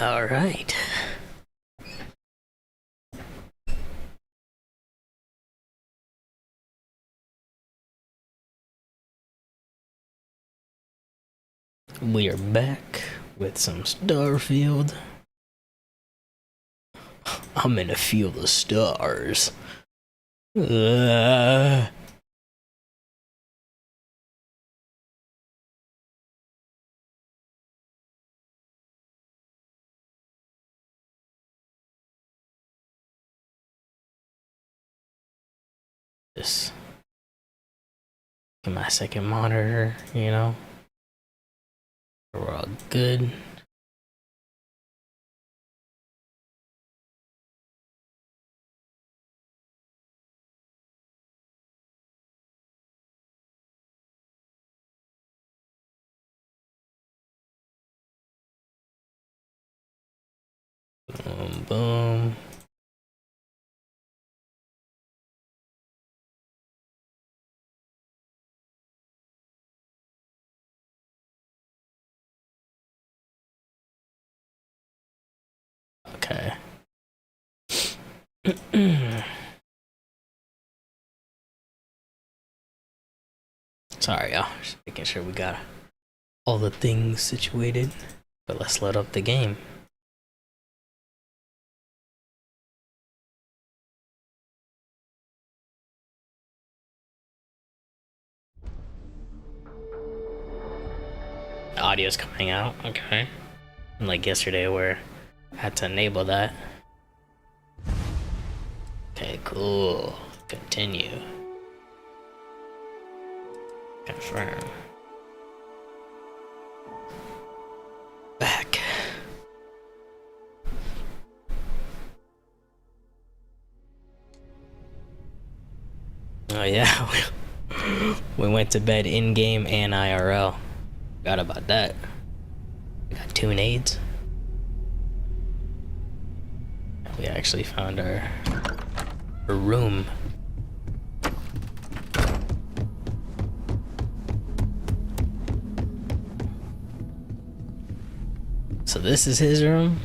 All right. We are back with some Starfield. I'm in a field of stars. Just get my second monitor, you know. We're all good. Boom, boom. Okay. Sorry, y'all. Just making sure we got all the things situated. But let's load up the game. The audio's coming out, okay. Like yesterday where I had to enable that. Okay, cool. Continue. Confirm. Back. Oh yeah, we went to bed in-game and IRL. Forgot about that. We got 2 nades. We actually found our room. So this is his room.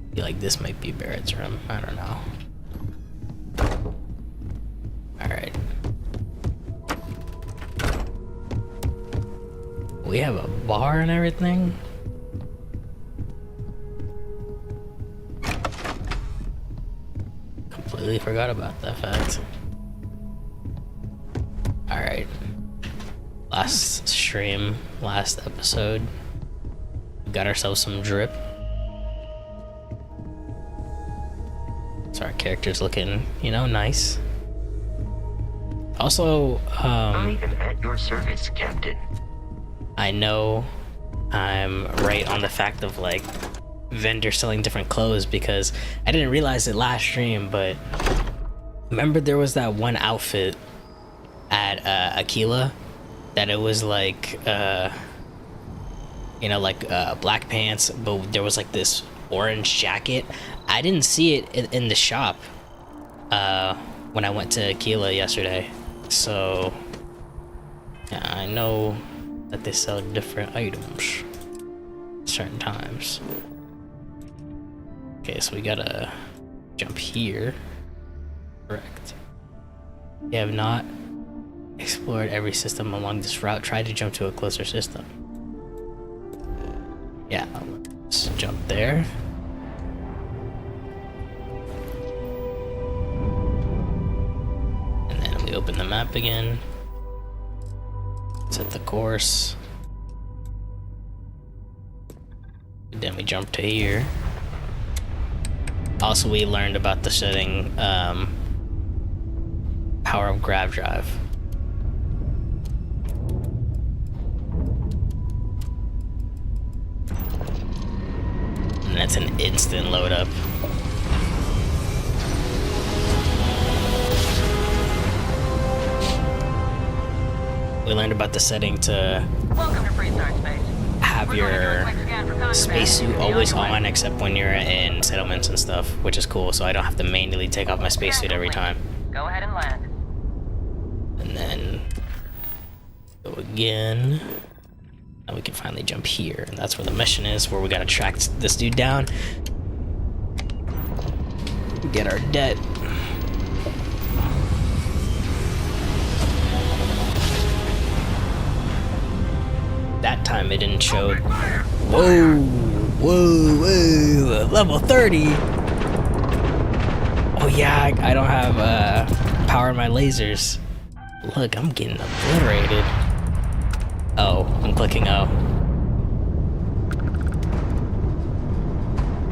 I feel like this might be Barrett's room. I don't know. Alright. We have a bar and everything. Completely forgot about that fact. Alright. Last stream, last episode. We got ourselves some drip. So our character's looking, you know, nice. Also, I am at your service, Captain. I know I'm right on the fact of like vendors selling different clothes because I didn't realize it last stream, but remember there was that one outfit at Aquila that it was like you know, like black pants, but there was like this orange jacket. I didn't see it in the shop when I went to Aquila yesterday, so yeah, I know that they sell different items at certain times. Okay, so we gotta jump here. Correct. We have not explored every system along this route. Try to jump to a closer system. Yeah, let's jump there. And then we open the map again. Set the course. And then we jump to here. Also, we learned about the setting power of grav drive. And that's an instant load up. We learned about the setting to Welcome to Free Star Space. have your spacesuit always on except when you're in settlements and stuff, which is cool, so I don't have to manually take off my spacesuit every time. Go ahead and land. And then go again. Now we can finally jump here, and that's where the mission is, where we gotta track this dude down. Get our debt. That time it didn't show. Whoa, whoa, whoa, level 30. Oh yeah, I don't have power in my lasers. Look, I'm getting obliterated. Oh, I'm clicking O.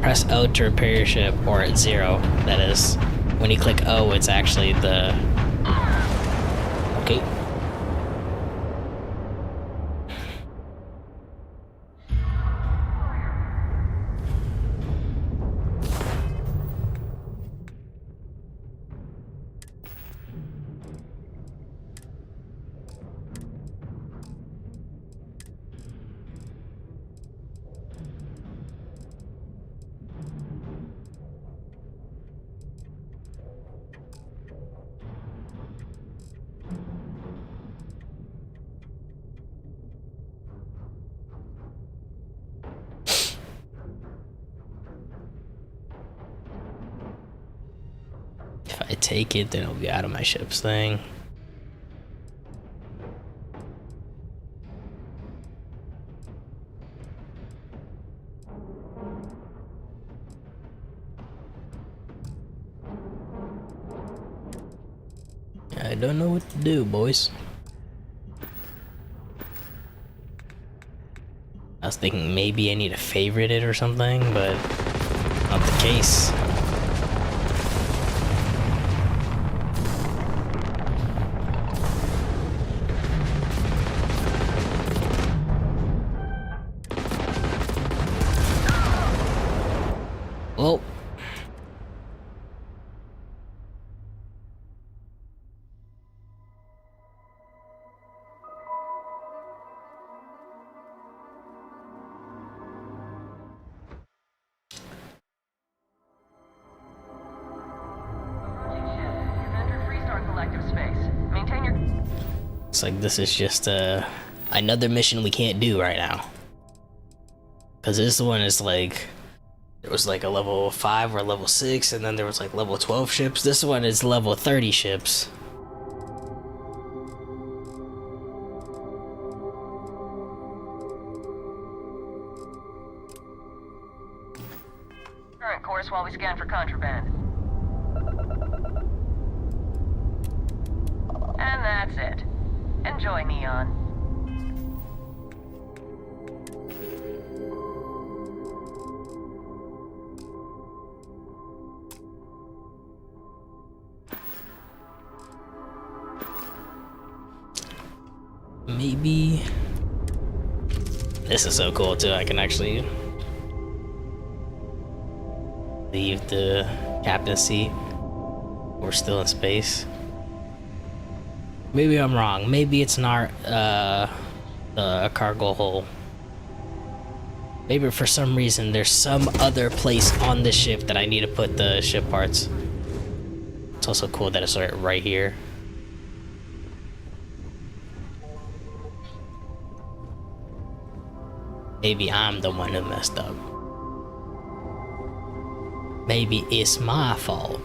Press O to repair your ship, or at 0, that is. When you click O, it's actually the... Okay. If I take it, then it'll be out of my ship's thing. I don't know what to do, boys. I was thinking maybe I need to favorite it or something, but not the case. Well, looks like this is just another mission we can't do right now. Cause this one is like, there was like a level 5 or level 6, and then there was like level 12 ships. This one is level 30 ships. Current course while we scan for contraband. And that's it. Enjoy, Neon. Maybe this is so cool too. I can actually leave the captain's seat. We're still in space. Maybe I'm wrong. Maybe it's not the cargo hold. Maybe for some reason there's some other place on the ship that I need to put the ship parts. It's also cool that it's right here. Maybe I'm the one who messed up. Maybe it's my fault.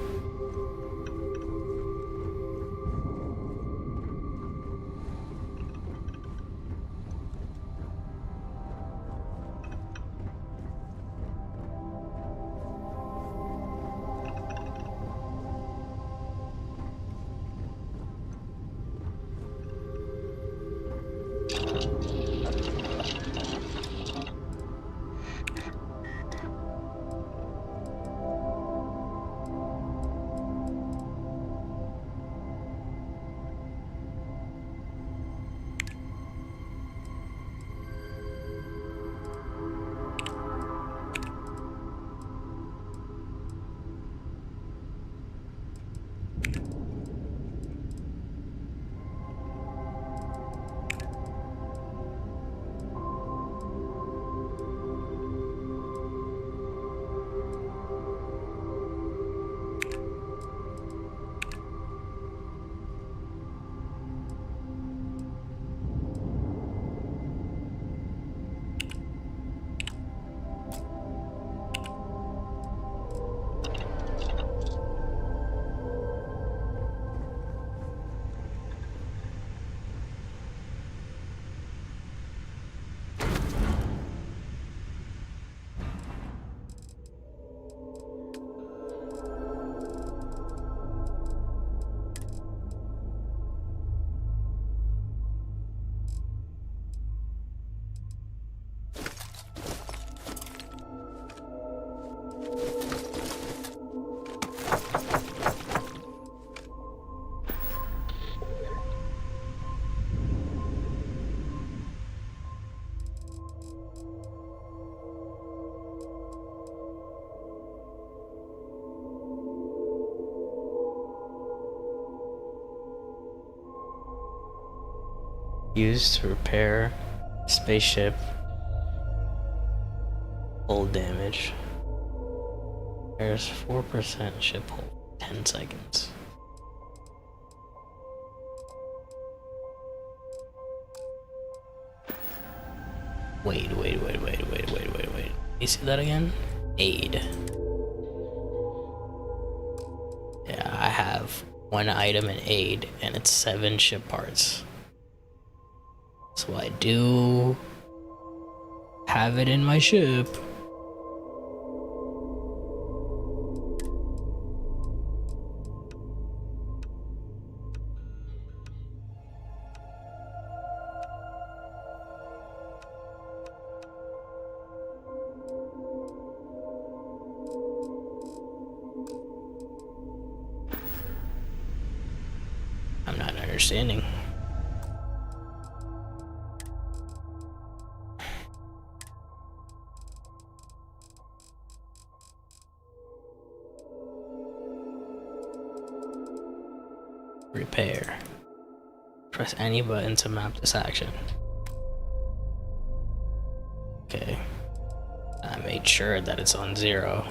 Used to repair spaceship. Hull damage. There's 4% ship hull. 10 seconds. Wait. You see that again? Aid. Yeah, I have one item in aid, and it's 7 ship parts. So I do have it in my ship. I'm not understanding. Repair. Press any button to map this action. Okay. I made sure that it's on 0.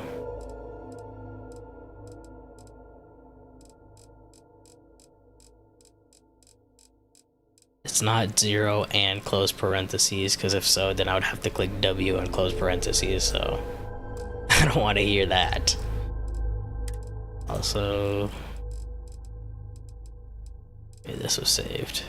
It's not 0 and close parentheses, because if so, then I would have to click W and close parentheses, so I don't want to hear that. Also, maybe this was saved.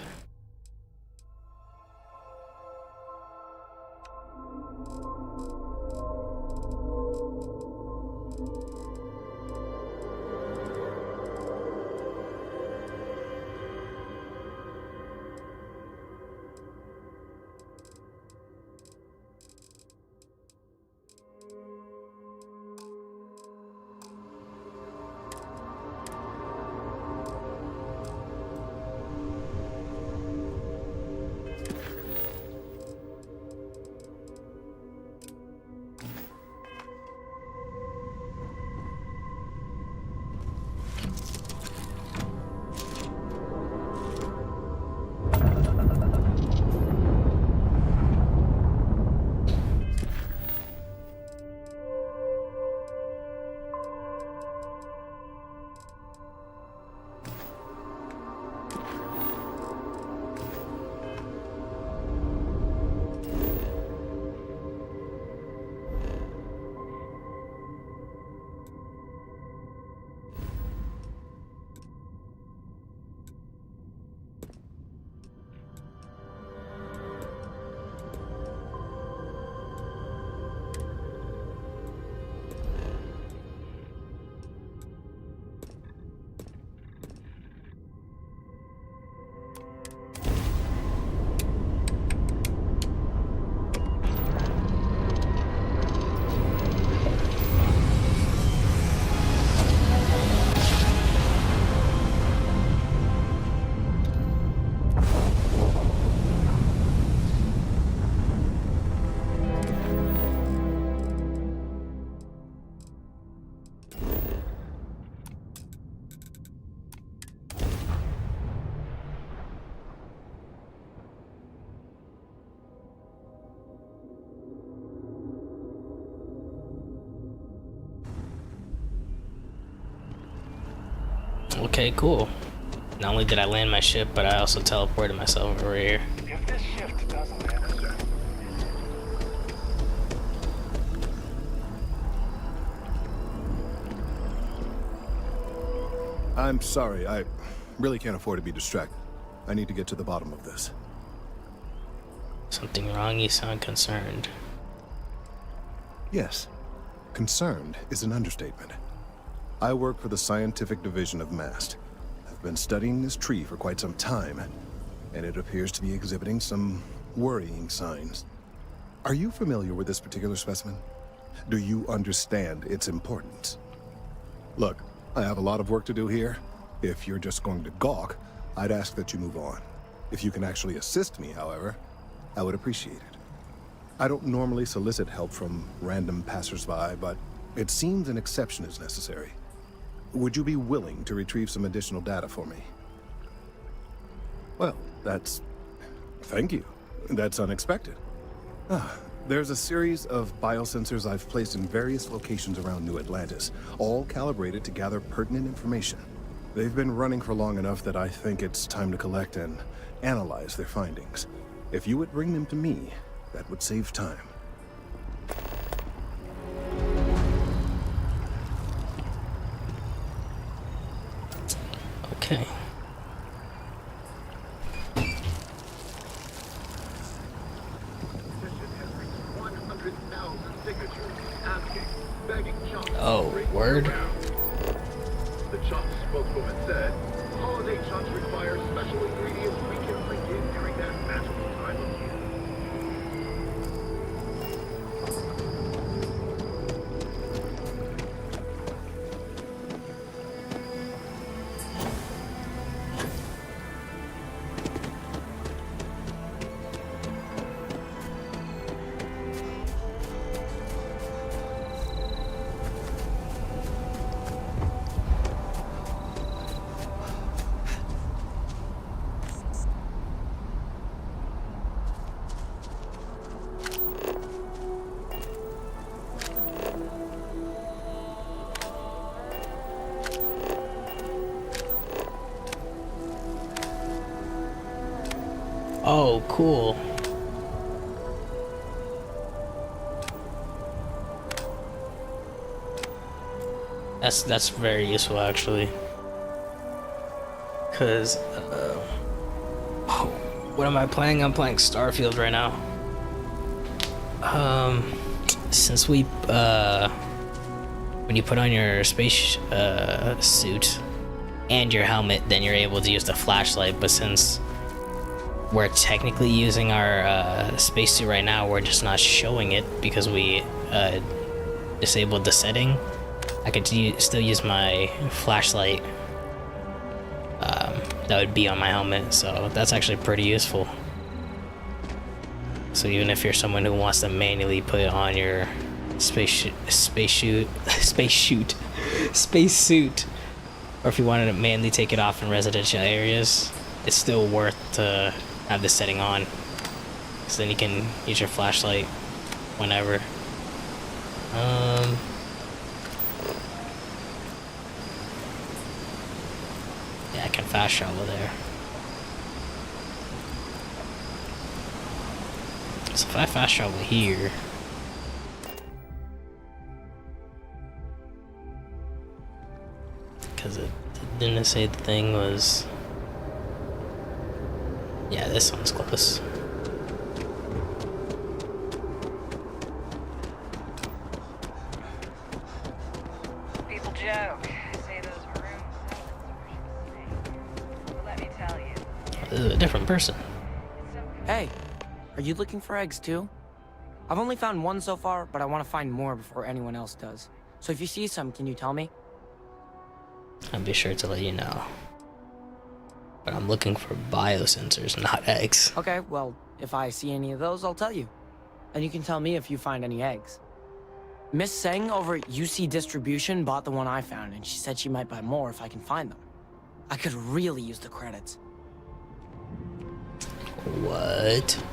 Okay, cool. Not only did I land my ship, but I also teleported myself over here. If this shift doesn't answer. I'm sorry, I really can't afford to be distracted. I need to get to the bottom of this. Something wrong? You sound concerned. Yes, concerned is an understatement. I work for the scientific division of MAST. I've been studying this tree for quite some time, and it appears to be exhibiting some worrying signs. Are you familiar with this particular specimen? Do you understand its importance? Look, I have a lot of work to do here. If you're just going to gawk, I'd ask that you move on. If you can actually assist me, however, I would appreciate it. I don't normally solicit help from random passersby, but it seems an exception is necessary. Would you be willing to retrieve some additional data for me? Well, that's Thank you. That's unexpected. There's a series of biosensors I've placed in various locations around New Atlantis, all calibrated to gather pertinent information. They've been running for long enough that I think it's time to collect and analyze their findings. If you would bring them to me, that would save time. Okay. Oh, word? The Chop spokeswoman said, holiday chops require special ingredients we can bring in during that magical time of year. Oh, cool. That's very useful actually. Cause what am I playing? I'm playing Starfield right now. Since we when you put on your space suit and your helmet, then you're able to use the flashlight. But since we're technically using our spacesuit right now, we're just not showing it because we disabled the setting. I could still use my flashlight that would be on my helmet, so that's actually pretty useful. So even if you're someone who wants to manually put on your spacesuit, or if you wanted to manually take it off in residential areas, it's still worth to have this setting on, so then you can use your flashlight whenever. Yeah, I can fast travel there. So if I fast travel here, because it didn't say the thing was. Yeah, this one's close. People joke, say those rooms. But let me tell you. This is a different person. Hey, are you looking for eggs too? I've only found one so far, but I want to find more before anyone else does. So if you see some, can you tell me? I'll be sure to let you know. But I'm looking for biosensors, not eggs. Okay, well, if I see any of those, I'll tell you. And you can tell me if you find any eggs. Miss Seng over at UC Distribution bought the one I found, and she said she might buy more if I can find them. I could really use the credits. What?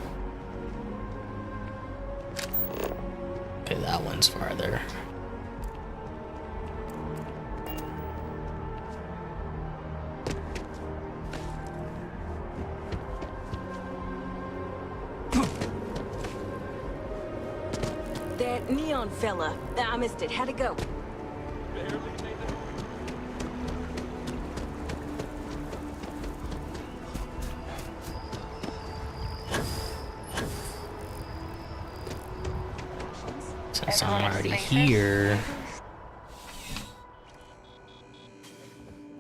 Okay, that one's farther. That neon fella. I missed it. How'd it go? Since I'm already here,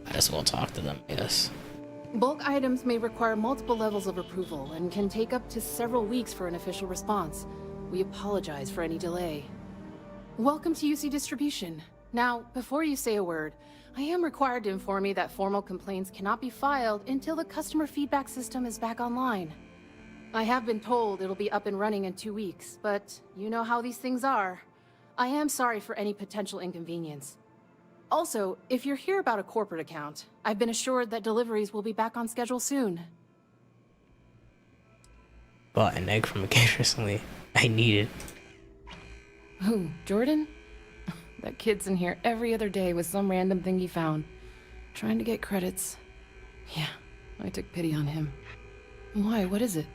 I just will talk to them, I guess. Bulk items may require multiple levels of approval and can take up to several weeks for an official response. We apologize for any delay. Welcome to UC Distribution. Now, before you say a word, I am required to inform you that formal complaints cannot be filed until the customer feedback system is back online. I have been told it'll be up and running in 2 weeks, but you know how these things are. I am sorry for any potential inconvenience. Also, if you're here about a corporate account, I've been assured that deliveries will be back on schedule soon. bought an egg from a kid recently. I need it. Who, Jordan? That kid's in here every other day with some random thing he found. Trying to get credits. Yeah, I took pity on him. Why, what is it?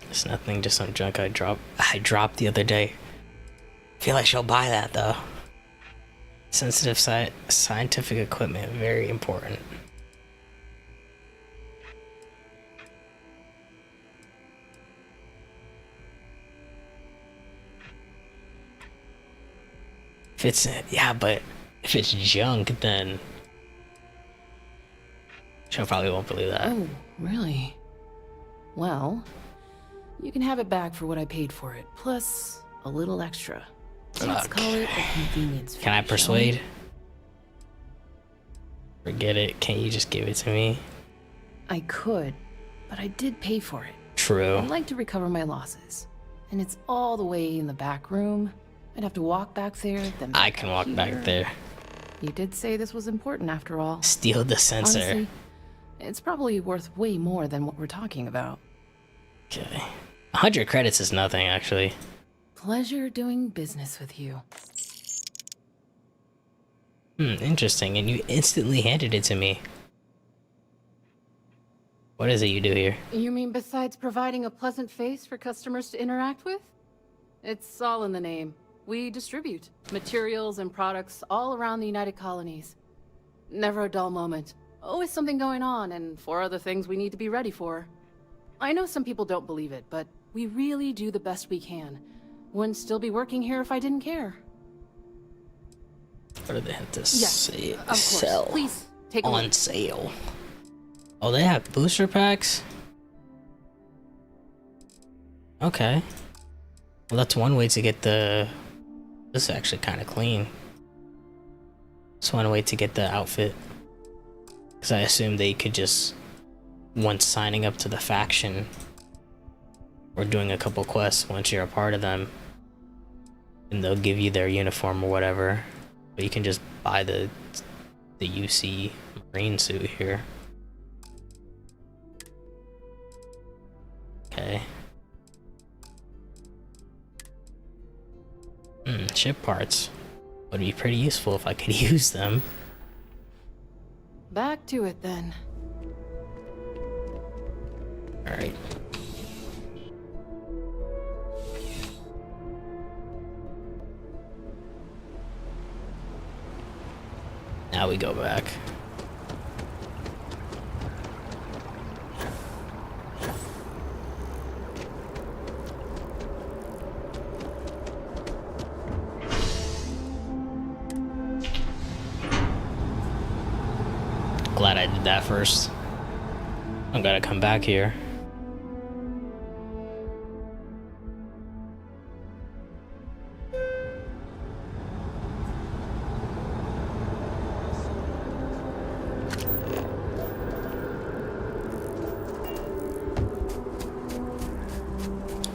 It's nothing, just some junk I dropped the other day. Feel like she'll buy that though. Sensitive scientific equipment, very important. If it's, yeah, but if it's junk, then she'll probably won't believe that. Oh, really? Well, you can have it back for what I paid for it, plus a little extra. Let's call it a convenience fee. Can I persuade? Forget it. Can't you just give it to me? I could, but I did pay for it. True. I'd like to recover my losses. And it's all the way in the back room. I'd have to walk back there, then I can walk back there. You did say this was important after all. Steal the sensor. Honestly, it's probably worth way more than what we're talking about. Okay. 100 credits is nothing, actually. Pleasure doing business with you. Interesting. And you instantly handed it to me. What is it you do here? You mean besides providing a pleasant face for customers to interact with? It's all in the name. We distribute materials and products all around the United Colonies. Never a dull moment. Always something going on, and 4 other things we need to be ready for. I know some people don't believe it, but we really do the best we can. Wouldn't still be working here if I didn't care. What do they have to Yes, say? of course. Sell. Please take a On look. sale. Oh, they have booster packs? Okay. Well, that's one way to get the... This is actually kind of clean. That's one way to get the outfit. Because I assume they could just... Once signing up to the faction... Or doing a couple quests once you're a part of them... And they'll give you their uniform or whatever. But you can just buy the UC Marine suit here. Okay. Ship parts. Would be pretty useful if I could use them. Back to it then. Alright. Now we go back. Glad I did that first. I'm gonna come back here.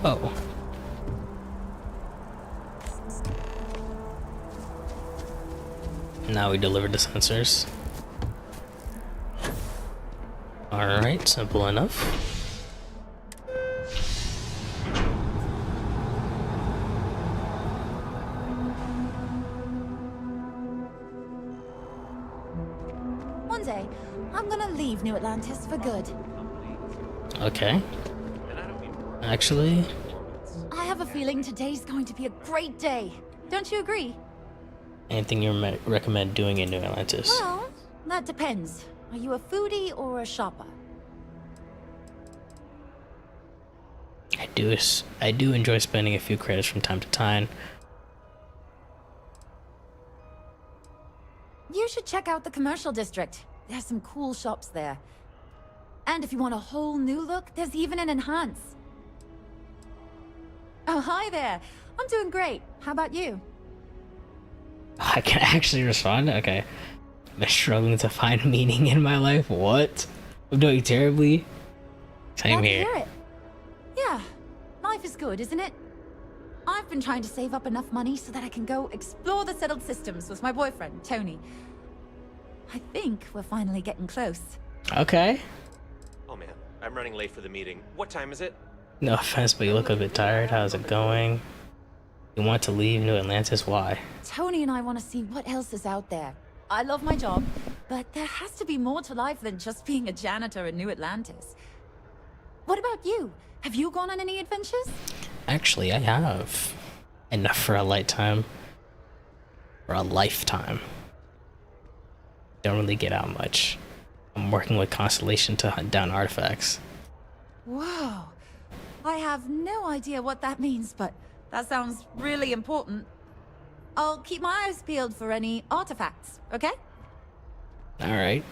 Oh. Now we delivered the sensors. Alright, simple enough. One day, I'm gonna leave New Atlantis for good. Okay. Actually, I have a feeling today's going to be a great day. Don't you agree? anything you recommend doing in New Atlantis? Well, that depends. Are you a foodie or a shopper? I do enjoy spending a few credits from time to time. You should check out the commercial district. There's some cool shops there. And if you want a whole new look, there's even an enhance. Oh, hi there. I'm doing great. How about you? I can actually respond? Okay. I'm struggling to find meaning in my life. What? I'm doing terribly? Same Glad to here. hear it. Yeah, life is good, isn't it? I've been trying to save up enough money so that I can go explore the settled systems with my boyfriend, Tony. I think we're finally getting close. Okay. Oh man, I'm running late for the meeting. What time is it? No offense, but you look a bit tired. How's it going? You want to leave New Atlantis? Why? Tony and I want to see what else is out there. I love my job, but there has to be more to life than just being a janitor in New Atlantis. What about you? Have you gone on any adventures? Actually, I have. Enough for a lifetime. For a lifetime. Don't really get out much. I'm working with Constellation to hunt down artifacts. Whoa. I have no idea what that means, but that sounds really important. I'll keep my eyes peeled for any artifacts, okay? Alright.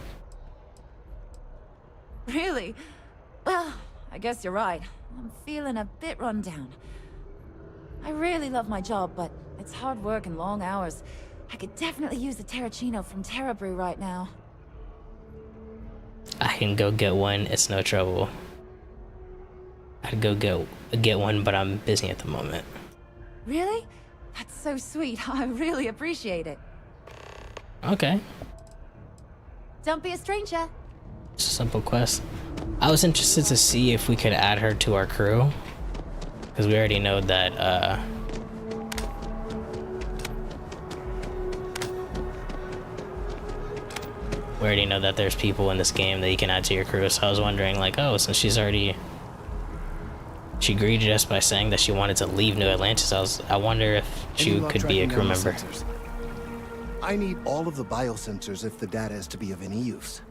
Really? Well, I guess you're right. I'm feeling a bit run down. I really love my job, but it's hard work and long hours. I could definitely use a Terracino from Terra Brew right now. I can go get one, it's no trouble. I'd go get one, but I'm busy at the moment. Really? That's so sweet. I really appreciate it. Okay. Don't be a stranger. It's a simple quest. I was interested to see if we could add her to our crew. Because we already know that, we already know that there's people in this game that you can add to your crew, so I was wondering, like, oh, since she greeted us by saying that she wanted to leave New Atlantis, I wonder if she could be a crew member. I need all of the biosensors if the data is to be of any use.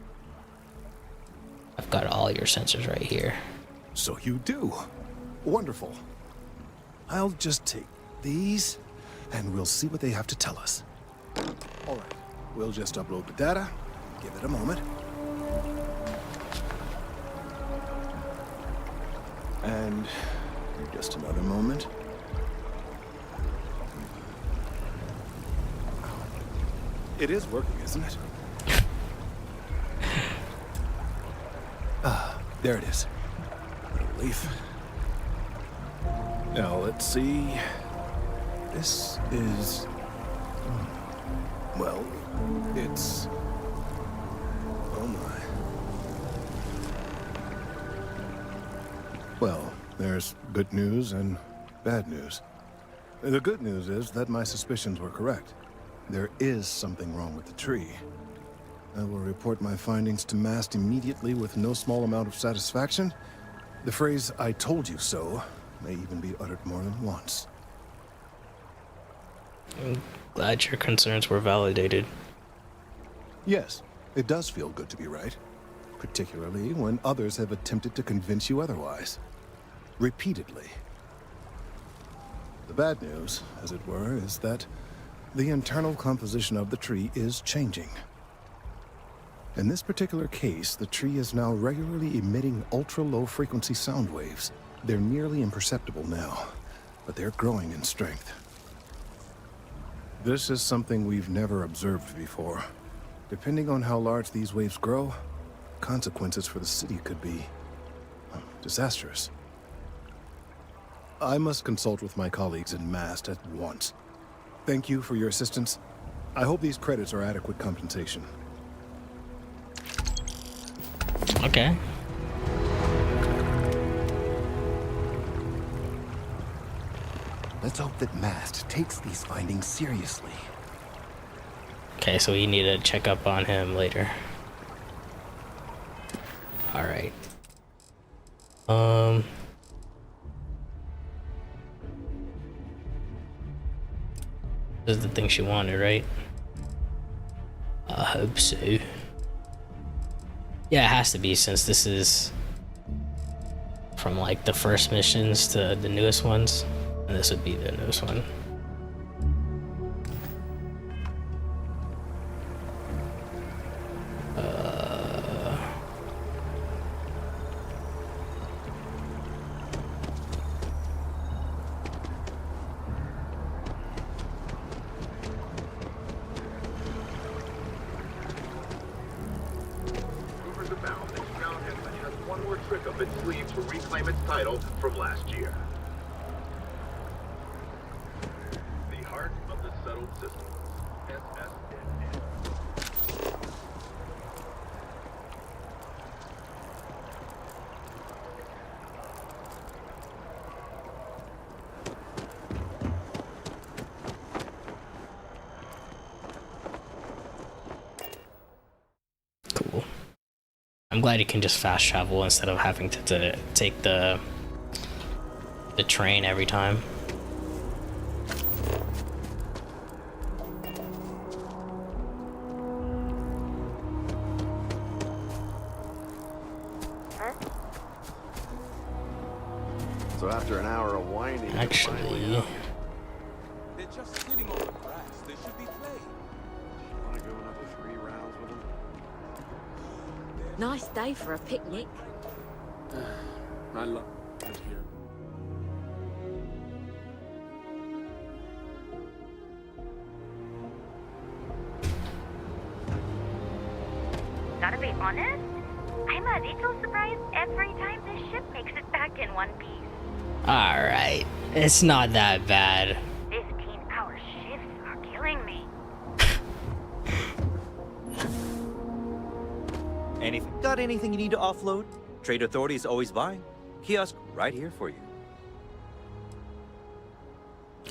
I've got all your sensors right here. So you do. Wonderful. I'll just take these, and we'll see what they have to tell us. All right, we'll just upload the data. Give it a moment. And just another moment. It is working, isn't it? There it is. Relief. Now, let's see. This is... well, it's... oh my. Well, there's good news and bad news. The good news is that my suspicions were correct. There is something wrong with the tree. I will report my findings to MAST immediately with no small amount of satisfaction. The phrase, "I told you so," may even be uttered more than once. I'm glad your concerns were validated. Yes, it does feel good to be right. Particularly when others have attempted to convince you otherwise. Repeatedly. The bad news, as it were, is that the internal composition of the tree is changing. In this particular case, the tree is now regularly emitting ultra-low frequency sound waves. They're nearly imperceptible now, but they're growing in strength. This is something we've never observed before. Depending on how large these waves grow, consequences for the city could be disastrous. I must consult with my colleagues in MAST at once. Thank you for your assistance. I hope these credits are adequate compensation. Okay. Let's hope that MAST takes these findings seriously. Okay, so we need to check up on him later. Alright. This is the thing she wanted, right? I hope so. Yeah, it has to be, since this is from like the first missions to the newest ones, and this would be the newest one. Rumors abound that Crown Headland has one more trick up its sleeve to reclaim its title from last year. The heart of the settled system. SSNN. I'm glad you can just fast travel instead of having to take the train every time. So after an hour of whining, Actually, They're just sitting on the grass. They should be playing. want to go another 3 rounds with them? Nice day for a picnic. I love it here. Gotta be honest, I'm a little surprised every time the ship makes it back in one piece. alright. It's not that bad. 15-hour shifts are killing me. Got anything you need to offload? Trade Authority is always buying. Kiosk right here for you.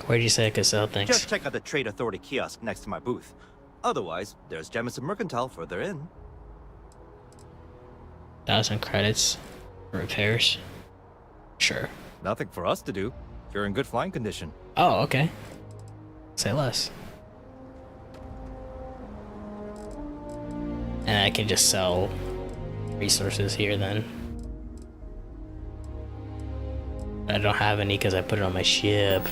Where'd you say I could sell things? Just check out the Trade Authority kiosk next to my booth. Otherwise, there's Jemison Mercantile further in. 1,000 credits. Repairs. Sure. Nothing for us to do. You're in good flying condition. Oh, okay. Say less. And I can just sell resources here then. I don't have any because I put it on my ship.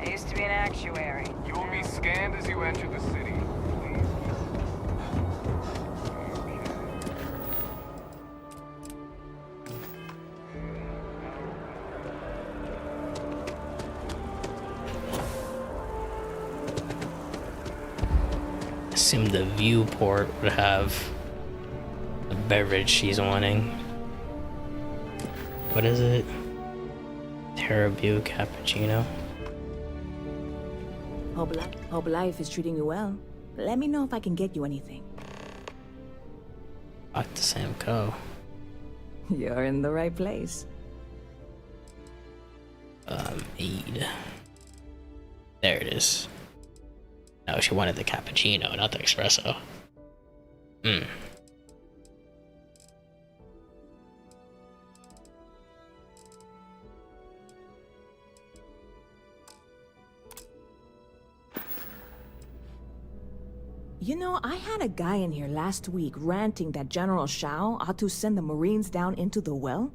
I used to be an actuary. You will be scanned as you enter the city. Please. Assume the viewport would have the beverage she's wanting. What is it? Terrabu cappuccino. Hope life is treating you well. Let me know if I can get you anything. Talk to Sam Co. You're in the right place. Aid. There it is. No, she wanted the cappuccino, not the espresso. You know, I had a guy in here last week ranting that General Shao ought to send the Marines down into the well.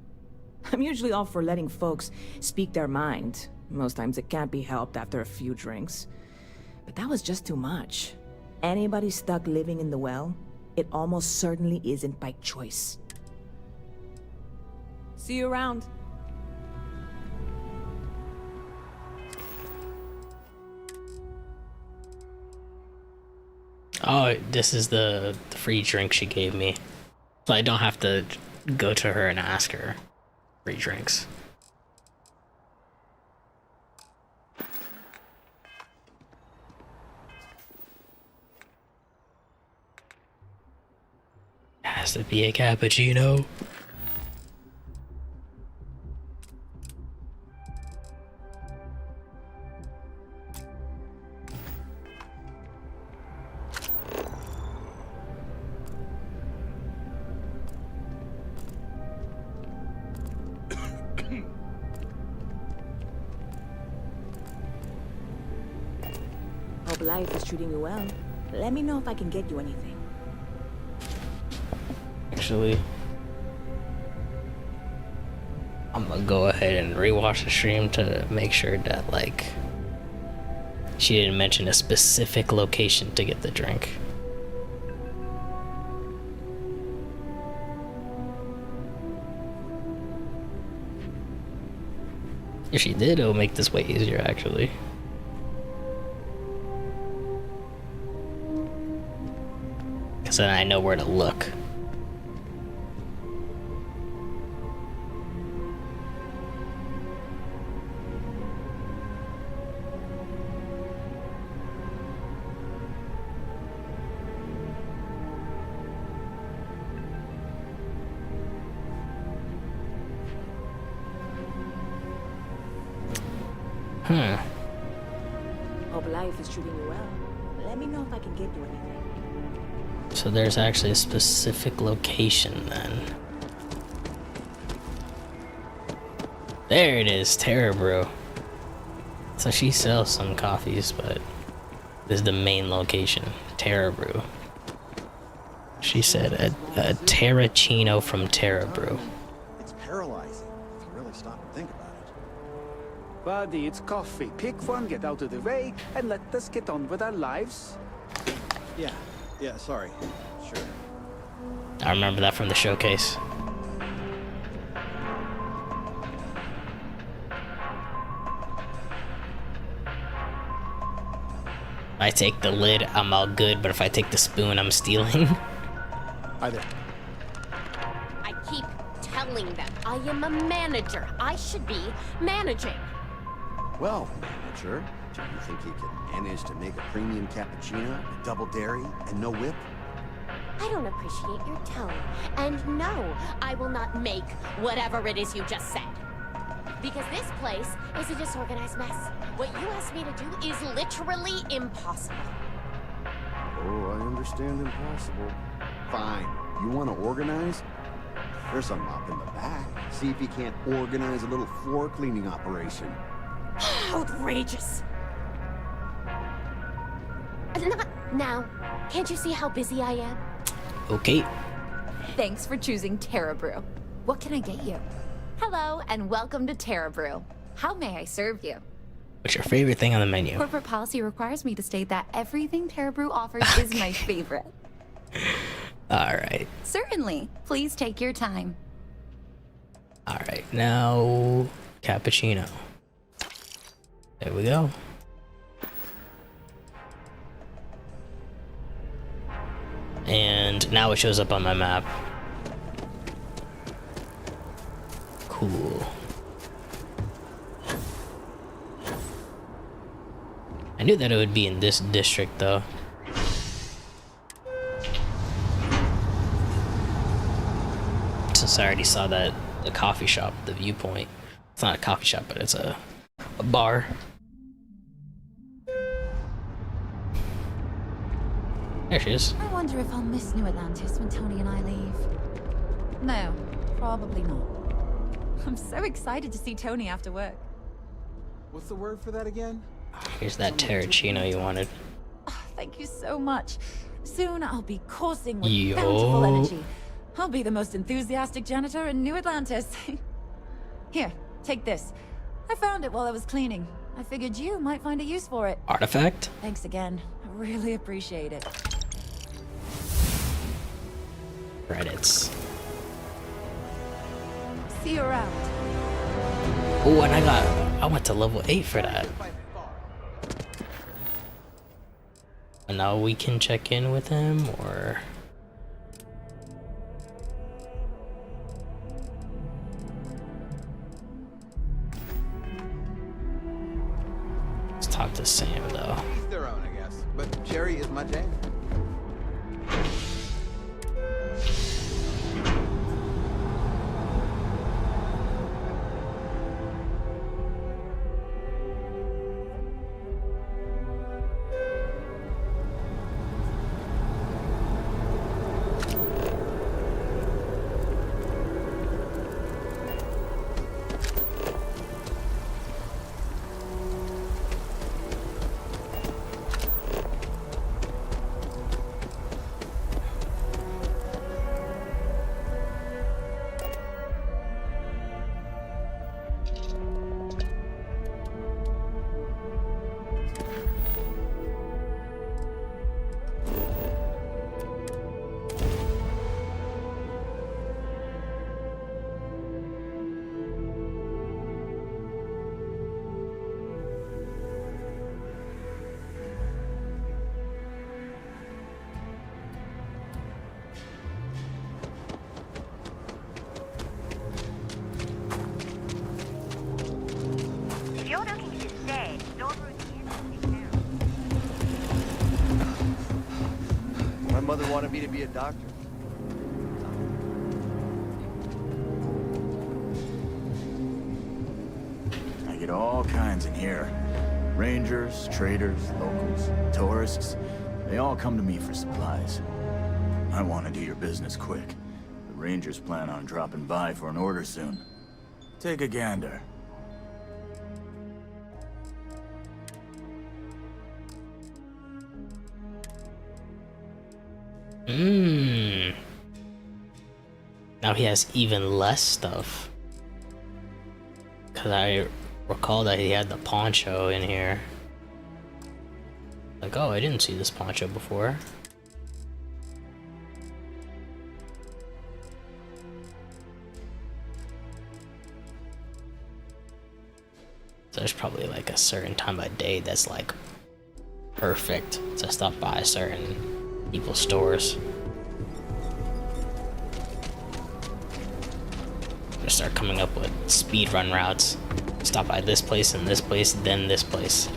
I'm usually all for letting folks speak their mind. Most times it can't be helped after a few drinks. But that was just too much. Anybody stuck living in the well, it almost certainly isn't by choice. See you around. Oh, this is the free drink she gave me. So I don't have to go to her and ask her. Free drinks. Has to be a cappuccino. Hope life is treating you well. Let me know if I can get you anything. Actually, I'm gonna go ahead and rewatch the stream to make sure that, like, she didn't mention a specific location to get the drink. If she did, it'll make this way easier, actually. Because then I know where to look. Hope life is treating you well. Let me know if I can get you anything. So there's actually a specific location then. There it is, Terra Brew. So she sells some coffees, but this is the main location, Terra Brew. She said a Terracino from Terra Brew. It's paralyzing if you really stop and think about it. Buddy, it's coffee. Pick one, get out of the way, and let us get on with our lives. Yeah, sorry. Sure. I remember that from the showcase. If I take the lid, I'm all good, but if I take the spoon, I'm stealing. Hi there. I keep telling them I am a manager. I should be managing. Well, manager, do you think you can manage to make a premium cappuccino, a double dairy, and no whip? I don't appreciate your tone. And no, I will not make whatever it is you just said. Because this place is a disorganized mess. What you asked me to do is literally impossible. Oh, I understand impossible. Fine. You want to organize? There's a mop in the back. See if you can't organize a little floor cleaning operation. Outrageous. Not now. Can't you see how busy I am? Okay. Thanks for choosing Terra Brew. What can I get you? Hello, and welcome to Terra Brew. How may I serve you? What's your favorite thing on the menu? Corporate policy requires me to state that everything Terra Brew offers is my favorite. Alright. Certainly. Please take your time. Alright, now cappuccino. There we go. And now it shows up on my map. Cool. I knew that it would be in this district though. Since I already saw that the coffee shop, the Viewpoint. It's not a coffee shop, but it's a bar. There she is. I wonder if I'll miss New Atlantis when Tony and I leave. No, probably not. I'm so excited to see Tony after work. What's the word for that again? Here's that Terracino you wanted. Oh, thank you so much. Soon I'll be coursing with Yo. bountiful energy. I'll be the most enthusiastic janitor in New Atlantis. Here, take this. I found it while I was cleaning. I figured you might find a use for it. Artifact? Thanks again. I really appreciate it. Credits. See you around. Oh, and I went to level 8 for that. And now we can check in with him, or... Let's talk to Sam, though. Each their own, I guess. But Jerry is my jam. If you're looking to stay, Lord Routine. My mother wanted me to be a doctor. I get all kinds in here. Rangers, traders, locals, tourists, they all come to me for supplies. I want to do your business quick. The Rangers plan on dropping by for an order soon. Take a gander. Now he has even less stuff. Cause I recall that he had the poncho in here. Like, oh, I didn't see this poncho before. So there's probably like a certain time of day that's like perfect to stop by certain people's stores. I'm gonna start coming up with speedrun routes. Stop by this place and this place, then this place.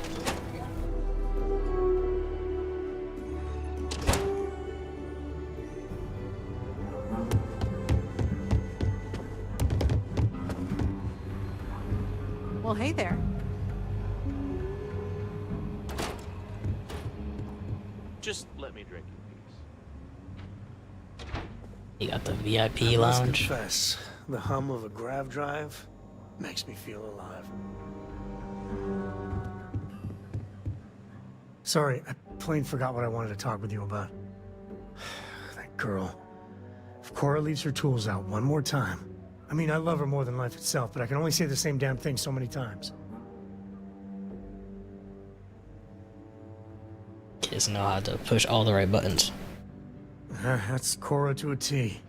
Well, hey there. Just let me drink in peace. You got the VIP I must lounge. confess, the hum of a grav drive makes me feel alive. Sorry, I plain forgot what I wanted to talk with you about. That girl. If Cora leaves her tools out one more time... I mean, I love her more than life itself, but I can only say the same damn thing so many times. Kids know how to push all the right buttons. That's Cora to a T.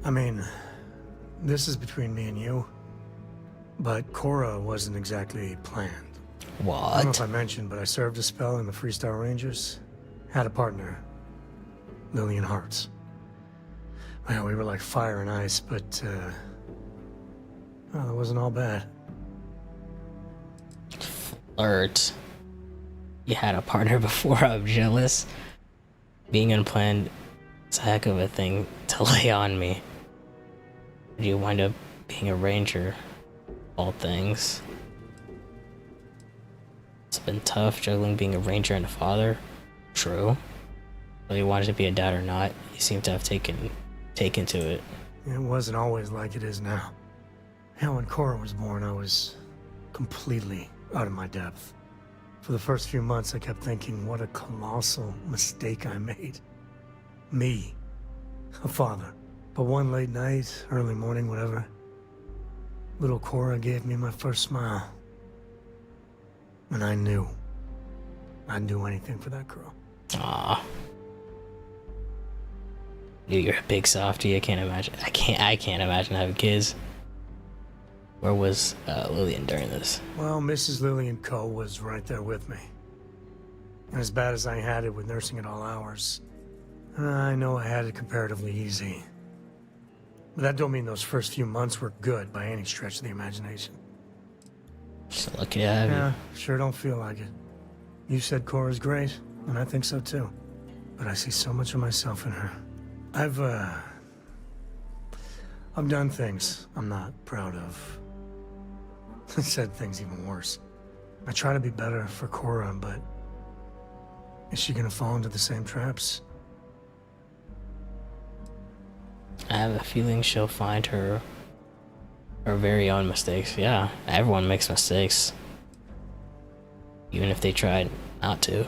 I mean, this is between me and you, but Cora wasn't exactly planned. What? I don't know if I mentioned, but I served a spell in the Freestar Rangers. Had a partner, Lillian Hartz. Well, we were like fire and ice, but, well, it wasn't all bad. Flirt. You had a partner before, I'm jealous. Being unplanned is a heck of a thing to lay on me. You wind up being a ranger, all things. It's been tough juggling being a ranger and a father. True. Whether you wanted to be a dad or not, you seem to have taken to it. It wasn't always like it is now. Hell, when Cora was born, I was completely out of my depth. For the first few months, I kept thinking, what a colossal mistake I made. Me, a father. But one late night, early morning, whatever, little Cora gave me my first smile. And I knew I'd do anything for that girl. Aww. Dude, you're a big softie. I can't imagine. I can't imagine having kids. Where was Lillian during this? Well, Mrs. Lillian Coe was right there with me. And as bad as I had it with nursing at all hours, I know I had it comparatively easy. But that don't mean those first few months were good by any stretch of the imagination. Just lucky to have you. Sure don't feel like it. You said Cora's great, and I think so too. But I see so much of myself in her. I've done things I'm not proud of. I said things even worse. I try to be better for Cora, but is she gonna fall into the same traps? I have a feeling she'll find her very own mistakes. Yeah, everyone makes mistakes. Even if they tried not to.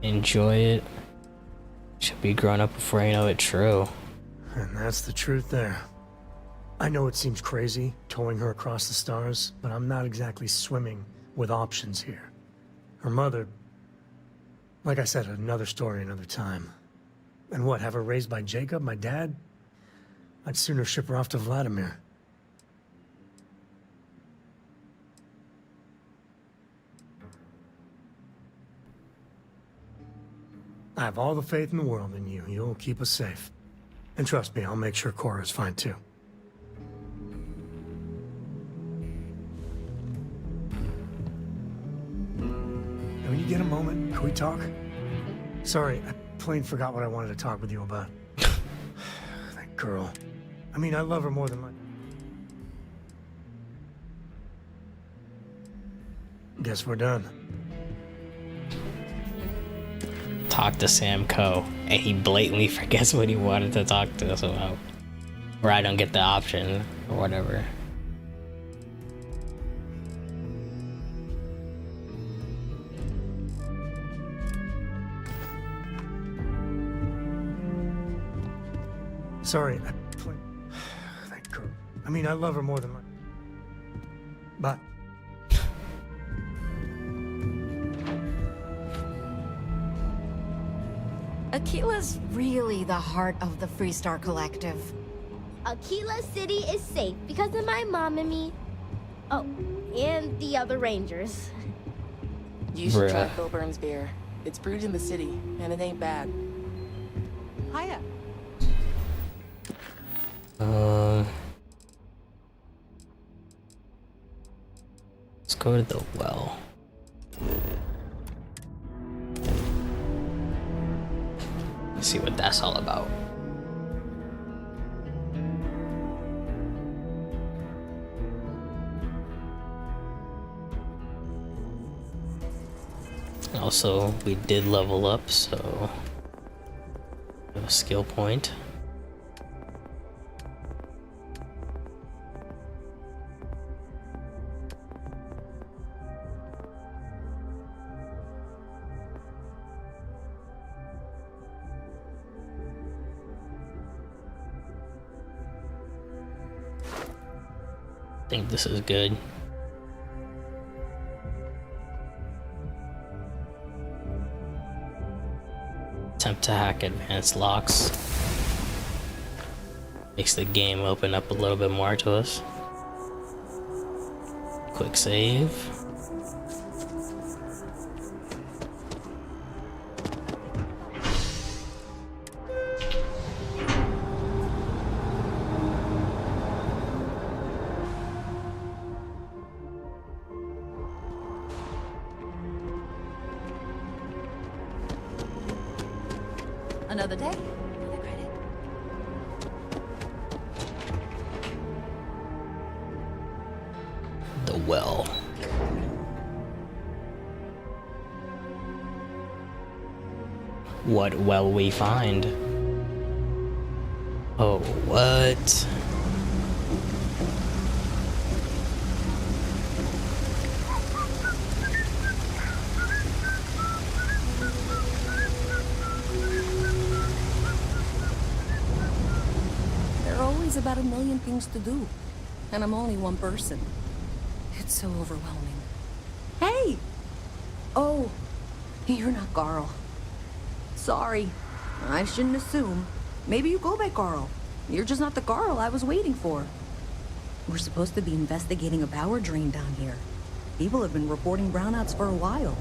Enjoy it. She'll be grown up before you know it. True. And that's the truth there. I know it seems crazy, towing her across the stars, but I'm not exactly swimming with options here. Her mother... Like I said, another story, another time. And what, have her raised by Jacob, my dad? I'd sooner ship her off to Vladimir. I have all the faith in the world in you. You'll keep us safe. And trust me, I'll make sure Cora's fine too. When you get a moment, can we talk? Sorry, I plain forgot what I wanted to talk with you about. That girl. I mean, I love her more than life. Guess we're done. Talk to Sam Coe, and he blatantly forgets what he wanted to talk to us about. Or I don't get the option, or whatever. Sorry, thank her. I mean, I love her more than my... But... Aquila's really the heart of the Freestar Collective. Aquila City is safe because of my mom and me. Oh, and the other rangers. You should try Phil Burns' beer. It's brewed in the city, and it ain't bad. Hiya. Let's go to the well. Let's see what that's all about. Also, we did level up, so we have a skill point. I think this is good. Attempt to hack advanced locks. Makes the game open up a little bit more to us. Quick save. Another day, another credit. The well. What will we find? Oh, what? About a million things to do, and I'm only one person. It's so overwhelming. Hey! Oh, you're not Carl. Sorry, I shouldn't assume. Maybe you go by Carl. You're just not the Carl I was waiting for. We're supposed to be investigating a power drain down here. People have been reporting brownouts for a while,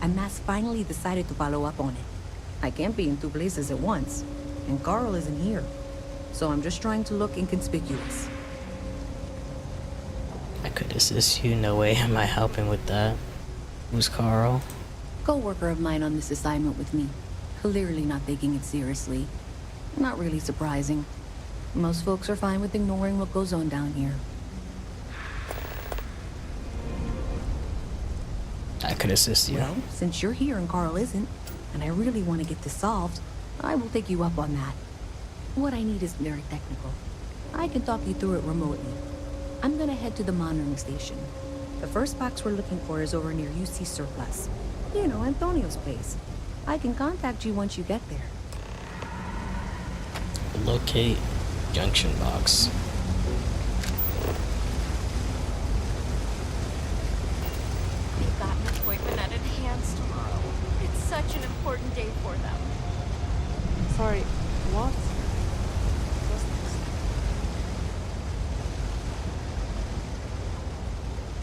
and Mass finally decided to follow up on it. I can't be in two places at once, and Carl isn't here. So I'm just trying to look inconspicuous. I could assist you. No way am I helping with that. Who's Carl? Co-worker of mine on this assignment with me. Clearly not taking it seriously. Not really surprising. Most folks are fine with ignoring what goes on down here. I could assist you. Well, since you're here and Carl isn't, and I really want to get this solved, I will take you up on that. What I need is very technical. I can talk you through it remotely. I'm gonna head to the monitoring station. The first box we're looking for is over near UC Surplus. You know, Antonio's place. I can contact you once you get there. Locate junction box. They've got an appointment at Enhanced tomorrow. It's such an important day for them. Sorry, what?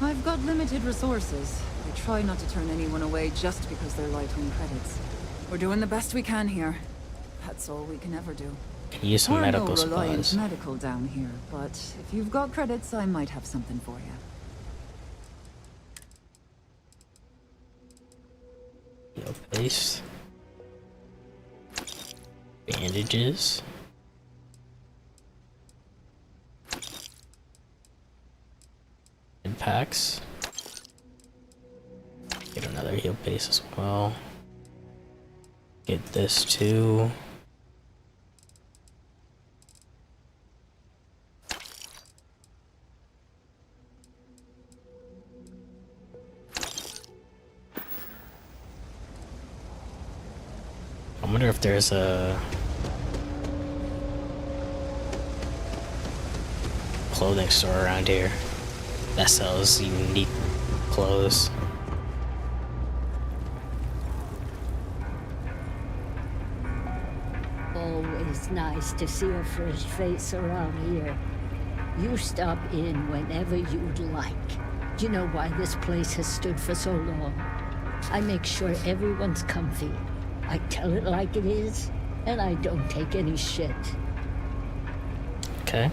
I've got limited resources. I try not to turn anyone away just because they're light on credits. We're doing the best we can here. That's all we can ever do. Can use some medical no Reliant supplies. medical down here, but if you've got credits, I might have something for you. Yo, paste. Bandages. Packs. another heal base as well. Get this too. I wonder if there's a clothing store around here that sells unique clothes. Always nice to see a fresh face around here. You stop in whenever you'd like. You know why this place has stood for so long. I make sure everyone's comfy. I tell it like it is, and I don't take any shit. Okay.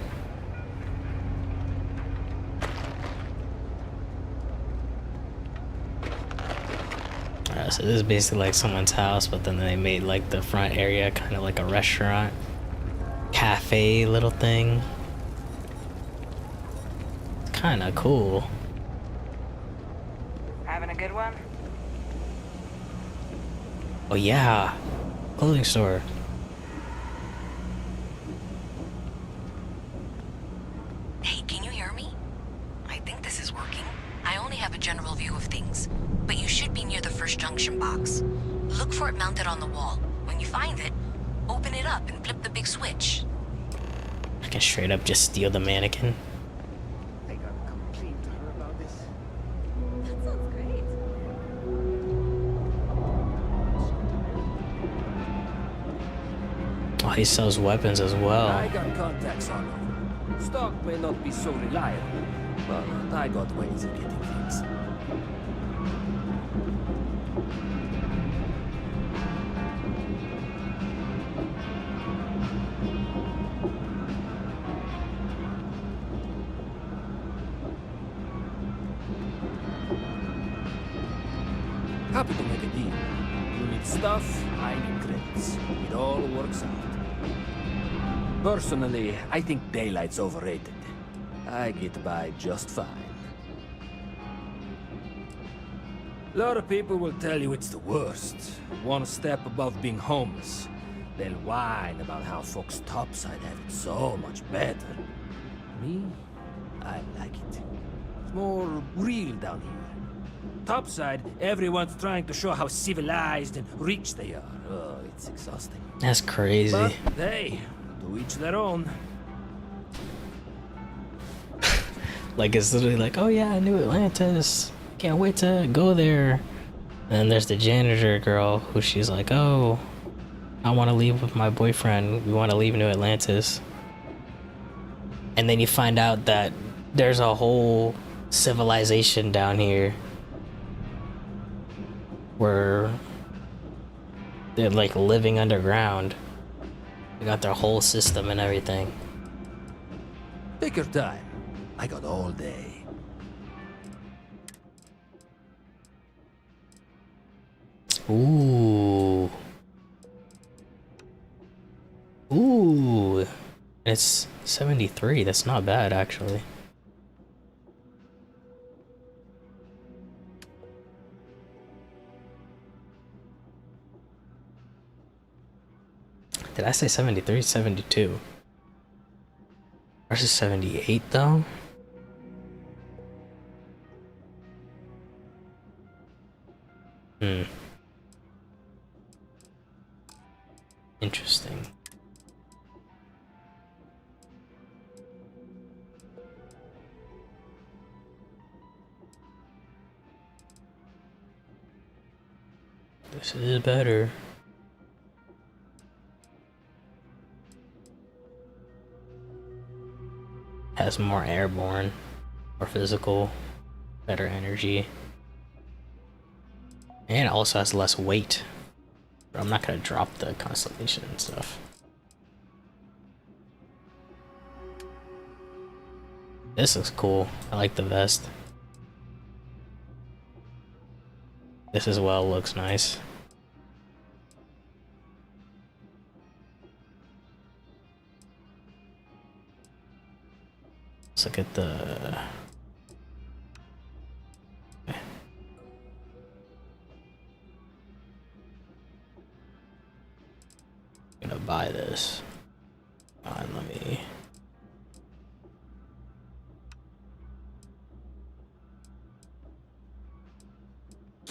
Alright, so this is basically like someone's house, but then they made like the front area kind of like a restaurant, cafe little thing. It's kind of cool. Having a good one? Oh yeah, clothing store. Hey, can you hear me? I think this is working. I only have a general view of things, but you should be near the first junction box. Look for it mounted on the wall. When you find it, open it up and flip the big switch. I can straight up just steal the mannequin. I gotta complain to her about this. That sounds great. Oh, he sells weapons as well. I got contacts all over. Stock may not be so reliable, but I got ways of getting things. Happy to make a deal. You need stuff, I need credits. It all works out. Personally, I think daylight's overrated. I get by just fine. A lot of people will tell you it's the worst. One step above being homeless. They'll whine about how folks topside have it so much better. Me, I like it. It's more real down here. Topside, everyone's trying to show how civilized and rich they are. Oh, it's exhausting. That's crazy. But hey, to each their own. Like it's literally like, oh yeah, New Atlantis. Can't wait to go there. And then there's the janitor girl who she's like, oh, I want to leave with my boyfriend. We want to leave New Atlantis. And then you find out that there's a whole civilization down here where they're like living underground. They got their whole system and everything. Take your time. I got all day. Ooh. Ooh. It's 73. That's not bad, actually. Did I say 73? 72. Versus 78, though? Interesting. This is better. Has more airborne, more physical, better energy. And it also has less weight. But I'm not gonna drop the constellation and stuff. This looks cool. I like the vest. This as well looks nice. Let's look at the... to buy this. Let me.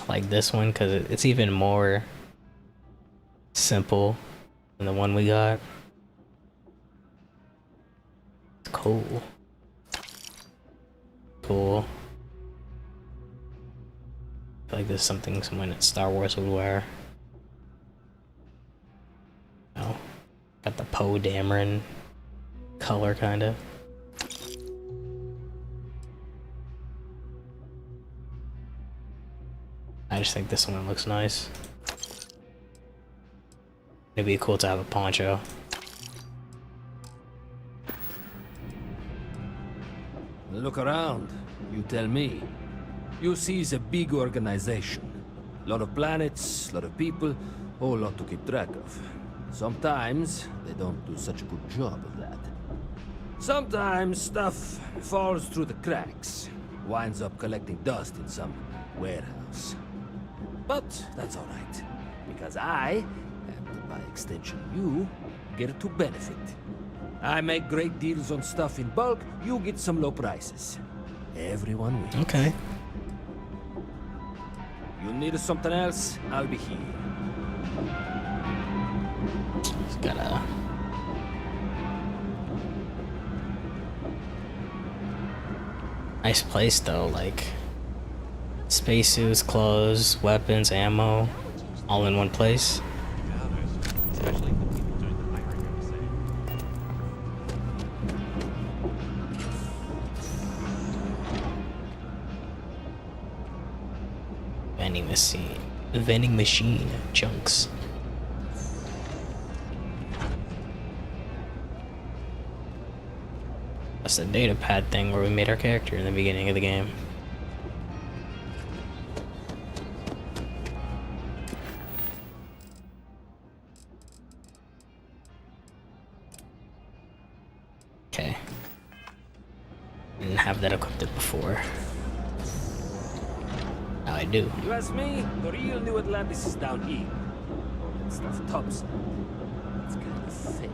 Like this one because it's even more simple than the one we got. It's cool. Cool. I feel like this is something someone at Star Wars would wear. Oh, got the Poe Dameron color, kinda. I just think this one looks nice. It'd be cool to have a poncho. Look around. You tell me. UC is a big organization. A lot of planets, a lot of people, whole lot to keep track of. Sometimes they don't do such a good job of that. Sometimes stuff falls through the cracks, winds up collecting dust in some warehouse. But that's alright, because I, and by extension you, get to benefit. I make great deals on stuff in bulk, you get some low prices. Everyone wins. Okay. You need something else, I'll be here. Just gotta... Nice place though, like... spacesuits, clothes, weapons, ammo, all in one place. Vending machine chunks. That's the data pad thing where we made our character in the beginning of the game. Okay. Didn't have that equipped before. Now I do. You ask me, the real New Atlantis is down here. All that stuff topside. It's kind of thick.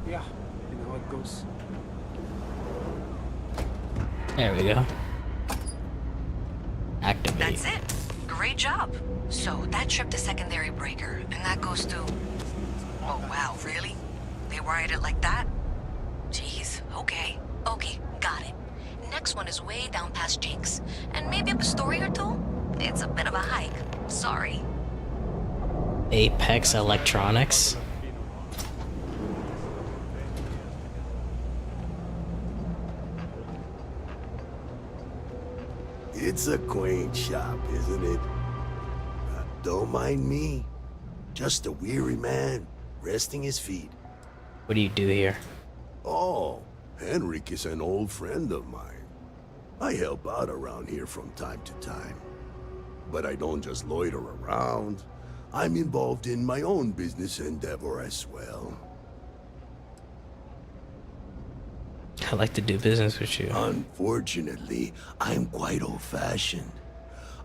Yeah, you know how it goes. There we go. Activate. That's it. Great job. So that tripped the secondary breaker, and that goes to... Oh wow, really? They wired it like that? Jeez, okay. Okay, got it. Next one is way down past Jake's. And maybe up a story or two? It's a bit of a hike. Sorry. Apex Electronics. It's a quaint shop, isn't it? Don't mind me. Just a weary man, resting his feet. What do you do here? Oh, Henrik is an old friend of mine. I help out around here from time to time. But I don't just loiter around. I'm involved in my own business endeavor as well. I'd like to do business with you. Unfortunately, I'm quite old-fashioned.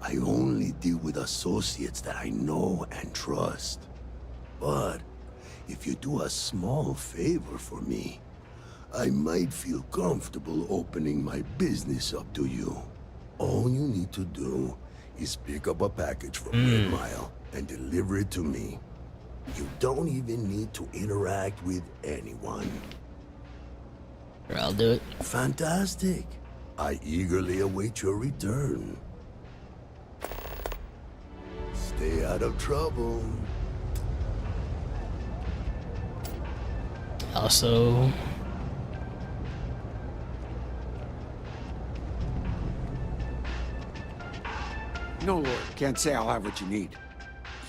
I only deal with associates that I know and trust. But if you do a small favor for me, I might feel comfortable opening my business up to you. All you need to do is pick up a package from Red Mile and deliver it to me. You don't even need to interact with anyone. Sure, I'll do it. Fantastic. I eagerly await your return. Stay out of trouble. Also... No, Lord. Can't say I'll have what you need.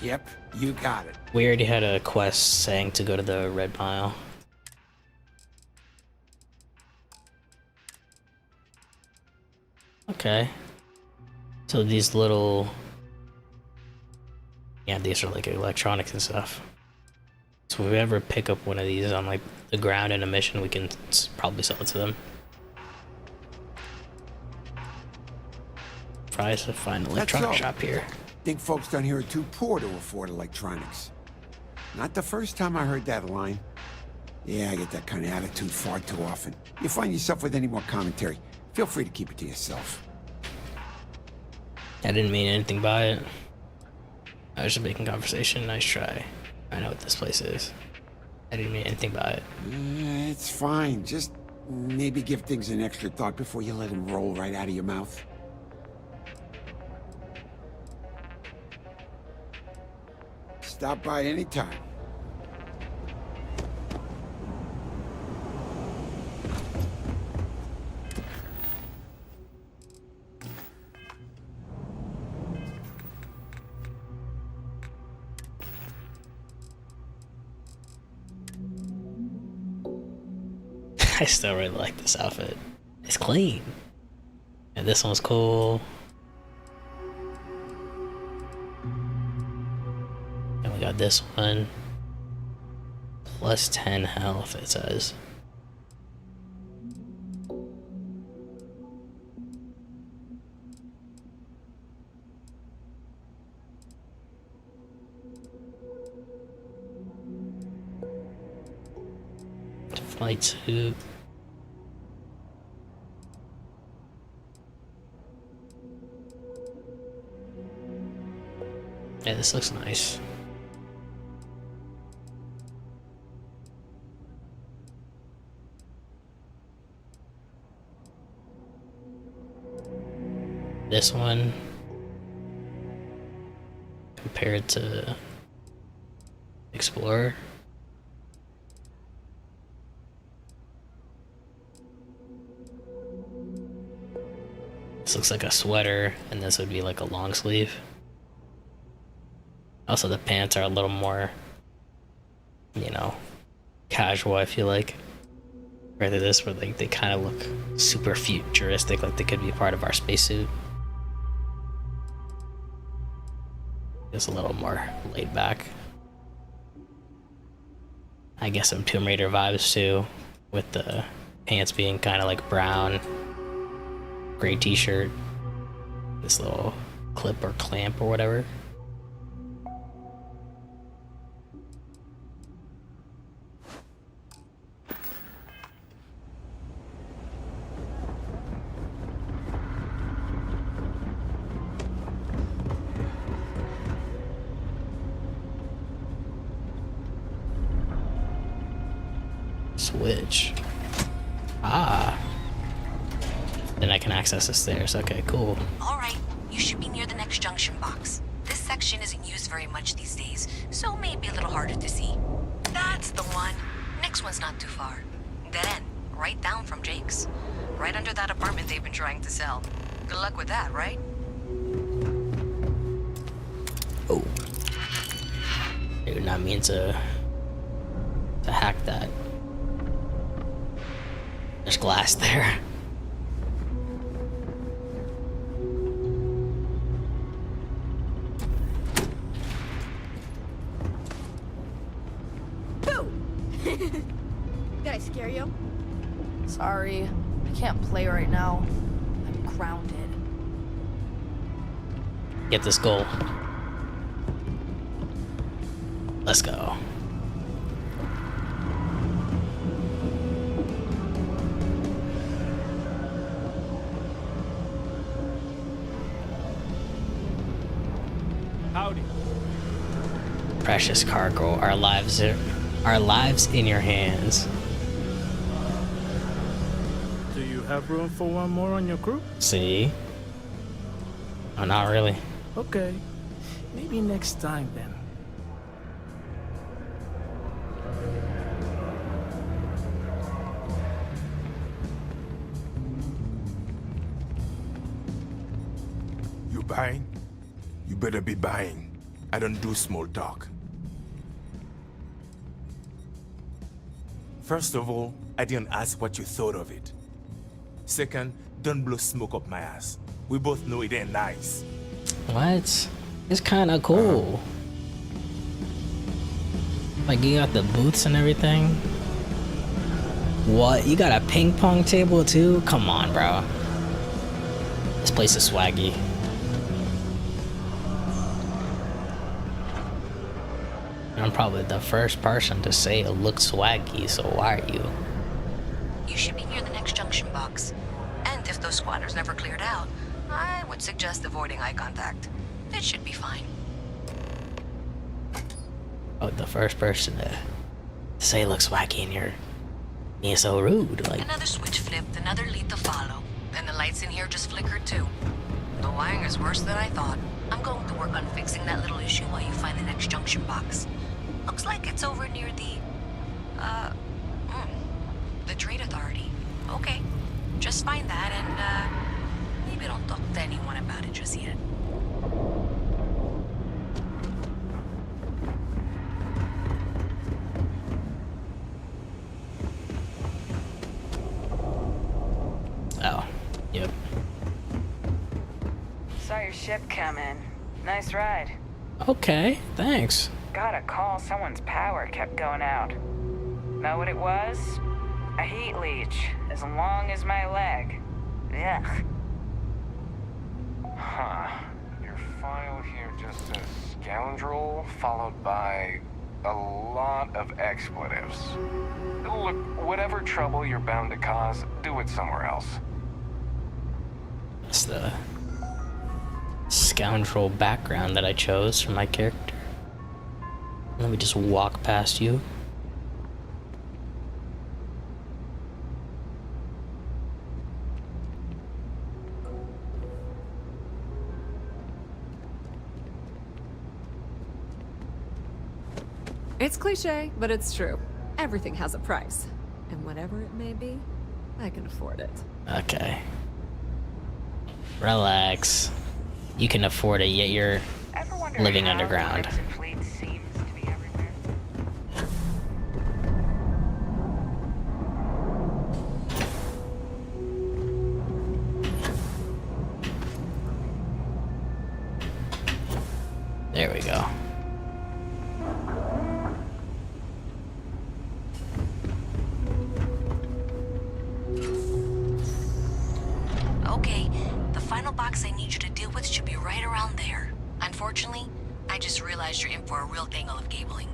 Yep, you got it. we already had a quest saying to go to the Red Mile. Okay. So these little... yeah, these are like electronics and stuff. So if we ever pick up one of these on like the ground in a mission, we can probably sell it to them. Tries to find an electronic shop here. Think folks down here are too poor to afford electronics. Not the first time I heard that line. Yeah, I get that kind of attitude far too often. You find yourself with any more commentary, feel free to keep it to yourself. I didn't mean anything by it. I was just making conversation. Nice try. I know what this place is. I didn't mean anything by it. It's fine. Just maybe give things an extra thought before you let them roll right out of your mouth. Stop by anytime. I still really like this outfit. It's clean. And this one's cool. And we got this one. Plus 10 health, it says. Flight suit. Yeah, this looks nice. This one compared to Explorer. This looks like a sweater, and this would be like a long sleeve. Also, the pants are a little more, you know, casual, I feel like. Rather this, where like they kind of look super futuristic, like they could be part of our spacesuit. Just a little more laid back. I guess some Tomb Raider vibes too, with the pants being kind of like brown, gray t-shirt, this little clip or clamp or whatever. Switch. Ah. Then I can access the stairs. Okay, cool. Alright, you should be near the next junction box. This section isn't used very much these days, so may be a little harder to see. That's the one. Next one's not too far. Dead end, right down from Jake's. Right under that apartment they've been trying to sell. Good luck with that, right? Oh. I did not mean to hack that. There's glass there. Did I scare you? Sorry, I can't play right now. I'm grounded. Get this goal. Let's go. Howdy. Precious cargo, our lives in your hands. Do you have room for one more on your crew? See? Oh, not really. Okay. Maybe next time then. You buying? You better be buying. I don't do small talk. First of all, I didn't ask what you thought of it. Second, don't blow smoke up my ass. We both know it ain't nice. What? It's kind of cool. Like, you got the booths and everything. What? You got a ping pong table too? Come on, bro. This place is swaggy. I'm probably the first person to say it looks swaggy, so why are you? You should be near the next junction box. And if those squatters never cleared out, I would suggest avoiding eye contact. It should be fine. Oh, the first person to say it looks swaggy and you're being so rude. Like, another switch flipped, another lead to follow. And the lights in here just flickered too. The wiring is worse than I thought. I'm going to work on fixing that little issue while you find the next junction box. Looks like it's over near the Trade Authority. Okay, just find that and, maybe don't talk to anyone about it just yet. oh, yep. Saw your ship come in. Nice ride. Okay, thanks. Got a call, someone's power kept going out. Know what it was? A heat leech, as long as my leg. Ugh. Huh. Your file here just says scoundrel, followed by a lot of expletives. Look, whatever trouble you're bound to cause, do it somewhere else. That's the scoundrel background that I chose for my character. Let me just walk past you. It's cliche, but it's true. Everything has a price. And whatever it may be, I can afford it. Okay. Relax. You can afford it, yet you're living underground. There we go. Okay, the final box I need you to deal with should be right around there. Unfortunately, I just realized you're in for a real tangle of cabling.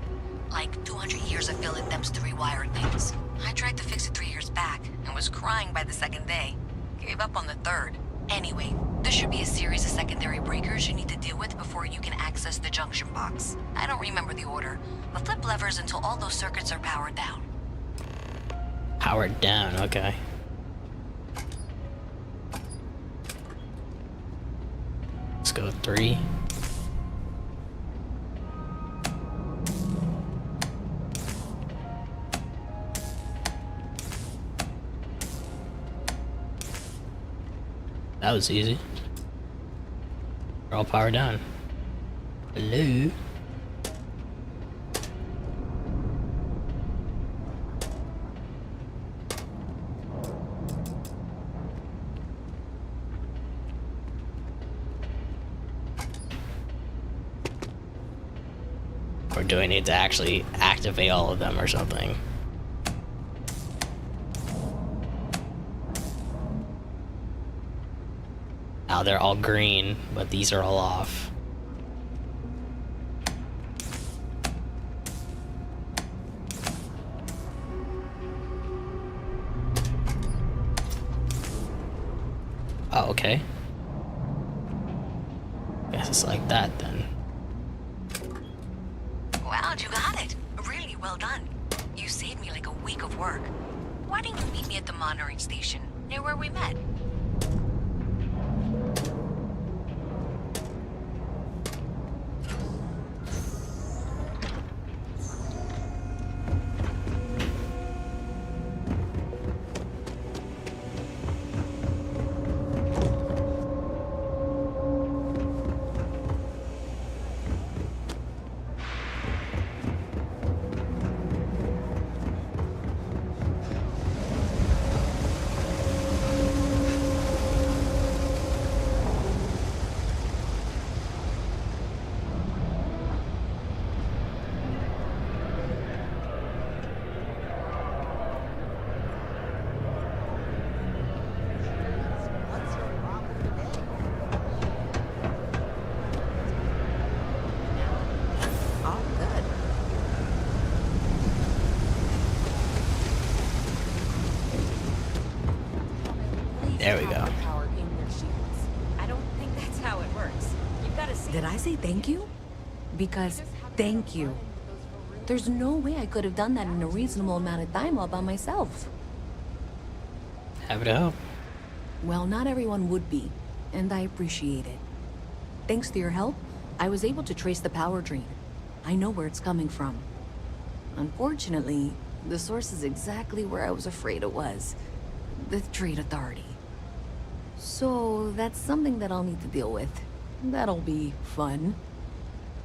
Like 200 years of field attempts to rewire things. I tried to fix it 3 years back and was crying by the second day. Gave up on the third. Anyway, there should be a series of secondary breakers you need to deal with before you can access the junction box. I don't remember the order, but flip levers until all those circuits are powered down. Powered down, okay. Let's go 3. That was easy. We're all powered down. Hello? Or do I need to actually activate all of them or something? Now they're all green, but these are all off. Oh, okay. Guess it's like that then. Wow, you got it. Really well done. You saved me like a week of work. Why didn't you meet me at the monitoring station, near where we met? There we go. the power in their shields. I don't think that's how it works. You've got to see. Did I say thank you? Because thank you. There's no way I could have done that in a reasonable amount of time all by myself. Have it up. Well, not everyone would be, and I appreciate it. Thanks to your help, I was able to trace the power drain. I know where it's coming from. Unfortunately, the source is exactly where I was afraid it was. The Trade Authority. So, that's something that I'll need to deal with. That'll be fun.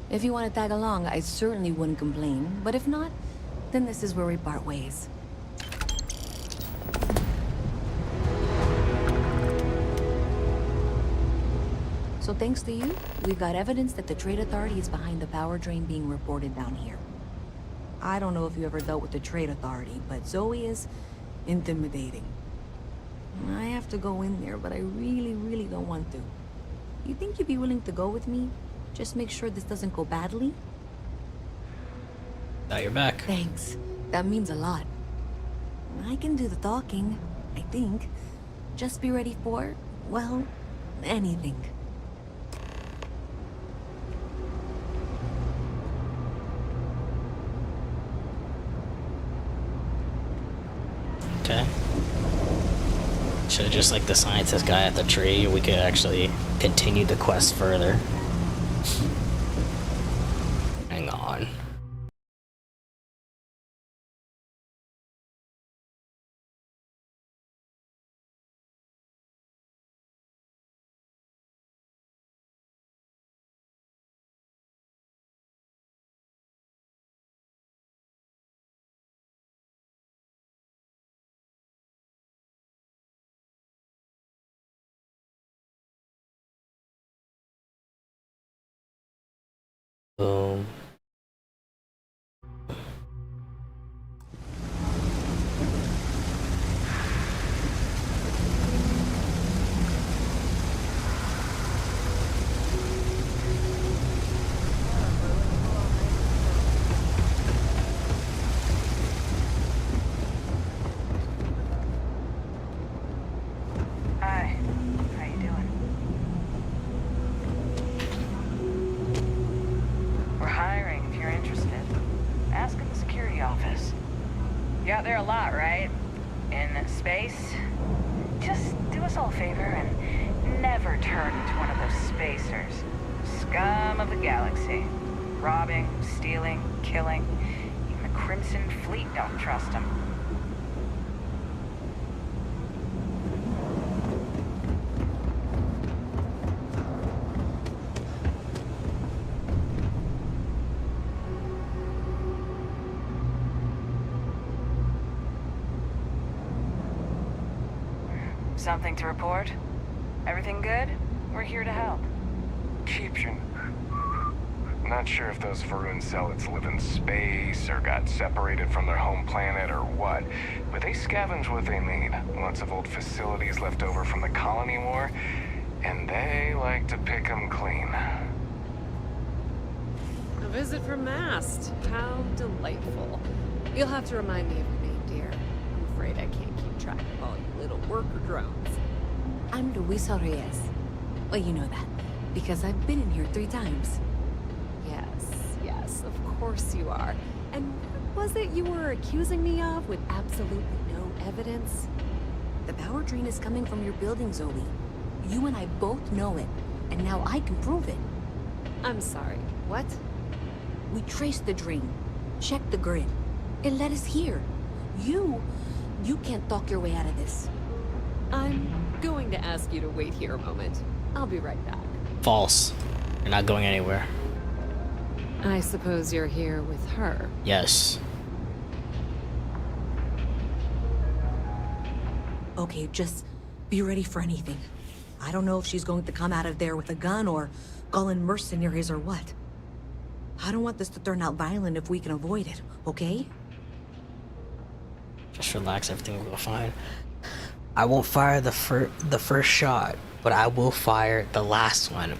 If you want to tag along, I certainly wouldn't complain, but if not, then this is where we part ways. So thanks to you, we've got evidence that the Trade Authority is behind the power drain being reported down here. I don't know if you ever dealt with the Trade Authority, but Zoe is intimidating. I have to go in there, but I really don't want to. You think you'd be willing to go with me? Just make sure this doesn't go badly? Now you're back. Thanks. That means a lot. I can do the talking, I think. Just be ready for, well, anything. Okay. Should have just like the scientist guy at the tree. We could actually continue the quest further. Hang on. Boom. Hi. How you doing? We're hiring if you're interested. Ask in the security office. You're out there a lot, right? In space? Just do us all a favor and never turn into one of those spacers. Scum of the galaxy. Robbing, stealing, killing. Even the Crimson Fleet don't trust them. Something to report? Everything good? We're here to help. Keepchen. Not sure if those Varun zealots live in space or got separated from their home planet or what, but they scavenge what they need. Lots of old facilities left over from the colony war, and they like to pick them clean. A visit from Mast. How delightful. You'll have to remind me of your name, dear. I'm afraid I can't keep track of all you little worker drones. I'm Luisa Reyes. Well, you know that, because I've been in here 3 times. Yes, of course you are. And what was it you were accusing me of with absolutely no evidence? The power drain is coming from your building, Zoe. You and I both know it, and now I can prove it. I'm sorry, what? We traced the drain, checked the grid. It led us here. You can't talk your way out of this. I'm going to ask you to wait here a moment. I'll be right back. False. You're not going anywhere. I suppose you're here with her. Yes. Okay, just be ready for anything. I don't know if she's going to come out of there with a gun or call in mercenaries or what. I don't want this to turn out violent if we can avoid it, okay? Just relax, everything will go fine. I won't fire the first shot, but I will fire the last one.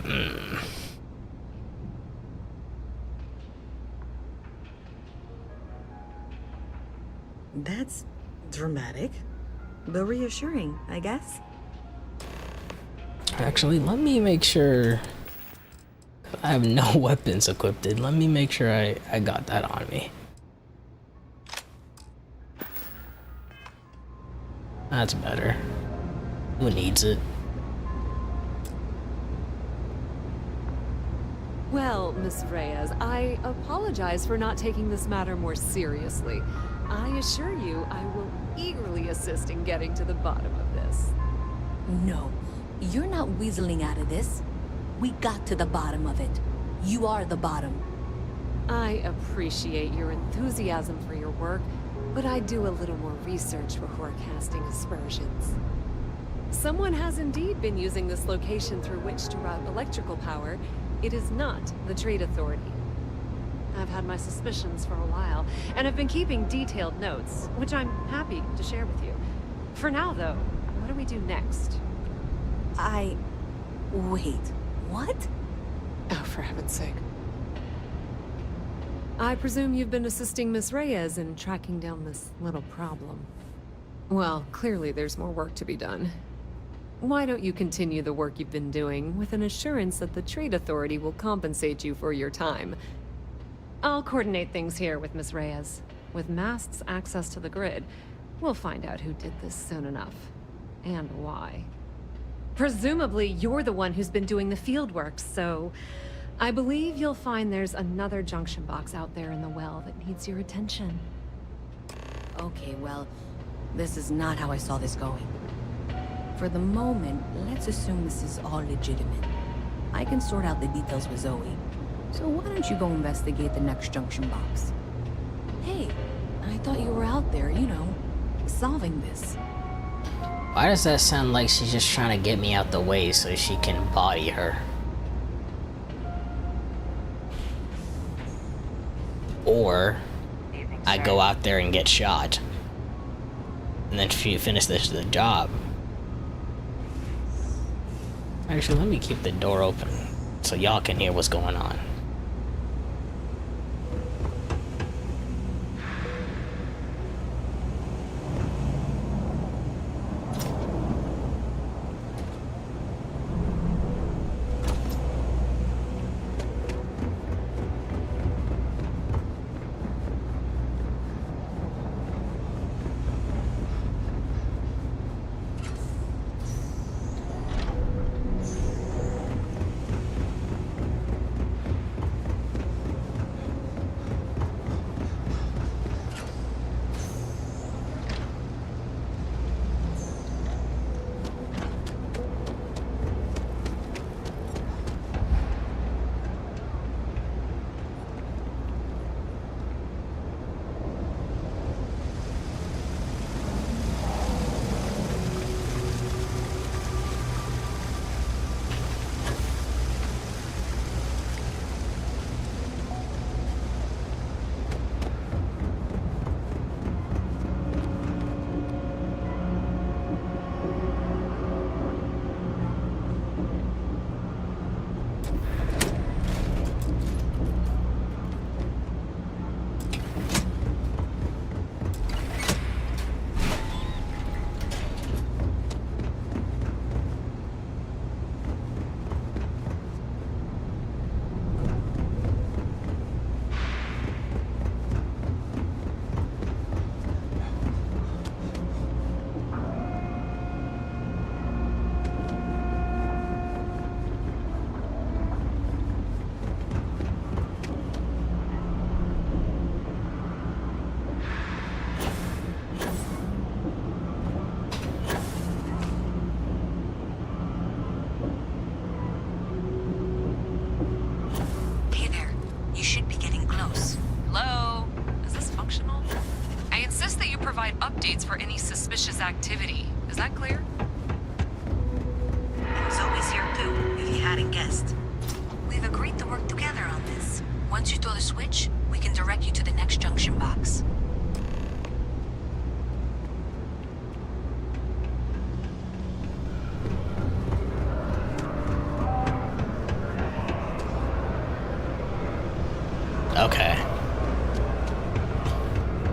That's dramatic, but reassuring, I guess. Actually, let me make sure. I have no weapons equipped. Let me make sure I got that on me. That's better. Who needs it? Well, Miss Reyes, I apologize for not taking this matter more seriously. I assure you I will eagerly assist in getting to the bottom of this. No, you're not weaseling out of this. We got to the bottom of it. You are the bottom. I appreciate your enthusiasm for your work, but I do a little more research before casting aspersions. Someone has indeed been using this location through which to route electrical power. It is not the Trade Authority. I've had my suspicions for a while, and have been keeping detailed notes, which I'm happy to share with you. For now, though, what do we do next? Wait, what? Oh, for heaven's sake. I presume you've been assisting Miss Reyes in tracking down this little problem. Well, clearly there's more work to be done. Why don't you continue the work you've been doing with an assurance that the Trade Authority will compensate you for your time? I'll coordinate things here with Miss Reyes. With Mast's access to the grid, we'll find out who did this soon enough. And why. Presumably, you're the one who's been doing the field work, so I believe you'll find there's another junction box out there in the well that needs your attention. Okay, well, this is not how I saw this going. For the moment, let's assume this is all legitimate. I can sort out the details with Zoe. So why don't you go investigate the next junction box? Hey, I thought you were out there, you know, solving this. Why does that sound like she's just trying to get me out the way so she can body her? Or I go out there and get shot. And then finish the job. Actually, let me keep the door open so y'all can hear what's going on. Updates for any suspicious activity. Is that clear? And Zoe's here too, if you hadn't guessed. We've agreed to work together on this. Once you throw the switch, we can direct you to the next junction box. Okay.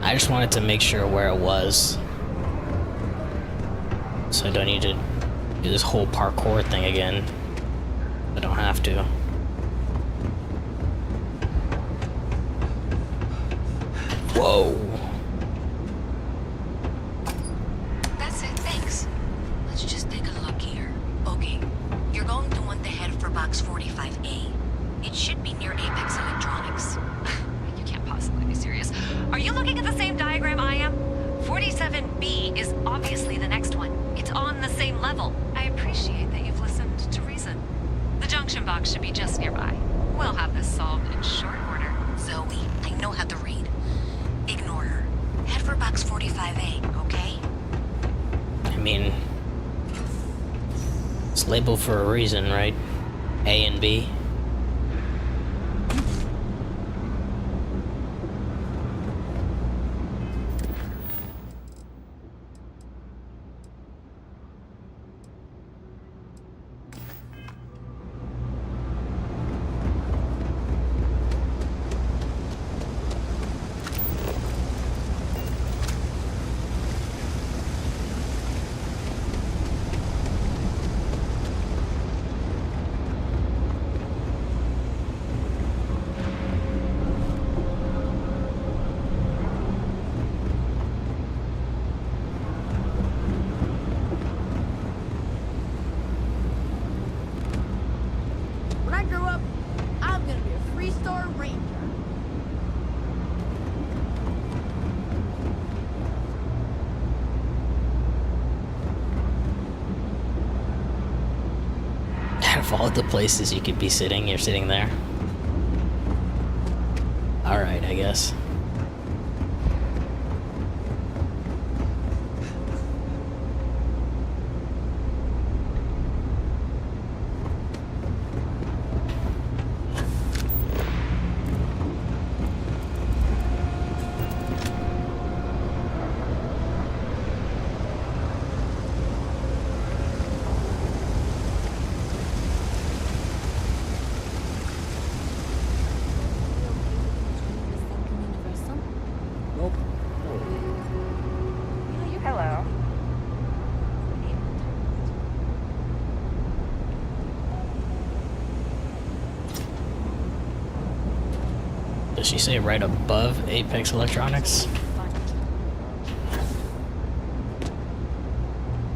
I just wanted to make sure where it was, so I don't need to do this whole parkour thing again. I don't have to. Whoa. That's it, thanks. Let's just take a look here. Okay, you're going to want to head for box 45A. It should be near Apex Electronics. You can't possibly be serious. Are you looking at the same diagram I am? 47B is obviously the next one. It's on the same level. I appreciate that you've listened to reason. The junction box should be just nearby. We'll have this solved in short order. Zoe, I know how to read. Ignore her. Head for box 45A, okay? I mean, it's labeled for a reason, right? A and B. When I grow up, I'm gonna be a three-star ranger. Out of all the places you could be sitting, you're sitting there. Alright, I guess. Hello. Does she say right above Apex Electronics?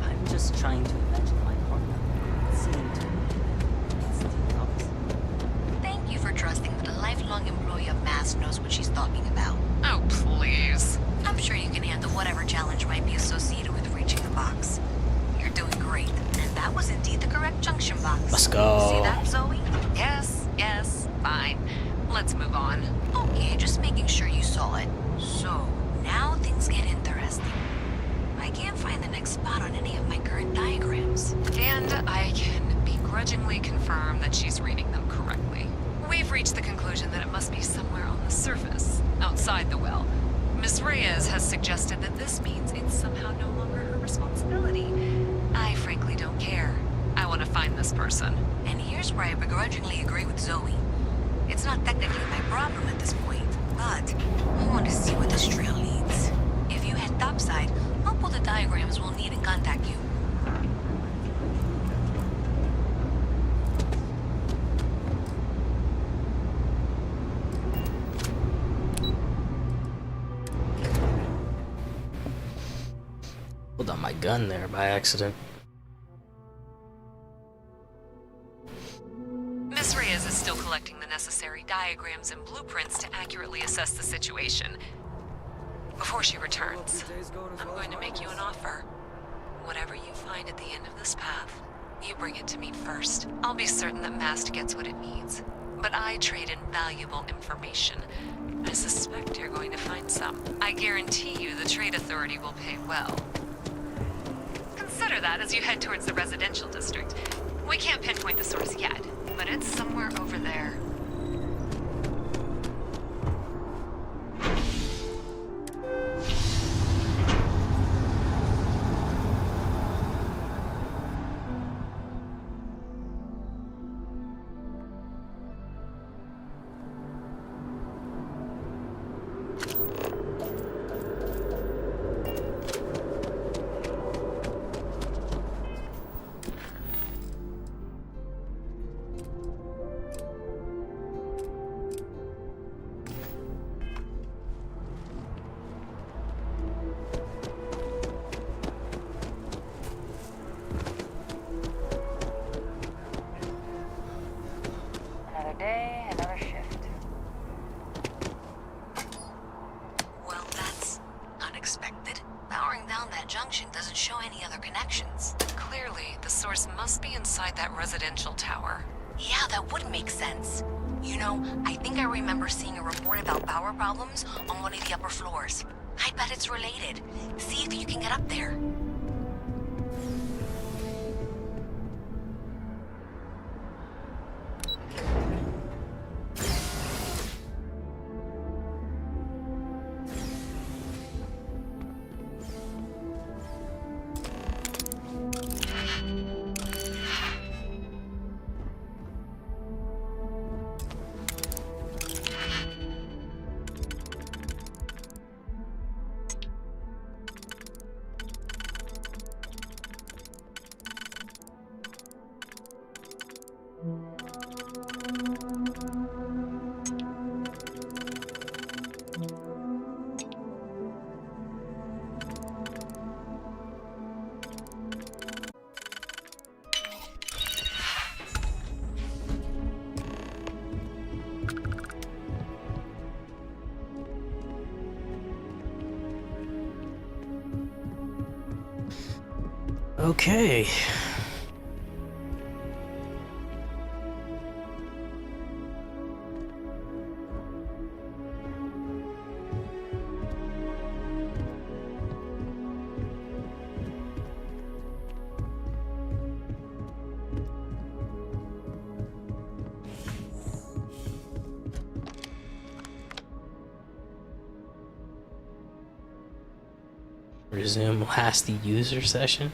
I'm just trying to imagine my partner seeing to Thank you for trusting that a lifelong employee of MASS knows what she's talking about. Oh, please. I'm sure you can handle whatever challenge might be associated with reaching the box. You're doing great, and that was indeed the correct junction box. Let's go. See that, Zoe? Yes, fine. Let's move on. Okay, just making sure you saw it. So, now things get interesting. I can't find the next spot on any of my current diagrams. And I can begrudgingly confirm that she's reading them correctly. We've reached the conclusion that it must be somewhere on the surface, outside the well. Ms. Reyes has suggested that this means it's somehow no longer her responsibility. I frankly don't care. I want to find this person. And here's where I begrudgingly agree with Zoe. It's not technically my problem at this point, but I want to see where this trail leads. If you head topside, I'll pull the diagrams we'll need and contact you. Pulled out my gun there by accident. Ms. Reyes is still collecting the necessary diagrams and blueprints to accurately assess the situation. Before she returns, I'm going to make you an offer. Whatever you find at the end of this path, you bring it to me first. I'll be certain that MAST gets what it needs, but I trade in valuable information. I suspect you're going to find some. I guarantee you the Trade Authority will pay well. Consider that as you head towards the residential district. We can't pinpoint the source yet, but it's somewhere over there. function doesn't show any other connections. Clearly, the source must be inside that residential tower. Yeah, that would make sense. You know, I think I remember seeing a report about power problems on one of the upper floors. I bet it's related. See if you can get up there. Okay. Resume last the user session.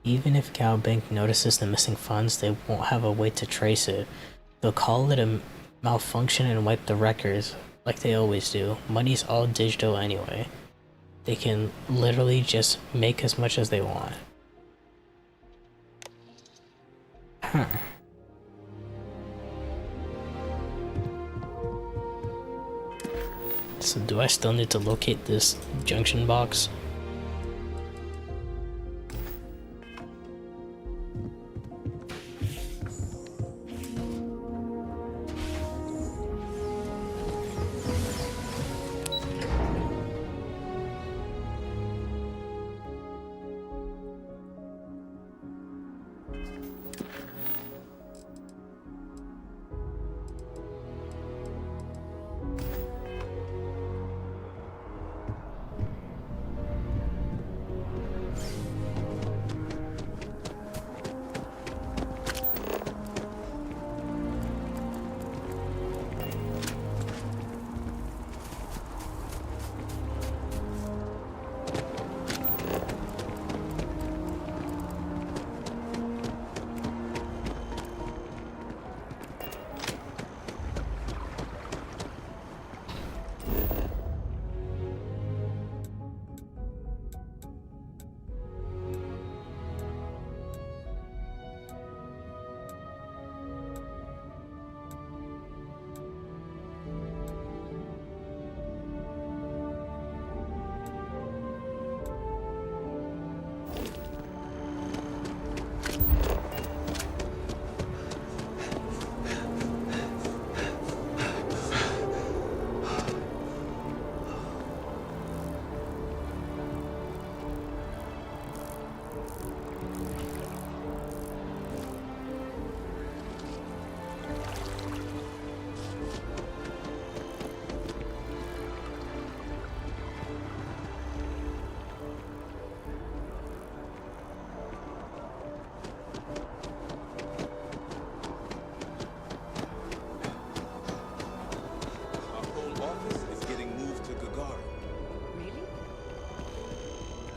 Even if GalBank notices the missing funds, they won't have a way to trace it. They'll call it a malfunction and wipe the records, like they always do. Money's all digital anyway. They can literally just make as much as they want. Huh. So do I still need to locate this junction box?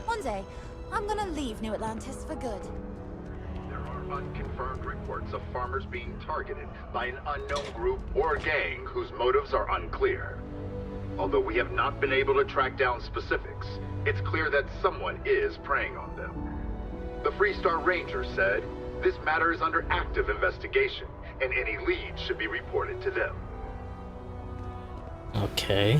One day, I'm gonna leave New Atlantis for good. unconfirmed reports of farmers being targeted by an unknown group or gang whose motives are unclear. Although we have not been able to track down specifics, it's clear that someone is preying on them. The Freestar Ranger said, this matter is under active investigation, and any leads should be reported to them. Okay.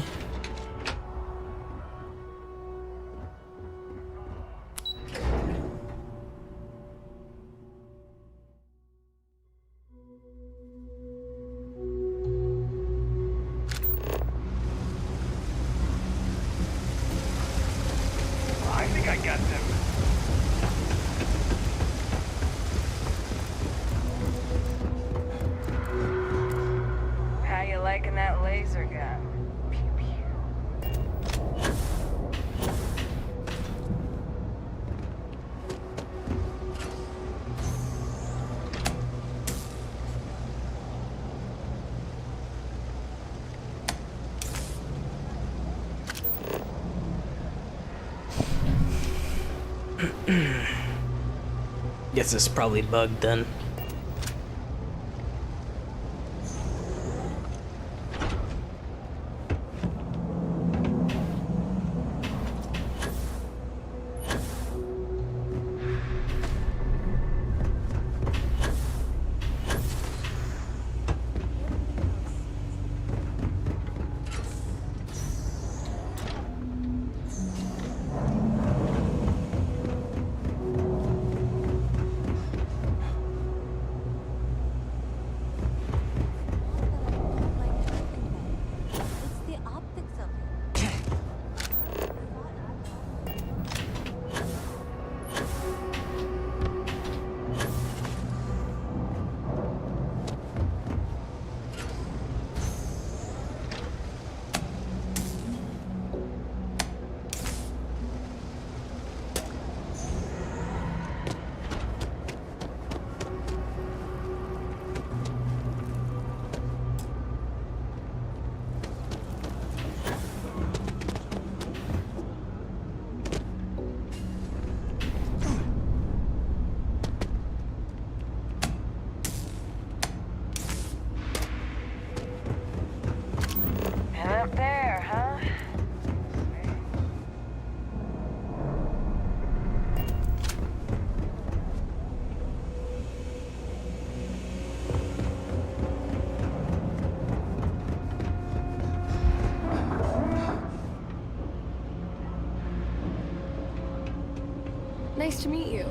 I think I got them. How you liking that laser gun? Guess it's probably bugged then. And up there, huh? Nice to meet you.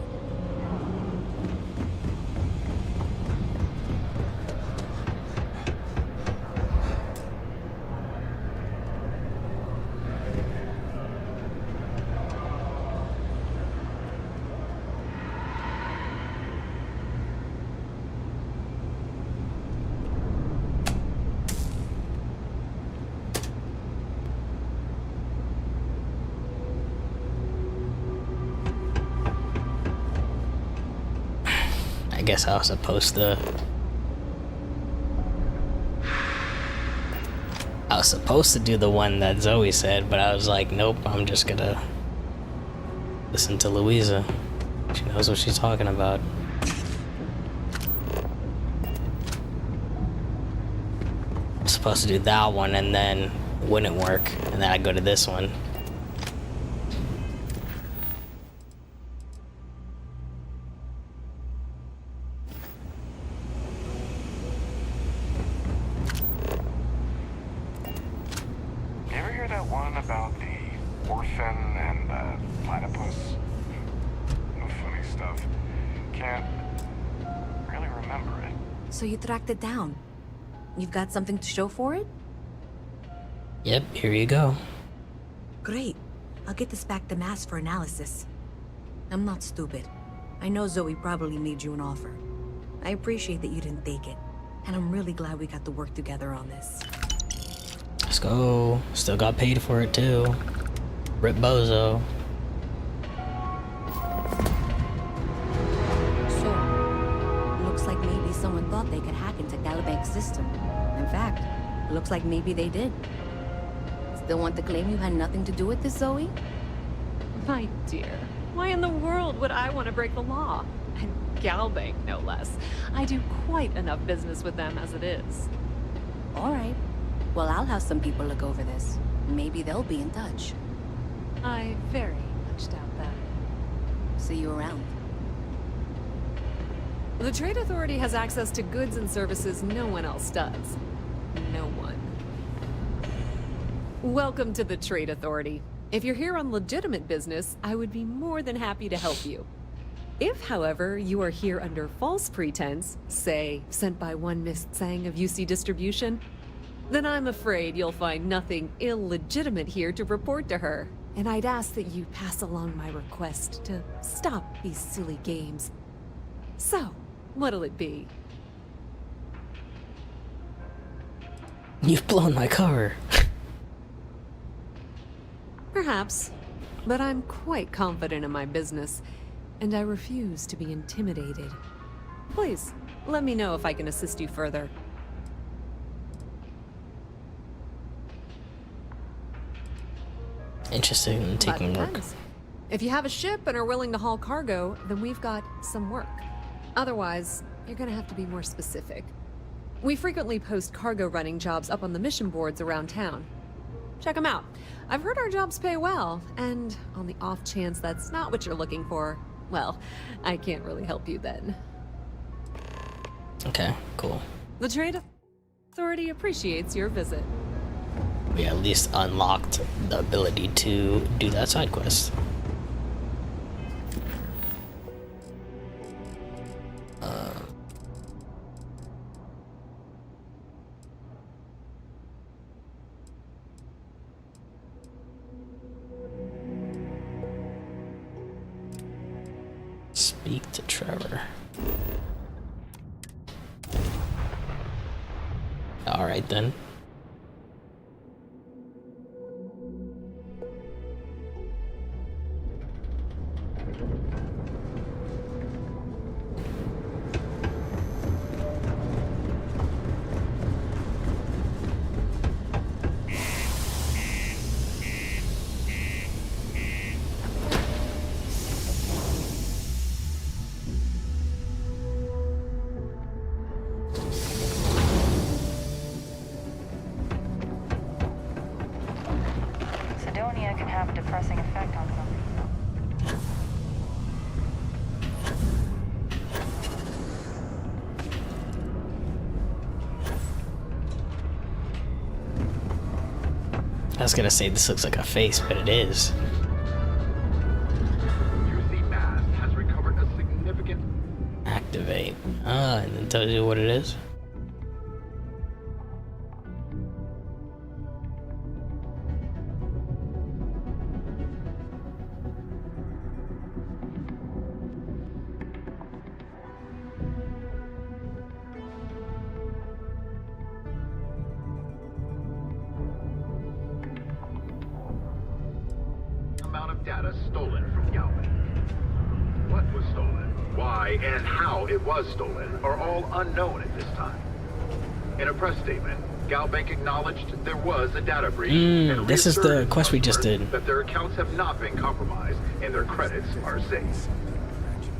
I guess I was supposed to. I was supposed to do the one that Zoe said, but I was like, nope, I'm just gonna listen to Louisa. She knows what she's talking about. I'm supposed to do that one and then wouldn't work, and then I'd go to this one. You ever hear that one about the orphan and the platypus? No funny stuff. Can't really remember it. So you tracked it down. You've got something to show for it? Yep, here you go. Great. I'll get this back to Mass for analysis. I'm not stupid. I know Zoe probably made you an offer. I appreciate that you didn't take it. And I'm really glad we got to work together on this. Let's go. Still got paid for it too. Rip Bozo. So, looks like maybe someone thought they could hack into Calibank's system. In fact, looks like maybe they did. Still want to claim you had nothing to do with this, Zoe? My dear, why in the world would I want to break the law? And Galbank, no less. I do quite enough business with them as it is. All right. Well, I'll have some people look over this. Maybe they'll be in touch. I very much doubt that. See you around. The Trade Authority has access to goods and services no one else does. No one. Welcome to the Trade Authority. If you're here on legitimate business, I would be more than happy to help you. If, however, you are here under false pretense, say, sent by one Miss Tsang of UC Distribution, then I'm afraid you'll find nothing illegitimate here to report to her. And I'd ask that you pass along my request to stop these silly games. So, what'll it be? You've blown my cover. Perhaps, but I'm quite confident in my business, and I refuse to be intimidated. Please, let me know if I can assist you further. Interested in taking work. Depends. If you have a ship and are willing to haul cargo, then we've got some work. Otherwise, you're gonna have to be more specific. We frequently post cargo running jobs up on the mission boards around town. Check them out. I've heard our jobs pay well, and on the off chance that's not what you're looking for, well, I can't really help you then. Okay, cool. The Trade Authority appreciates your visit. We at least unlocked the ability to do that side quest. Speak to Trevor. Alright then. Sidonia can have a depressing effect on some people. I was gonna say this looks like a face, but it is. UC Mast has recovered a significant... Activate. Ah, and then tells you what it is. amount of data stolen from Galbank. What was stolen, why, and how it was stolen are all unknown at this time. In a press statement, Galbank acknowledged there was a data breach and this is the quest we just did. that their accounts have not been compromised and their credits are safe.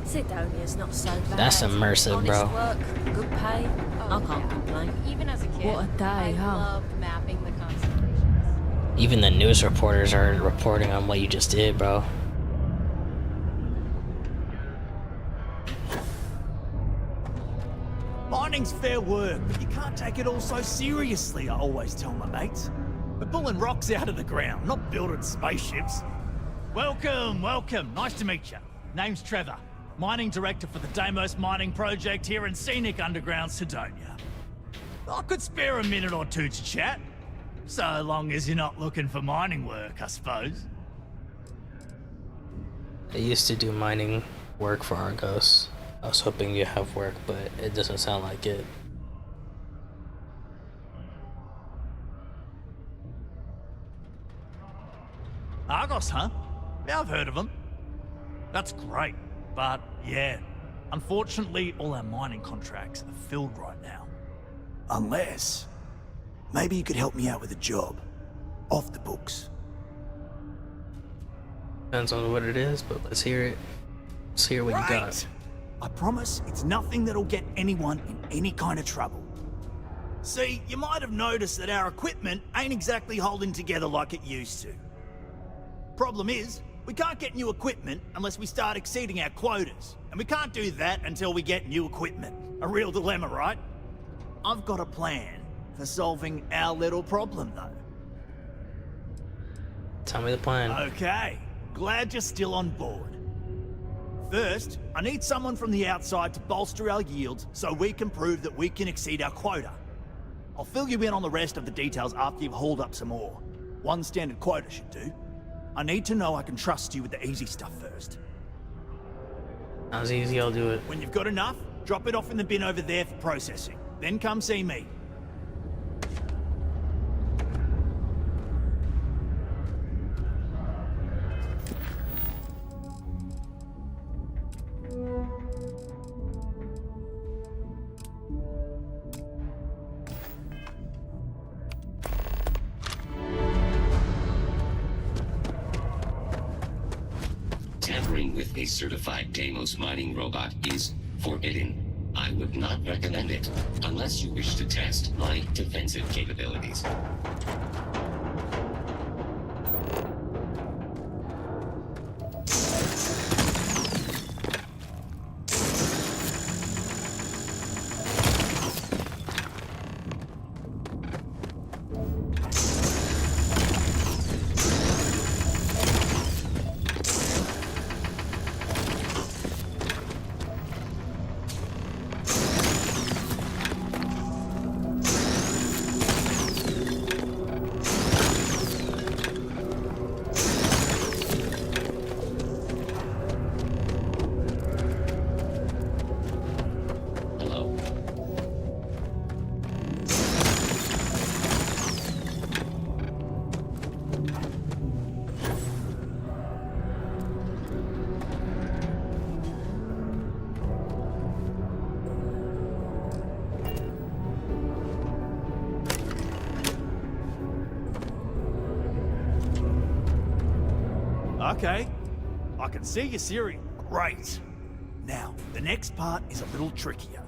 Sidonia's not so bad. That's immersive, Honest bro. work, good pay. I can't complain. Even as a kid, What a day, I huh? loved mapping the constellations. Even the news reporters are reporting on what you just did, bro. Mining's fair work, but you can't take it all so seriously, I always tell my mates. We're pulling rocks out of the ground, not building spaceships. Welcome, welcome. Nice to meet you. Name's Trevor, mining director for the Deimos mining project here in scenic underground Sidonia. I could spare a minute or two to chat, so long as you're not looking for mining work, I suppose. I used to do mining work for Argos. I was hoping you have work, but it doesn't sound like it. Argos, huh? Yeah, I've heard of them. That's great, but yeah, unfortunately all our mining contracts are filled right now. Unless, maybe you could help me out with a job. Off the books. Depends on what it is, but let's hear it. Let's hear what you got. I promise it's nothing that'll get anyone in any kind of trouble. See, you might have noticed that our equipment ain't exactly holding together like it used to. Problem is, we can't get new equipment unless we start exceeding our quotas. And we can't do that until we get new equipment. A real dilemma, right? I've got a plan for solving our little problem, though. Tell me the plan. Okay, glad you're still on board. First, I need someone from the outside to bolster our yields so we can prove that we can exceed our quota. I'll fill you in on the rest of the details after you've hauled up some ore. One standard quota should do. I need to know I can trust you with the easy stuff first. How's easy, I'll do it. When you've got enough, drop it off in the bin over there for processing. Then come see me. Tampering with a certified Deimos mining robot is forbidden. I would not recommend it, unless you wish to test my defensive capabilities. Okay, I can see you're serious. Great. Now, the next part is a little trickier.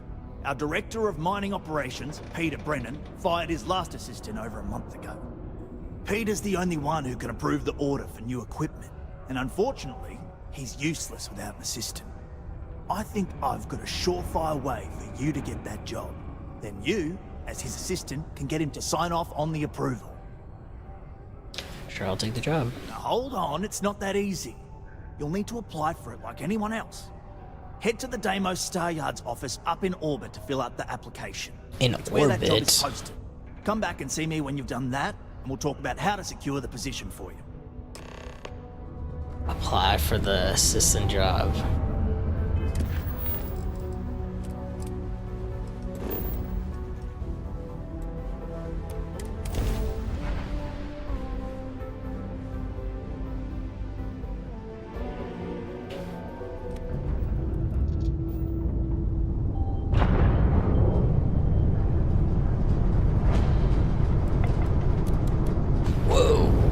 Our Director of Mining Operations, Peter Brennan, fired his last assistant over a month ago. Peter's the only one who can approve the order for new equipment, and unfortunately, he's useless without an assistant. I think I've got a surefire way for you to get that job. Then you, as his assistant, can get him to sign off on the approval. Sure, I'll take the job. Now hold on, it's not that easy. You'll need to apply for it like anyone else. Head to the Deimos Star Yard's office up in orbit to fill out the application. It's where that job is posted. Come back and see me when you've done that, and we'll talk about how to secure the position for you. Apply for the assistant job.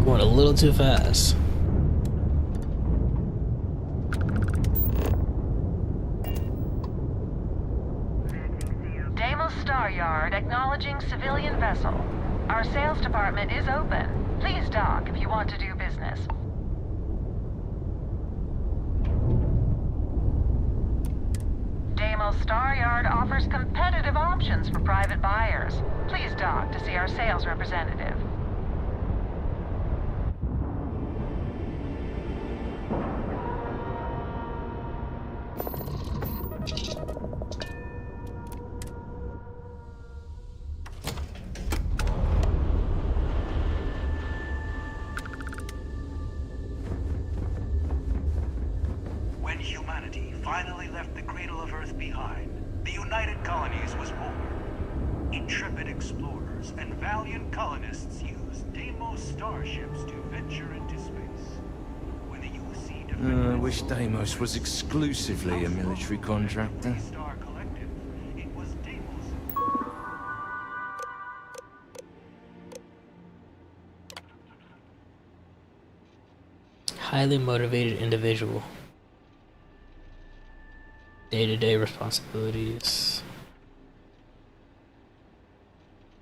Going a little too fast. Deimos Star Yard acknowledging civilian vessel. Our sales department is open. Please dock if you want to do business. Deimos Star Yard offers competitive options for private buyers. Please dock to see our sales representative. When humanity finally left the cradle of Earth behind, the United Colonies was born. Intrepid explorers and valiant colonists used Deimos starships to venture into space. When the UC I wish Deimos was exclusively a military contractor. Highly motivated individual. Day-to-day responsibilities.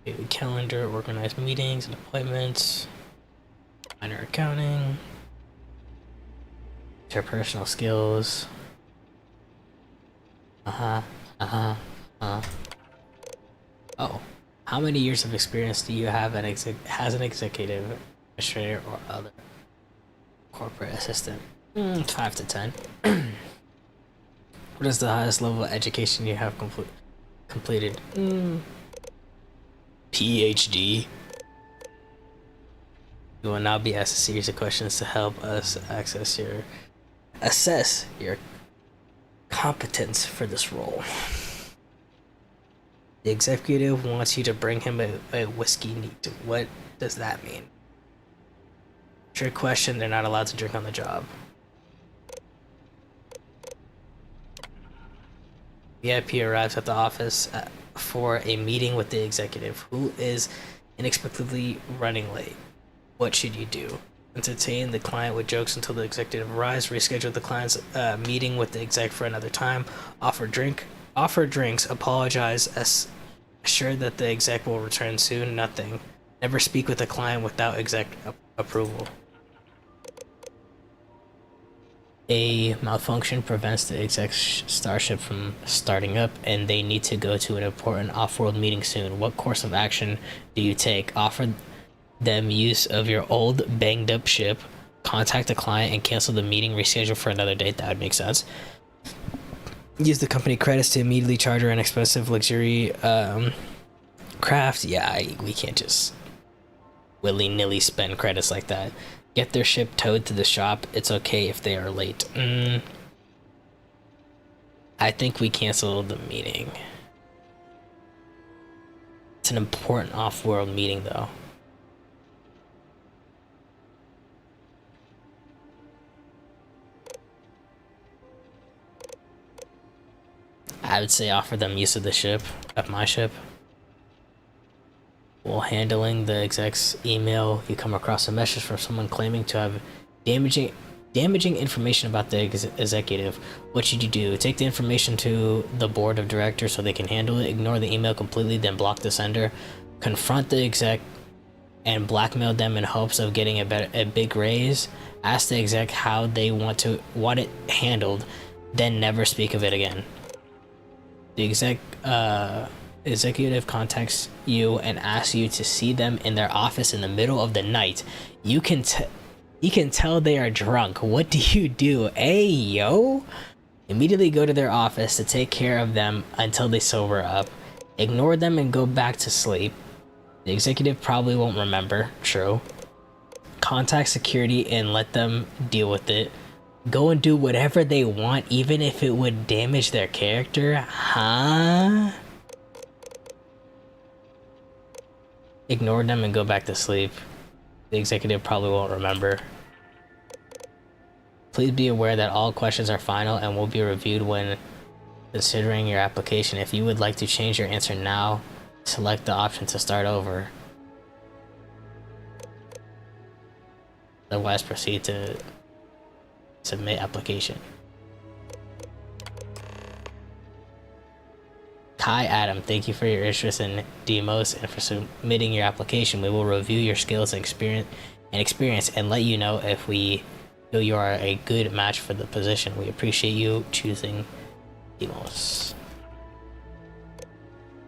Daily calendar, organize meetings and appointments. Minor accounting. Interpersonal skills. Oh. How many years of experience do you have as an executive, administrator, or other corporate assistant? 5 to 10. What is the highest level of education you have completed? PhD. You will now be asked a series of questions to help us assess your competence for this role. The executive wants you to bring him a whiskey neat. What does that mean? Trick question, they're not allowed to drink on the job. VIP arrives at the office for a meeting with the executive, who is inexplicably running late. What should you do? Entertain the client with jokes until the executive arrives, reschedule the client's meeting with the exec for another time, offer drinks, apologize, assure that the exec will return soon, nothing. Never speak with the client without exec approval. A malfunction prevents the exec's starship from starting up, and they need to go to an important off-world meeting soon. What course of action do you take? Offer them use of your old banged-up ship, contact the client and cancel the meeting, reschedule for another date. That would make sense. Use the company credits to immediately charter an expensive luxury craft. Yeah, we can't just willy-nilly spend credits like that. Get their ship towed to the shop. It's okay if they are late. I think we cancel the meeting. It's an important off-world meeting, though. I would say offer them use of the ship, of my ship. While handling the exec's email, you come across a message from someone claiming to have damaging information about the executive. What should you do? Take the information to the board of directors so they can handle it. Ignore the email completely, then block the sender. Confront the exec and blackmail them in hopes of getting a big raise. Ask the exec how they want it handled, then never speak of it again. The executive contacts you and asks you to see them in their office in the middle of the night. You can tell they are drunk. What do you do? Hey, yo! Immediately go to their office to take care of them until they sober up. Ignore them and go back to sleep. The executive probably won't remember. True. Contact security and let them deal with it. Go and do whatever they want, even if it would damage their character. Huh? Ignore them and go back to sleep. The executive probably won't remember. Please be aware that all questions are final and will be reviewed when considering your application. If you would like to change your answer now, select the option to start over. Otherwise, proceed to submit application. Hi Adam, thank you for your interest in Demos and for submitting your application. We will review your skills and experience and let you know if we feel you are a good match for the position. We appreciate you choosing Demos.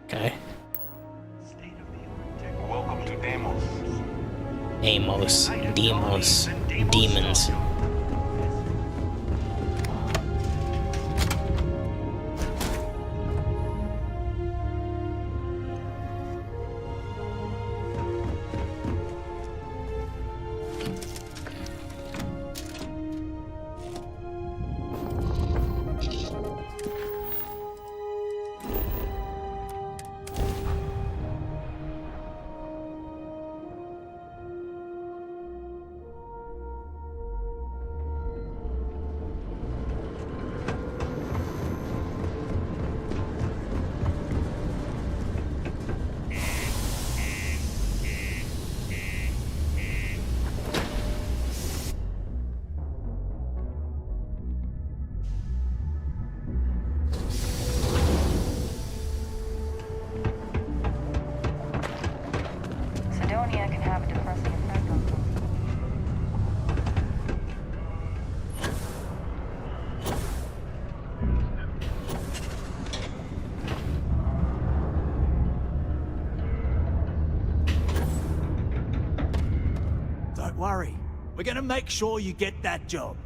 Okay. Welcome to Demos. Demos, demons. gonna make sure you get that job.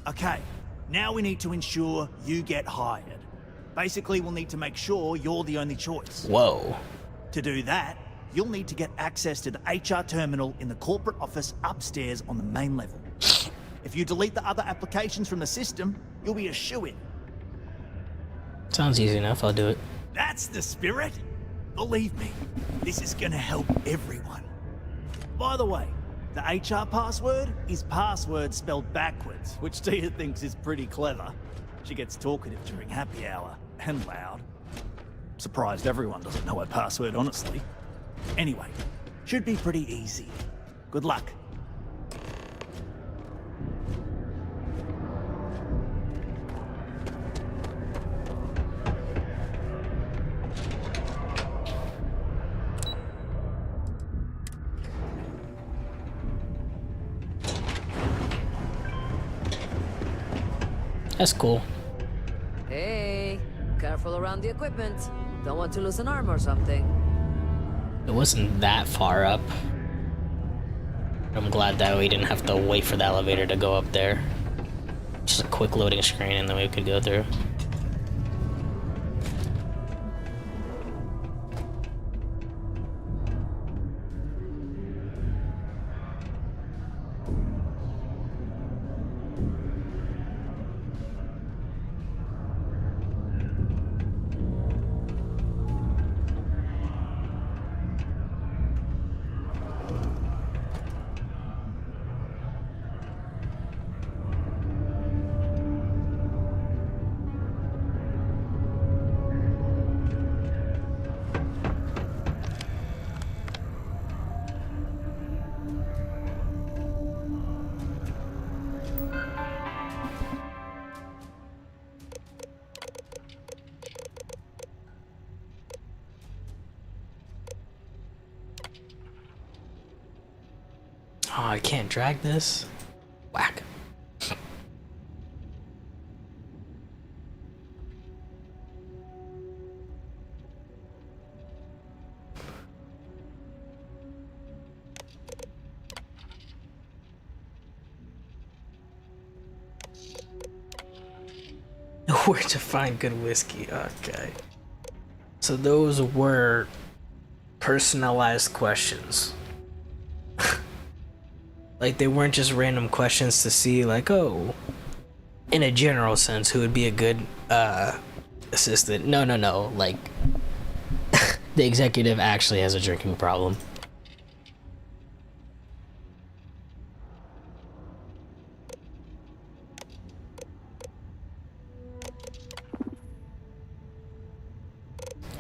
Okay, now we need to ensure you get hired. Basically, we'll need to make sure you're the only choice. Whoa. To do that, you'll need to get access to the HR terminal in the corporate office upstairs on the main level. If you delete the other applications from the system, you'll be a shoo-in. Sounds easy enough, I'll do it. That's the spirit. Believe me, this is gonna help everyone. By the way, the HR password is password spelled backwards, which Tia thinks is pretty clever. She gets talkative during happy hour, and loud. Surprised everyone doesn't know her password, honestly. Anyway, should be pretty easy. Good luck. That's cool. Hey, careful around the equipment. Don't want to lose an arm or something. It wasn't that far up. I'm glad that we didn't have to wait for the elevator to go up there. Just a quick loading screen and then we could go through. Oh, I can't drag this? Whack. Where to find good whiskey? Okay. So those were personalized questions. Like, they weren't just random questions to see, like, oh, in a general sense, who would be a good assistant. No. Like, the executive actually has a drinking problem.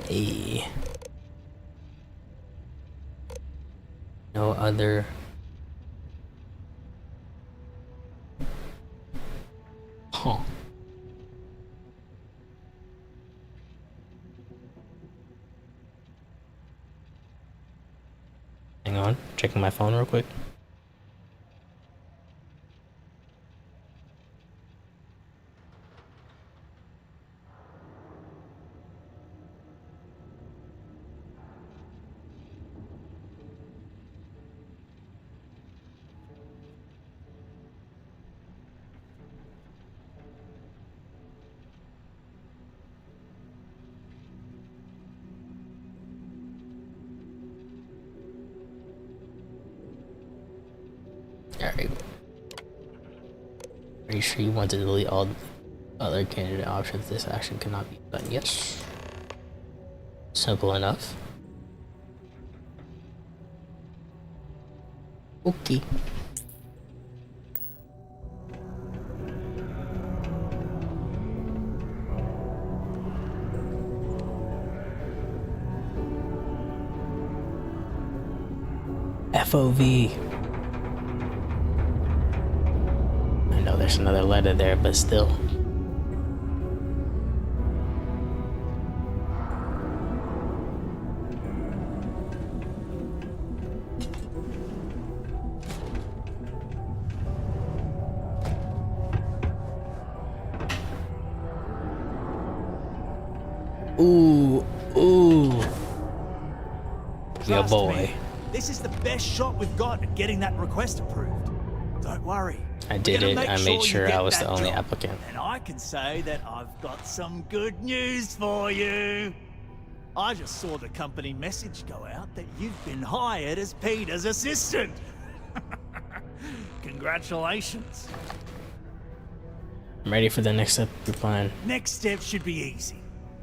Hey. No other... Huh. Hang on, checking my phone real quick. Alright. Are you sure you want to delete all other candidate options? This action cannot be done. Yes. Simple enough. Okay. FOV. I know there's another letter there, but still. Ooh. Yeah, boy. This is the best shot we've got at getting that request approved. Don't Don't worry. I did We're it. gonna I make made you sure I get was the that only job. applicant. And I can say that I've got some good news for you. I just saw the company message go out that you've been hired as Peter's assistant. Congratulations. I'm ready for the next step of your plan. Next step should be easy.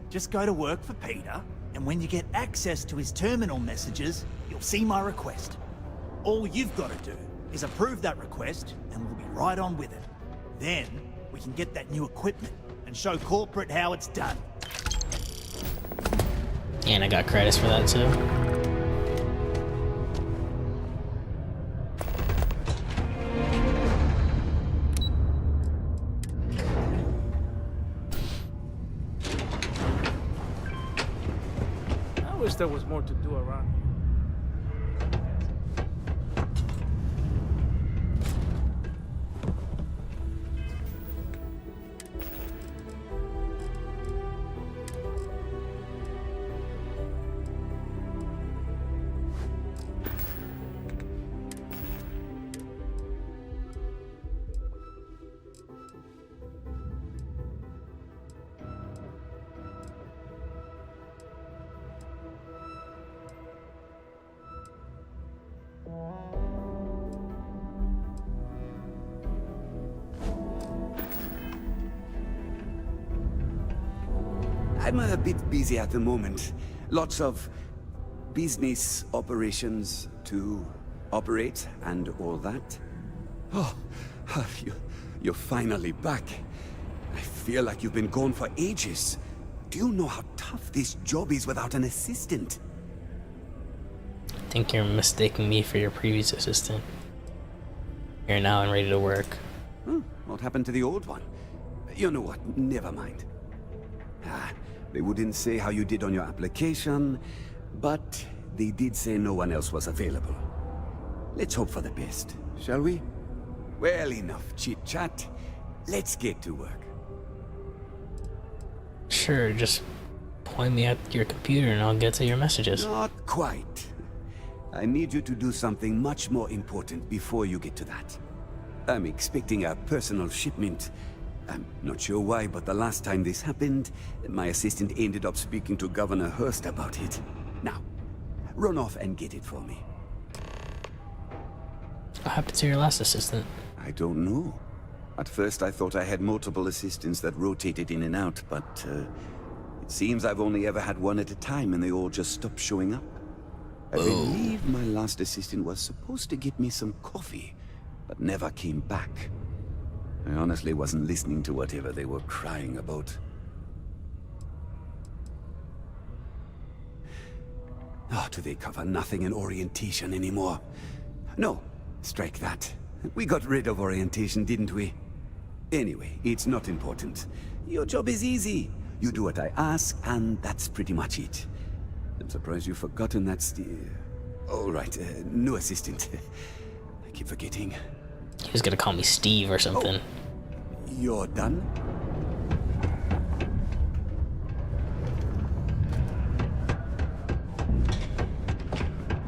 Just go to work for Peter, and when you get access to his terminal messages, you'll see my request. All you've got to do is approve that request, and we'll be right on with it. Then, we can get that new equipment and show corporate how it's done. And I got credits for that too. I wish there was more to do around here. I'm a bit busy at the moment. Lots of business operations to operate and all that. Oh, you're finally back. I feel like you've been gone for ages. Do you know how tough this job is without an assistant? I think you're mistaking me for your previous assistant. Here now and ready to work. What happened to the old one? You know what? Never mind. They wouldn't say how you did on your application, but they did say no one else was available. Let's hope for the best, shall we? Well, enough chit-chat. Let's get to work. Sure, just point me at your computer and I'll get to your messages. Not quite. I need you to do something much more important before you get to that. I'm expecting a personal shipment. I'm not sure why, but the last time this happened, my assistant ended up speaking to Governor Hurst about it. Now, run off and get it for me. What happened to your last assistant? I don't know. At first I thought I had multiple assistants that rotated in and out, but it seems I've only ever had one at a time and they all just stopped showing up. I believe my last assistant was supposed to get me some coffee, but never came back. I honestly wasn't listening to whatever they were crying about. Oh, do they cover nothing in orientation anymore? No, strike that. We got rid of orientation, didn't we? Anyway, it's not important. Your job is easy. You do what I ask, and that's pretty much it. I'm surprised you've forgotten that all right, new assistant. I keep forgetting. He was gonna call me Steve or something. Oh, you're done?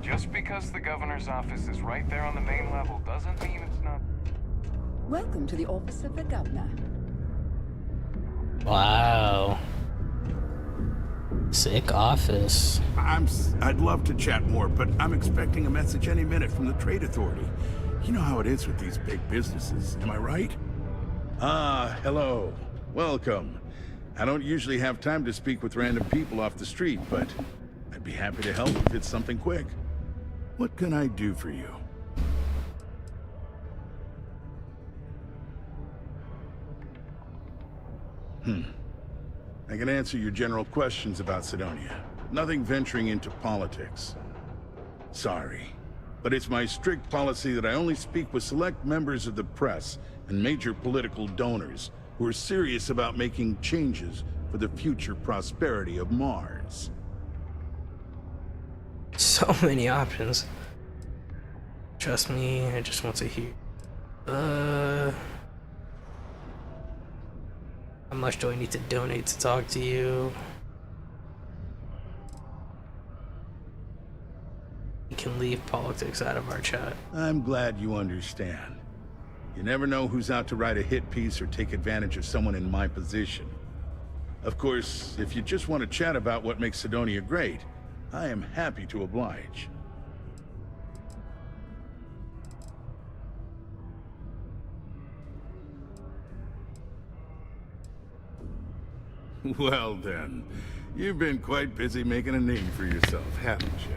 Just because the governor's office is right there on the main level doesn't mean it's not. Welcome to the office of the governor. Wow. Sick office. I'd love to chat more, but I'm expecting a message any minute from the Trade Authority. You know how it is with these big businesses, am I right? Hello. Welcome. I don't usually have time to speak with random people off the street, but I'd be happy to help if it's something quick. What can I do for you? I can answer your general questions about Sidonia. Nothing venturing into politics. Sorry, but it's my strict policy that I only speak with select members of the press and major political donors who are serious about making changes for the future prosperity of Mars. So many options. Trust me, I just want to hear. How much do I need to donate to talk to you? You can leave politics out of our chat. I'm glad you understand. You never know who's out to write a hit piece or take advantage of someone in my position. Of course, if you just want to chat about what makes Sidonia great, I am happy to oblige. Well then, you've been quite busy making a name for yourself, haven't you?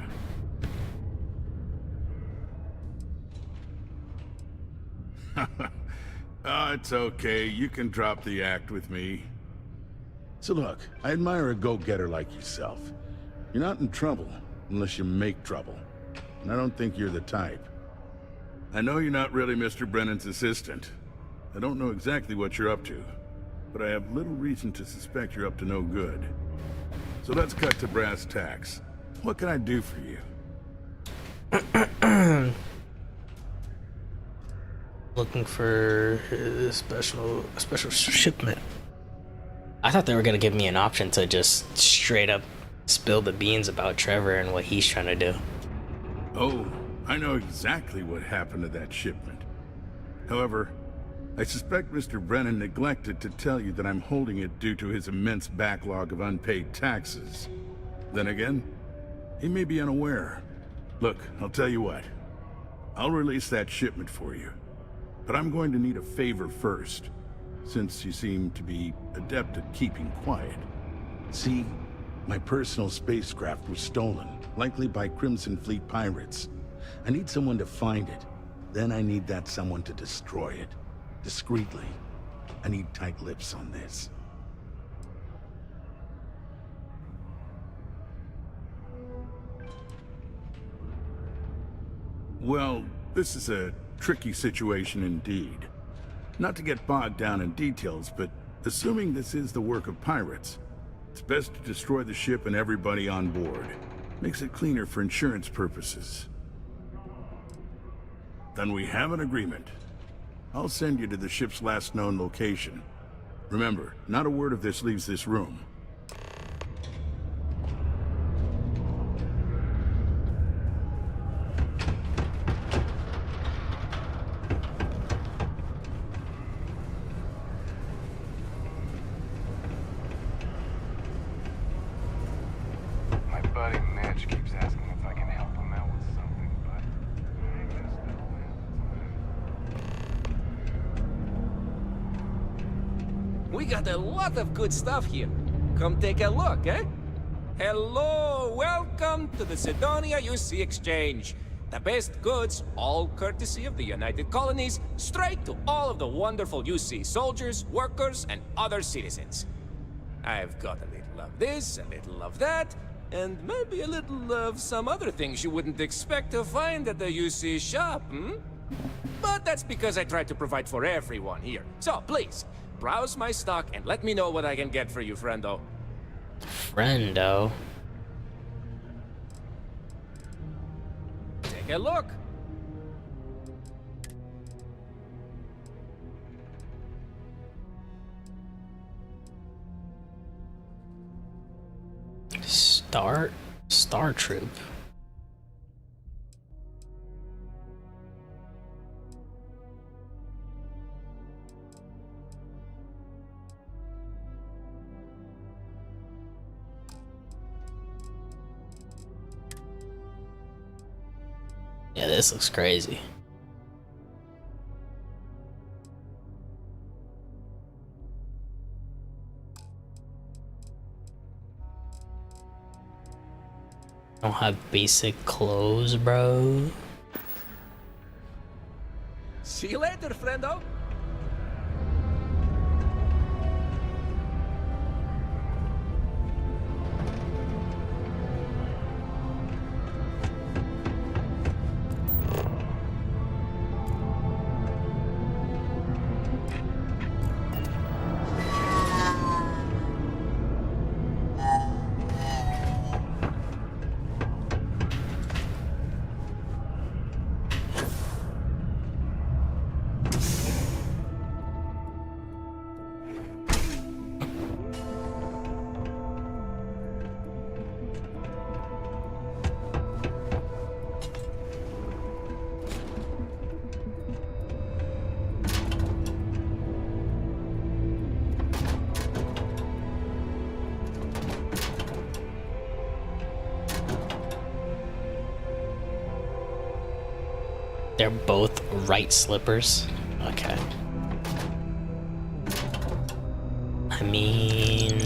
Oh, it's okay. You can drop the act with me. So look, I admire a go-getter like yourself. You're not in trouble unless you make trouble. And I don't think you're the type. I know you're not really Mr. Brennan's assistant. I don't know exactly what you're up to, but I have little reason to suspect you're up to no good. So let's cut to brass tacks. What can I do for you? Looking for a special shipment. I thought they were gonna give me an option to just straight up spill the beans about Trevor and what he's trying to do. Oh, I know exactly what happened to that shipment. However, I suspect Mr. Brennan neglected to tell you that I'm holding it due to his immense backlog of unpaid taxes. Then again, he may be unaware. Look, I'll tell you what. I'll release that shipment for you. But I'm going to need a favor first, since you seem to be adept at keeping quiet. See, my personal spacecraft was stolen, likely by Crimson Fleet pirates. I need someone to find it. Then I need that someone to destroy it. Discreetly. I need tight lips on this. Well, this is a tricky situation indeed. Not to get bogged down in details, but assuming this is the work of pirates, it's best to destroy the ship and everybody on board. Makes it cleaner for insurance purposes. Then we have an agreement. I'll send you to the ship's last known location. Remember, not a word of this leaves this room. My buddy Mitch keeps asking if I can help him out with something, but I just don't have time. We got a lot of good stuff here. Come take a look, eh? Hello, welcome to the Sidonia UC Exchange. The best goods, all courtesy of the United Colonies, straight to all of the wonderful UC soldiers, workers, and other citizens. I've got a little of this, a little of that, and maybe a little of some other things you wouldn't expect to find at the UC shop, But that's because I try to provide for everyone here. So please, browse my stock and let me know what I can get for you, friendo. Friendo? Take a look. Star Troop. Yeah, this looks crazy. Don't have basic clothes, bro. See you later, friendo. They're both right slippers. Okay. I mean...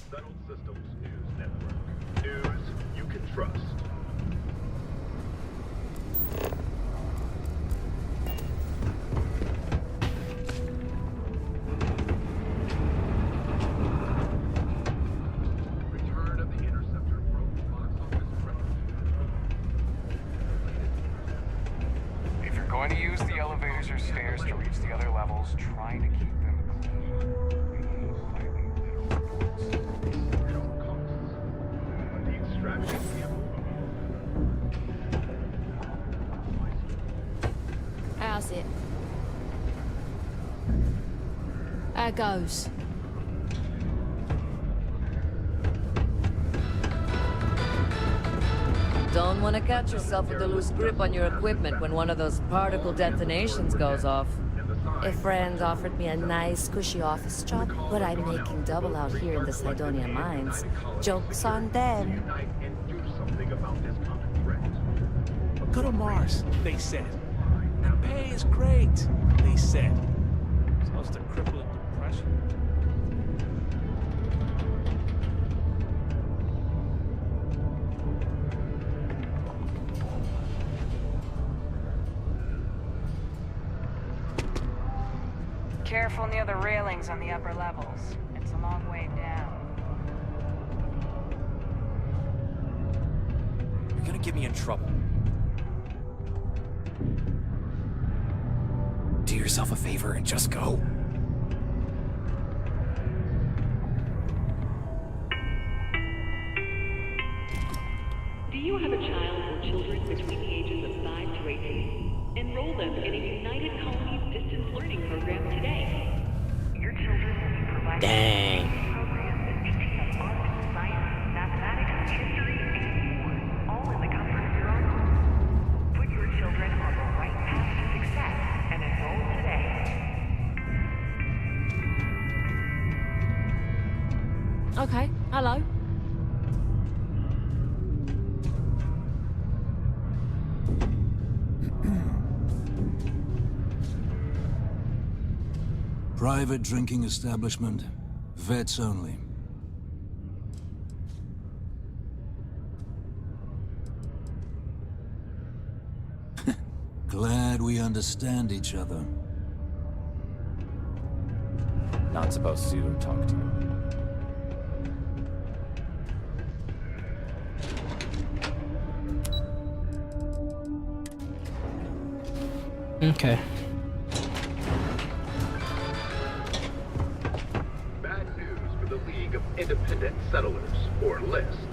Settled Systems News Network. News you can trust. Return of the Interceptor broke the box office record. If you're going to use the elevators or stairs to reach the other levels, try to keep them clean. How's it? How goes? Don't want to catch yourself with a loose grip on your equipment when one of those particle detonations goes off. A friend offered me a nice, cushy office job, but I'm making double out here in the Sidonia mines. Joke's on them. Go to Mars, they said. And pay is great, they said. Supposed to cripple a depression. Careful near the railings on the upper levels. It's a long way down. You're gonna get me in trouble. Do yourself a favor and just go. Do you have a child or children between the ages of 5 to 18? Enroll them in a United Colonies distance learning program today. Your children will be provided Dang. programs that teach them art, science, mathematics, history, and more, all in the comfort of your own home. Put your children on the right path to success and enroll today. Okay, hello. Private drinking establishment. Vets only. Glad we understand each other. Not supposed to talk to you. Okay. Bad news for the League of Independent Settlers, or LIST.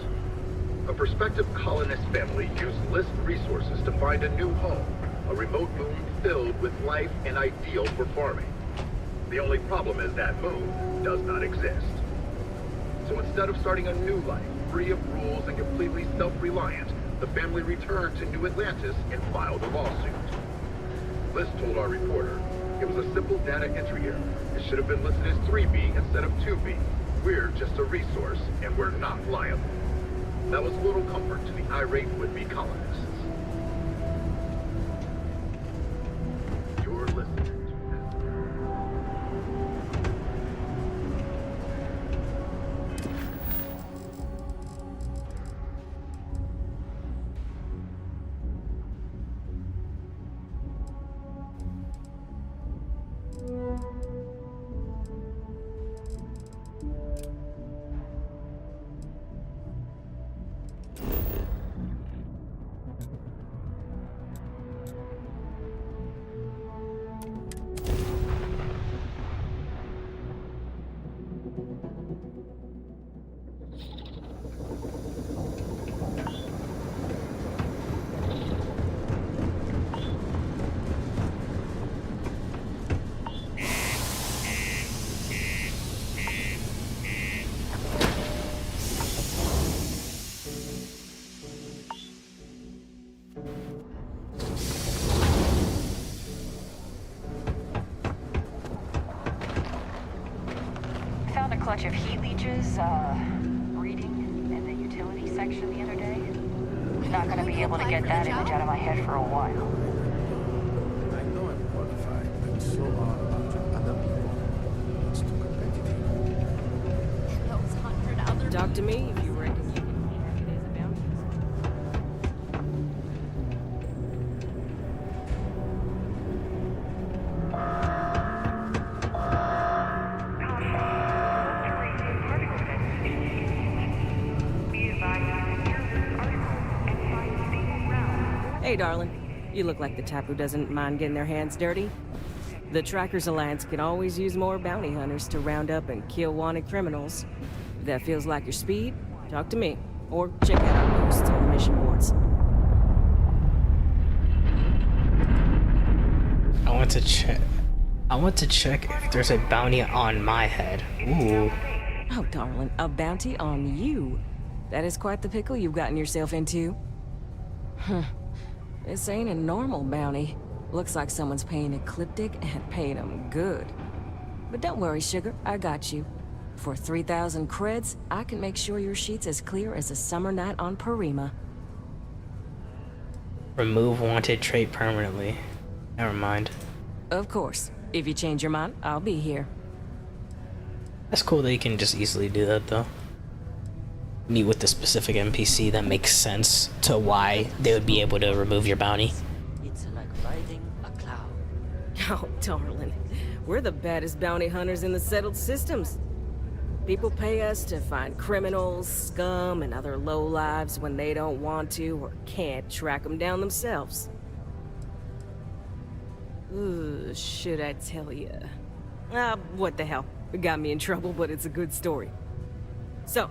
A prospective colonist family used LIST resources to find a new home, a remote moon filled with life and ideal for farming. The only problem is that moon does not exist. So instead of starting a new life, free of rules and completely self-reliant, the family returned to New Atlantis and filed a lawsuit. Liz told our reporter, it was a simple data entry error. It should have been listed as 3B instead of 2B. We're just a resource, and we're not liable. That was little comfort to the irate would-be colonists. You're listening to clutch of heat leeches, reading in the utility section the other day. Not gonna be able to get that image out of my head for a while. I know I'm qualified, but so are a bunch of other people. It's too competitive. Those 100 other... Talk to me if you reckon you can track it as a bounty. Hey, darling. You look like the type who doesn't mind getting their hands dirty. The Trackers Alliance can always use more bounty hunters to round up and kill wanted criminals. If that feels like your speed, talk to me. Or check out our posts on the mission boards. I want to check if there's a bounty on my head. Ooh. Oh, darling, a bounty on you. That is quite the pickle you've gotten yourself into. Huh. This ain't a normal bounty. Looks like someone's paying Ecliptic and paying them good. But don't worry, sugar, I got you. For 3,000 creds, I can make sure your sheet's as clear as a summer night on Parima. Remove wanted trait permanently. Never mind. Of course. If you change your mind, I'll be here. That's cool that you can just easily do that, though. Meet with the specific NPC that makes sense to why they would be able to remove your bounty. It's like riding a cloud. Oh, darling. We're the baddest bounty hunters in the settled systems. People pay us to find criminals, scum, and other lowlives when they don't want to or can't track them down themselves. Ooh, should I tell ya? What the hell? It got me in trouble, but it's a good story. So,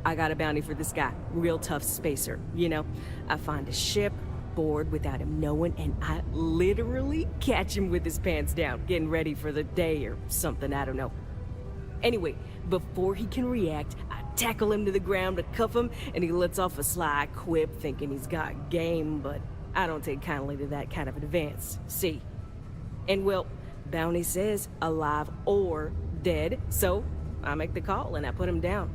I got a bounty for this guy. Real tough spacer, you know? I find a ship, board without him knowing, and I literally catch him with his pants down, getting ready for the day or something, I don't know. Anyway, before he can react, I tackle him to the ground to cuff him, and he lets off a sly quip thinking he's got game, but I don't take kindly to that kind of advance, see? And well, bounty says alive or dead, so I make the call and I put him down.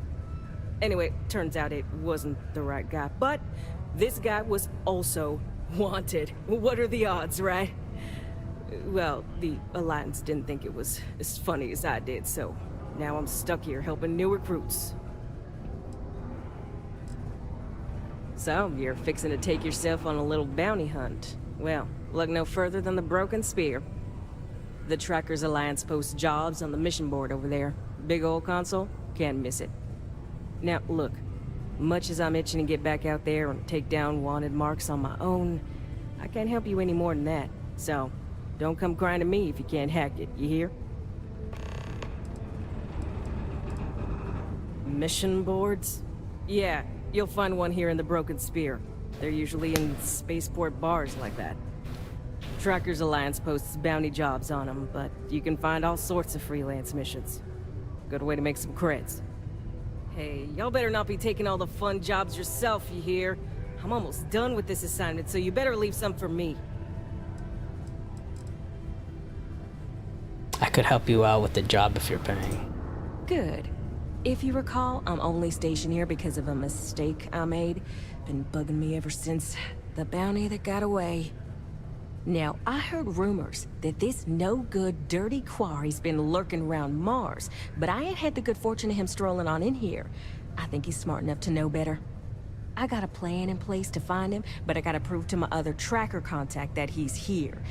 Anyway, turns out it wasn't the right guy, but this guy was also wanted. What are the odds, right? Well, the Alliance didn't think it was as funny as I did, so now I'm stuck here helping new recruits. So, you're fixing to take yourself on a little bounty hunt. Well, look no further than the Broken Spear. The Trackers Alliance posts jobs on the mission board over there. Big old console, can't miss it. Now, look, much as I'm itching to get back out there and take down wanted marks on my own, I can't help you any more than that. So, don't come crying to me if you can't hack it, you hear? Mission boards? Yeah, you'll find one here in the Broken Spear. They're usually in spaceport bars like that. Trackers Alliance posts bounty jobs on them, but you can find all sorts of freelance missions. Good way to make some creds. Hey, y'all better not be taking all the fun jobs yourself, you hear? I'm almost done with this assignment, so you better leave some for me. I could help you out with the job if you're paying. Good. If you recall, I'm only stationed here because of a mistake I made. Been bugging me ever since. The bounty that got away. Now, I heard rumors that this no-good, dirty quarry's been lurking around Mars, but I ain't had the good fortune of him strolling on in here. I think he's smart enough to know better. I got a plan in place to find him, but I gotta prove to my other tracker contact that he's here.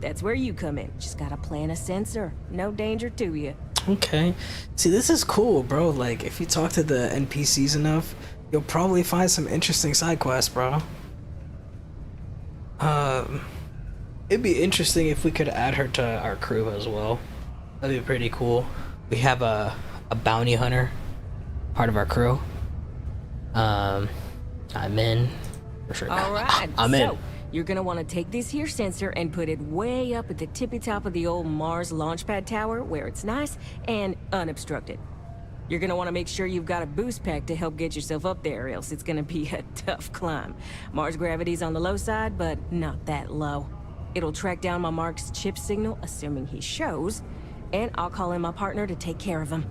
That's where you come in. Just gotta plant a sensor. No danger to you. Okay. See, this is cool, bro. Like, if you talk to the NPCs enough, you'll probably find some interesting side quests, bro. It'd be interesting if we could add her to our crew as well. That'd be pretty cool. We have a bounty hunter, part of our crew. I'm in. For sure. Alright, I'm in. So, you're gonna want to take this here sensor and put it way up at the tippy top of the old Mars launchpad tower where it's nice and unobstructed. You're gonna want to make sure you've got a boost pack to help get yourself up there, else it's gonna be a tough climb. Mars gravity's on the low side, but not that low. It'll track down my Mark's chip signal, assuming he shows, and I'll call in my partner to take care of him.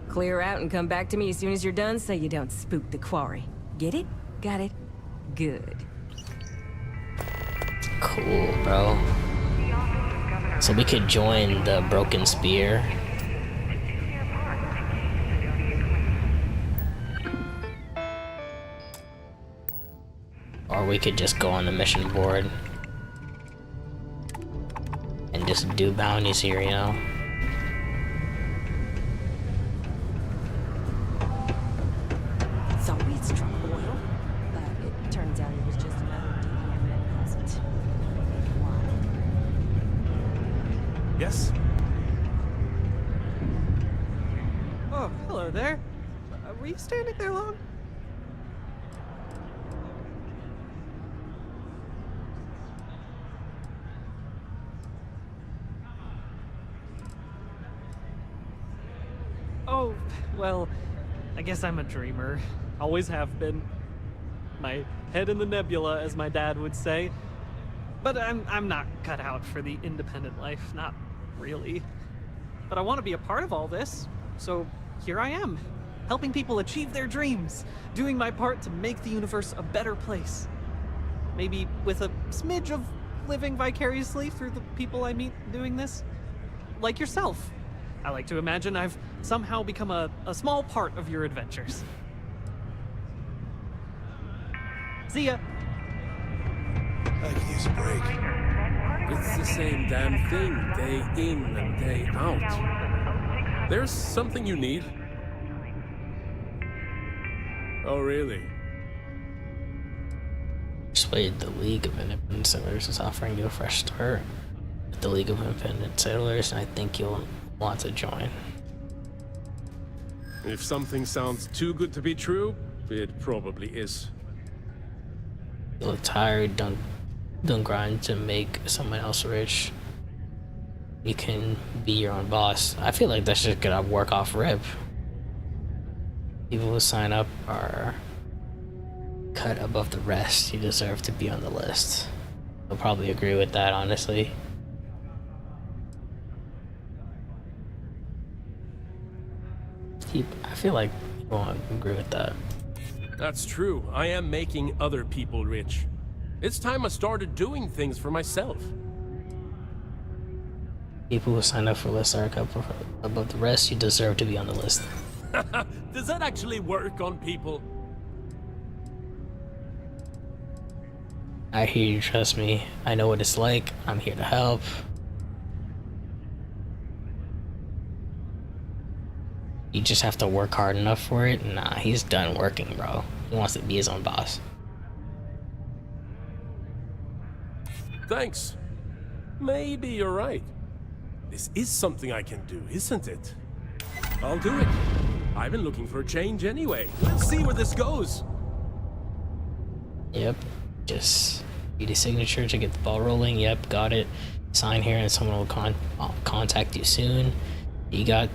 Clear out and come back to me as soon as you're done so you don't spook the quarry. Get it? Got it? Good. Cool, bro. So we could join the Broken Spear. Or we could just go on the mission board and just do bounties here, you know? So we struck oil, but it turns out it was just another DMN present. Yes? Oh, hello there. Were you standing there long? Oh, well, I guess I'm a dreamer. Always have been. My head in the nebula, as my dad would say. But I'm not cut out for the independent life, not really. But I want to be a part of all this, so here I am, helping people achieve their dreams, doing my part to make the universe a better place. Maybe with a smidge of living vicariously through the people I meet doing this. Like yourself. I like to imagine I've somehow become a small part of your adventures. See ya! I could use a break. It's the same damn thing, day in and day out. There's something you need. Oh, really? Persuade the League of Independent Sailors is offering you a fresh start with the League of Independent Sailors, and I think you'll want to join. If something sounds too good to be true, it probably is. You look tired, don't grind to make someone else rich. You can be your own boss. I feel like that's just gonna work off rip. People who sign up are cut above the rest. You deserve to be on the list. I'll probably agree with that, honestly. I feel like you won't agree with that. That's true. I am making other people rich. It's time I started doing things for myself. People who sign up for lists are cut above the rest. You deserve to be on the list. Does that actually work on people? I hear you, trust me. I know what it's like. I'm here to help. You just have to work hard enough for it. Nah, he's done working, bro. He wants to be his own boss. Thanks. Maybe you're right. This is something I can do, isn't it? I'll do it. I've been looking for a change anyway. Let's see where this goes. Yep. Just read a signature to get the ball rolling. Yep, got it. Sign here and someone will contact you soon. You got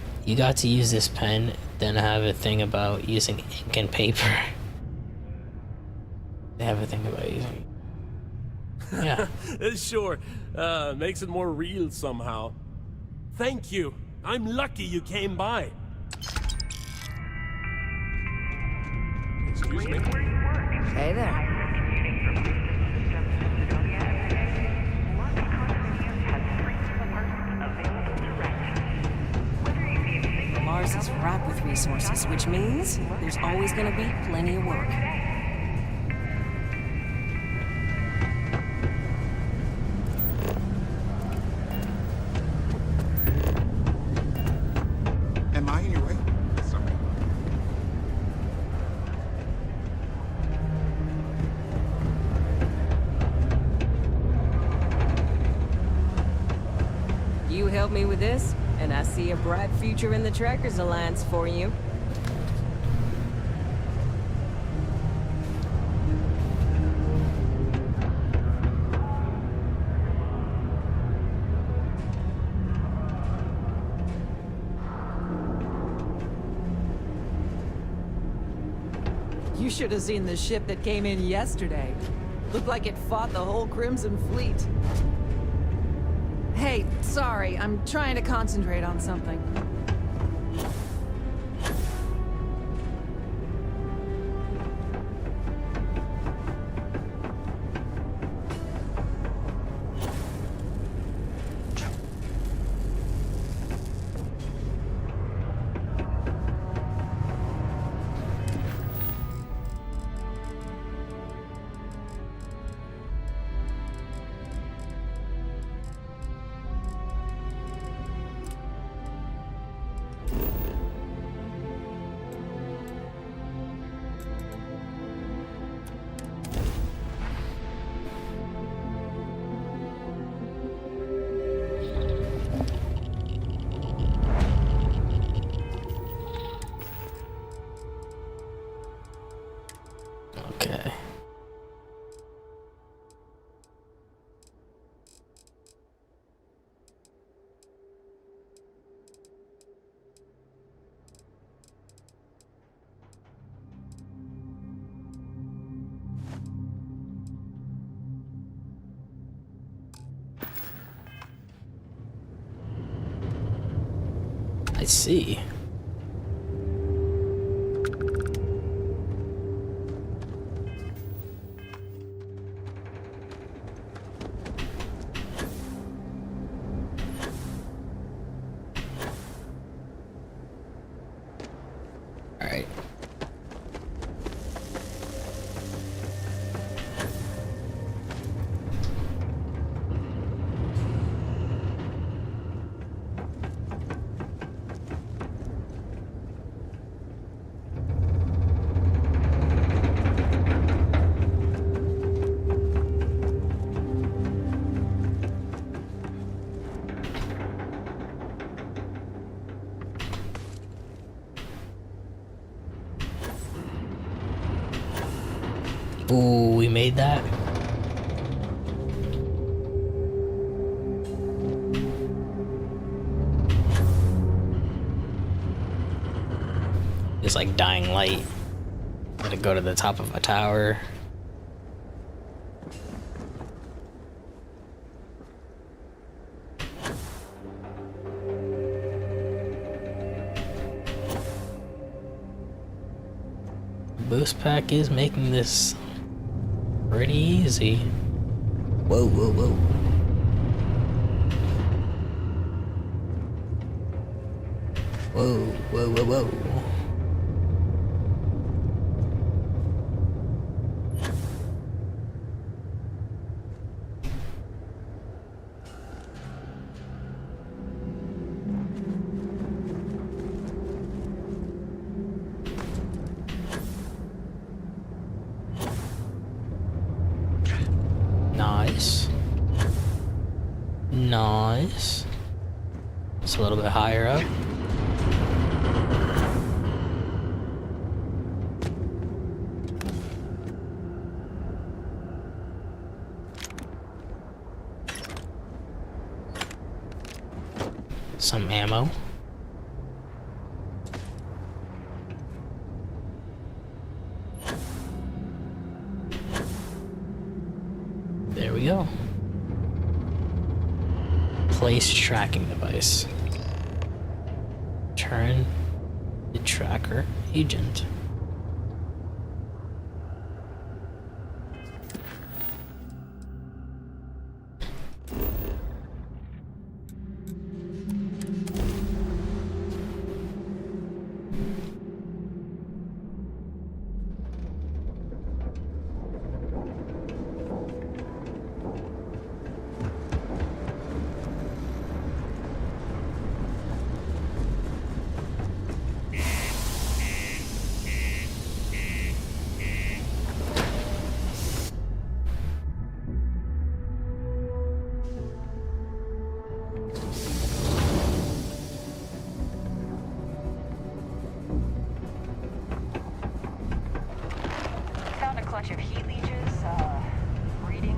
to use this pen, then have a thing about using ink and paper. They have a thing about using... Yeah. Sure. Makes it more real somehow. Thank you. I'm lucky you came by. Excuse me? Hey there. Mars is ripe with resources, which means there's always going to be plenty of work. Am I in your way? Sorry. You help me with this, and I see a bright future in the Trackers Alliance for you. You should have seen the ship that came in yesterday. Looked like it fought the whole Crimson Fleet. Hey, sorry, I'm trying to concentrate on something. I see. All right. Ooh, we made that. It's like dying light. Gotta go to the top of a tower. Boost pack is making this pretty easy. Whoa, whoa, whoa. Whoa, whoa, whoa, whoa. Nice. Nice. It's a little bit higher up. Some ammo. There we go. Place tracking device. Turn the tracker agent.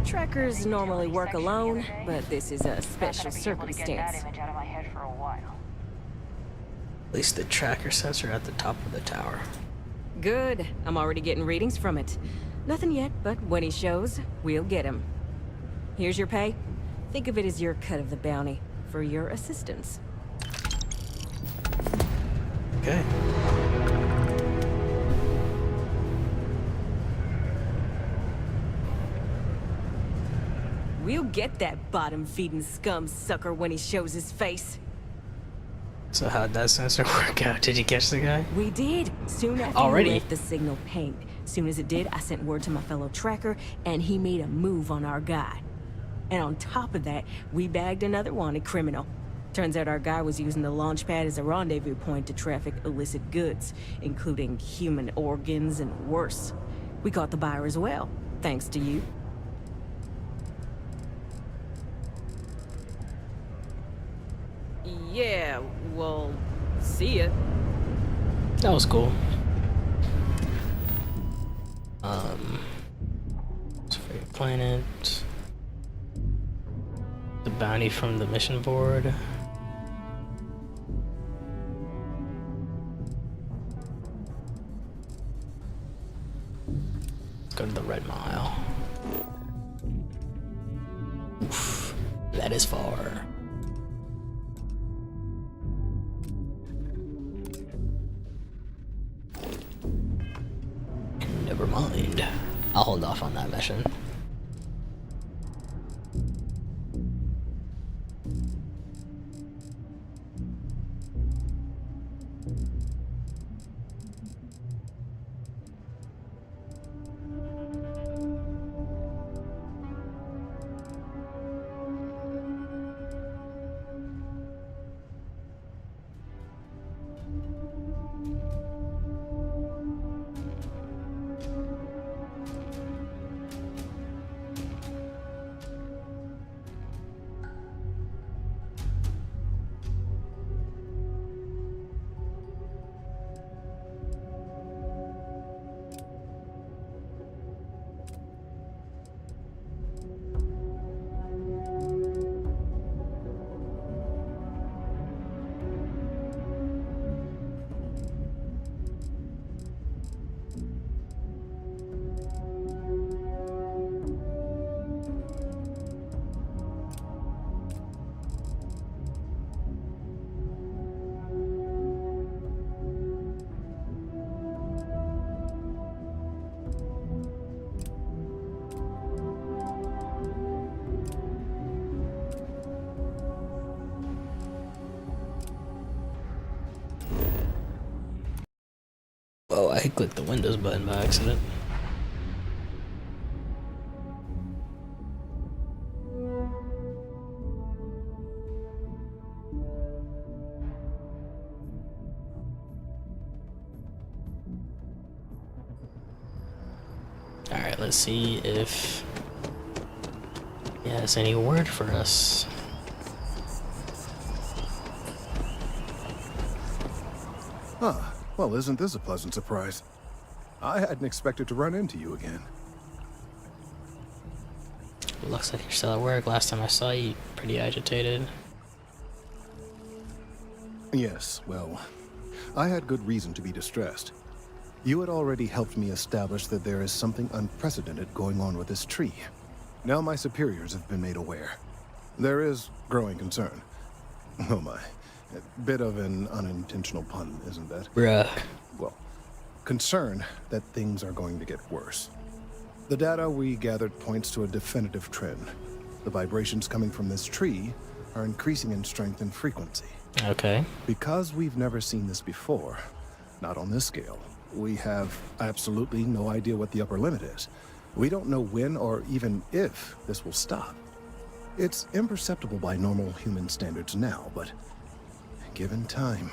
Trackers normally work alone, but this is a special circumstance. At least the tracker sensor at the top of the tower. Good. I'm already getting readings from it. Nothing yet, but when he shows, we'll get him. Here's your pay. Think of it as your cut of the bounty for your assistance. Okay. We'll get that bottom-feeding scum sucker when he shows his face. So how'd that sensor work out? Did you catch the guy? We did. Soon after Already? you left, the signal pinged. Soon as it did, I sent word to my fellow tracker, and he made a move on our guy. And on top of that, we bagged another wanted criminal. Turns out our guy was using the launch pad as a rendezvous point to traffic illicit goods, including human organs and worse. We caught the buyer as well, thanks to you. Yeah, well, see ya. That was cool. Favorite planet. The bounty from the mission board. Let's go to the Red Mile. Oof, that is far. Never mind. I'll hold off on that mission. Oh, I clicked the Windows button by accident. Alright, let's see if he has any word for us. Huh. Well, isn't this a pleasant surprise? I hadn't expected to run into you again. Looks like you're still at work. Last time I saw you, pretty agitated. Yes, well, I had good reason to be distressed. You had already helped me establish that there is something unprecedented going on with this tree. Now my superiors have been made aware. There is growing concern. Oh my. A bit of an unintentional pun, isn't that? Bruh. Well, concern that things are going to get worse. The data we gathered points to a definitive trend. The vibrations coming from this tree are increasing in strength and frequency. Okay. Because we've never seen this before, not on this scale, we have absolutely no idea what the upper limit is. We don't know when or even if this will stop. It's imperceptible by normal human standards now, but given time.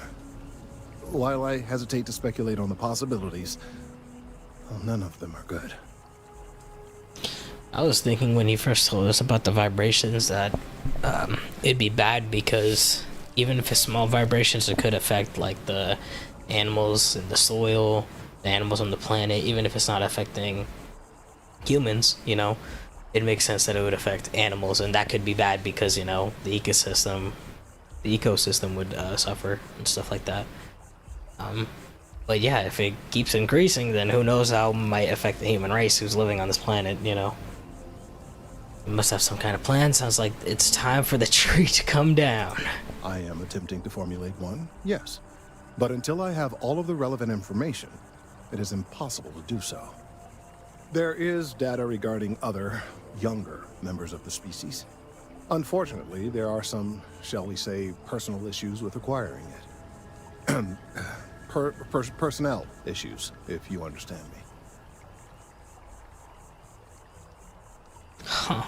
While I hesitate to speculate on the possibilities, well, none of them are good. I was thinking when he first told us about the vibrations that it'd be bad because even if it's small vibrations, it could affect like the animals in the soil, the animals on the planet, even if it's not affecting humans, you know, it makes sense that it would affect animals, and that could be bad because, you know, the ecosystem would suffer and stuff like that. But yeah, if it keeps increasing, then who knows how it might affect the human race who's living on this planet, you know. We must have some kind of plan. Sounds like it's time for the tree to come down. I am attempting to formulate one, yes. But until I have all of the relevant information, it is impossible to do so. There is data regarding other, younger members of the species. Unfortunately, there are some, shall we say, personal issues with acquiring it. Personnel issues, if you understand me. Huh.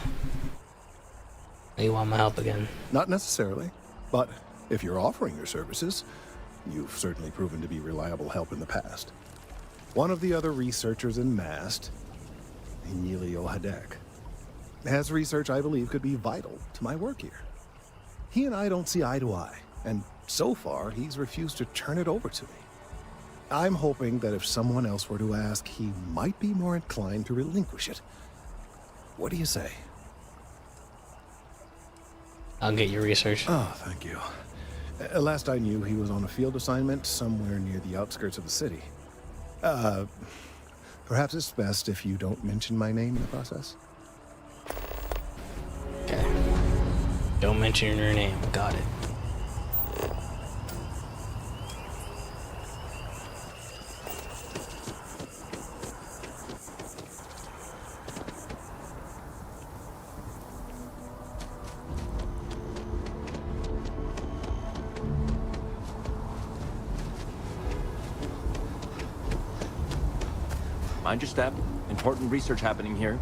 You want my help again? Not necessarily, but if you're offering your services, you've certainly proven to be reliable help in the past. One of the other researchers in MAST, Emilio Hadek, has research I believe could be vital to my work here. He and I don't see eye to eye, and so far he's refused to turn it over to me. I'm hoping that if someone else were to ask, he might be more inclined to relinquish it. What do you say? I'll get your research. Oh, thank you. Last I knew, he was on a field assignment somewhere near the outskirts of the city. Perhaps it's best if you don't mention my name in the process. Okay. Don't mention your name. Got it. Mind your step. Important research happening here.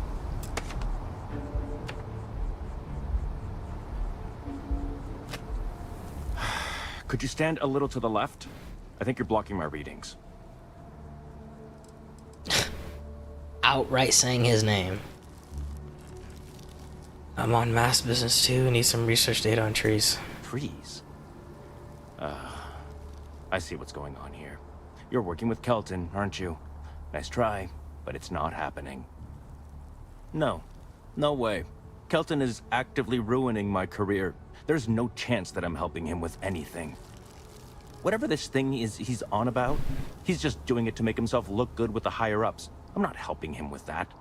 Could you stand a little to the left? I think you're blocking my readings. Outright saying his name. I'm on mass business too. Need some research data on trees. Trees? I see what's going on here. You're working with Kelton, aren't you? Nice try, but it's not happening. No. No way. Kelton is actively ruining my career. There's no chance that I'm helping him with anything. Whatever this thing is he's on about, he's just doing it to make himself look good with the higher-ups. I'm not helping him with that.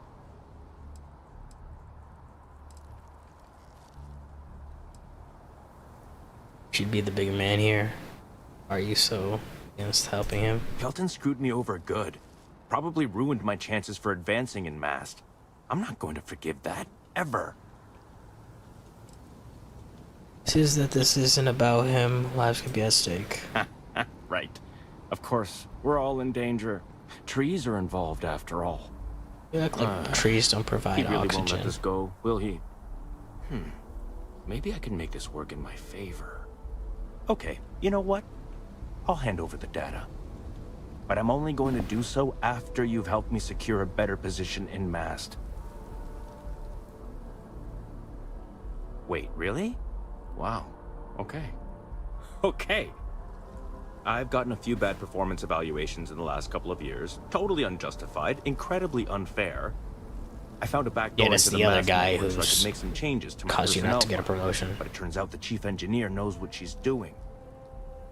Should be the big man here. Are you so against helping him? Kelton screwed me over good. Probably ruined my chances for advancing in Mast. I'm not going to forgive that, ever. Says that this isn't about him. Lives could be at stake. Right. Of course, we're all in danger. Trees are involved after all. You act like trees don't provide he really oxygen. Won't let this go, will he? Maybe I can make this work in my favor. Okay, you know what? I'll hand over the data. But I'm only going to do so after you've helped me secure a better position in Mast. Wait, really? Wow. Okay. Okay. I've gotten a few bad performance evaluations in the last couple of years. Totally unjustified, incredibly unfair. I found a backdoor that's into the other Mast guy network so I who's could make some changes to my caused you not to personnel get a file. promotion. But it turns out the chief engineer knows what she's doing.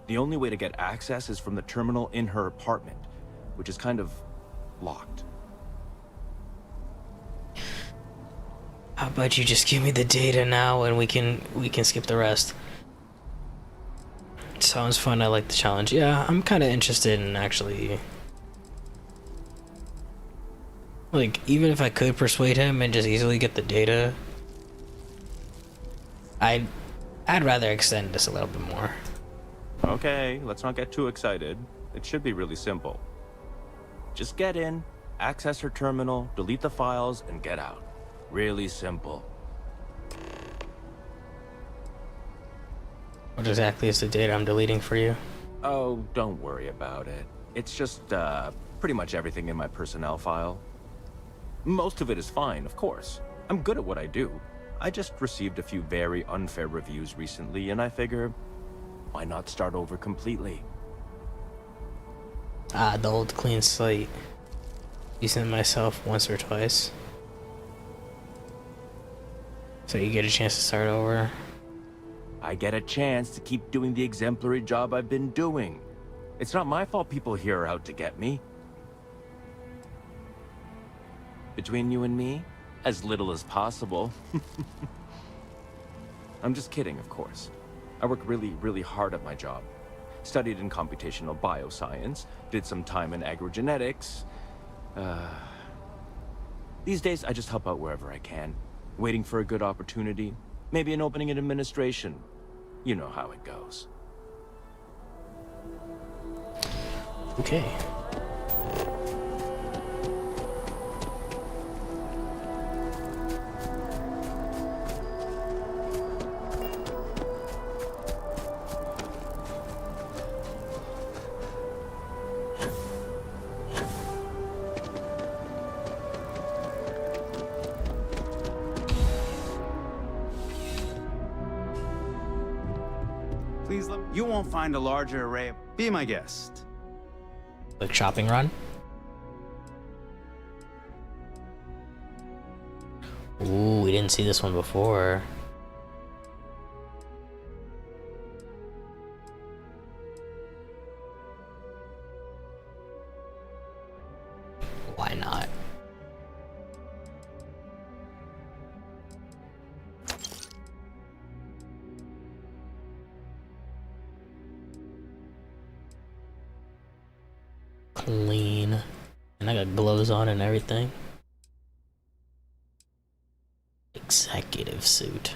The only way to get access is from the terminal in her apartment, which is kind of locked. How about you just give me the data now and we can skip the rest. Sounds fun. I like the challenge. Yeah, I'm kind of interested in actually, like, even if I could persuade him and just easily get the data, I'd rather extend this a little bit more. Okay, let's not get too excited. It should be really simple. Just get in, access her terminal, delete the files, and get out. Really simple. What exactly is the data I'm deleting for you? Oh, don't worry about it. It's just, pretty much everything in my personnel file. Most of it is fine, of course. I'm good at what I do. I just received a few very unfair reviews recently, and I figure, why not start over completely? Ah, the old clean slate. Using myself once or twice. So you get a chance to start over. I get a chance to keep doing the exemplary job I've been doing. It's not my fault people here are out to get me. Between you and me, as little as possible. I'm just kidding, of course. I work really, really hard at my job. Studied in computational bioscience, did some time in agrogenetics. These days, I just help out wherever I can. Waiting for a good opportunity. Maybe an opening in administration. You know how it goes. Okay. Please let you won't find a larger array of... Be my guest. Like shopping run? Ooh, we didn't see this one before. Why not? Clean. And I got gloves on and everything. Executive suit.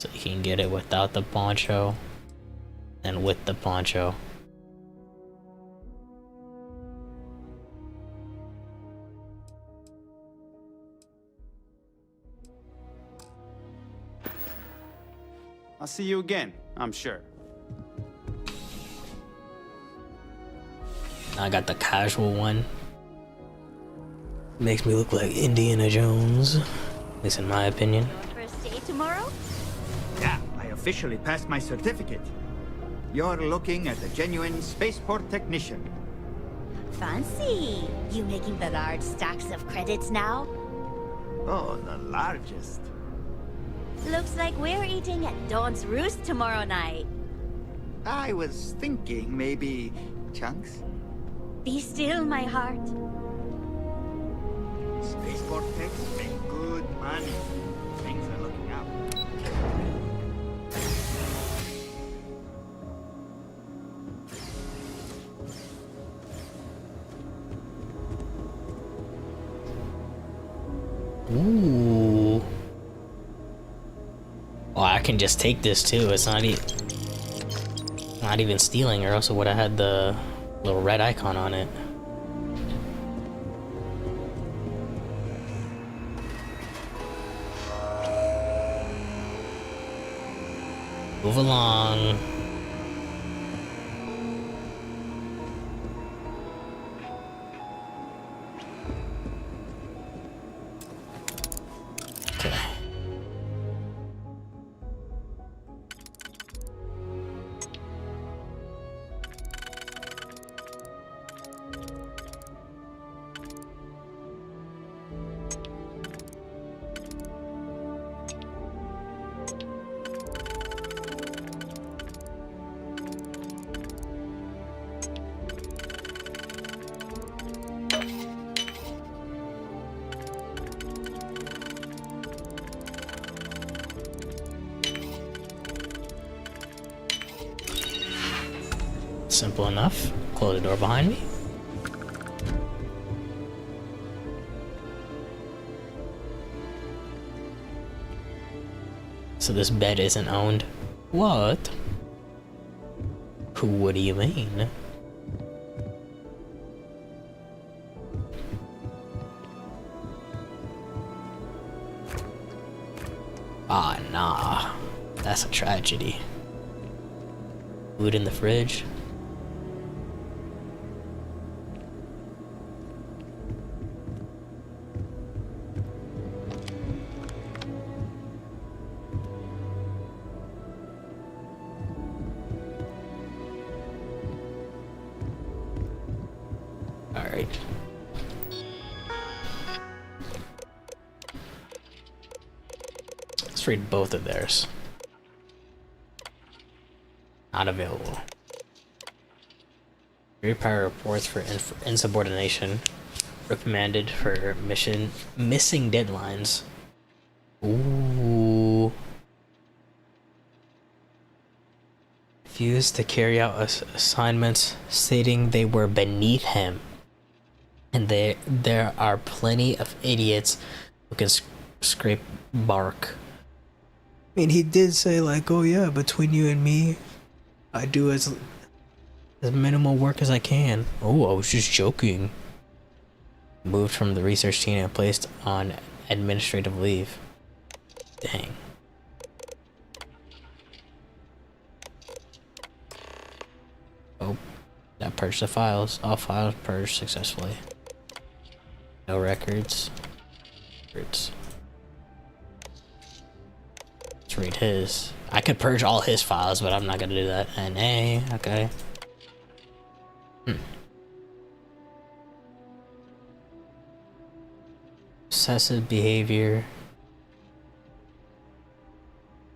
So you can get it without the poncho and with the poncho. I'll see you again, I'm sure. I got the casual one. Makes me look like Indiana Jones, at least in my opinion. First day tomorrow? Yeah, I officially passed my certificate. You're looking at a genuine spaceport technician. Fancy. You making the large stacks of credits now? Oh, the largest. Looks like we're eating at Dawn's Roost tomorrow night. I was thinking maybe chunks. Be still, my heart. Spaceport techs make good money. Things are looking up. Ooh. Oh, I can just take this too. It's not even stealing, or else I would have had the little red icon on it. Move along. Okay. Simple enough. Close the door behind me. So this bed isn't owned. What? What do you mean? Ah, nah. That's a tragedy. Food in the fridge. Alright. Let's read both of theirs. Not available. Repair reports for insubordination. Reprimanded for missing deadlines. Ooh. Refused to carry out assignments, stating they were beneath him. And there are plenty of idiots who can scrape bark. I mean, he did say like, oh yeah, between you and me, I do as minimal work as I can. Oh, I was just joking. Moved from the research team and placed on administrative leave. Dang. Oh, that purged the files. All files purged successfully. No records. Let's read his. I could purge all his files, but I'm not gonna do that. NA, okay. Obsessive behavior.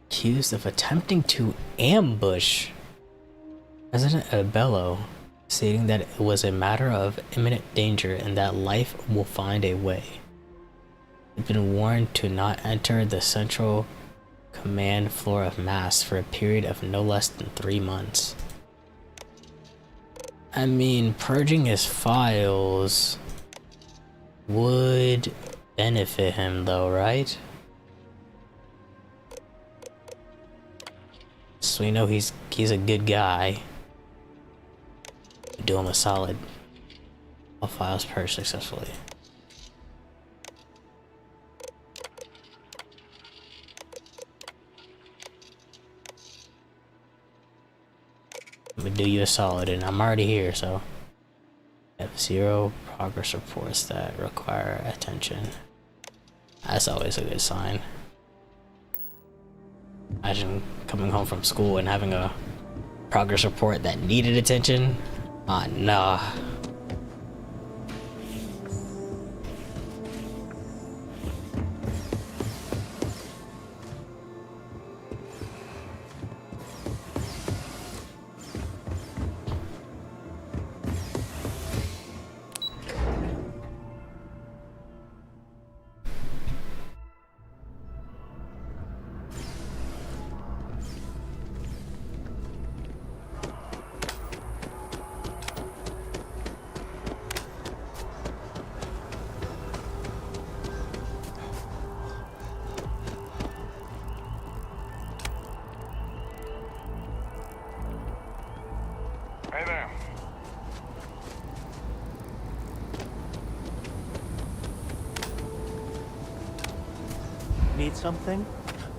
Accused of attempting to ambush President Abello, stating that it was a matter of imminent danger and that life will find a way. He'd been warned to not enter the central command floor of MASS for a period of no less than 3 months. I mean, purging his files would benefit him though, right? so we know he's a good guy. Do him a solid. All files purged successfully. I'm gonna do you a solid, and I'm already here, so. Have 0 progress reports that require attention. That's always a good sign. Imagine coming home from school and having a progress report that needed attention. Ah, nah. Hey there. Need something?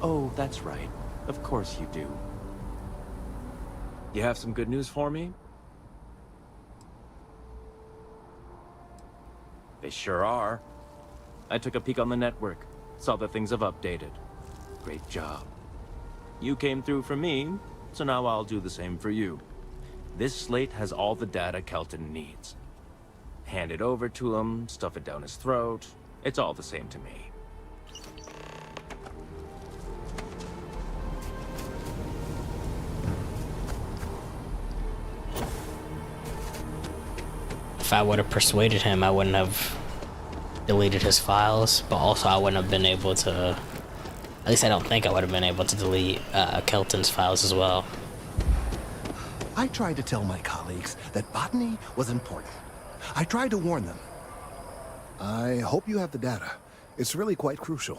Oh, that's right. Of course you do. You have some good news for me? They sure are. I took a peek on the network, saw that things have updated. Great job. You came through for me, so now I'll do the same for you. This slate has all the data Kelton needs. Hand it over to him, stuff it down his throat. It's all the same to me. If I would have persuaded him, I wouldn't have deleted his files, but also I wouldn't have been able to, at least I don't think I would have been able to delete Kelton's files as well. I tried to tell my colleagues that botany was important. I tried to warn them. I hope you have the data. It's really quite crucial.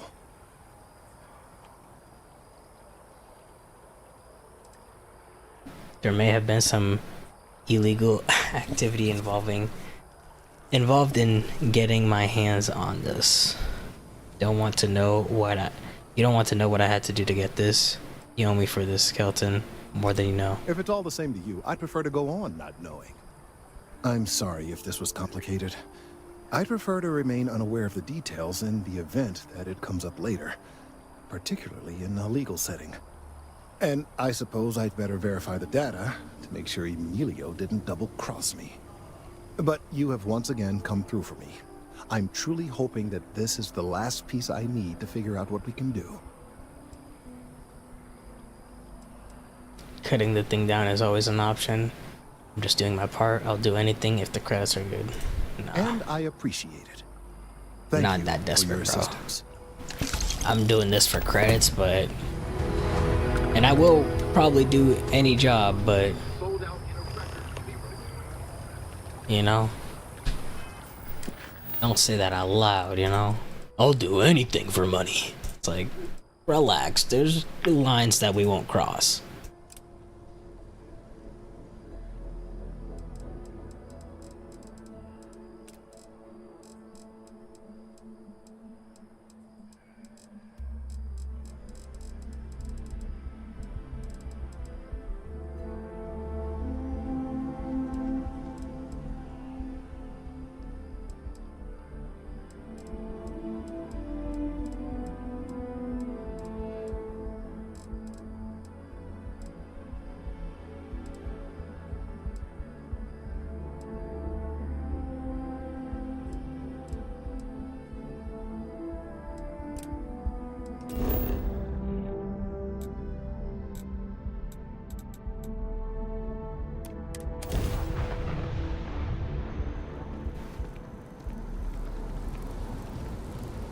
There may have been some illegal activity involved in getting my hands on this. You don't want to know what I had to do to get this. You owe me for this, Kelton, more than you know. If it's all the same to you, I'd prefer to go on not knowing. I'm sorry if this was complicated. I'd prefer to remain unaware of the details in the event that it comes up later, particularly in a legal setting. And I suppose I'd better verify the data to make sure Emilio didn't double-cross me. But you have once again come through for me. I'm truly hoping that this is the last piece I need to figure out what we can do. Cutting the thing down is always an option. I'm just doing my part. I'll do anything if the credits are good. Nah. And I appreciate it. Thank Not you that desperate, for your bro. assistance. I'm doing this for credits, but... And I will probably do any job, but... You know? Don't say that out loud, you know? I'll do anything for money. It's like, relax. There's lines that we won't cross.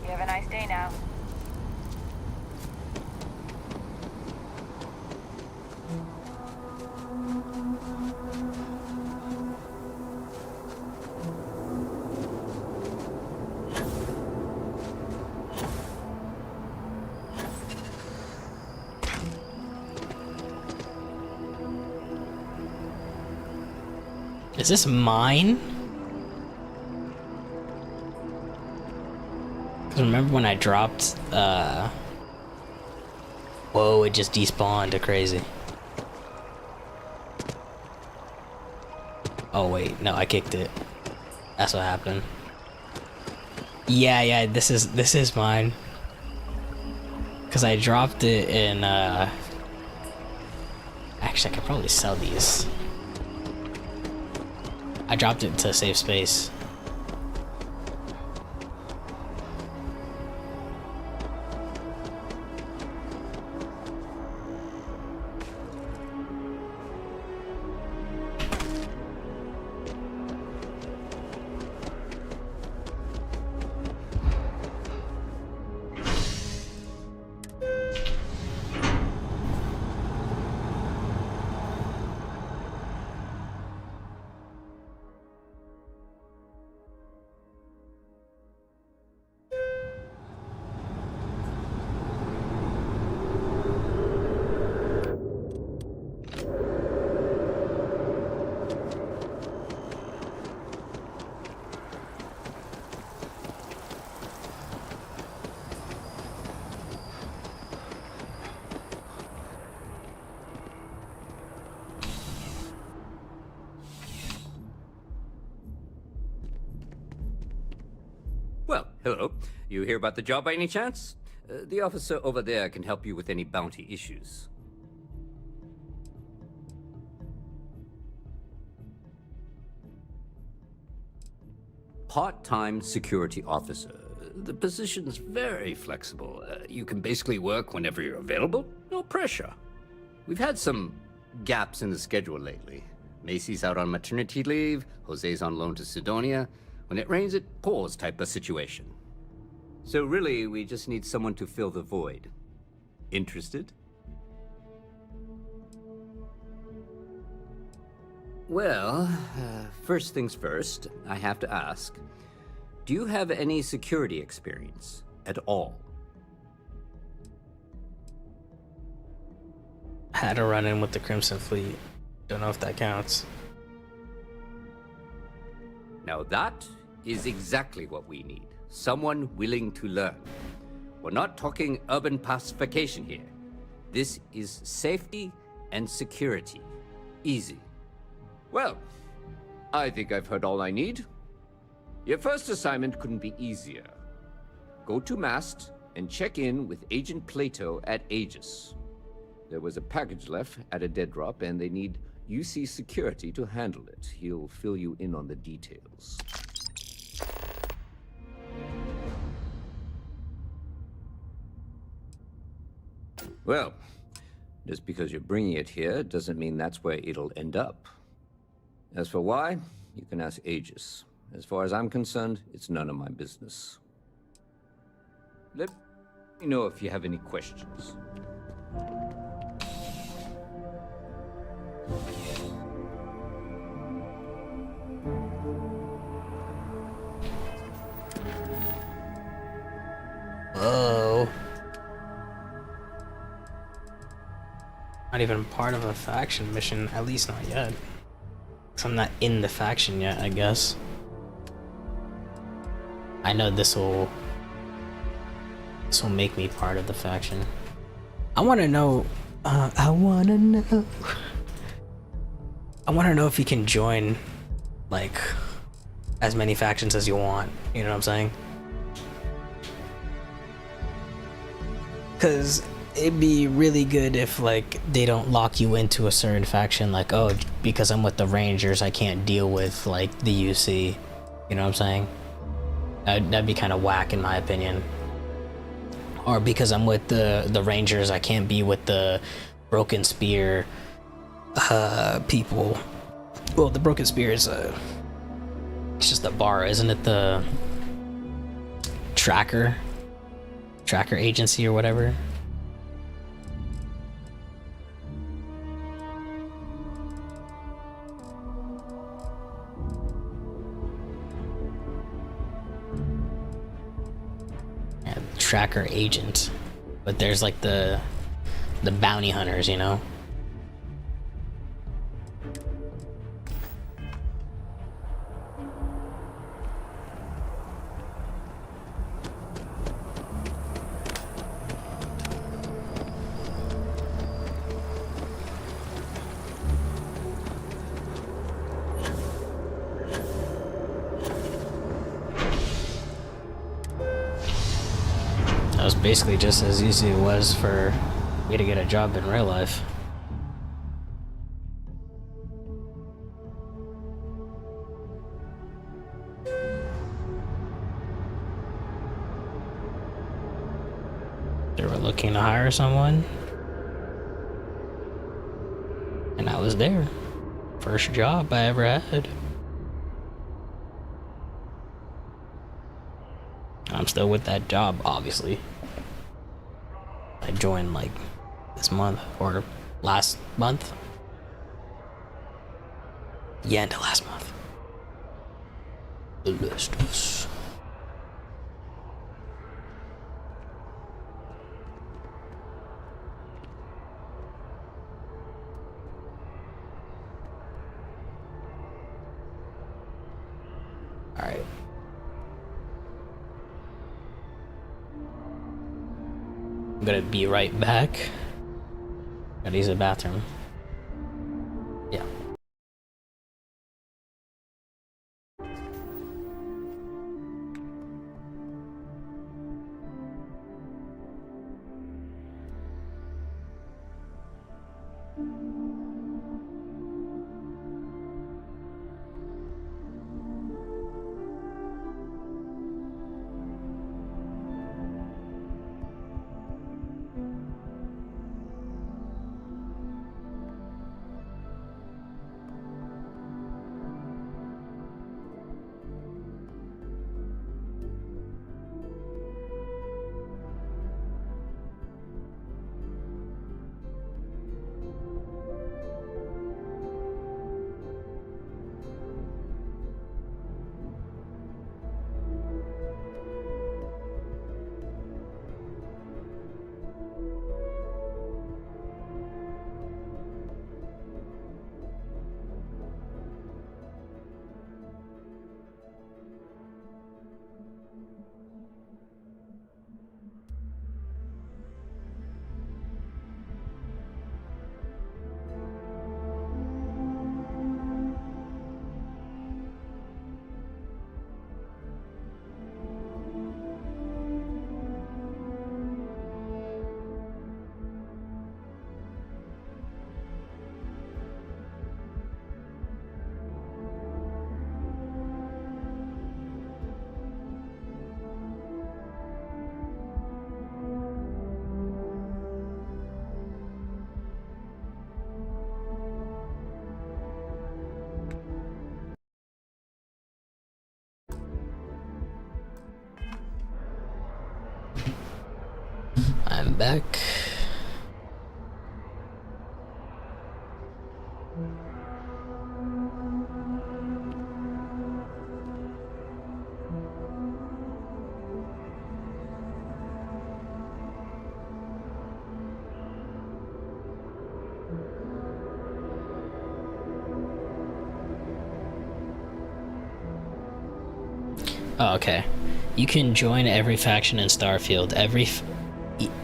You have a nice day now. Is this mine? Cause remember when I dropped, whoa, it just despawned to crazy. Oh wait, no, I kicked it. That's what happened. Yeah, this is mine. Cause I dropped it in, actually I could probably sell these. I dropped it to save space. Well, hello. You hear about the job by any chance? The officer over there can help you with any bounty issues. Part-time security officer. The position's very flexible. You can basically work whenever you're available. No pressure. We've had some gaps in the schedule lately. Macy's out on maternity leave, Jose's on loan to Sidonia. When it rains, it pours type of situation. So really, we just need someone to fill the void. Interested? Well, first things first, I have to ask. Do you have any security experience at all? Had a run-in with the Crimson Fleet. Don't know if that counts. Now that is exactly what we need. Someone willing to learn. We're not talking urban pacification here. This is safety and security. Easy. Well, I think I've heard all I need. Your first assignment couldn't be easier. Go to Mast and check in with Agent Plato at Aegis. There was a package left at a dead drop and they need UC security to handle it. He'll fill you in on the details. Well, just because you're bringing it here doesn't mean that's where it'll end up. As for why, you can ask Aegis. As far as I'm concerned, it's none of my business. Let me know if you have any questions. Whoa. Not even part of a faction mission, at least not yet. 'Cause I'm not in the faction yet, I guess. I know this will make me part of the faction. I want to know. I want to know. I want to know if you can join, like, as many factions as you want. You know what I'm saying? Because it'd be really good if, like, they don't lock you into a certain faction. Like, oh, because I'm with the Rangers, I can't deal with, like, the UC. You know what I'm saying? That'd be kind of whack in my opinion. Or because I'm with the Rangers, I can't be with the Broken Spear people. Well, the Broken Spear is it's just the bar, isn't it? The tracker agency or whatever. Tracker agent, but there's like the bounty hunters, you know. was basically just as easy as it was for me to get a job in real life. They were looking to hire someone, and I was there. First job I ever had. I'm still with that job, obviously. I joined like this month or last month. Yeah, into last month. Ballistus. Alright. I'm gonna be right back. Gotta use the bathroom. Yeah. I'm back. Oh, okay. You can join every faction in Starfield.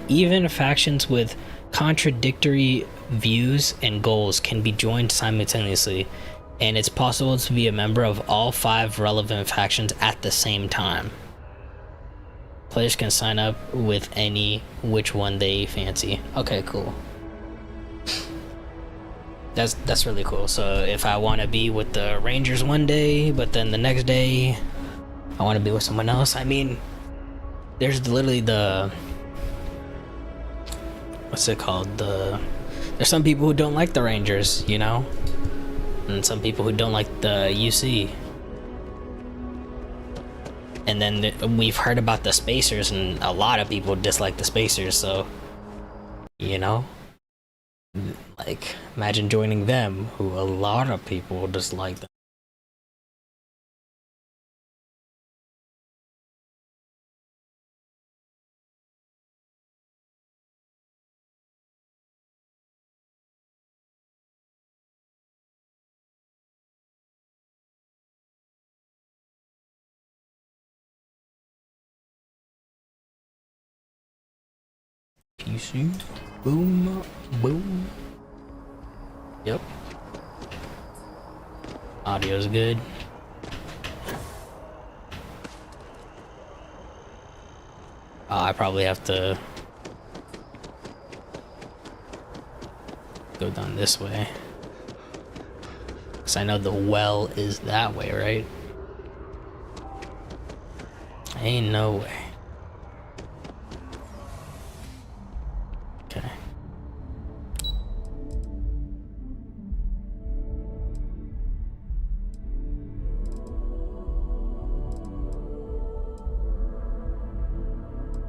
Even factions with contradictory views and goals can be joined simultaneously, and it's possible to be a member of all 5 relevant factions at the same time. Players can sign up with which one they fancy. Okay, cool. That's really cool. So if I want to be with the Rangers one day, but then the next day I want to be with someone else, I mean, there's literally what's it called? There's some people who don't like the Rangers, you know? And some people who don't like the UC. And then we've heard about the Spacers, and a lot of people dislike the Spacers, so, you know? Like, imagine joining them, who a lot of people dislike them. PC, boom, boom. Yep. Audio's good. I probably have to go down this way. Because I know the well is that way, right? Ain't no way. Okay.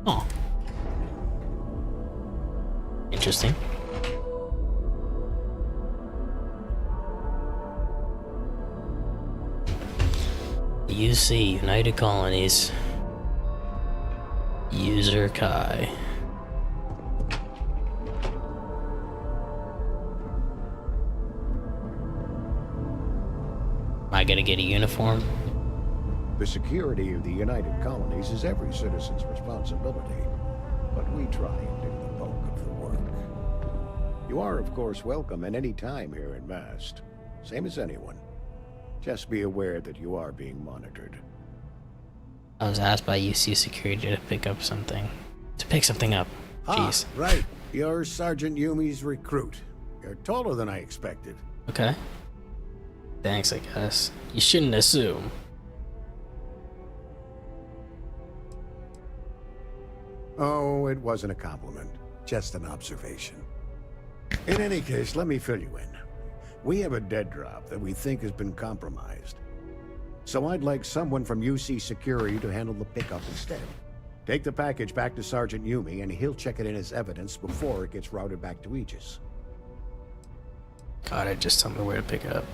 Oh. Interesting. UC, United Colonies. UserCai. Am I gonna get a uniform? The security of the United Colonies is every citizen's responsibility, but we try and do the bulk of the work. You are, of course, welcome at any time here in Mast, same as anyone. Just be aware that you are being monitored. I was asked by UC security to pick up something. To pick something up. Jeez. Ah, right. You're Sergeant Yumi's recruit. You're taller than I expected. Okay. Thanks, I guess. You shouldn't assume. Oh, it wasn't a compliment. Just an observation. In any case, let me fill you in. We have a dead drop that we think has been compromised. So I'd like someone from UC Security to handle the pickup instead. Take the package back to Sergeant Yumi and he'll check it in as evidence before it gets routed back to Aegis. God, just tell me where to pick it up.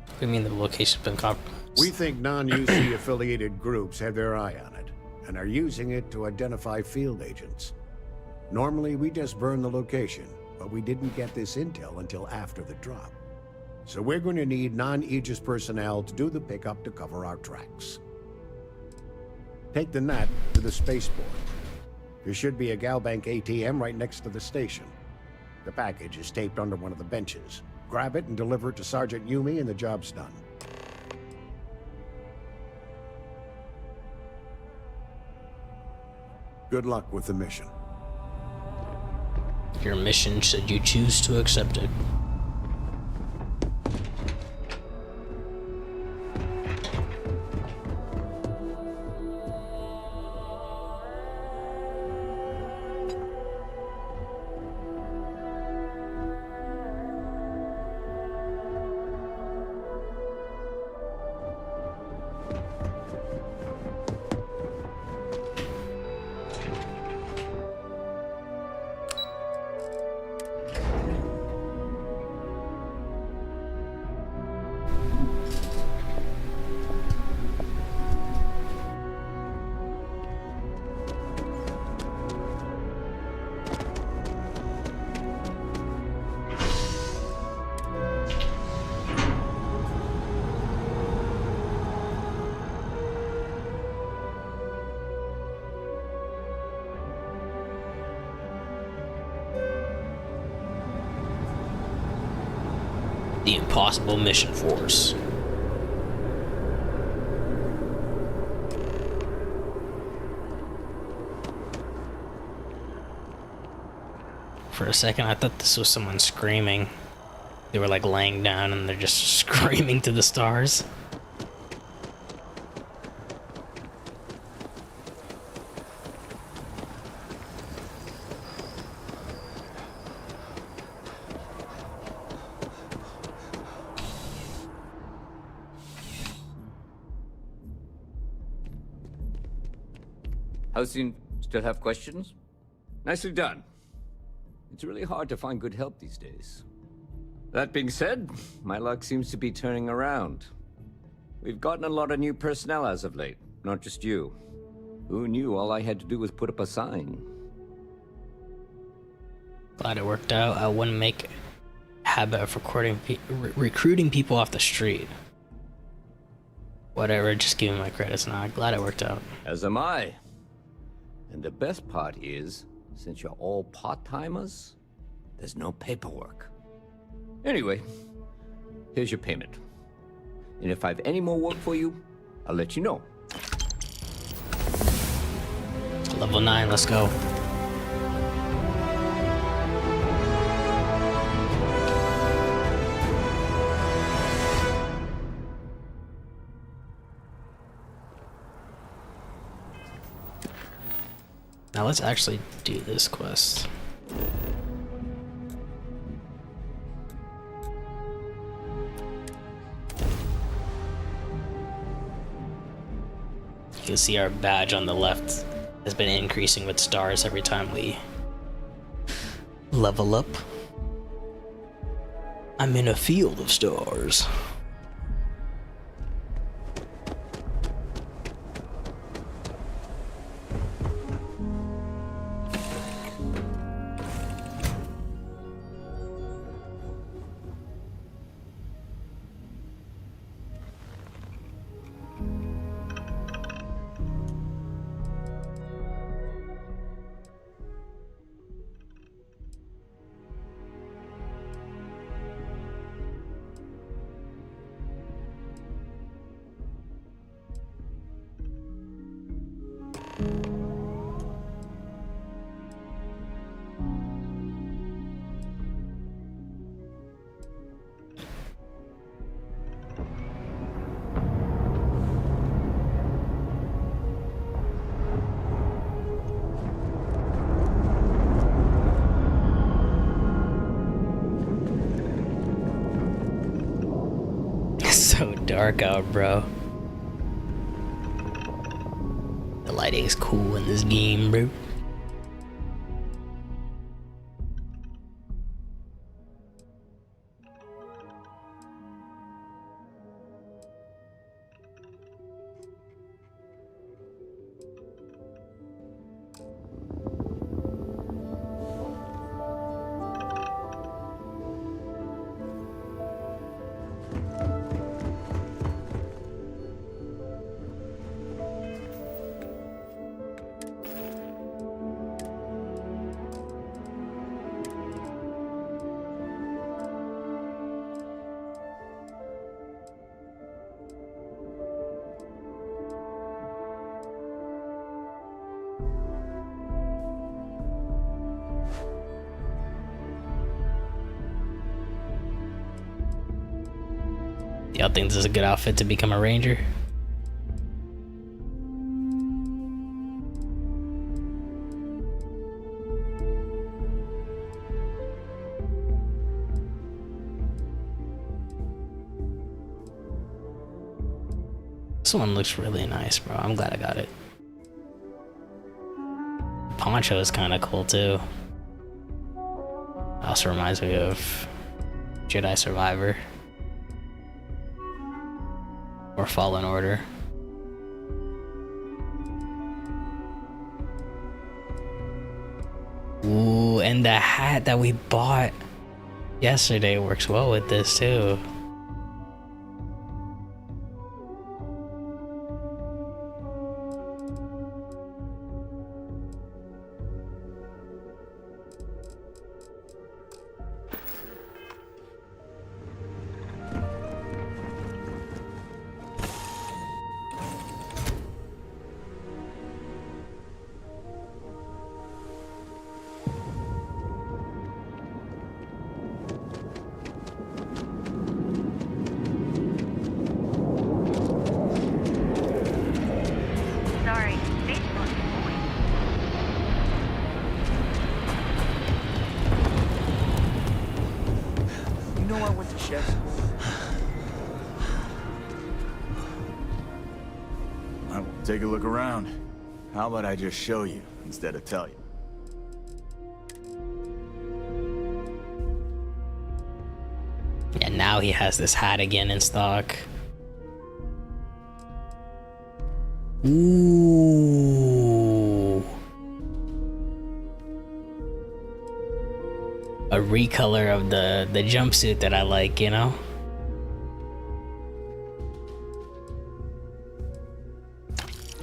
What do you mean the location's been compromised? We think non-UC affiliated groups have their eye on it and are using it to identify field agents. Normally, we just burn the location, but we didn't get this intel until after the drop. So we're going to need non-Aegis personnel to do the pickup to cover our tracks. Take the NAT to the spaceport. There should be a Galbank ATM right next to the station. The package is taped under one of the benches. Grab it and deliver it to Sergeant Yumi and the job's done. Good luck with the mission. Your mission should you choose to accept it. The Impossible Mission Force. For a second, I thought this was someone screaming. They were like laying down and they're just screaming to the stars. How soon? Still have questions? Nicely done. It's really hard to find good help these days. That being said, my luck seems to be turning around. We've gotten a lot of new personnel as of late, not just you. Who knew all I had to do was put up a sign? Glad it worked out. I wouldn't make a habit of recruiting people off the street. Whatever, just give me my credits now. Glad it worked out. As am I. And the best part is, since you're all part-timers, there's no paperwork. Anyway, here's your payment. And if I have any more work for you, I'll let you know. Level 9, let's go. Now let's actually do this quest. You can see our badge on the left has been increasing with stars every time we level up. I'm in a field of stars. So dark out, bro. The lighting is cool in this game, bro. Y'all think this is a good outfit to become a ranger? This one looks really nice, bro. I'm glad I got it. Poncho is kind of cool too. Also reminds me of Jedi Survivor. Or Fallen Order. Ooh, and the hat that we bought yesterday works well with this too. Take a look around. How about I just show you instead of tell you? Yeah, now he has this hat again in stock. Ooh. A recolor of the jumpsuit that I like, you know?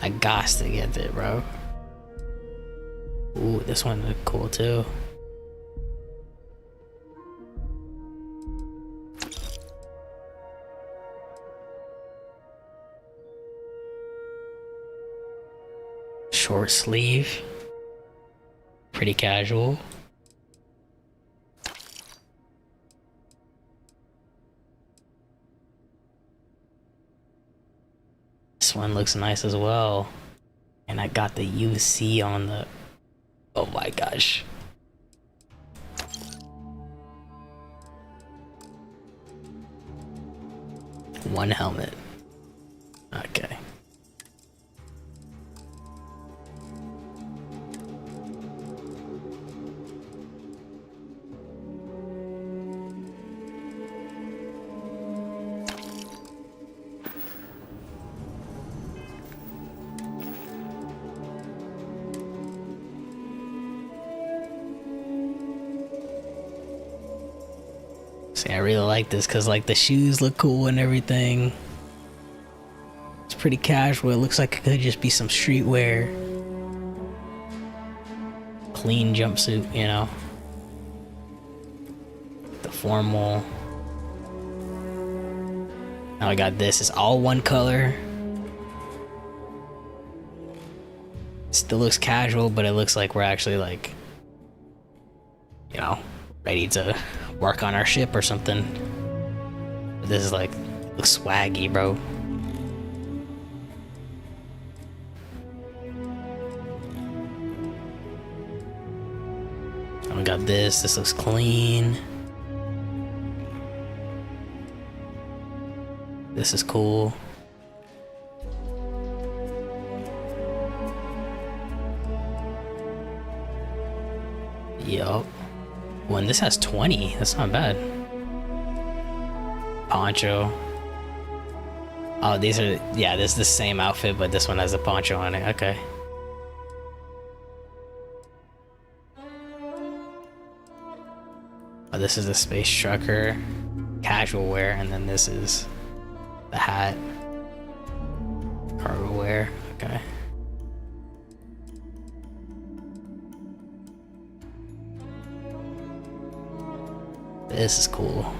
I got to get it, bro. Ooh, this one look cool too. Short sleeve. Pretty casual. This one looks nice as well. And I got the UC on the... Oh my gosh. One helmet. Okay. See, I really like this because like the shoes look cool and everything. It's pretty casual. It looks like it could just be some streetwear. Clean jumpsuit, you know. The formal. Now I got this. It's all one color. Still looks casual, but it looks like we're actually like, you know, ready to work on our ship or something. But this is like, looks swaggy, bro. And we got this. This looks clean. This is cool. Yup. When this has 20, that's not bad. Poncho. Oh, these are, yeah, this is the same outfit, but this one has a poncho on it. Okay. Oh, this is the space trucker, casual wear, and then this is the hat, cargo wear. Okay. This is cool.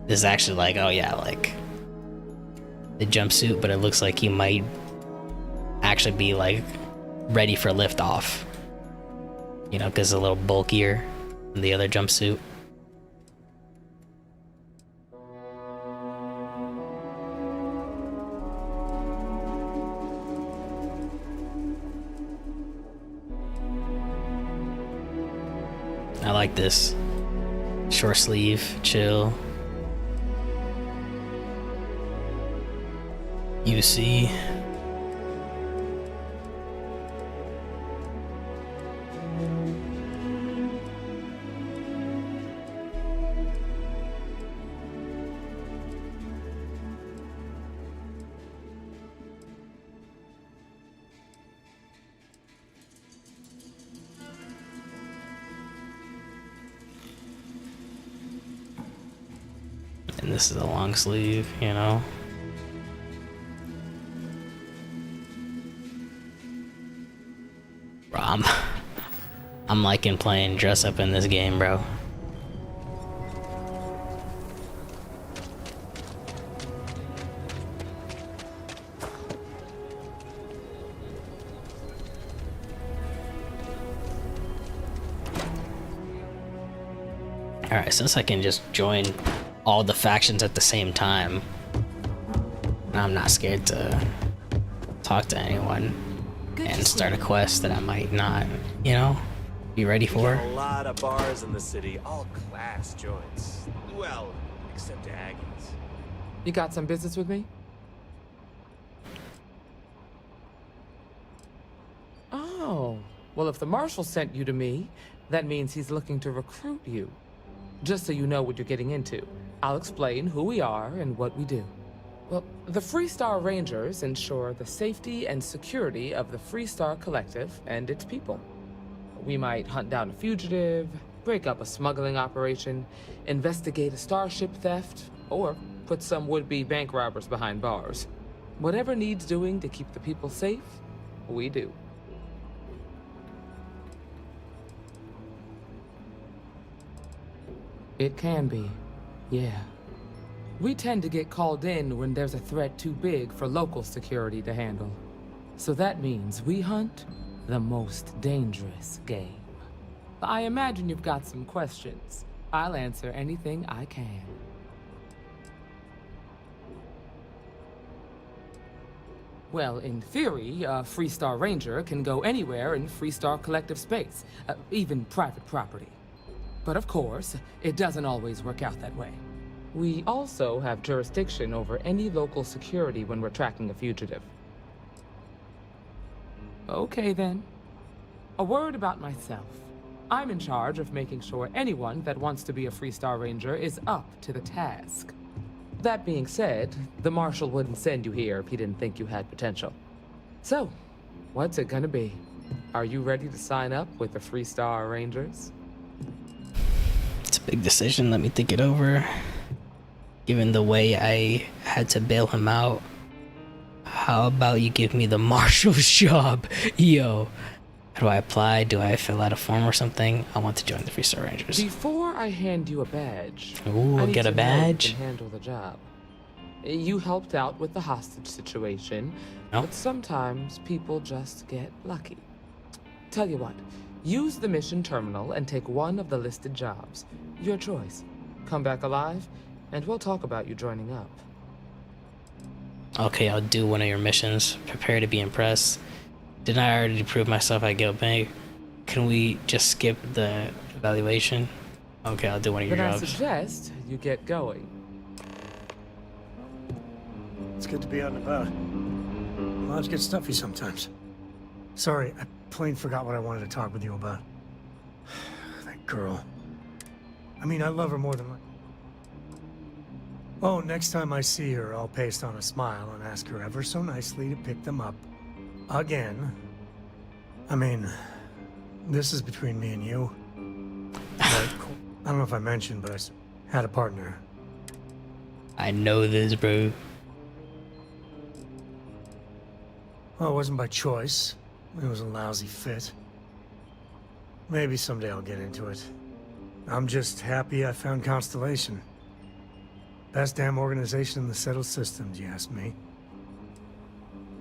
This is actually like, oh yeah, like the jumpsuit, but it looks like he might actually be like ready for liftoff. You know, because it's a little bulkier than the other jumpsuit. I like this. Short sleeve, chill. UC. And this is a long sleeve, you know. Bro, I'm liking playing dress up in this game, bro. Alright, since I can just join all the factions at the same time, I'm not scared to talk to anyone and start a quest that I might not, you know, be ready for. A lot of bars in the city, all class joints. Well, except Aggie's. You got some business with me? Oh, well, if the marshal sent you to me, that means he's looking to recruit you. Just so you know what you're getting into, I'll explain who we are and what we do. Well, the Freestar Rangers ensure the safety and security of the Freestar Collective and its people. We might hunt down a fugitive, break up a smuggling operation, investigate a starship theft, or put some would-be bank robbers behind bars. Whatever needs doing to keep the people safe, we do. It can be, yeah. We tend to get called in when there's a threat too big for local security to handle. So that means we hunt, the most dangerous game. I imagine you've got some questions. I'll answer anything I can. Well, in theory, a Freestar Ranger can go anywhere in Freestar Collective space, even private property. But of course, it doesn't always work out that way. We also have jurisdiction over any local security when we're tracking a fugitive. Okay then. A word about myself. I'm in charge of making sure anyone that wants to be a Freestar Ranger is up to the task. That being said, the Marshal wouldn't send you here if he didn't think you had potential. So, what's it gonna be? Are you ready to sign up with the Freestar Rangers? It's a big decision, let me think it over. Given the way I had to bail him out, how about you give me the Marshal's job? Yo, how do I apply? Do I fill out a form or something? I want to join the Freestar Rangers. Before I hand you a badge, Ooh, I need get a to know you badge? can handle the job. You helped out with the hostage situation, but sometimes people just get lucky. Tell you what, use the mission terminal and take one of the listed jobs. Your choice. Come back alive, and we'll talk about you joining up. Okay, I'll do one of your missions. Prepare to be impressed. Didn't I already prove myself at Guild Bank? Can we just skip the evaluation? Okay, I'll do one of your Then I jobs. suggest you get going. It's good to be out and about. Lives get stuffy sometimes. Sorry, I plain forgot what I wanted to talk with you about. That girl. I mean, I love her more than Oh, next time I see her, I'll paste on a smile and ask her ever so nicely to pick them up. Again. I mean, this is between me and you. But, I don't know if I mentioned, but I had a partner. I know this, bro. Well, it wasn't by choice. It was a lousy fit. Maybe someday I'll get into it. I'm just happy I found Constellation. Best damn organization in the settled systems, you ask me.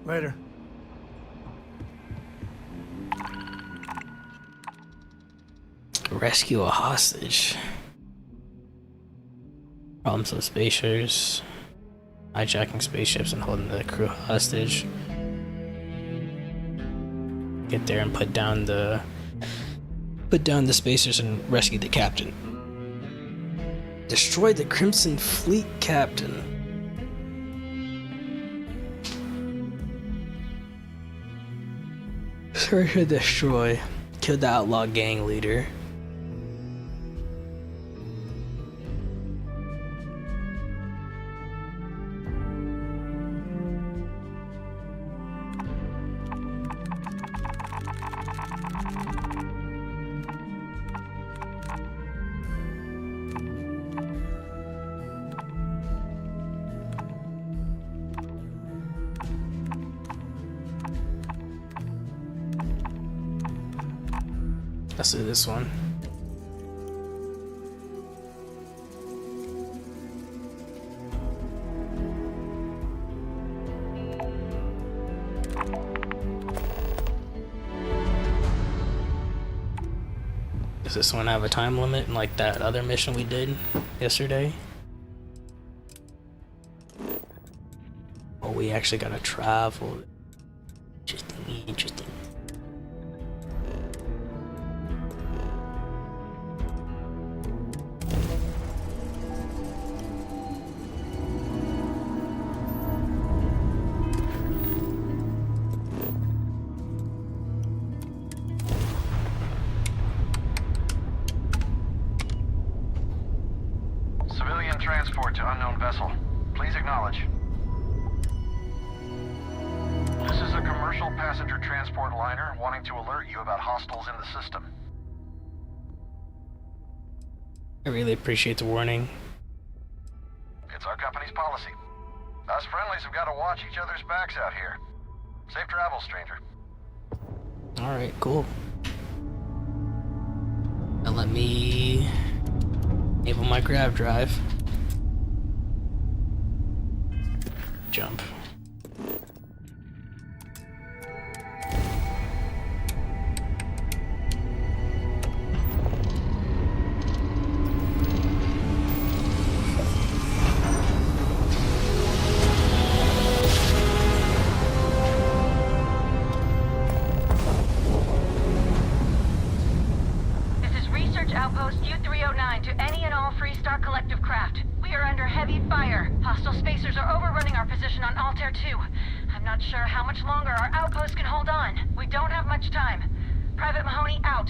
Later. Rescue a hostage. Problems with spacers. Hijacking spaceships and holding the crew hostage. Get there and put down the spacers and rescue the captain. Destroy the Crimson Fleet captain. Search and destroy. Kill the outlaw gang leader. Let's do this one. Does this one have a time limit like that other mission we did yesterday? Oh, we actually gotta travel. Interesting. Civilian transport to unknown vessel. Please acknowledge. This is a commercial passenger transport liner wanting to alert you about hostiles in the system. I really appreciate the warning. It's our company's policy. Us friendlies have got to watch each other's backs out here. Safe travels, stranger. Alright, cool. Now let me enable my grab drive. Jump. assigned to any and all Freestar Collective craft. We are under heavy fire. Hostile spacers are overrunning our position on Altair 2. I'm not sure how much longer our outpost can hold on. We don't have much time. Private Mahoney out.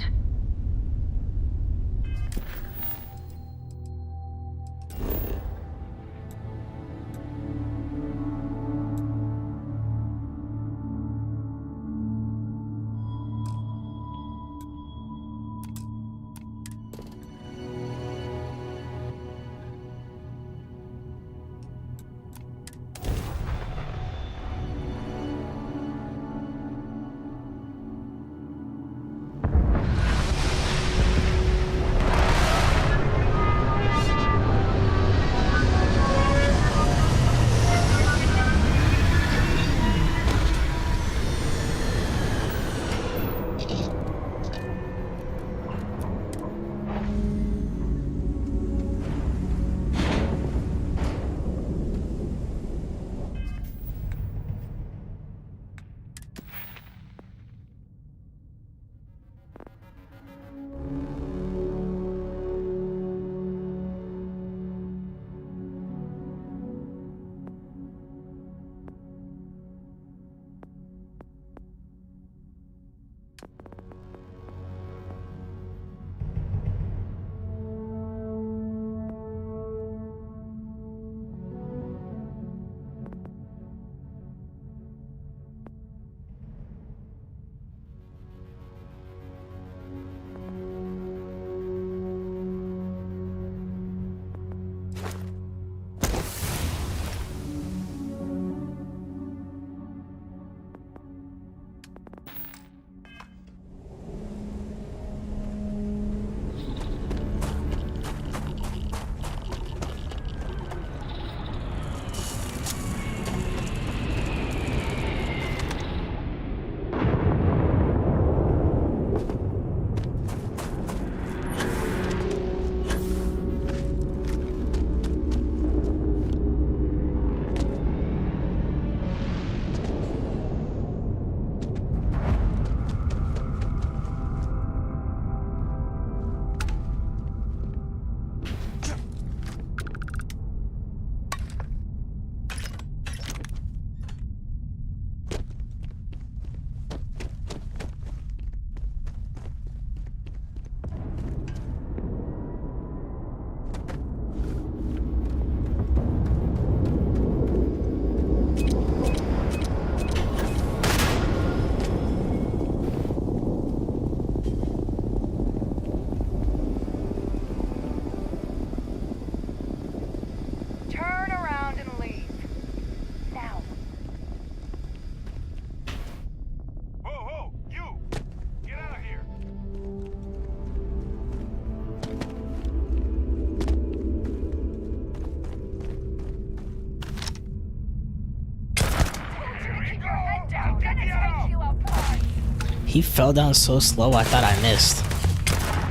He fell down so slow, I thought I missed.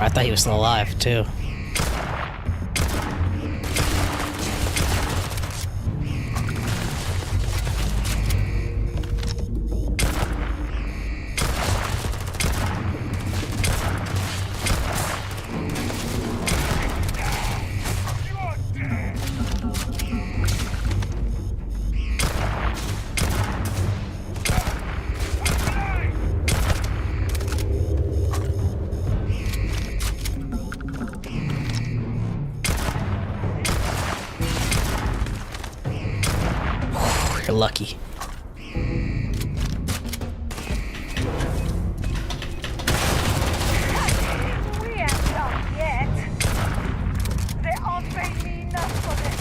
I thought he was still alive, too. You're lucky. We ain't done yet. They aren't paying me enough for this.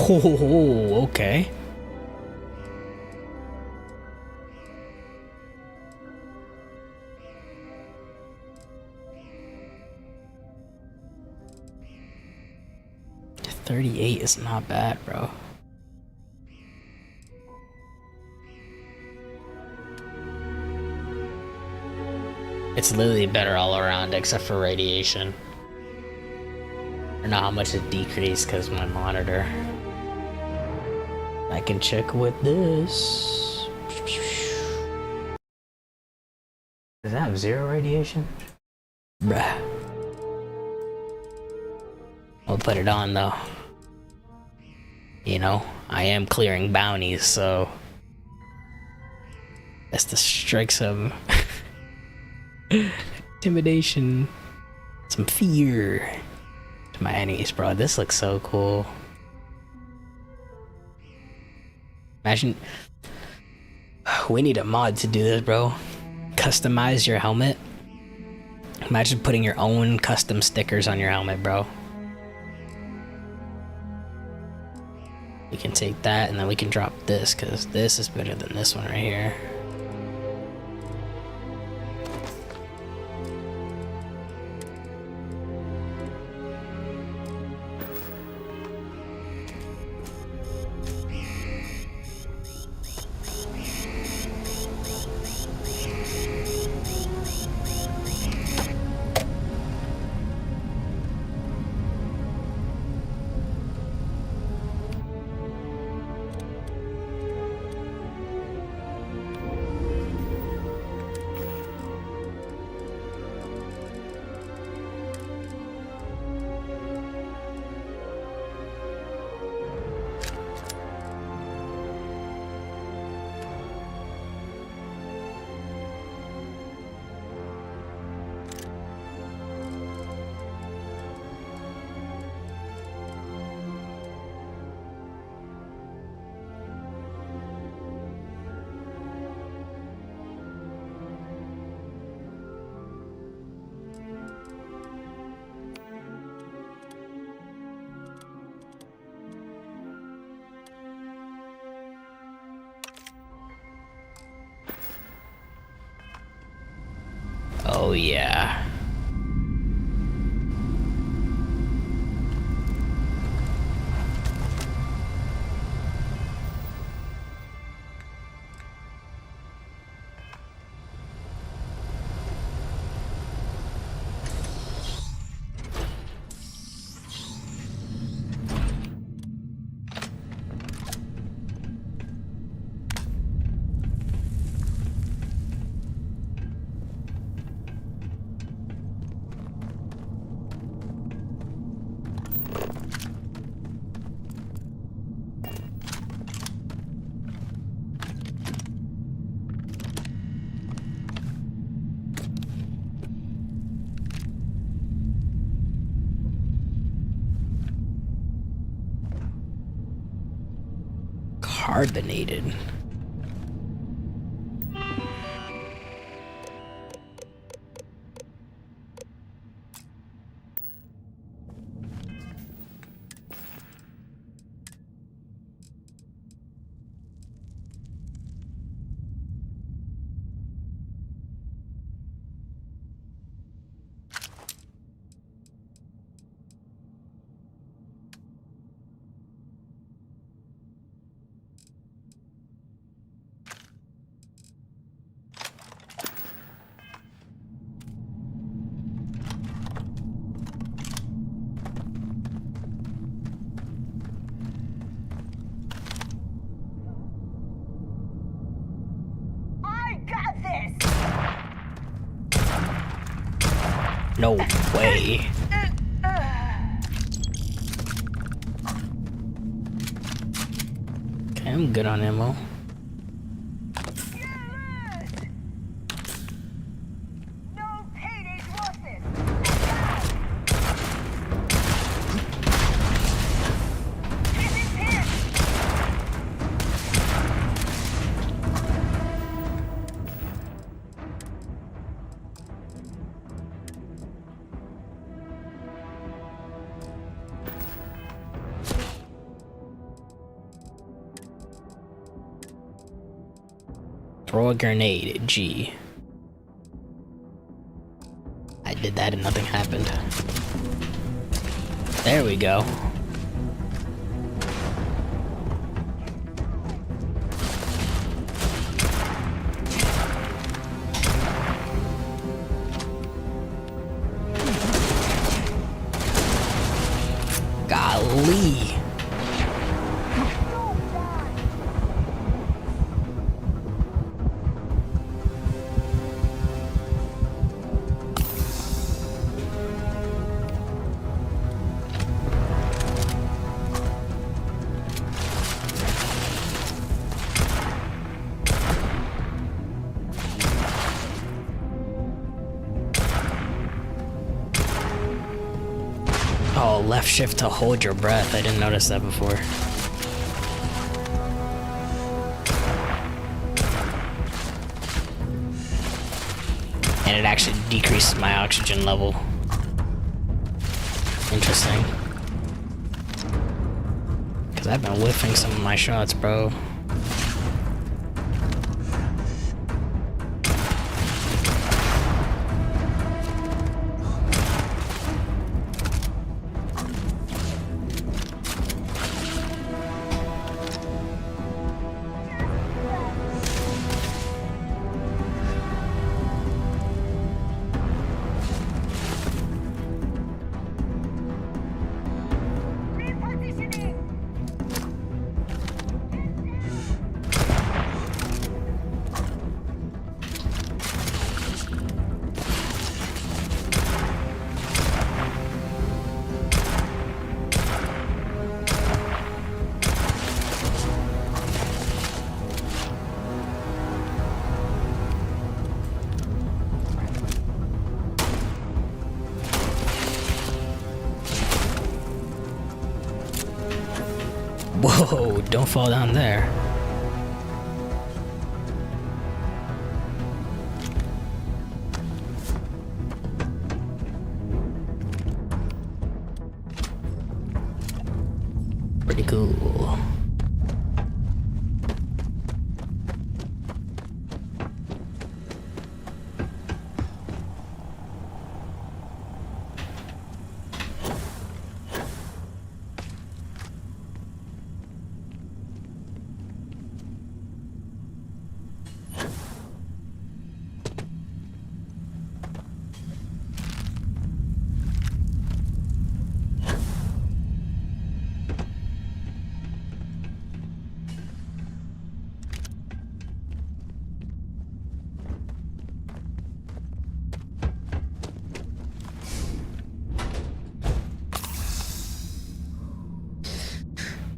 Oh, okay. $38 is not bad, bro. It's literally better all around except for radiation. I don't know how much it decreased because my monitor. I can check with this. Does that have 0 radiation? Bruh. I'll put it on though. You know, I am clearing bounties, so that's to strike some intimidation, some fear to my enemies, bro. This looks so cool. Imagine, we need a mod to do this, bro. Customize your helmet. Imagine putting your own custom stickers on your helmet, bro. We can take that and then we can drop this, because this is better than this one right here. Oh yeah. Carbonated. No way. Okay, I'm good on ammo. Throw a grenade, G. I did that and nothing happened. There we go. Golly. Oh, left shift to hold your breath. I didn't notice that before. And it actually decreases my oxygen level. Interesting. Because I've been whiffing some of my shots, bro. Whoa, don't fall down there. Pretty cool.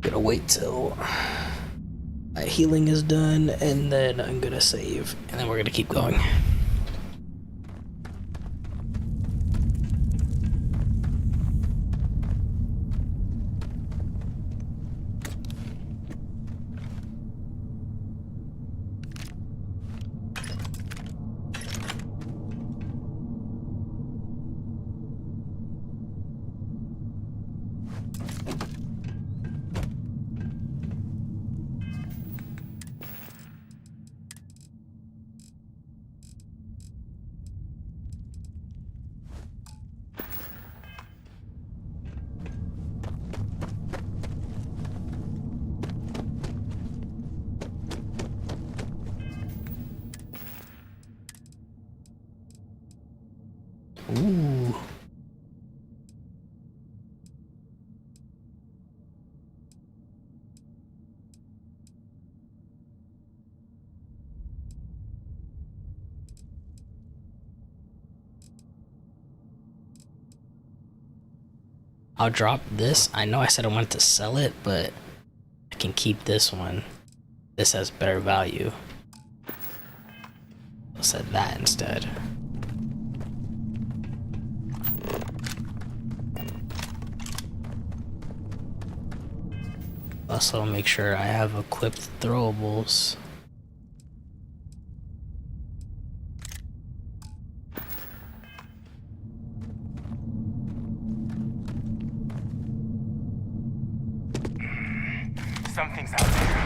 Gonna wait till my healing is done and then I'm gonna save and then we're gonna keep going. Ooh. I'll drop this. I know I said I wanted to sell it, but I can keep this one. This has better value. I'll set that instead. Also make sure I have equipped throwables. Something's out there.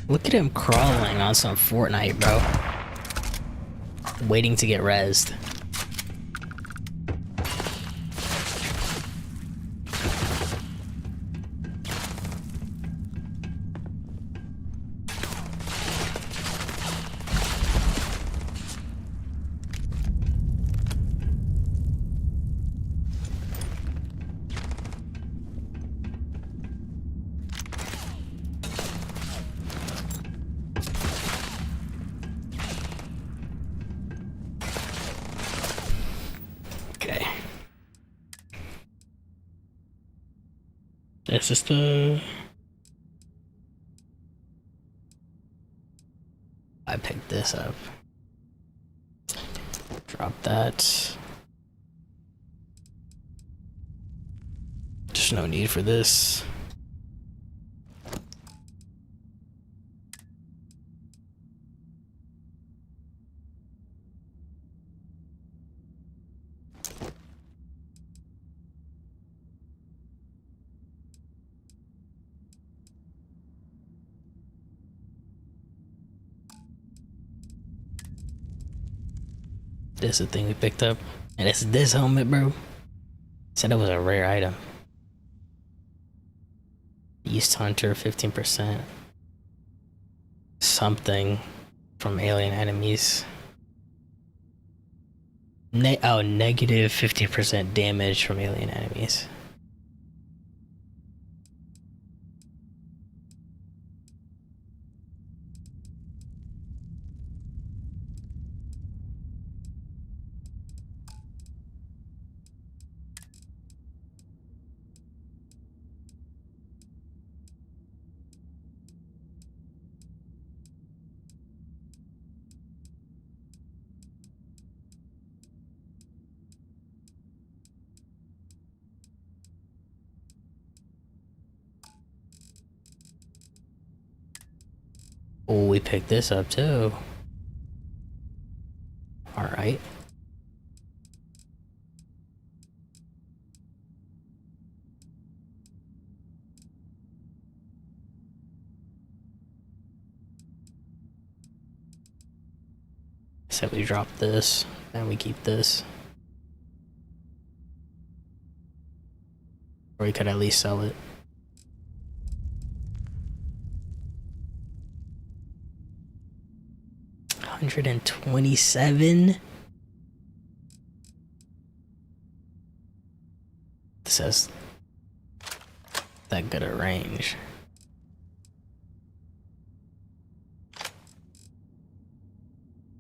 Look at him crawling on some Fortnite, bro. Waiting to get rezzed. Okay. This is the... I picked this up. Drop that. There's no need for this. This is the thing we picked up. And it's this helmet, bro. Said it was a rare item. Beast Hunter, 15%. Something from alien enemies. Negative 15% damage from alien enemies. Oh, we picked this up too. Alright. So we drop this, and we keep this. Or we could at least sell it. $127. This has that good a range.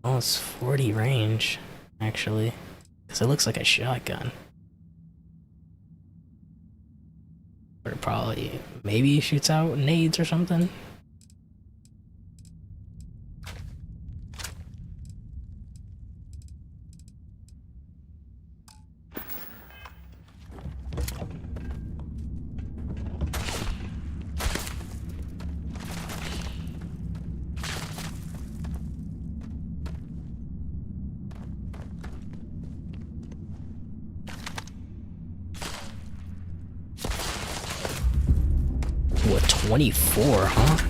Oh, it's 40 range, actually. Because it looks like a shotgun. Or probably, maybe it shoots out nades or something. What, 24, huh?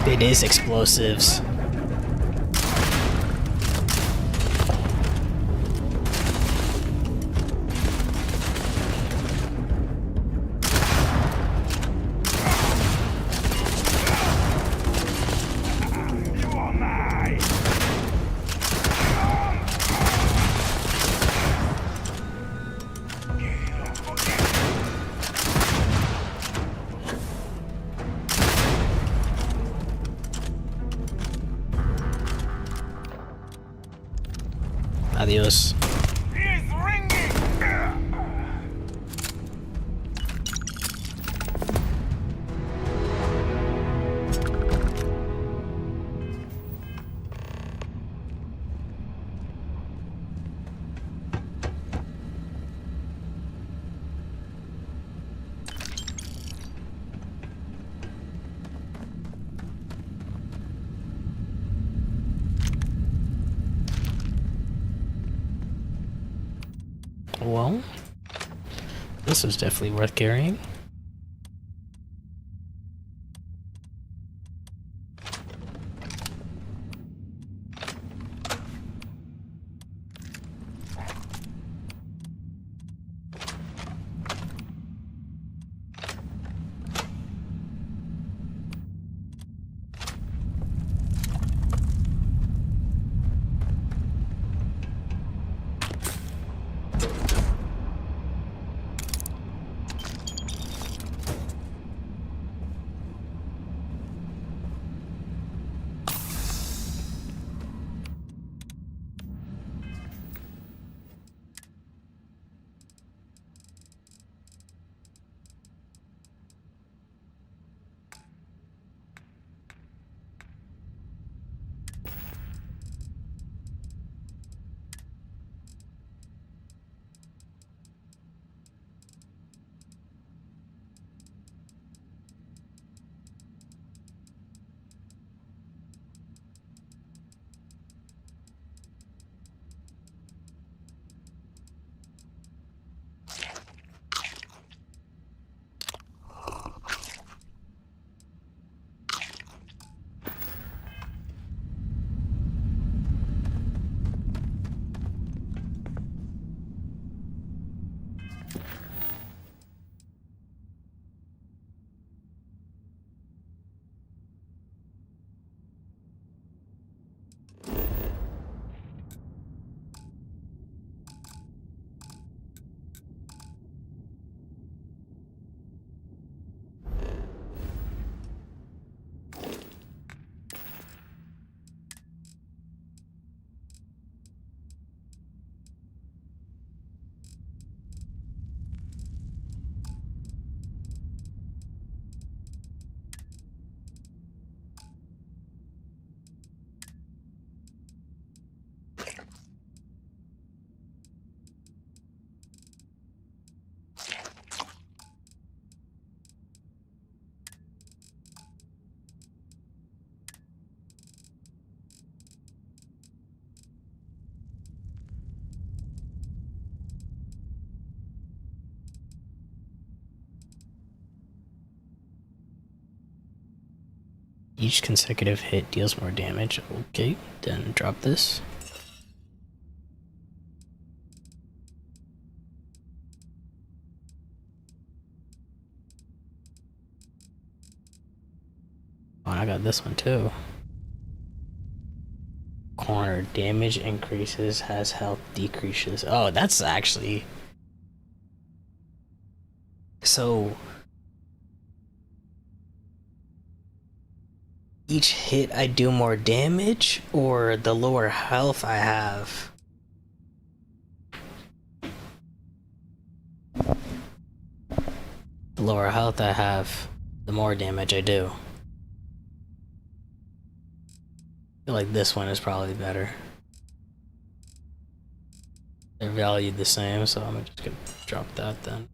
It is explosives. Adios. Well, this is definitely worth carrying. Each consecutive hit deals more damage. Okay, then drop this. Oh, and I got this one too. Corner damage increases, has health decreases. Oh, that's actually... So... each hit I do more damage, or the lower health I have? The lower health I have, the more damage I do. I feel like this one is probably better. They're valued the same, so I'm just gonna drop that then.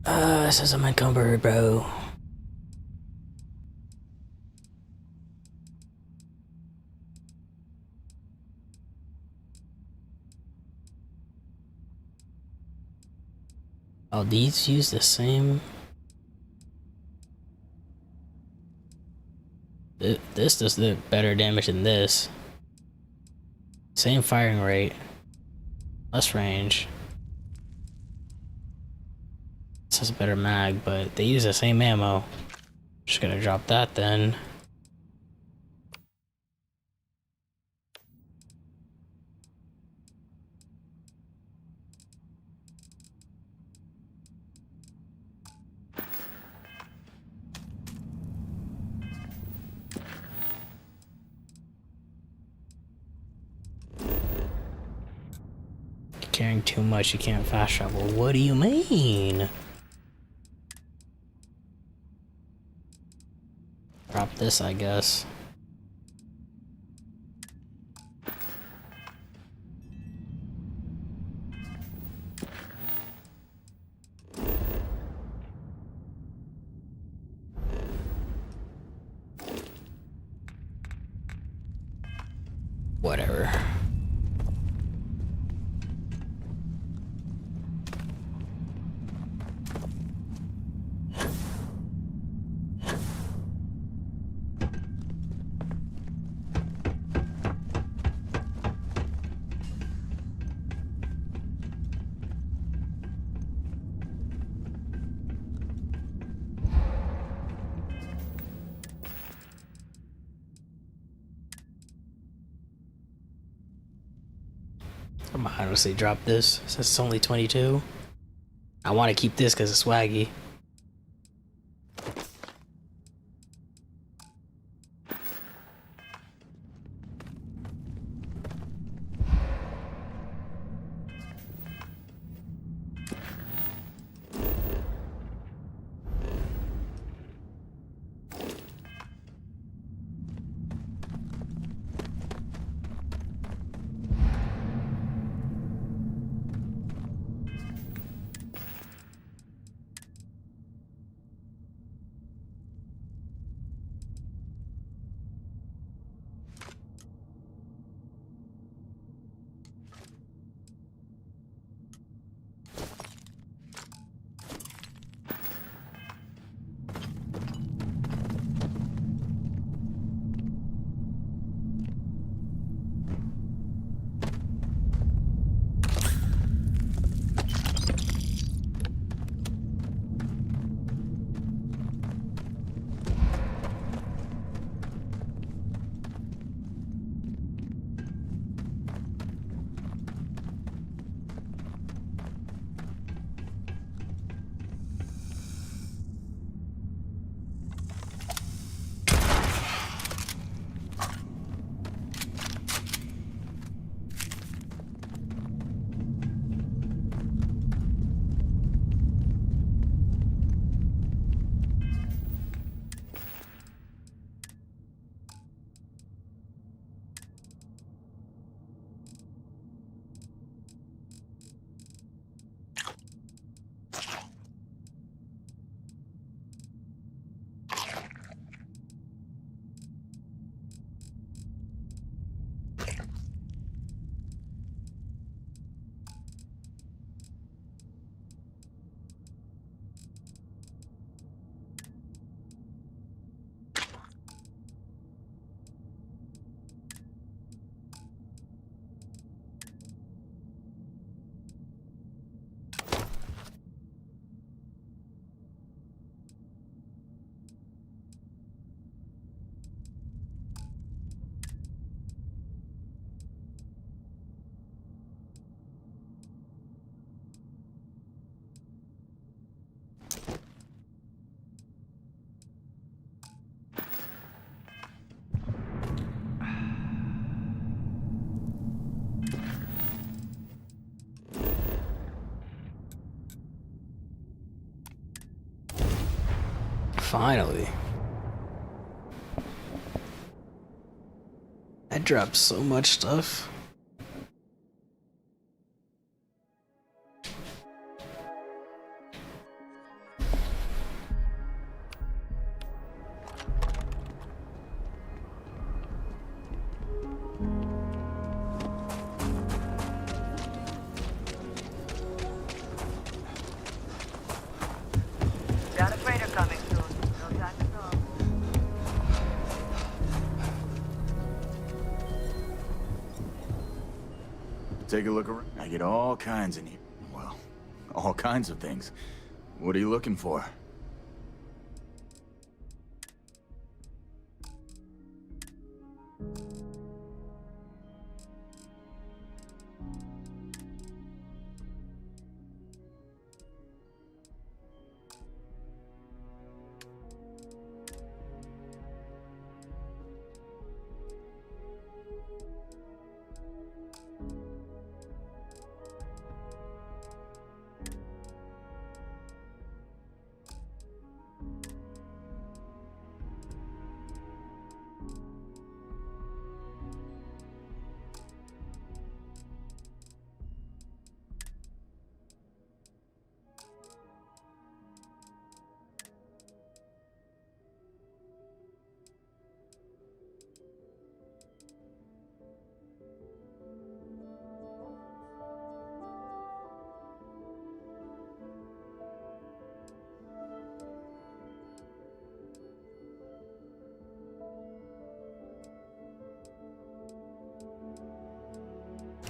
This is unencumbered, bro. Oh, these use the same. This does the better damage than this. Same firing rate, less range. This has a better mag, but they use the same ammo. Just gonna drop that then. Carrying too much, you can't fast travel. What do you mean? Drop this, I guess. Whatever. I might honestly drop this since it's only 22. I want to keep this because it's swaggy. Finally. I dropped so much stuff. Take a look around. I get all kinds in here. Well, all kinds of things. What are you looking for?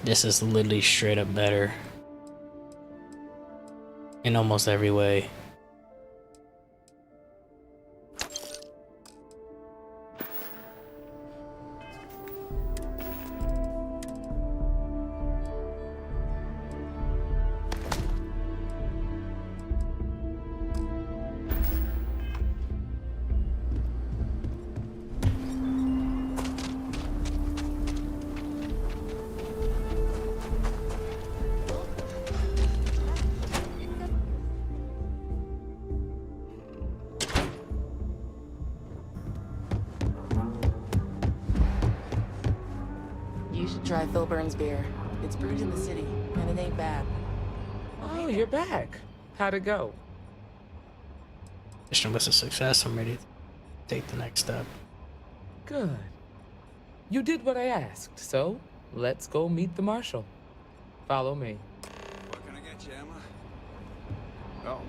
This is literally straight up better in almost every way. You should try Phil Burns' beer. It's brewed in the city, and it ain't bad. Oh, you're back. How'd it go? Mission was a success. I'm ready to take the next step. Good. You did what I asked, so let's go meet the Marshal. Follow me. What can I get you, Emma? Oh,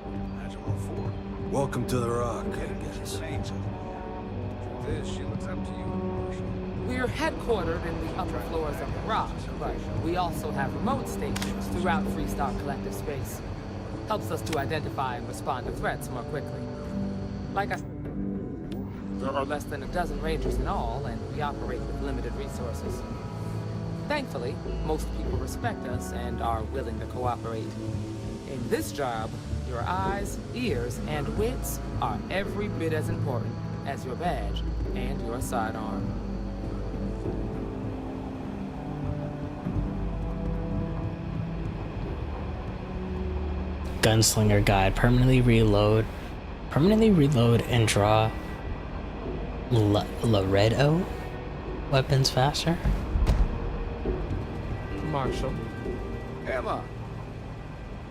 imagine we're four. Welcome to the Rock, I guess. She's an angel. Truth is, she looks up to you. We're headquartered in the upper floors of the Rock, but we also have remote stations throughout Freestar Collective space. Helps us to identify and respond to threats more quickly. Like I said, there are less than a dozen Rangers in all, and we operate with limited resources. Thankfully, most people respect us and are willing to cooperate. In this job, your eyes, ears, and wits are every bit as important as your badge and your sidearm. Gunslinger guide. Permanently reload and draw Laredo weapons faster. Marshal. Emma!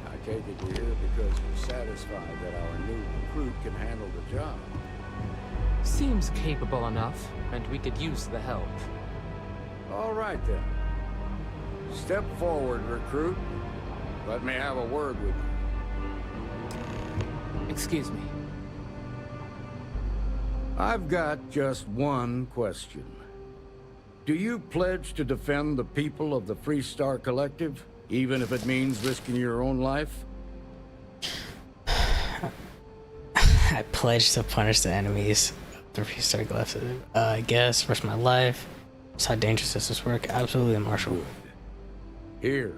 I take it you're here because you're satisfied that our new recruit can handle the job. Seems capable enough, and we could use the help. All right then. Step forward, recruit. Let me have a word with you. Excuse me. I've got just one question. Do you pledge to defend the people of the Freestar Collective, even if it means risking your own life? I pledge to punish the enemies of the Freestar Collective. I guess, risk my life. That's how dangerous does this work? Absolutely, Marshal. Here,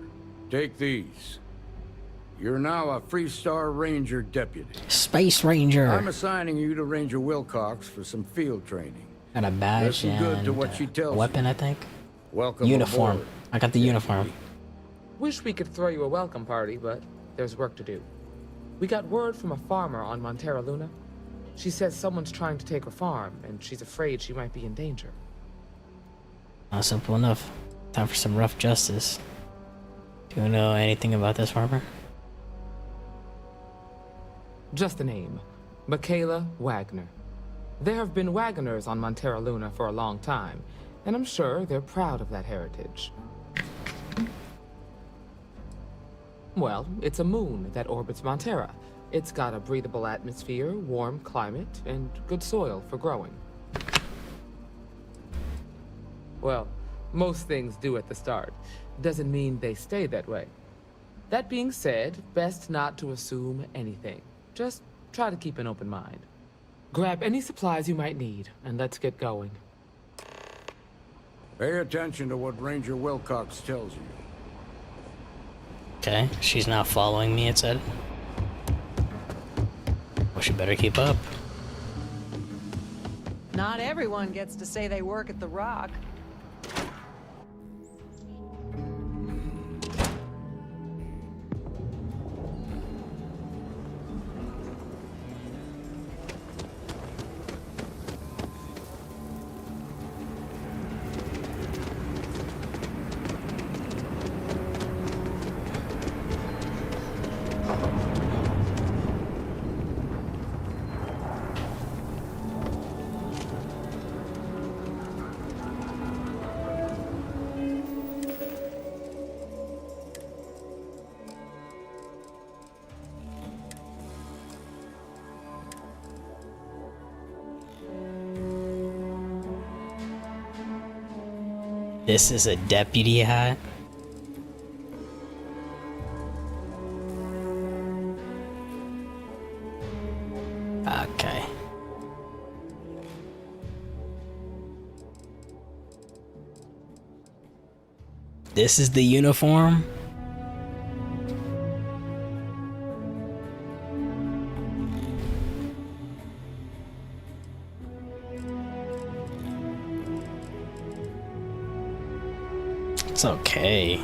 take these. You're now a Freestar Ranger deputy. Space Ranger. I'm assigning you to Ranger Wilcox for some field training. Got a badge Listen good and to what she tells a weapon, I think. Welcome uniform. aboard. I got the uniform. Wish we could throw you a welcome party, but there's work to do. We got word from a farmer on Montera Luna. She says someone's trying to take her farm, and she's afraid she might be in danger. Not simple enough. Time for some rough justice. Do you know anything about this farmer? Just the name. Michaela Wagner. There have been Wagoners on Montera Luna for a long time, and I'm sure they're proud of that heritage. Well, it's a moon that orbits Montera. It's got a breathable atmosphere, warm climate, and good soil for growing. Well, most things do at the start. doesn't mean they stay that way. That being said, best not to assume anything. Just try to keep an open mind. Grab any supplies you might need, and let's get going. Pay attention to what Ranger Wilcox tells you. Okay, she's not following me, it said. Well, she better keep up. Not everyone gets to say they work at the Rock. This is a deputy hat. Okay. This is the uniform? It's okay.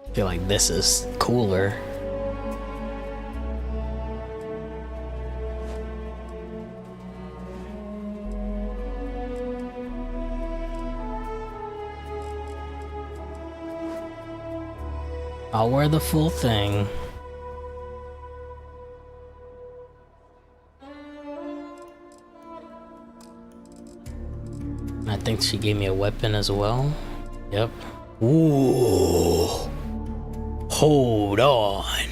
I feel like this is cooler. I'll wear the full thing. I think she gave me a weapon as well. Yep. Ooh. Hold on.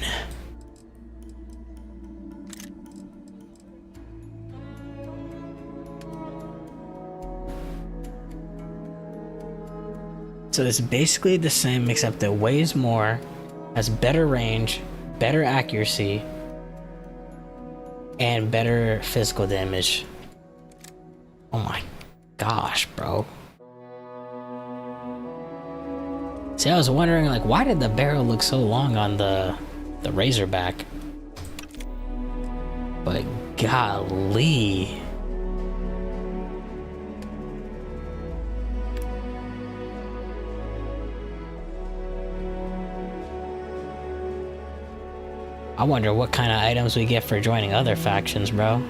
So it's basically the same except it weighs more, has better range, better accuracy, and better physical damage. Oh my gosh, bro. See, I was wondering, like, why did the barrel look so long on the Razorback? But golly. I wonder what kind of items we get for joining other factions, bro.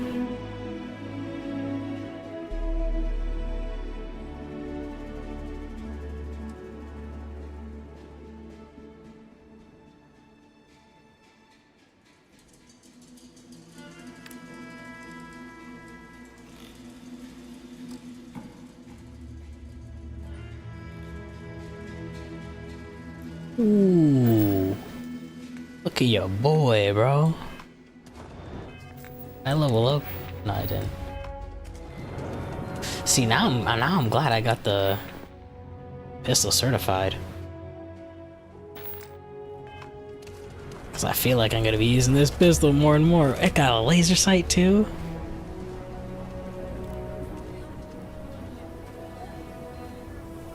Ooh. Look at your boy, bro. I level up? No, I didn't. See, now I'm glad I got the pistol certified. Cause I feel like I'm gonna be using this pistol more and more. It got a laser sight too.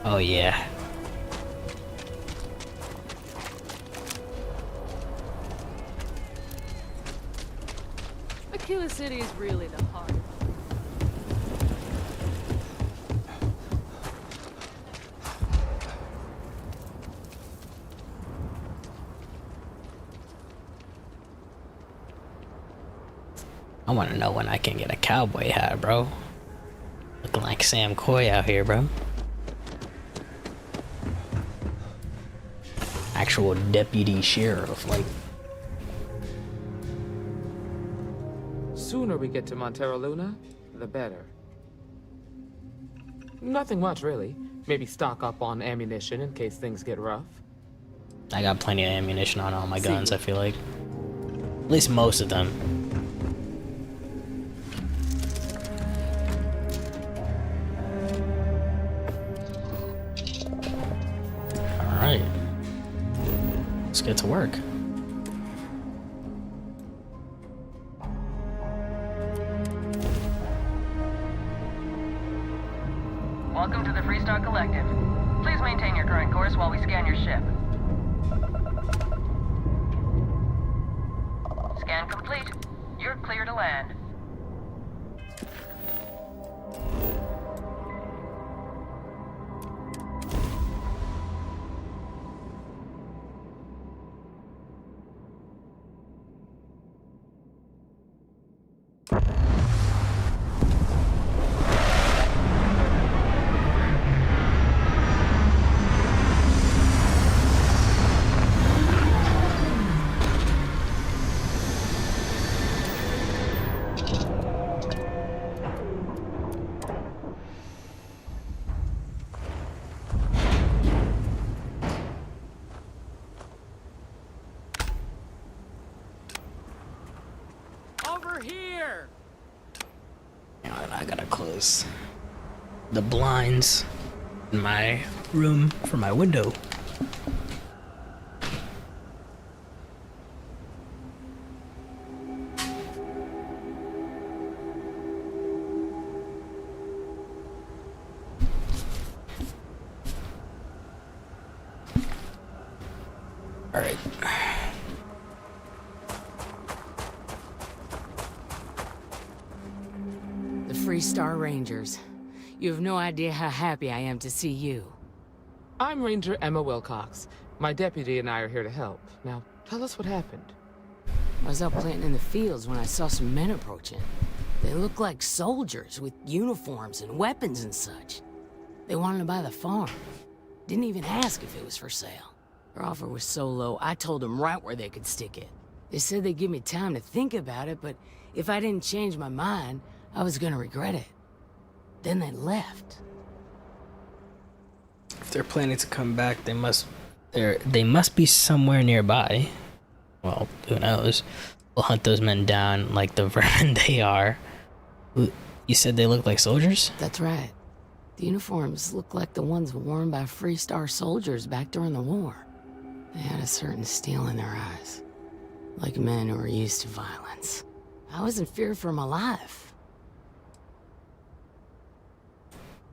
Oh yeah. Killer City is really the heart. I want to know when I can get a cowboy hat, bro. Looking like Sam Coy out here, bro. Actual deputy sheriff, like. Sooner we get to Montero Luna, the better. Nothing much, really. Maybe stock up on ammunition in case things get rough. I got plenty of ammunition on all my guns, I feel like. At least most of them. get to work. Welcome to the Freestar Collective. Please maintain your current course while we scan your ship. Scan complete. You're clear to land. Here! I gotta close the blinds in my room for my window. All right. Freestar Rangers. You have no idea how happy I am to see you. I'm Ranger Emma Wilcox. My deputy and I are here to help. Now, tell us what happened. I was out planting in the fields when I saw some men approaching. They looked like soldiers with uniforms and weapons and such. They wanted to buy the farm. Didn't even ask if it was for sale. Their offer was so low, I told them right where they could stick it. They said they'd give me time to think about it, but if I didn't change my mind, I was gonna regret it. Then they left. If they're planning to come back, they must be somewhere nearby. Well, who knows? We'll hunt those men down like the vermin they are. You said they look like soldiers? That's right. The uniforms look like the ones worn by Freestar soldiers back during the war. They had a certain steel in their eyes, like men who were used to violence. I was in fear for my life.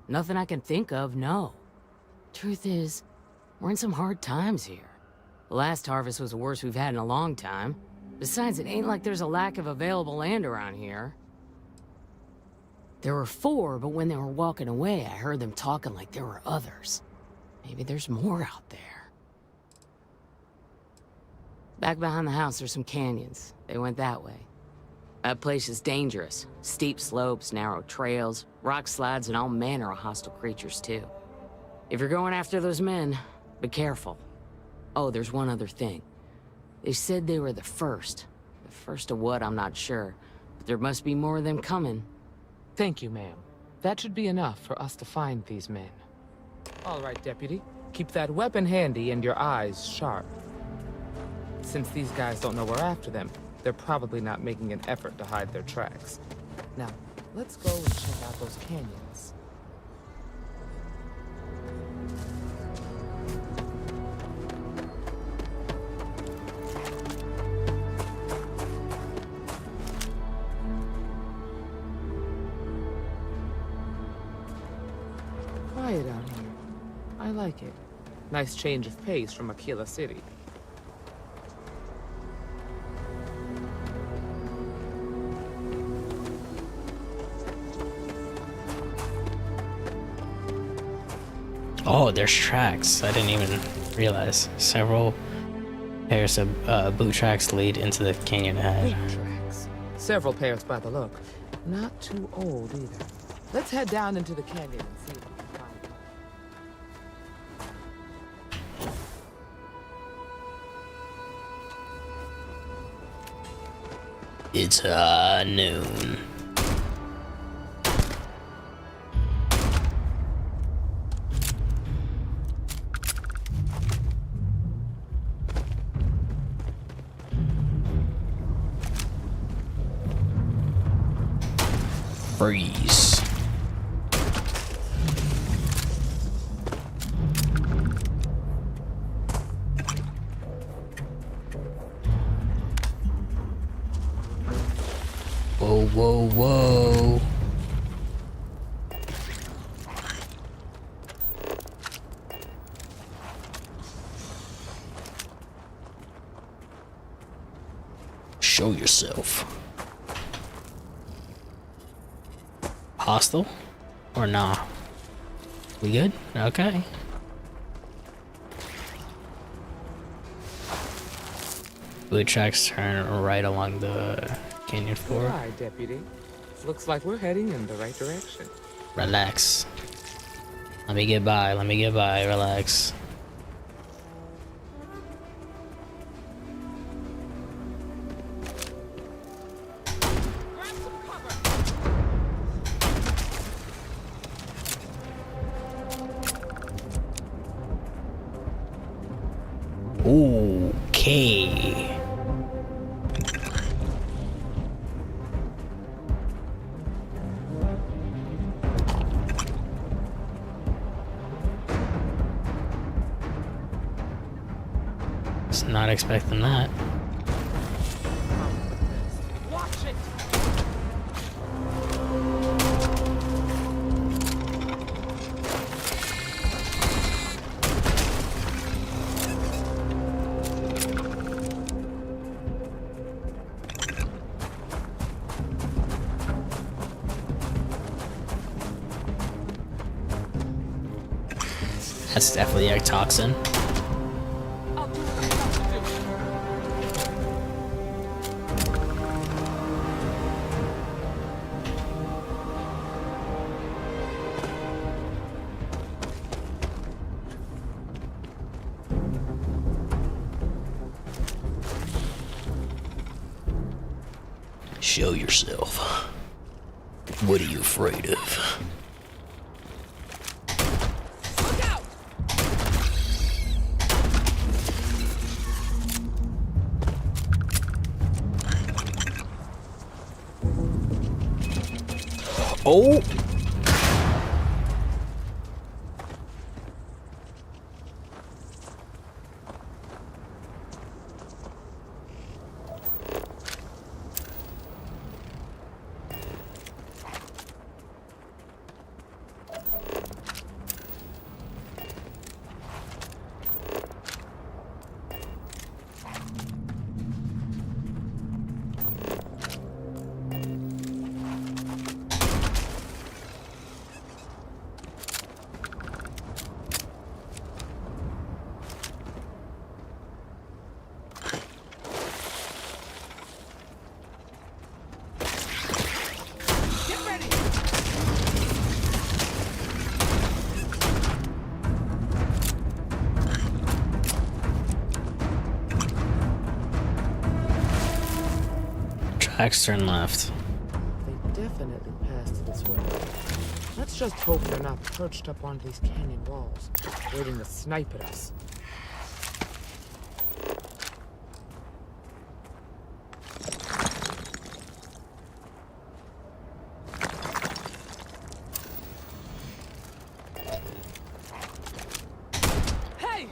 Nothing I can think of, no. Truth is, we're in some hard times here. The last harvest was the worst we've had in a long time. Besides, it ain't like there's a lack of available land around here. There were 4, but when they were walking away, I heard them talking like there were others. Maybe there's more out there. Back behind the house, there's some canyons. They went that way. That place is dangerous. Steep slopes, narrow trails, rock slides, and all manner of hostile creatures, too. If you're going after those men, be careful. Oh, there's one other thing. They said they were the first. The first of what, I'm not sure. But there must be more of them coming. Thank you, ma'am. That should be enough for us to find these men. All right, Deputy. Keep that weapon handy and your eyes sharp. Since these guys don't know we're after them, they're probably not making an effort to hide their tracks. Now, let's go and check out those canyons. Quiet out here. I like it. Nice change of pace from Aquila City. Oh, there's tracks. I didn't even realize. Several pairs of boot tracks lead into the canyon ahead. Boot tracks. Several pairs by the look. Not too old either. Let's head down into the canyon and see if we can find them. It's noon. Freeze. Whoa, whoa, whoa. Show yourself. Hostile? Or nah? We good? Okay. Blue tracks turn right along the canyon floor. Hi, Deputy. Looks like we're heading in the right direction. Relax. Let me get by, relax. Okay. Was not expecting that. Watch it! That's definitely a toxin. Show yourself. What are you afraid of? Look out! Oh! Tracks turn left. They definitely passed this way. Let's just hope they're not perched up on these canyon walls, waiting to snipe at us. Hey!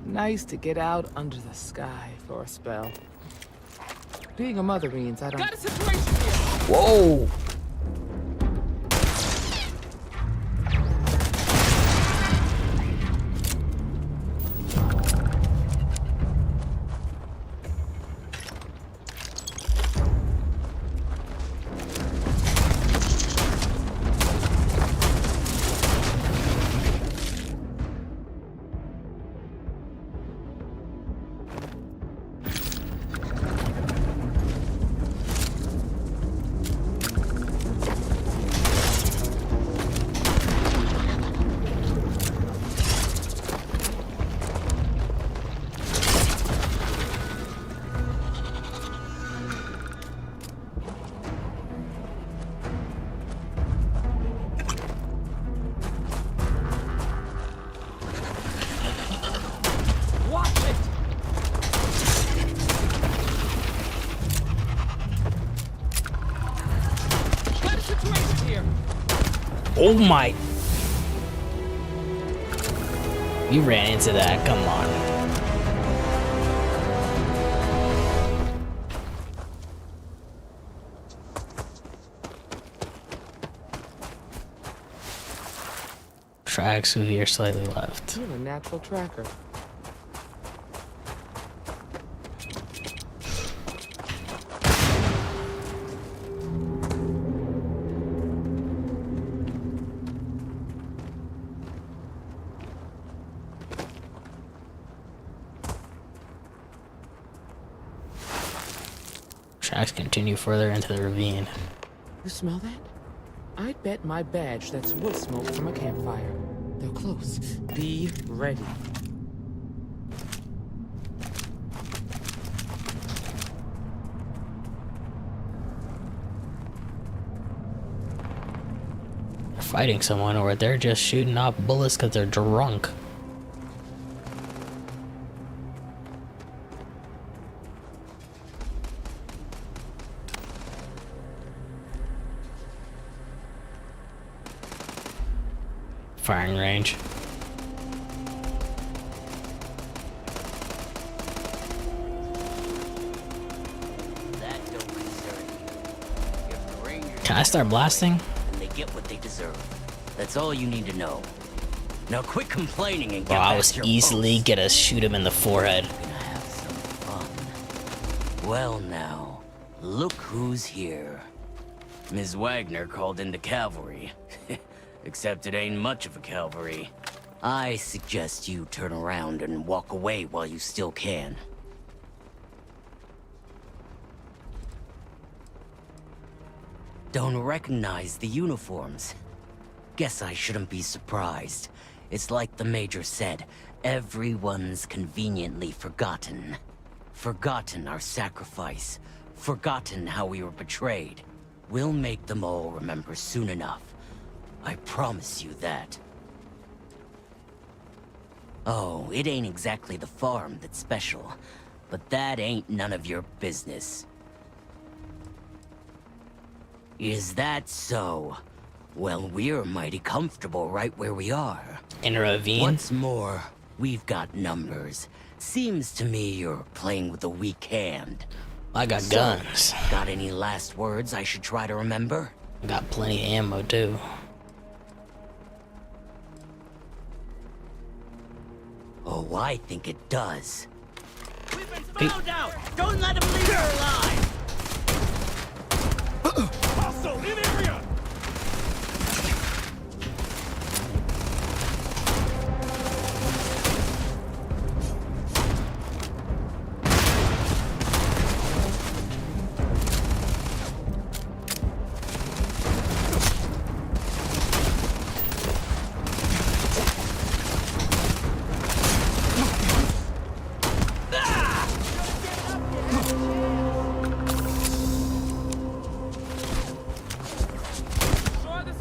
Nice to get out under the sky for a spell. Being a mother means I don't... Got a situation here! Whoa! here. Oh my. You ran into that, come on. Tracks through here slightly left. You're a natural tracker. Tracks continue further into the ravine. You smell that? I'd bet my badge that's wood smoke from a campfire. They're close. Be ready. They're fighting someone, or they're just shooting off bullets because they're drunk. Firing range. That don't concern you. If the Rangers Can I start blasting? and they get what they deserve. That's all you need to know. Now quit complaining and get Bro, I back was to your easily gonna shoot him in the forehead. fun. Well now, look who's here. Ms. Wagner called in the cavalry. Except it ain't much of a cavalry. I suggest you turn around and walk away while you still can. Don't recognize the uniforms. Guess I shouldn't be surprised. It's like the Major said, everyone's conveniently forgotten. Forgotten our sacrifice. Forgotten how we were betrayed. We'll make them all remember soon enough. I promise you that. Oh, it ain't exactly the farm that's special, but that ain't none of your business. Is that so? Well, we're mighty comfortable right where we are. In a ravine? What's more, we've got numbers. Seems to me you're playing with a weak hand. I got So, guns. Got any last words I should try to remember? I got plenty of ammo too. Oh, I think it does. Found out! Don't let him leave her alive! Hostile in area!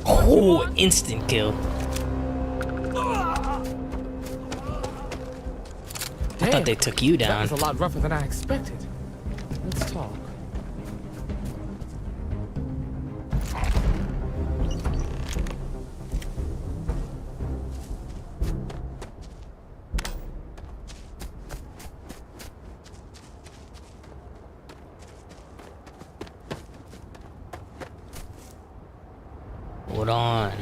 Oh, instant kill. I thought they took you That down. was a lot rougher than I expected. Let's talk. Hold on.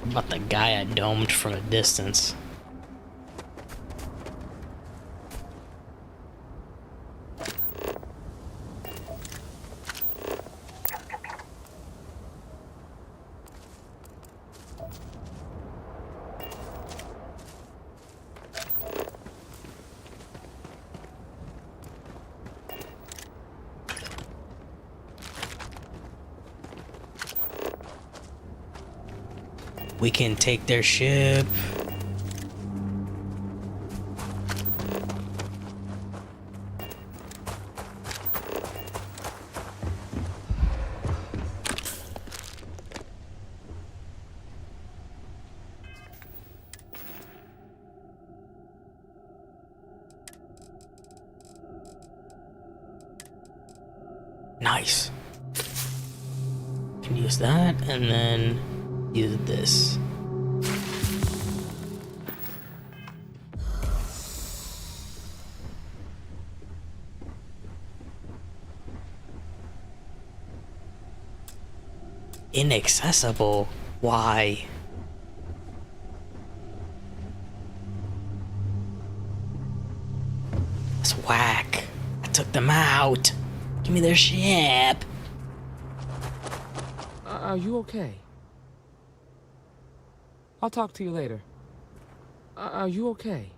About the guy I domed from a distance. We can take their ship. Nice. Can use that and then use this. Inaccessible? Why? That's whack. I took them out. Give me their ship. Are you okay? I'll talk to you later. Are you okay?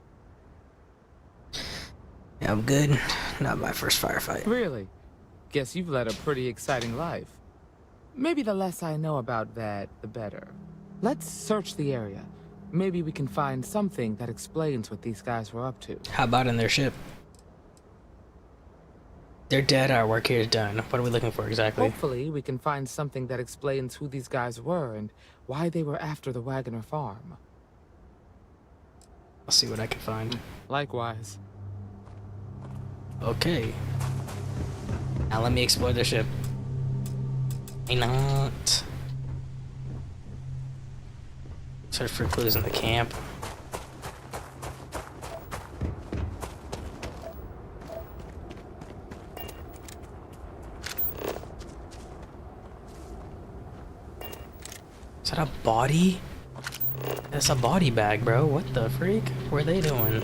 Yeah, I'm good. Not my first firefight. Really? Guess you've led a pretty exciting life. Maybe the less I know about that, the better. Let's search the area. Maybe we can find something that explains what these guys were up to. How about in their ship? They're dead, our work here is done. What are we looking for exactly? Hopefully, we can find something that explains who these guys were and why they were after the Wagoner farm. I'll see what I can find. Likewise. Okay. Now let me explore the ship. Why not? Search for clues in the camp. Is that a body? That's a body bag, bro. What the freak? What are they doing?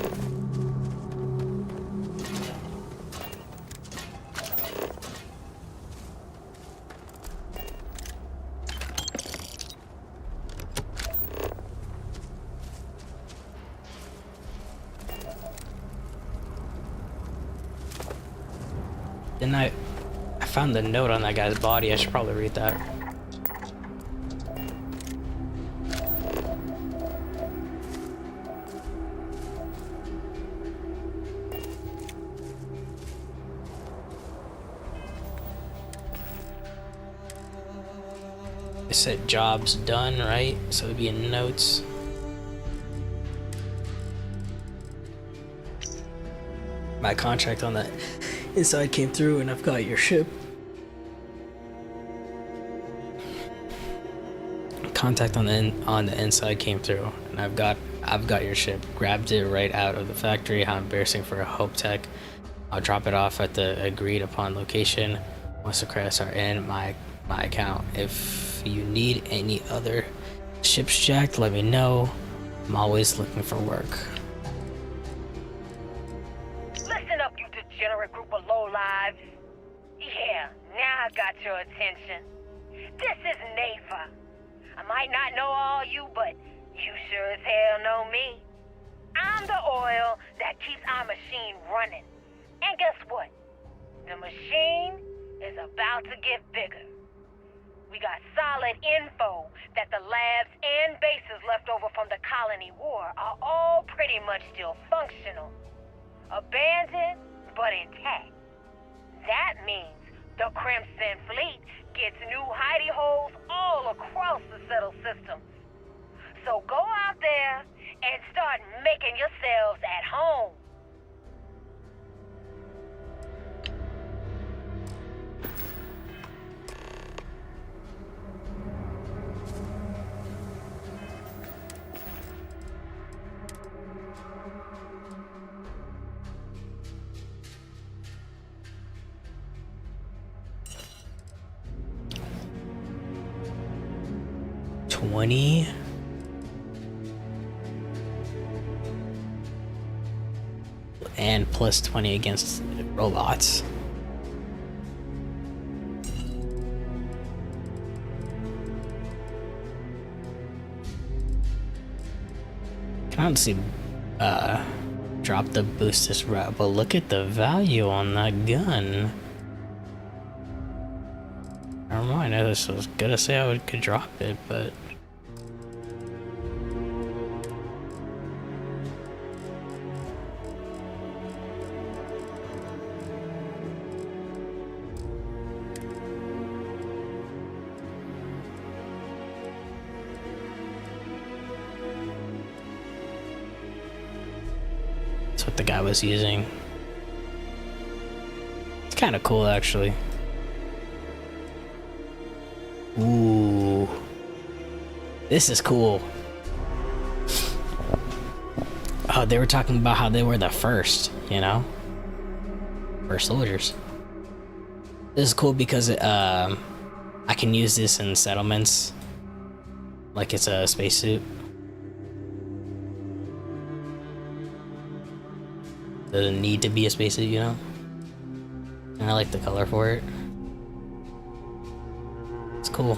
Then I found the note on that guy's body. I should probably read that. It said job's done, right? So it'd be in notes. My contract on that inside came through and I've got your ship. Contact on the inside came through and I've got your ship. Grabbed it right out of the factory. How embarrassing for a Hope Tech. I'll drop it off at the agreed upon location once the credits are in my account. If you need any other ships jacked, let me know. I'm always looking for work. Listen up, you degenerate group of lowlives. Yeah, now I got your attention. This is Nafa. I might not know all you, but you sure as hell know me. I'm the oil that keeps our machine running. And guess what? The machine is about to get bigger. We got solid info that the labs and bases left over from the colony war are all pretty much still functional. Abandoned, but intact. That means the Crimson Fleet gets new hidey holes all across the settled systems. So go out there and start making yourselves at home. plus 20 against robots. I don't see drop the boost this route, but look at the value on that gun. Never mind, I was gonna say I could drop it, but what the guy was using. It's kind of cool, actually. Ooh, this is cool. Oh, they were talking about how they were the first, you know, first soldiers. This is cool because I can use this in settlements, like it's a spacesuit. Doesn't need to be a spacesuit, you know? And I like the color for it. It's cool.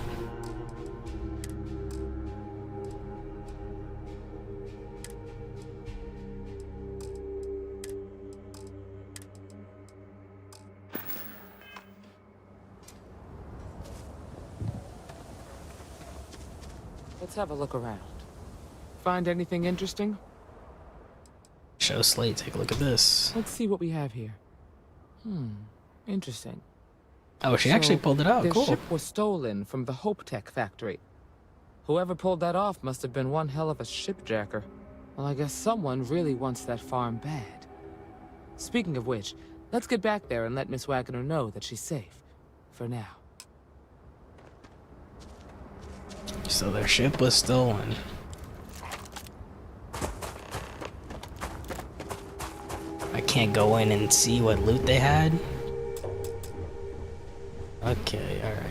Let's have a look around. Find anything interesting? Show slate, take a look at this. Let's see what we have here. Interesting. Oh, she actually pulled it out. The Cool. ship was stolen from the SUBtech factory. Whoever pulled that off must have been one hell of a shipjacker. Well, I guess someone really wants that farm bad. Speaking of which, let's get back there and let Miss Wagner know that she's safe. For now. So their ship was stolen. I can't go in and see what loot they had. Okay, alright.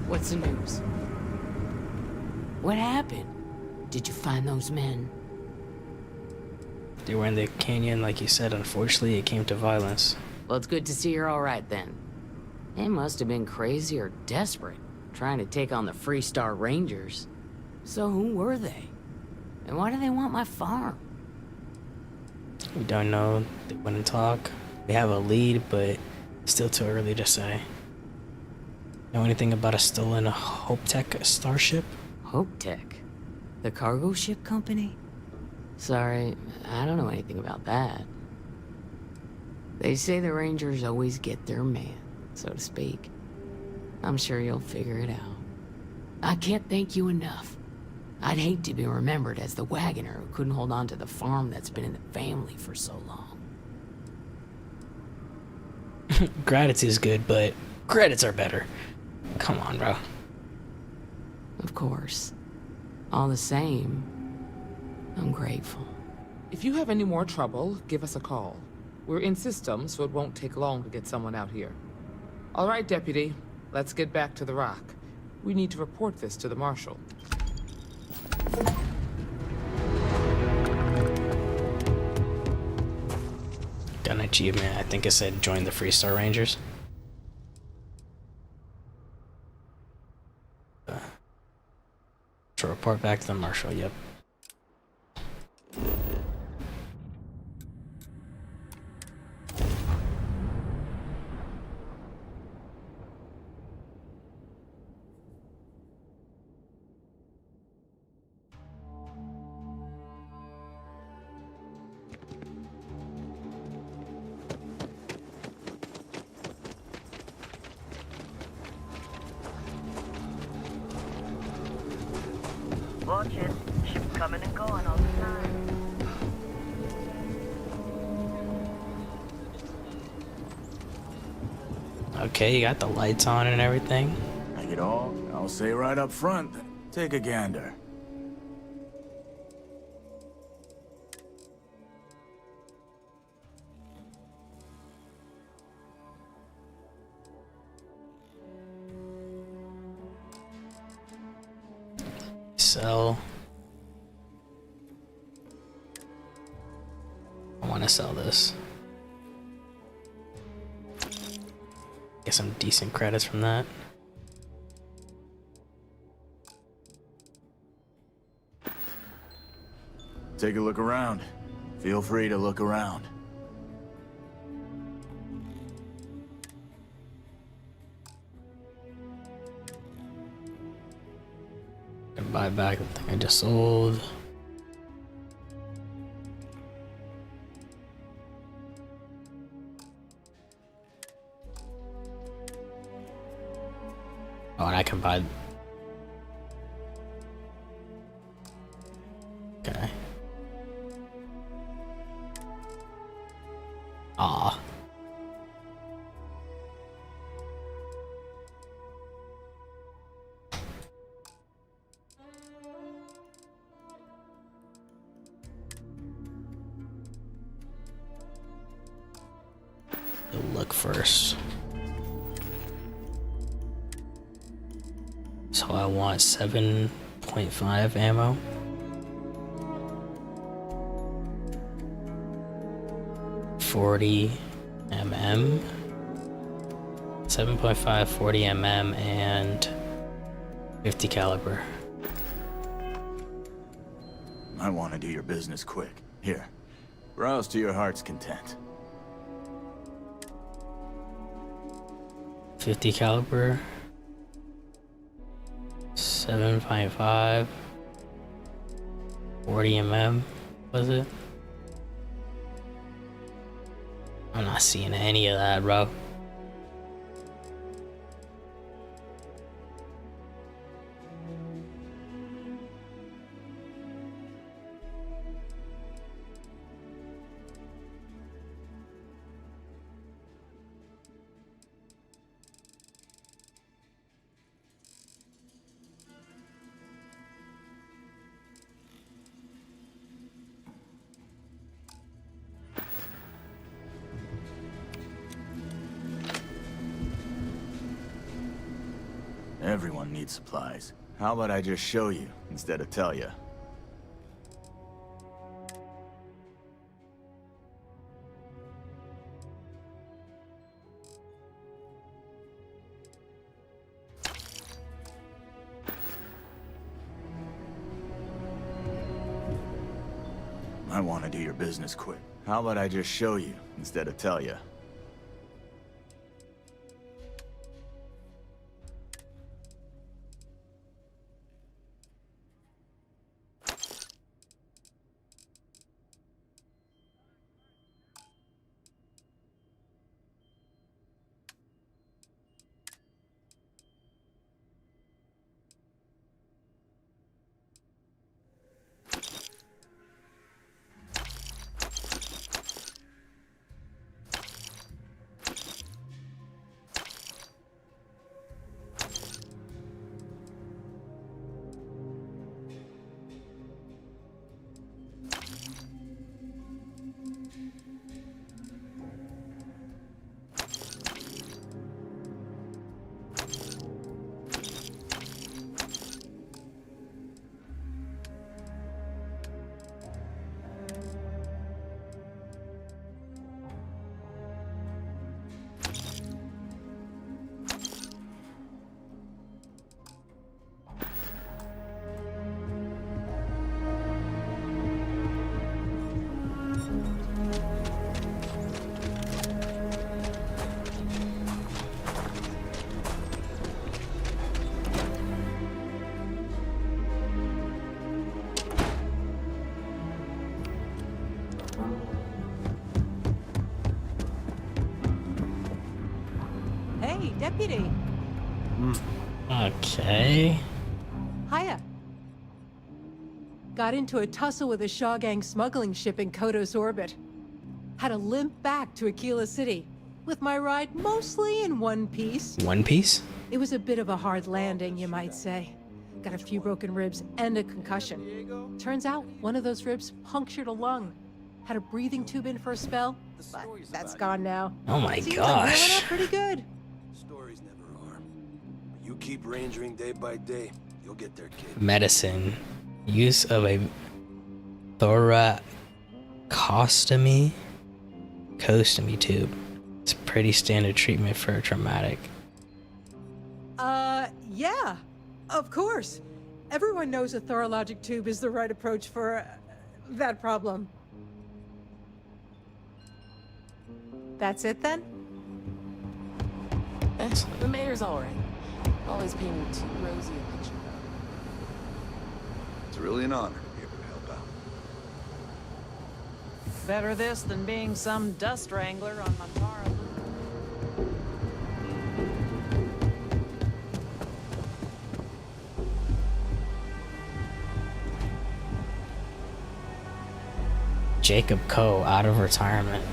What's the news? What happened? Did you find those men? They were in the canyon, like you said. Unfortunately, it came to violence. Well, it's good to see you're all right then. They must have been crazy or desperate, trying to take on the Freestar Rangers. So who were they? And why do they want my farm? We don't know. They wouldn't talk. We have a lead, but still too early to say. Know anything about a stolen SUBtech starship? SUBtech? The cargo ship company? Sorry, I don't know anything about that. They say the Rangers always get their man, so to speak. I'm sure you'll figure it out. I can't thank you enough. I'd hate to be remembered as the wagoner who couldn't hold on to the farm that's been in the family for so long. Gratitude's good, but credits are better. Come on, bro. Of course. All the same, I'm grateful. If you have any more trouble, give us a call. We're in system, so it won't take long to get someone out here. All right, Deputy. Let's get back to the rock. We need to report this to the Marshal. Got an achievement. I think it said join the Freestar Rangers. To report back to the Marshal, yep. Watch it. Ships coming and going all the time. Okay, you got the lights on and everything. Like it all, I'll say right up front, take a gander. Sell. I want to sell this. Get some decent credits from that. Take a look around. Feel free to look around. Gonna buy back the thing I just sold. Oh, and I can buy. Okay. Ah. Look first. So I want 7.5 ammo. .40 mm, 7.5, 40 mm, and 50 caliber. I want to do your business quick. Here, browse to your heart's content. 50 caliber, 7.5, 40 mm, was it? I'm not seeing any of that, bro. Everyone needs supplies. How about I just show you instead of tell you? I want to do your business quick. How about I just show you instead of tell you? Hey, deputy. Okay. Hiya. Got into a tussle with a Shaw Gang smuggling ship in Kodos orbit. Had to limp back to Aquila City. with my ride mostly in one piece. One Piece? It was a bit of a hard landing, you might say. Got a few broken ribs and a concussion. Turns out one of those ribs punctured a lung. Had a breathing tube in for a spell, but that's gone now. Oh my Seems gosh. I'm healing up pretty good. Stories never are. But you keep rangering day by day, you'll get there, kid. Medicine. Use of a thoracostomy tube. It's pretty standard treatment for a traumatic. Yeah, of course. Everyone knows a thorologic tube is the right approach for that problem. That's it then? The mayor's all right. Always painting too rosy a picture. It's really an honor to be able to help out. Better this than being some dust wrangler on Montara. Jacob Coe out of retirement.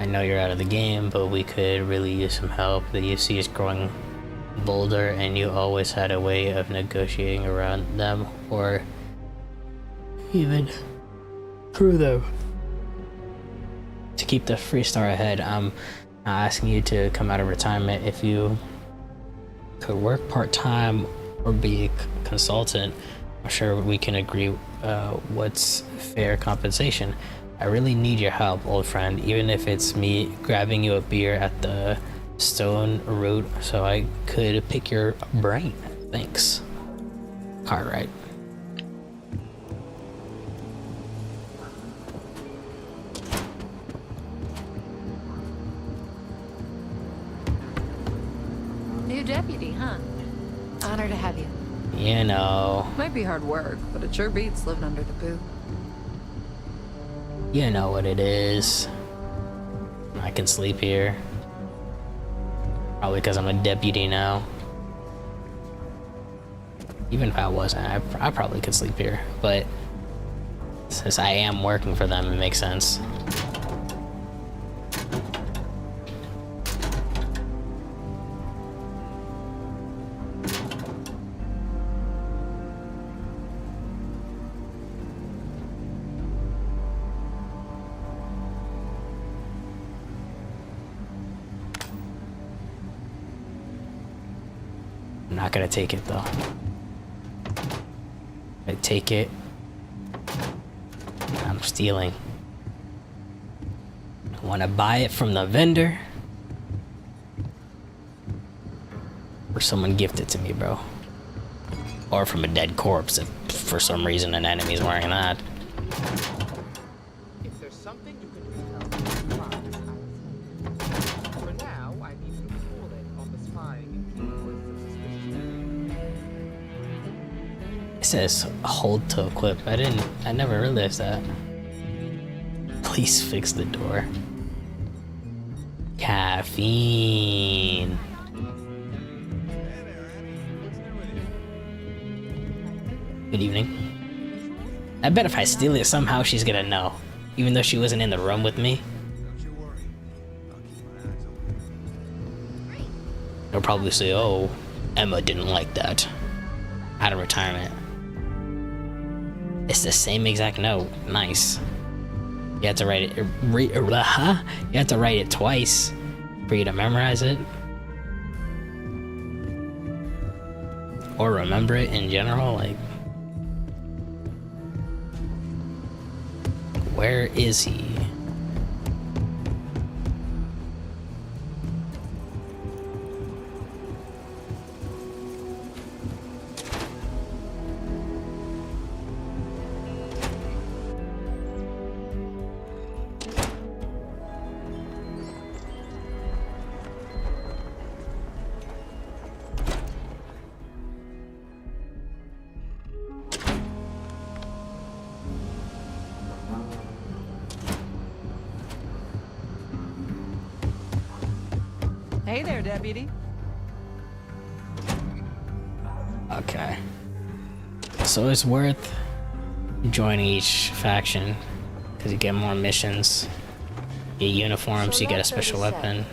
I know you're out of the game, but we could really use some help. The UC is growing bolder, and you always had a way of negotiating around them, or even through them. To keep the Freestar ahead, I'm not asking you to come out of retirement. If you could work part-time or be a consultant, I'm sure we can agree what's fair compensation. I really need your help, old friend, even if it's me grabbing you a beer at the Stone Root so I could pick your brain. Thanks. Cartwright. New deputy, huh? Honor to have you. You know. Might be hard work, but it sure beats living under the boot. You know what it is. I can sleep here. Probably because I'm a deputy now. Even if I wasn't, I probably could sleep here. But since I am working for them, it makes sense. I'm not gonna take it though. I take it. I'm stealing. I wanna buy it from the vendor. Or someone gift it to me, bro. Or from a dead corpse if for some reason an enemy's wearing that. If there's something you can do, for now, I need you to pull it on the spying and It says hold to equip. I never realized that. Please fix the door. Caffeine. Good evening. I bet if I steal it somehow she's gonna know. Even though she wasn't in the room with me. They'll probably say, oh, Emma didn't like that. Out of retirement. It's the same exact note. Nice. You have to write it. You have to write it twice for you to memorize it. Or remember it in general. Like, where is he? Hey there, deputy. Okay. So it's worth joining each faction, Because you get more missions. You get uniforms, you get a special weapon.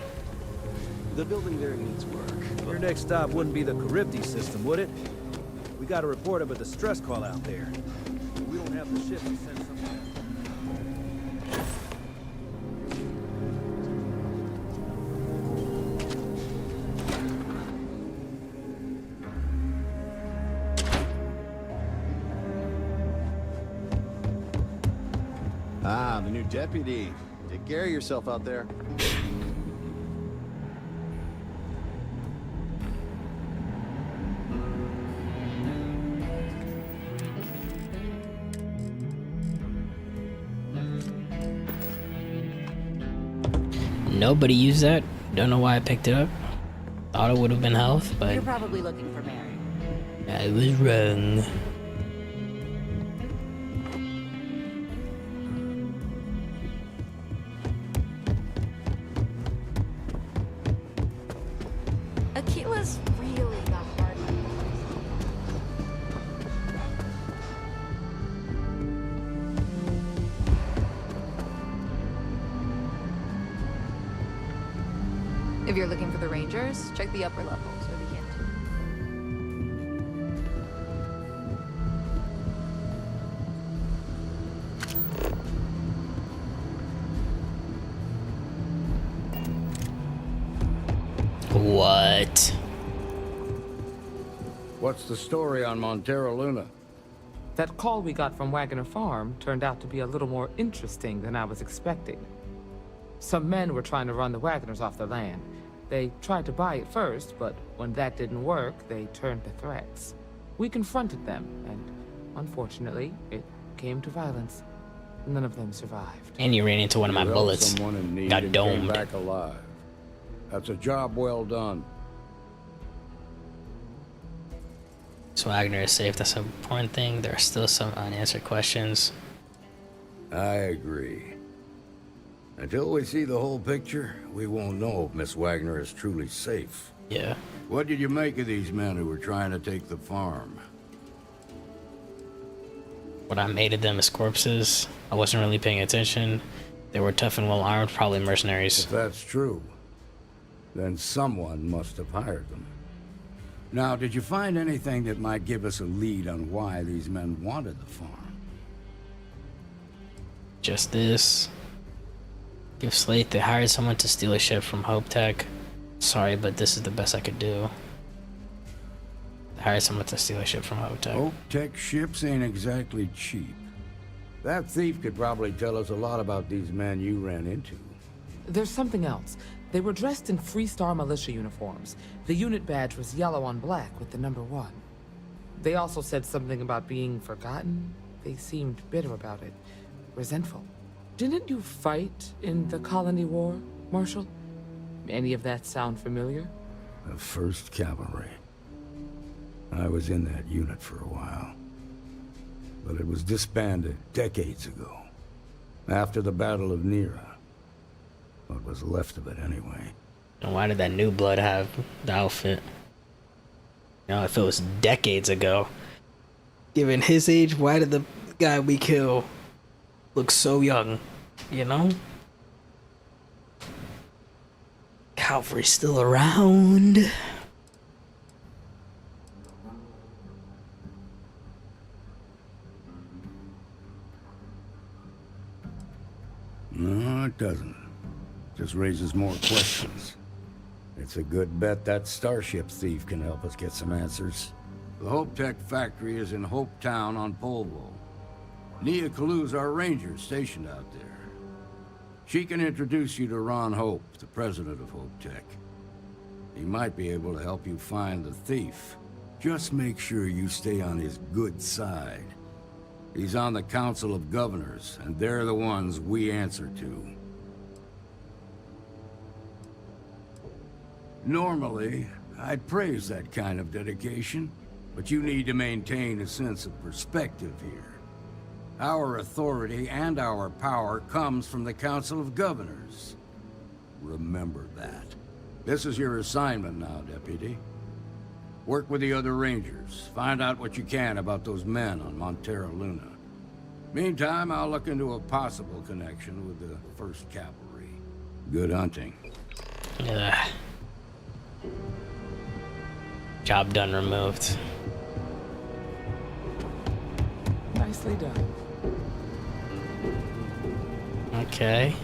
The building there needs work. Your next stop wouldn't be the Charybdis system, would it? We got a report of a distress call out there. We don't have the ship to send something. Ah, the new deputy. Take care of yourself out there. Nobody used that. Don't know why I picked it up. Thought it would have been health, but You're probably looking for Mary. I was wrong. Aquila's really the hard one. If you're looking for the Rangers, check the upper levels or the hint. What? What's the story on Montero Luna? That call we got from Wagner Farm turned out to be a little more interesting than I was expecting. Some men were trying to run the Wagners off their land. They tried to buy it first, but when that didn't work, they turned to threats. We confronted them, and unfortunately, it came to violence. None of them survived. And you ran into one of my bullets. Someone in need Got and domed. came back alive. That's a job well done. So Wagner is safe. That's an important thing. There are still some unanswered questions. I agree. Until we see the whole picture, we won't know if Miss Wagner is truly safe. Yeah. What did you make of these men who were trying to take the farm? What I made of them as corpses. I wasn't really paying attention. They were tough and well armed, probably mercenaries. If that's true, then someone must have hired them. Now, did you find anything that might give us a lead on why these men wanted the farm? Just this. Give Slate, they hired someone to steal a ship from Hope Tech. Sorry, but this is the best I could do. They hired someone to steal a ship from Hope Tech. Hope Tech ships ain't exactly cheap. That thief could probably tell us a lot about these men you ran into. There's something else. They were dressed in Freestar militia uniforms. The unit badge was yellow on black with the number 1. They also said something about being forgotten. They seemed bitter about it, resentful. Didn't you fight in the Colony War, Marshal? Any of that sound familiar? The 1st Cavalry. I was in that unit for a while. But it was disbanded decades ago. After the Battle of Nira. What was left of it, anyway. And why did that new blood have the outfit? You know, if it was decades ago. Given his age, why did the guy we kill look so young? You know? Calvary's still around. No, it doesn't. Just raises more questions. It's a good bet that starship thief can help us get some answers. The Hope Tech factory is in Hope Town on Polvo. Nia Kalu's our ranger stationed out there. She can introduce you to Ron Hope, the president of Hope Tech. He might be able to help you find the thief. Just make sure you stay on his good side. He's on the Council of Governors, and they're the ones we answer to. Normally, I'd praise that kind of dedication, but you need to maintain a sense of perspective here. Our authority and our power comes from the Council of Governors. Remember that. This is your assignment now, Deputy. Work with the other Rangers. Find out what you can about those men on Montero Luna. Meantime, I'll look into a possible connection with the 1st Cavalry. Good hunting. Ugh. Job done removed. Nicely done. Okay.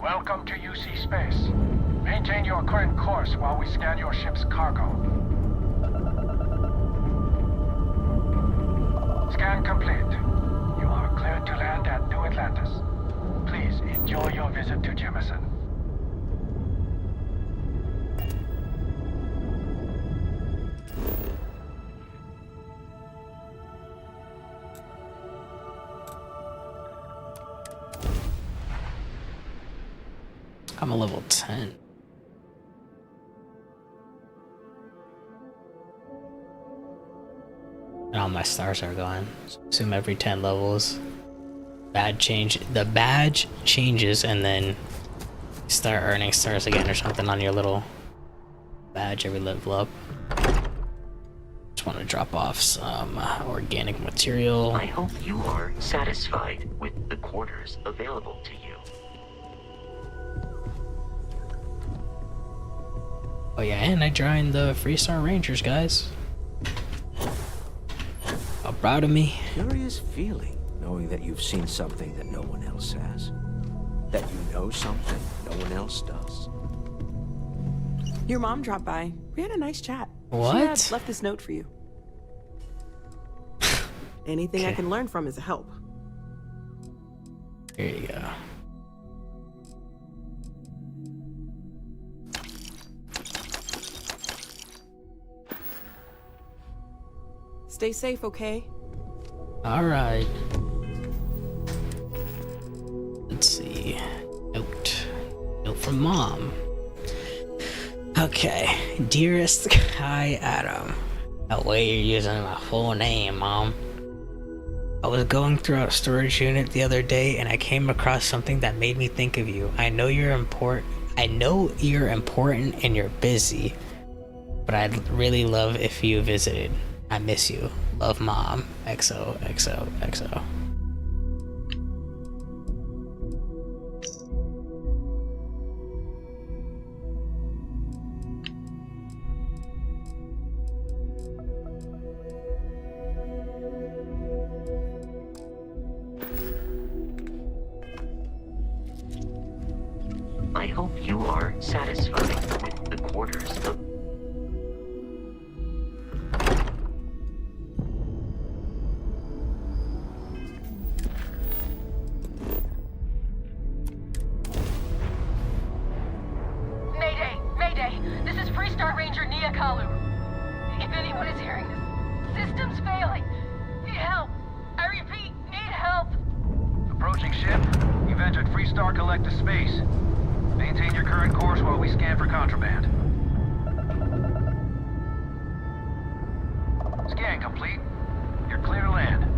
Welcome to UC Space. Maintain your current course while we scan your ship's cargo. Scan complete. You are cleared to land at New Atlantis. Please enjoy your visit to Jemison. I'm a level 10. And all my stars are gone. Assume every 10 levels. The badge changes and then you start earning stars again or something on your little badge every level up. Just want to drop off some organic material. I hope you are satisfied with the quarters available to you. Oh yeah, and I joined the Freestar Rangers, guys. How proud of me. Curious feeling, knowing that you've seen something that no one else has. That you know something no one else does. Your mom dropped by. We had a nice chat. What? She had left this note for you. Anything I can learn from is a help. Here you go. Stay safe, okay? Alright. Let's see. Note. Note from Mom. Okay. Dearest Kai Adam. That way you're using my full name, Mom. I was going through a storage unit the other day and I came across something that made me think of you. I know you're important and you're busy, but I'd really love if you visited. I miss you. Love, Mom. XOXOXO. I hope you are satisfied with the quarters of... system's failing. Need help. I repeat, need help. Approaching ship. You've entered Freestar Collective space. Maintain your current course while we scan for contraband. Scan complete. You're clear to land.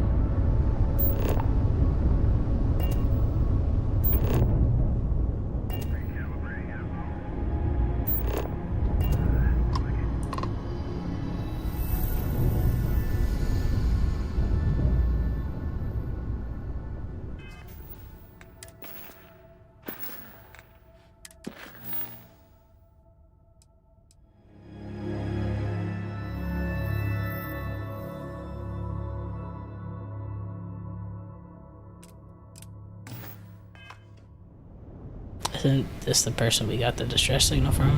Isn't this the person we got the distress signal from?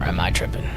Or am I tripping?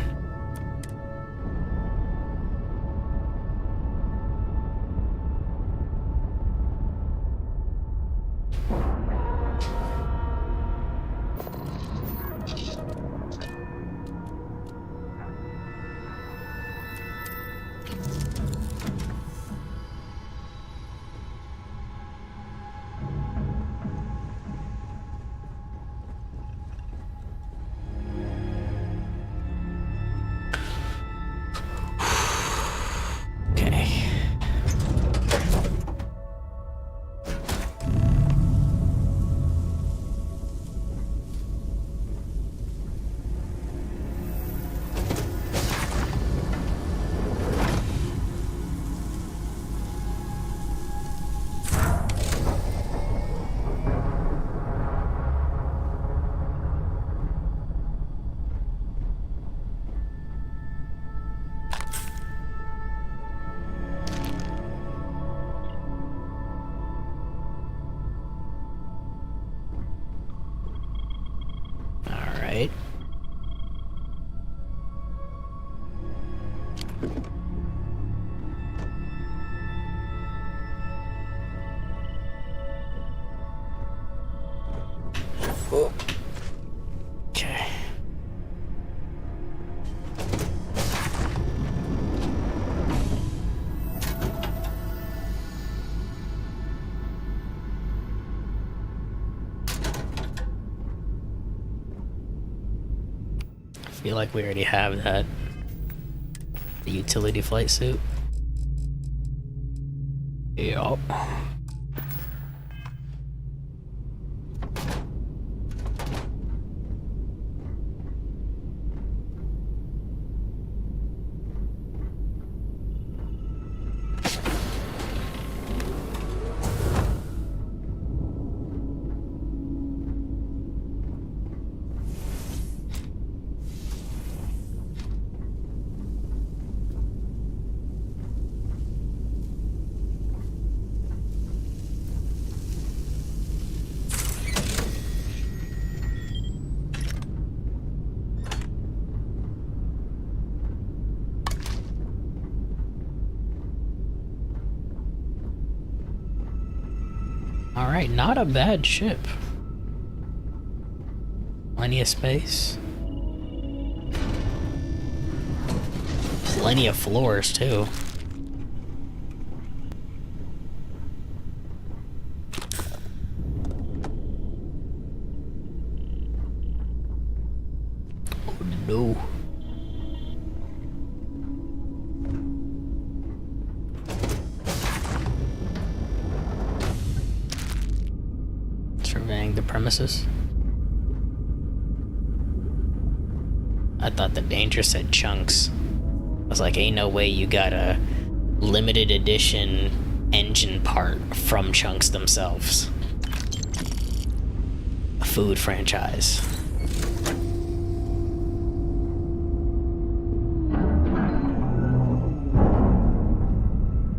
Alright. Oh. Okay. I feel like we already have that. The utility flight suit. Yup. Alright, not a bad ship. Plenty of space. Plenty of floors, too. Oh no. Surveying the premises. I thought the danger said chunks. I was like, ain't no way you got a limited edition engine part from Chunks themselves. A food franchise.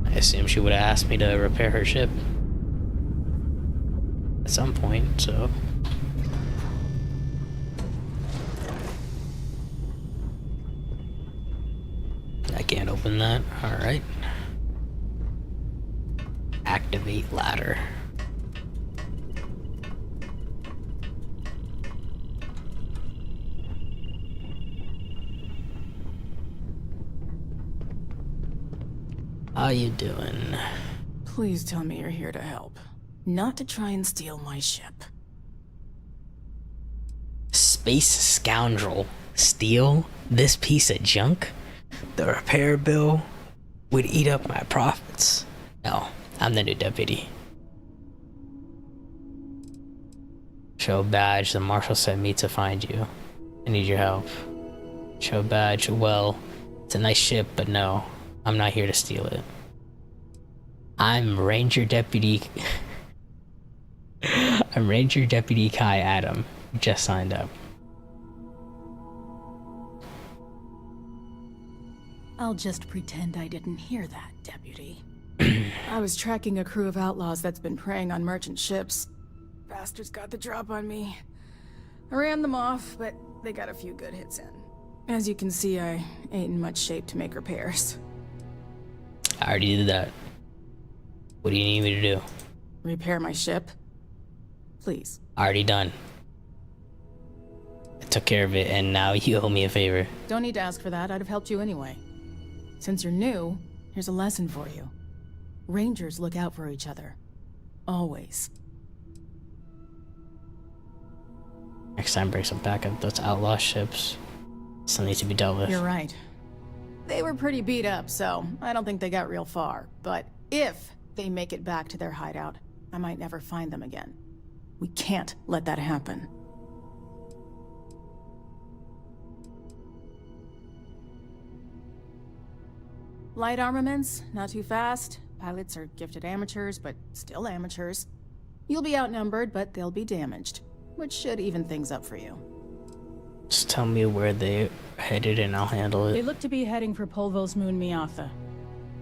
I assume she would have asked me to repair her ship at some point, so. I can't open that. Alright. Activate ladder. How you doing? Please tell me you're here to help. Not to try and steal my ship. Space scoundrel. Steal this piece of junk? The repair bill would eat up my profits. No, I'm the new deputy. Show badge. The marshal sent me to find you. I need your help. Show badge. Well, it's a nice ship, but no, I'm not here to steal it. I'm Ranger Deputy... I'm Ranger Deputy Kai Adam. Just signed up. I'll just pretend I didn't hear that, Deputy. I was tracking a crew of outlaws that's been preying on merchant ships. Bastards got the drop on me. I ran them off, but they got a few good hits in. As you can see, I ain't in much shape to make repairs. I already did that. What do you need me to do? Repair my ship? Please. Already done. I took care of it, and now you owe me a favor. Don't need to ask for that. I'd have helped you anyway. Since you're new, here's a lesson for you. Rangers look out for each other. Always. Next time, bring some backup. Those outlaw ships still need to be dealt with. You're right. They were pretty beat up, so I don't think they got real far. But if they make it back to their hideout, I might never find them again. We can't let that happen. Light armaments, not too fast. Pilots are gifted amateurs, but still amateurs. You'll be outnumbered, but they'll be damaged, which should even things up for you. Just tell me where they're headed and I'll handle it. They look to be heading for Polvo's moon Miatha.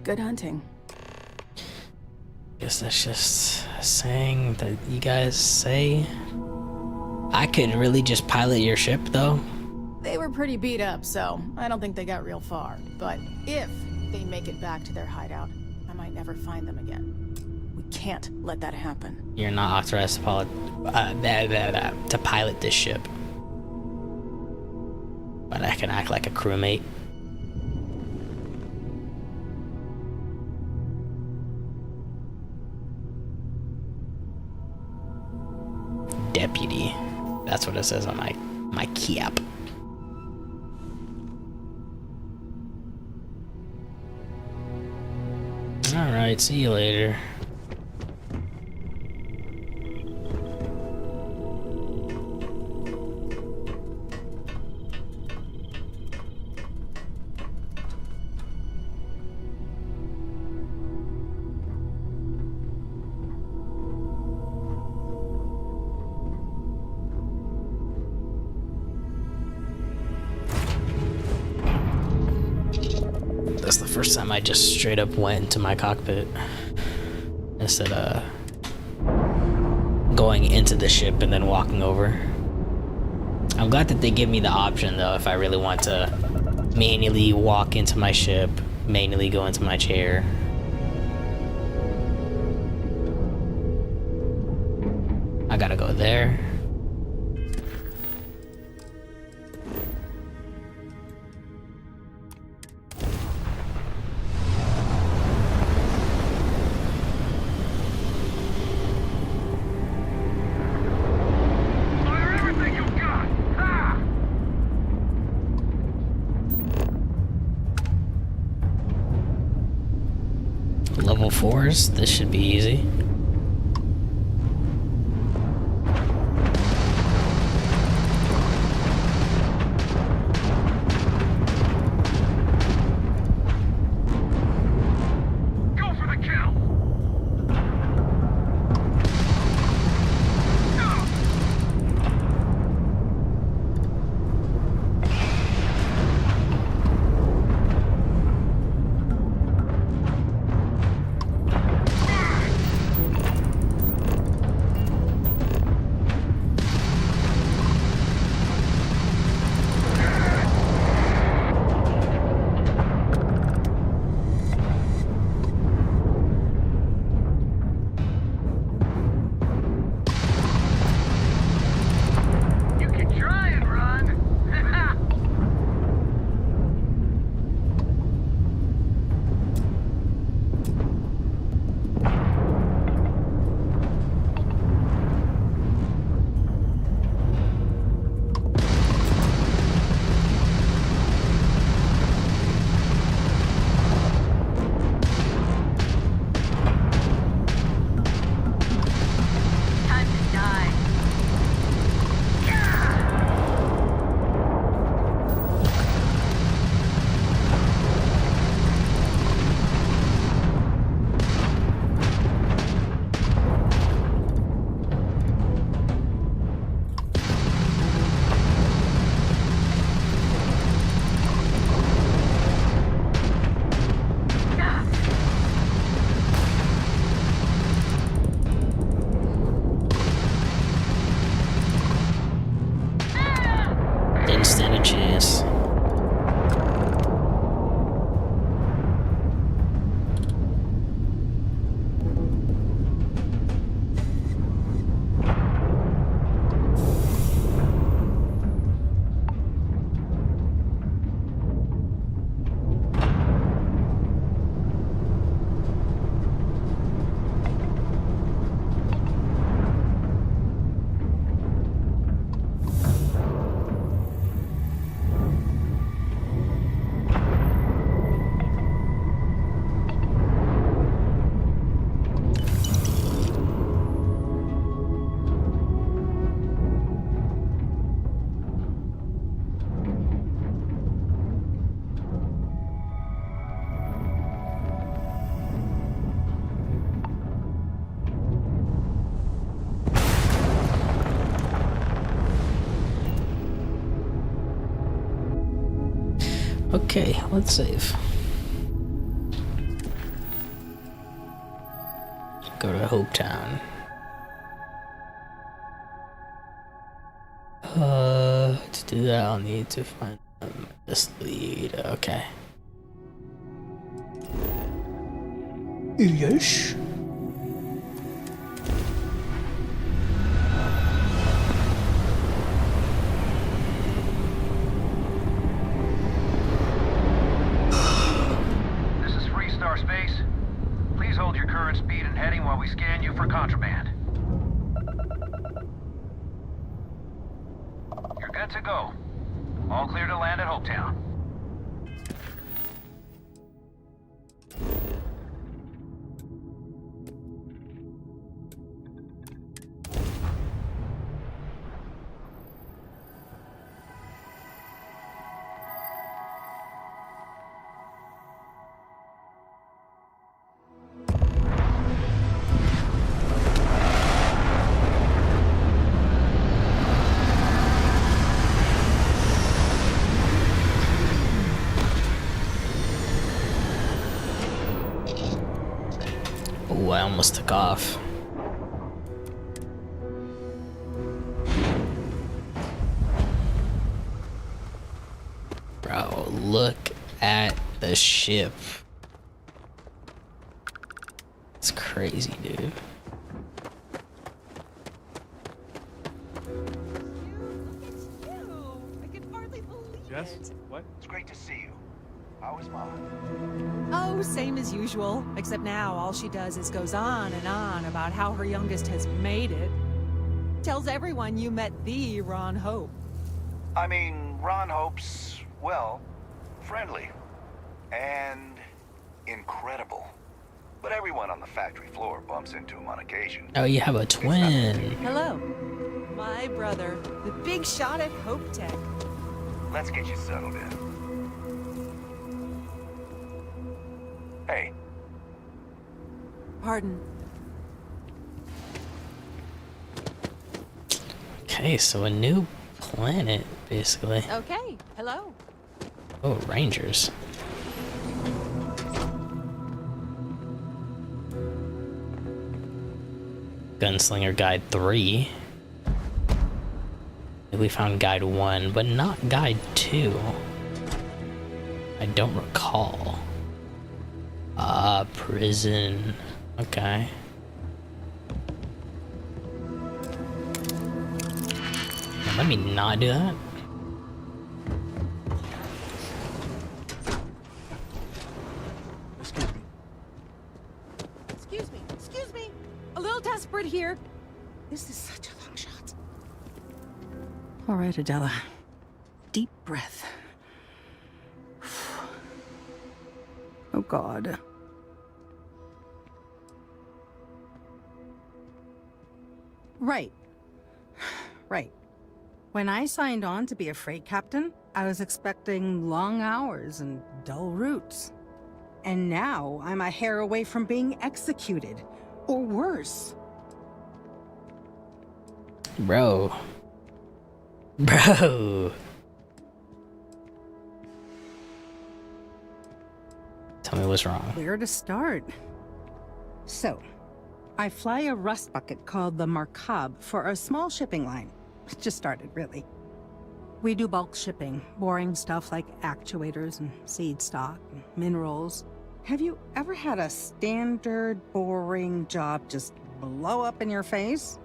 Good hunting. Guess that's just a saying that you guys say. I could really just pilot your ship, though. They were pretty beat up, so I don't think they got real far. But if they make it back to their hideout, I might never find them again. We can't let that happen. You're not authorized to pilot this ship. But I can act like a crewmate. Deputy. That's what it says on my cap. Alright, see you later. That's the first time I just straight up went into my cockpit instead of going into the ship and then walking over. I'm glad that they give me the option though if I really want to manually walk into my ship, manually go into my chair. I gotta go there. Level 4s, this should be easy. Okay, let's save. Go to Hopetown. To do that, I'll need to find this lead. Okay. Yes. This is Freestar Space. Please hold your current speed and heading while we scan you for contraband. You're good to go. All clear to land at Hopetown. Oh, I almost took off. Bro, look at the ship. It's crazy, dude. Jess? What? It's great to see you. How is Mom? Oh, same as usual. Except now all she does is goes on and on about how her youngest has made it. Tells everyone you met the Ron Hope. I mean, Ron Hope's, well, friendly. And incredible. But everyone on the factory floor bumps into him on occasion. Oh, you have a twin. Hello. My brother, the big shot at Hope Tech. Let's get you settled in. Hey. Pardon. Okay, so a new planet, basically. Okay, hello. Oh, Rangers. Gunslinger Guide 3. We found Guide 1, but not Guide 2. I don't recall. Prison. Okay. Let me not do that. Excuse me. A little desperate here. This is such a long shot. All right, Adela. Deep breath. Oh, God. Right. Right. When I signed on to be a freight captain, I was expecting long hours and dull routes. And now I'm a hair away from being executed. Or worse. Bro. Tell me what's wrong. Where to start? So, I fly a rust bucket called the Markab for a small shipping line. It just started, really. We do bulk shipping, boring stuff like actuators and seed stock and minerals. Have you ever had a standard, boring job just blow up in your face?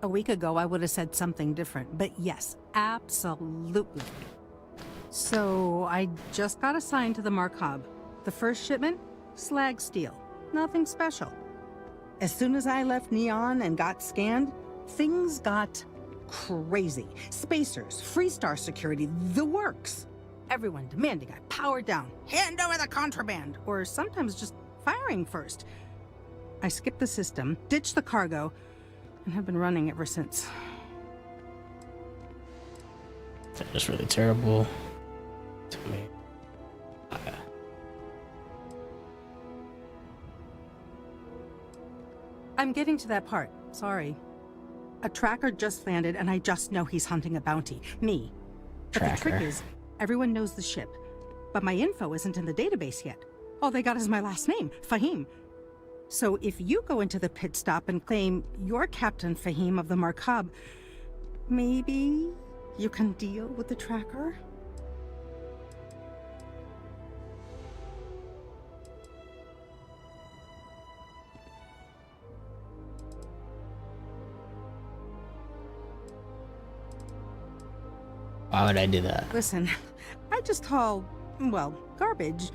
A week ago, I would have said something different, but yes, absolutely. So, I just got assigned to the Markab. The first shipment? Slag steel. Nothing special. As soon as I left Neon and got scanned, things got crazy. Spacers, Freestar security, the works. Everyone demanding I power down, hand over the contraband, or sometimes just firing first. I skipped the system, ditched the cargo, and have been running ever since. That was really terrible to me. I'm getting to that part. Sorry. A tracker just landed, and I just know he's hunting a bounty. Me. But the trick is, everyone knows the ship. But my info isn't in the database yet. All they got is my last name, Fahim. So if you go into the pit stop and claim you're Captain Fahim of the Markab, maybe you can deal with the tracker? Why would I do that? Listen, I just haul, well, garbage.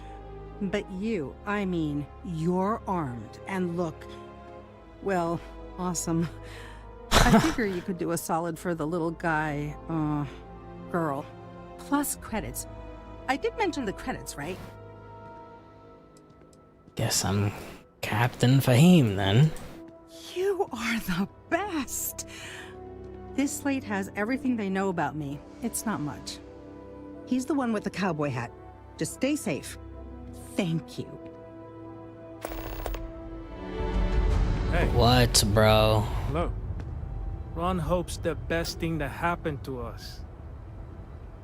But you, I mean, you're armed and look, well, awesome. I figure you could do a solid for the little guy, girl. Plus credits. I did mention the credits, right? Guess I'm Captain Fahim then. You are the best! This slate has everything they know about me. It's not much. He's the one with the cowboy hat. Just stay safe. Thank you. Hey. What, bro? Look. Ron Hope's the best thing that happened to us.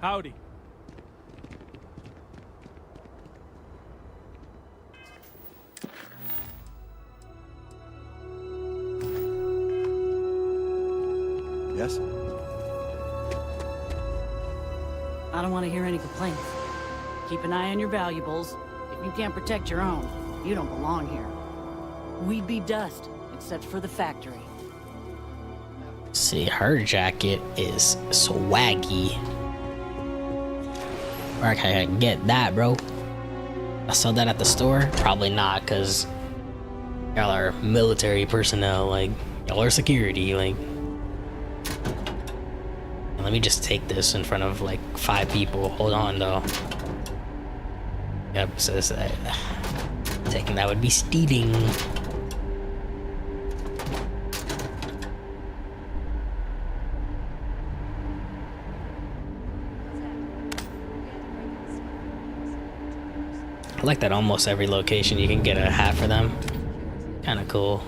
Howdy. Yes? I don't want to hear any complaints. Keep an eye on your valuables. If you can't protect your own, you don't belong here. We'd be dust, except for the factory. See, her jacket is swaggy. Where can I get that, bro? I saw that at the store? Probably not, because y'all are military personnel, like, y'all are security, like. And let me just take this in front of, like, 5 people. Hold on, though. Yep, says that. Taking that would be stealing. I like that almost every location you can get a hat for them. Kinda cool.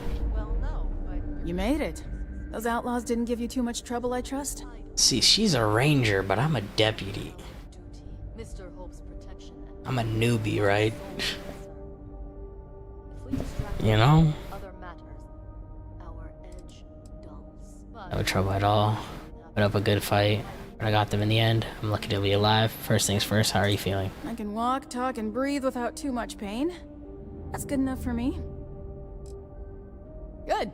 You made it. Those outlaws didn't give you too much trouble, I trust? See, she's a ranger, but I'm a deputy. I'm a newbie, right? You know? No trouble at all. Put up a good fight. But I got them in the end. I'm lucky to be alive. First things first, how are you feeling? I can walk, talk, and breathe without too much pain. That's good enough for me. Good.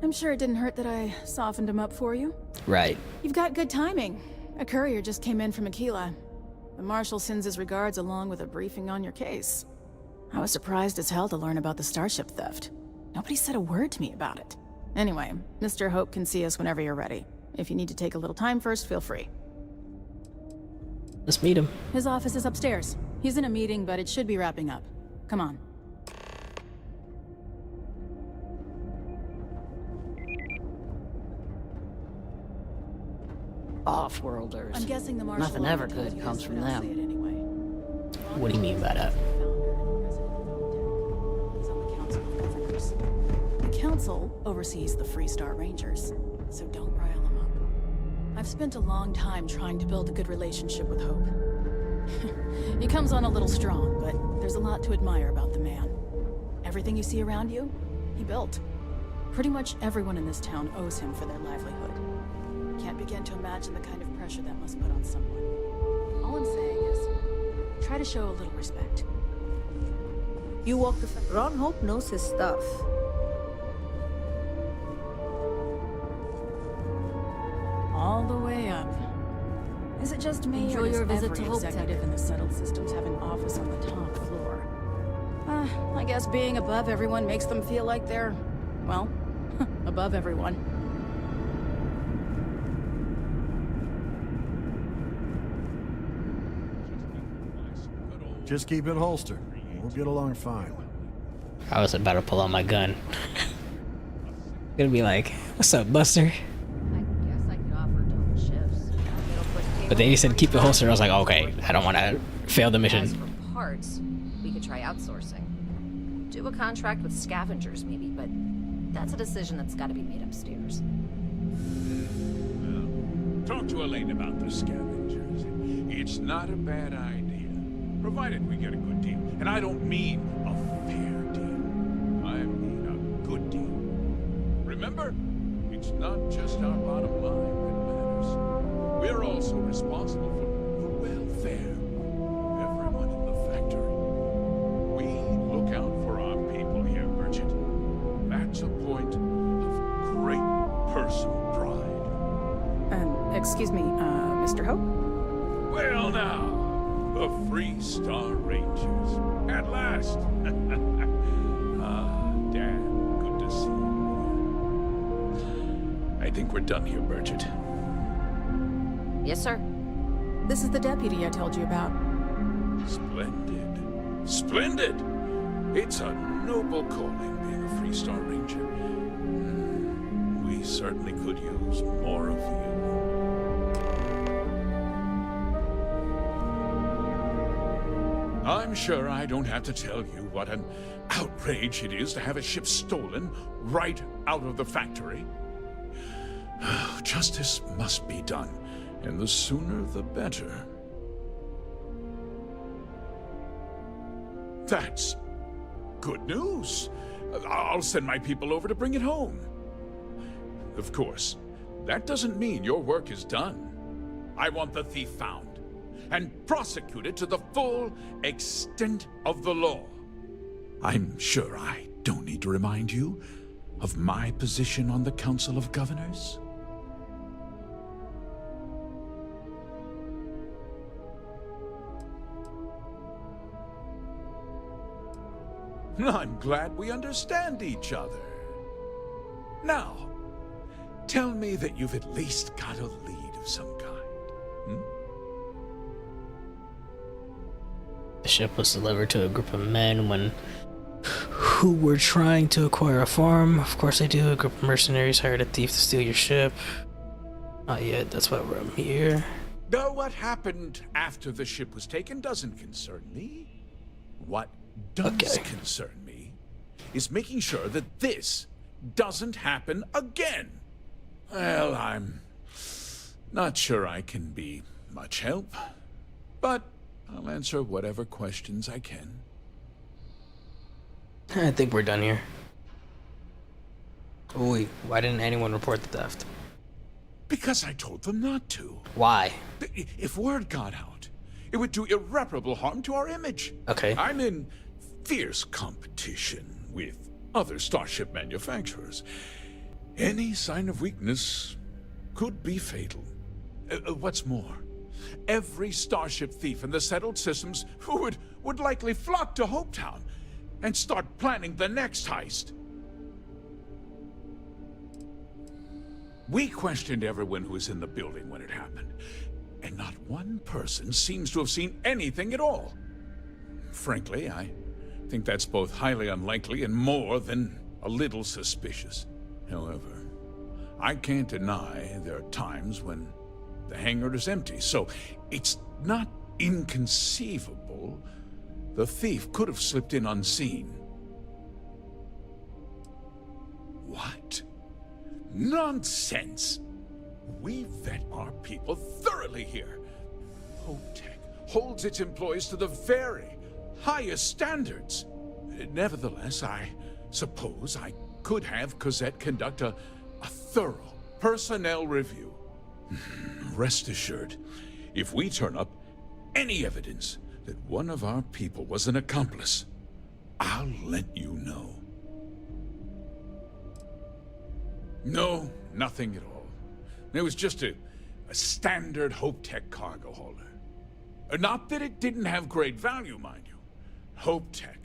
I'm sure it didn't hurt that I softened him up for you. Right. You've got good timing. A courier just came in from Aquila. The Marshal sends his regards along with a briefing on your case. I was surprised as hell to learn about the starship theft. Nobody said a word to me about it. Anyway, Mr. Hope can see us whenever you're ready. If you need to take a little time first, feel free. Let's meet him. His office is upstairs. He's in a meeting, but it should be wrapping up. Come on. Off-worlders. I'm guessing the Marshal Nothing ever good comes from them. What do you mean by that? The Council oversees the Freestar Rangers, so don't rile him up. I've spent a long time trying to build a good relationship with Hope. He comes on a little strong, but there's a lot to admire about the man. Everything you see around you, he built. Pretty much everyone in this town owes him for their livelihood. Can't begin to imagine the kind of pressure that must put on someone. All I'm saying is, try to show a little respect. You walk the Ron Hope knows his stuff. All the way up. Is it just me, Enjoy or does your visit every to Hope executive Tech. in the settled systems have an office on the top floor? I guess being above everyone makes them feel like they're, well, above everyone. Just keep it holstered. We'll get along fine. I was about to pull out my gun. Gonna be like, what's up, Buster? I guess I could offer double shifts. It'll put But they said keep it holstered. I was like, okay, I don't want to fail the As mission. for parts, we could try outsourcing. Do a contract with scavengers, maybe, but that's a decision that's got to be made upstairs. Talk to Elaine about the scavengers. It's not a bad idea, provided we get a good deal. And I don't mean a fair deal. I mean a good deal. Remember, it's not just our bottom line that matters. We're also responsible for the welfare of everyone in the factory. We look out for our people here, Merchant. That's a point of great personal pride. Excuse me, Mr. Hope? Well now, the Free Star Rangers. At last! Damn, good to see you. I think we're done here, Merchant. Yes, sir. This is the deputy I told you about. Splendid. Splendid! It's a noble calling being a Free Star Ranger. We certainly could use more of you. I'm sure I don't have to tell you what an outrage it is to have a ship stolen right out of the factory. Justice must be done, and the sooner the better. That's good news. I'll send my people over to bring it home. Of course, that doesn't mean your work is done. I want the thief found and prosecuted to the full extent of the law. I'm sure I don't need to remind you of my position on the Council of Governors. I'm glad we understand each other. Now, tell me that you've at least got a lead of some kind. The ship was delivered to a group of men who were trying to acquire a farm. Of course they do. A group of mercenaries hired a thief to steal your ship. Not yet, that's why I'm here. Though what happened after the ship was taken doesn't concern me. What does concern me is making sure that this doesn't happen again. Well, I'm not sure I can be much help, but I'll answer whatever questions I can. I think we're done here. Oh, wait, why didn't anyone report the theft? Because I told them not to. Why? If word got out, it would do irreparable harm to our image. Okay. I'm in fierce competition with other starship manufacturers. Any sign of weakness could be fatal. What's more, every starship thief in the settled systems would likely flock to Hopetown and start planning the next heist. We questioned everyone who was in the building when it happened, and not one person seems to have seen anything at all. Frankly, I think that's both highly unlikely and more than a little suspicious. However, I can't deny there are times when the hangar is empty, so it's not inconceivable the thief could have slipped in unseen. What? Nonsense! We vet our people thoroughly here. HopeTech holds its employees to the very highest standards. Nevertheless, I suppose I could have Cosette conduct a thorough personnel review. Rest assured, if we turn up any evidence that one of our people was an accomplice, I'll let you know. No, nothing at all. It was just a standard HopeTech cargo hauler. Not that it didn't have great value, mind you. HopeTech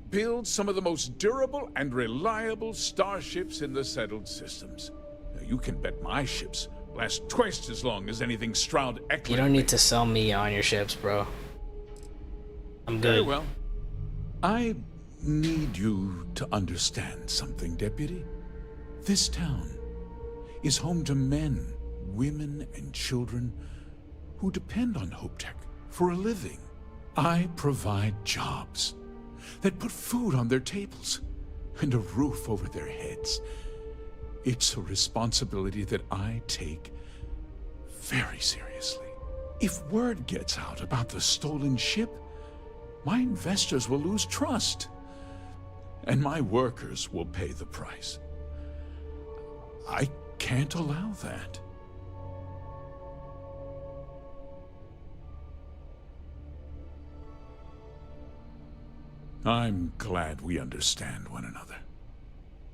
builds some of the most durable and reliable starships in the settled systems. Now, you can bet my ships last twice as long as anything Stroud Eckler. You don't need to sell me on your ships, bro. I'm good. Very well. I need you to understand something, Deputy. This town is home to men, women, and children who depend on HopeTech for a living. I provide jobs that put food on their tables and a roof over their heads. It's a responsibility that I take very seriously. If word gets out about the stolen ship, my investors will lose trust, and my workers will pay the price. I can't allow that. I'm glad we understand one another.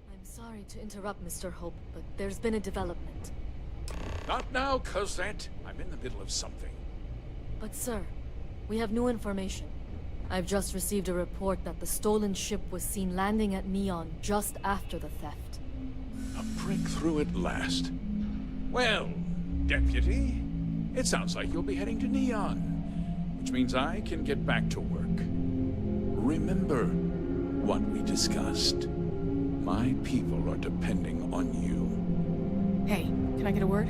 I'm sorry to interrupt, Mr. Hope, but there's been a development. Not now, Cosette. I'm in the middle of something. But sir, we have new information. I've just received a report that the stolen ship was seen landing at Neon just after the theft. A breakthrough at last. Well, Deputy, it sounds like you'll be heading to Neon, which means I can get back to work. Remember what we discussed. My people are depending on you. Hey, can I get a word?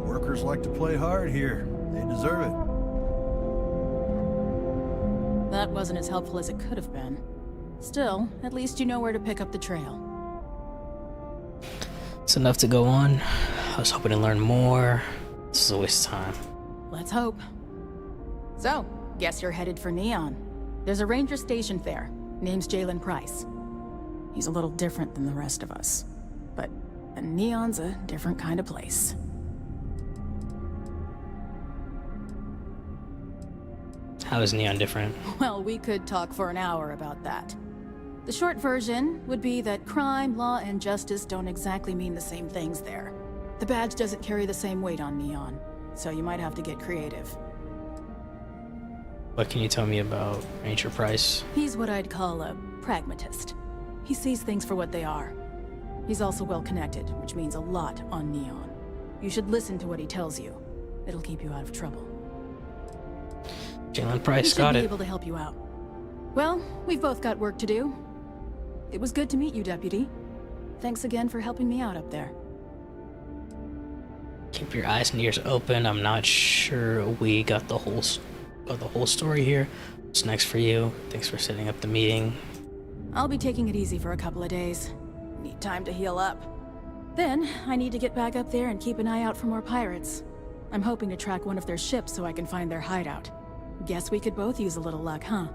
Workers like to play hard here. They deserve it. That wasn't as helpful as it could have been. Still, at least you know where to pick up the trail. It's enough to go on. I was hoping to learn more. This is a waste of time. Let's hope. So, guess you're headed for Neon. There's a ranger stationed there. Name's Jalen Price. He's a little different than the rest of us. But Neon's a different kind of place. How is Neon different? Well, we could talk for an hour about that. The short version would be that crime, law, and justice don't exactly mean the same things there. The badge doesn't carry the same weight on Neon, so you might have to get creative. What can you tell me about Ranger Price? He's what I'd call a pragmatist. He sees things for what they are. He's also well connected, which means a lot on Neon. You should listen to what he tells you. It'll keep you out of trouble. Jalen Price, got it. He should be it. able to help you out. Well, we've both got work to do. It was good to meet you, Deputy. Thanks again for helping me out up there. Keep your eyes and ears open. I'm not sure we got the whole story here. What's next for you? Thanks for setting up the meeting. I'll be taking it easy for a couple of days. Need time to heal up. Then, I need to get back up there and keep an eye out for more pirates. I'm hoping to track one of their ships so I can find their hideout. Guess we could both use a little luck, huh?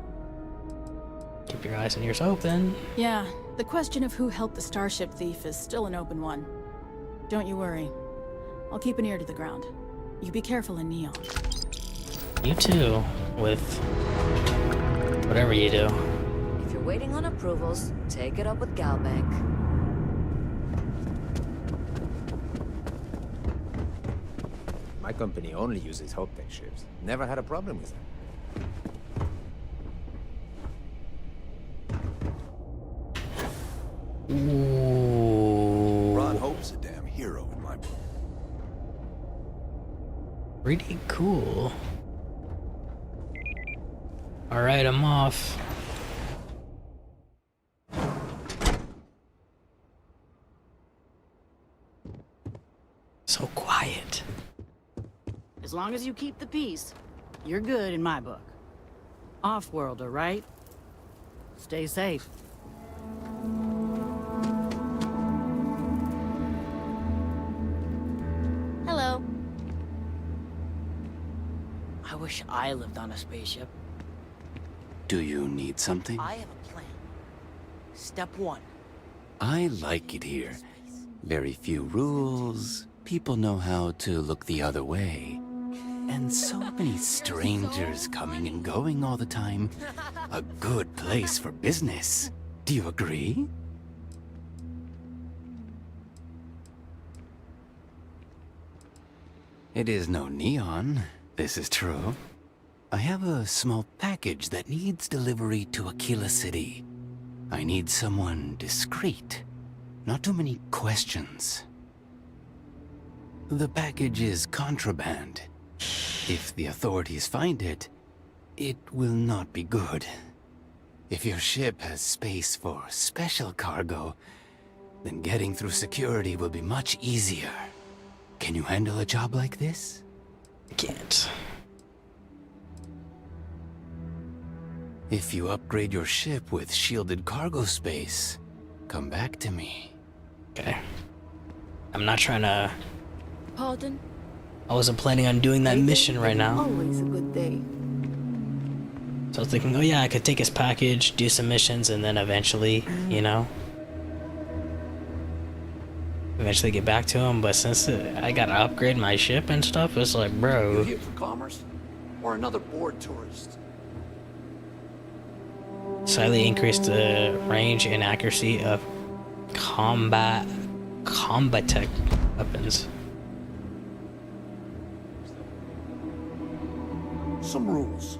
Keep your eyes and ears open. Yeah, the question of who helped the starship thief is still an open one. Don't you worry. I'll keep an ear to the ground. You be careful in Neon. You too, with whatever you do. If you're waiting on approvals, take it up with Galbank. My company only uses HopeTech ships. Never had a problem with them. Ooh. Ron Hope's a damn hero in my book. Pretty cool. Alright, I'm off. So quiet. As long as you keep the peace, you're good in my book. Off-worlder, right? Stay safe. Hello. I wish I lived on a spaceship. Do you need something? I have a plan. Step 1. I like it here. Very few rules. People know how to look the other way. And so many strangers coming and going all the time. A good place for business. Do you agree? It is no Neon. This is true. I have a small package that needs delivery to Aquila City. I need someone discreet. Not too many questions. The package is contraband. If the authorities find it, it will not be good. If your ship has space for special cargo, then getting through security will be much easier. Can you handle a job like this? I can't. If you upgrade your ship with shielded cargo space, come back to me. Okay. I'm not trying to... Pardon? I wasn't planning on doing that mission right now. Always a good day. So I was thinking, oh yeah, I could take his package, do some missions, and then eventually, you know, eventually get back to him. But since I gotta upgrade my ship and stuff, it's like, bro. You here for commerce? Or another bored tourist? Slightly increase the range and accuracy of combat tech weapons. Some rules.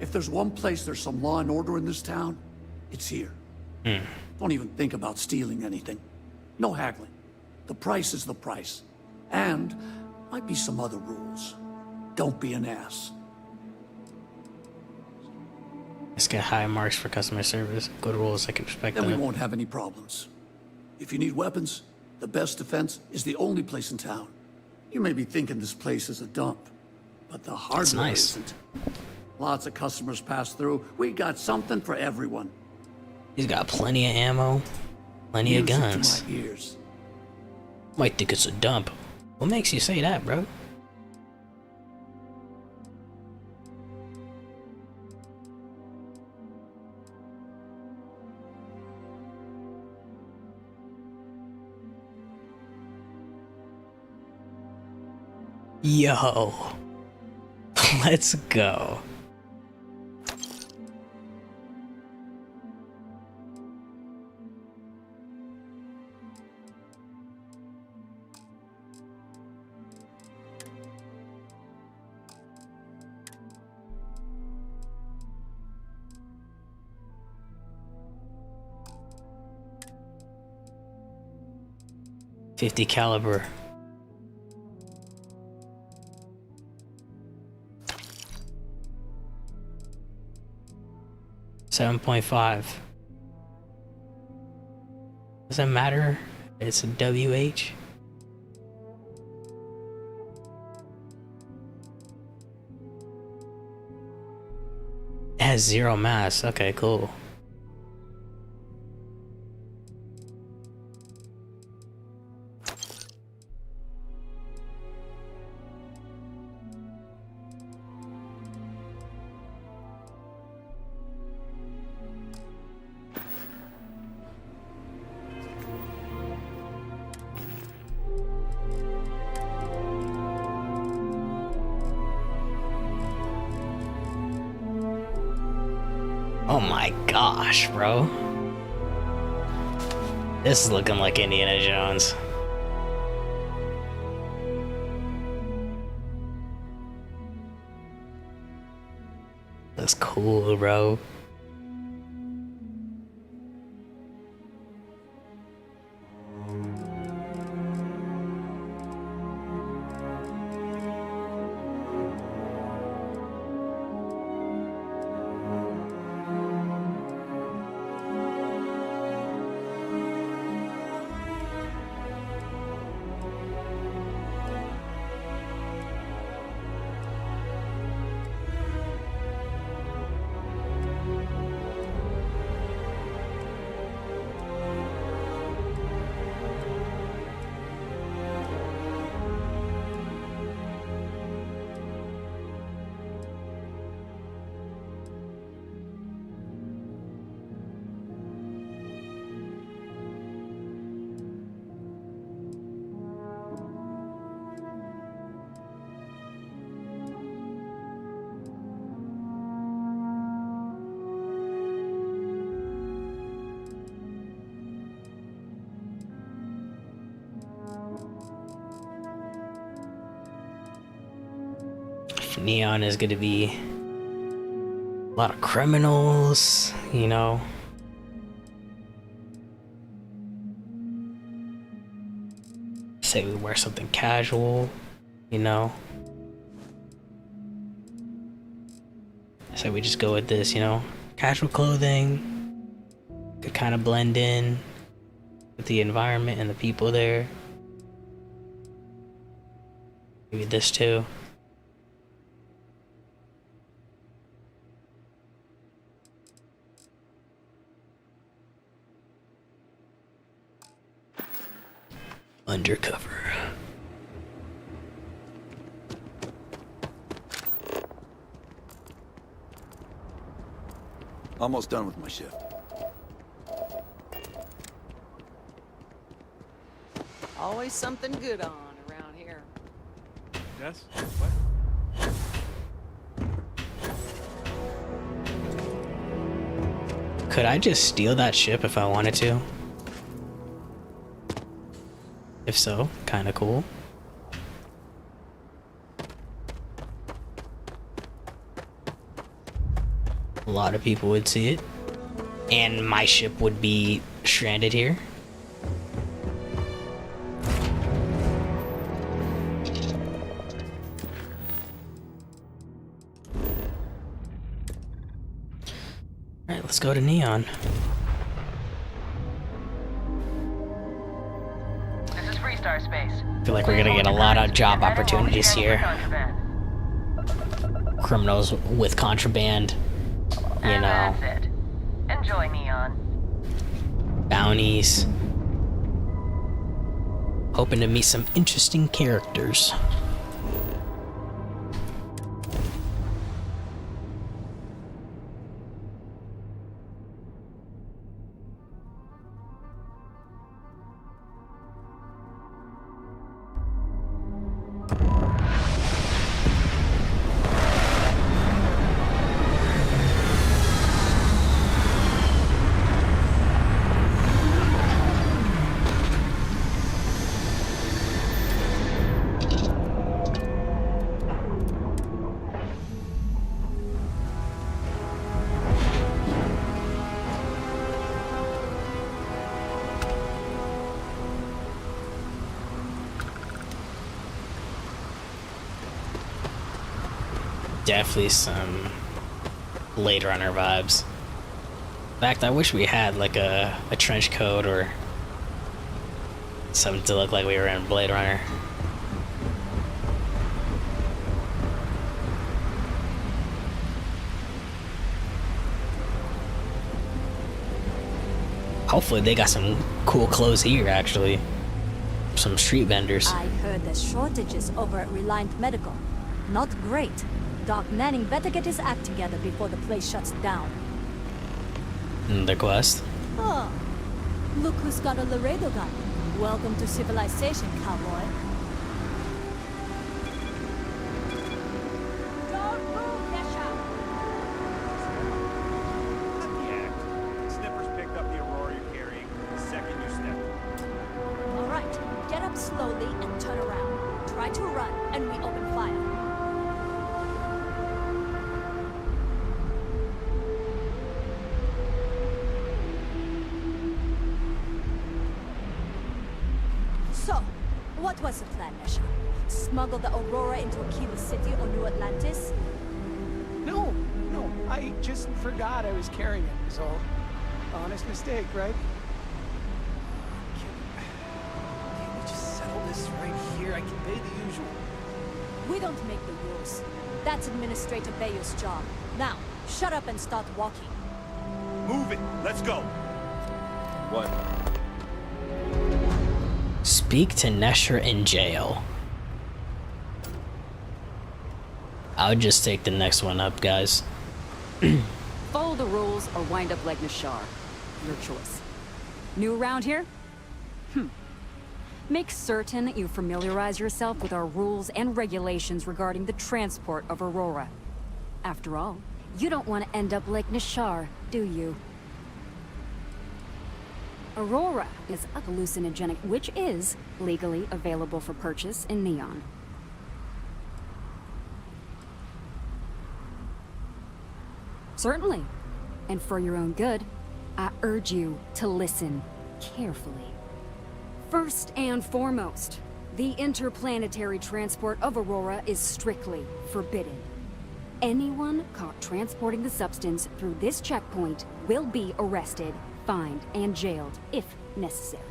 If there's one place there's some law and order in this town, it's here. Don't even think about stealing anything. No haggling. The price is the price. And might be some other rules. Don't be an ass. Let's get high marks for customer service. Good rules, I can respect Then that. we won't have any problems. If you need weapons, the best defense is the only place in town. You may be thinking this place is a dump, but the hardware isn't. Lots of customers pass through. We got something for everyone. He's got plenty of ammo, plenty of Music to guns. my ears. Might think it's a dump. What makes you say that, bro? Yo. Let's go. .50 caliber. .5. Doesn't matter. It's a WH. It has 0 mass. Okay, cool. Oh my gosh, bro. This is looking like Indiana Jones. That's cool, bro. Neon is going to be a lot of criminals, you know. Say we wear something casual, you know. Say we just go with this, you know. Casual clothing could kind of blend in with the environment and the people there. Maybe this too. Undercover. Almost done with my shift. Always something good on around here. Yes? What? Could I just steal that ship if I wanted to? If so, kinda cool. A lot of people would see it. And my ship would be stranded here. Alright, let's go to Neon. This is Freestar Space. I feel like we're gonna get a lot of job opportunities here. Criminals with contraband, you know. That's it. Enjoy Neon. Bounties. Hoping to meet some interesting characters. Definitely some Blade Runner vibes. In fact, I wish we had like a trench coat or something to look like we were in Blade Runner. Hopefully they got some cool clothes here, actually. Some street vendors. I heard there's shortages over at Reliant Medical. Not great. Doc Manning better get his act together before the place shuts down. The quest. Oh, look who's got a Laredo gun. Welcome to civilization, cowboy. Don't move, Nesha! Snippers picked up the Aurora you're carrying the second you step. All right, get up slowly and turn around. Try to run, and we open fire. What was the plan, Nesha? Smuggle the Aurora into Aquila City or New Atlantis? No, I just forgot I was carrying it, was all. Honest mistake, right? Can we just settle this right here? I can pay the usual. We don't make the rules. That's Administrator Bayou's job. Now, shut up and start walking. Move it! Let's go! What? Speak to Nesher in jail. I would just take the next one up, guys. Follow the rules or wind up like Nashar. Your choice. New around here? Make certain you familiarize yourself with our rules and regulations regarding the transport of Aurora. After all, you don't want to end up like Nashar, do you? Aurora is a hallucinogenic, which is legally available for purchase in Neon. Certainly. And for your own good, I urge you to listen carefully. First and foremost, the interplanetary transport of Aurora is strictly forbidden. Anyone caught transporting the substance through this checkpoint will be arrested, fined, and jailed, if necessary.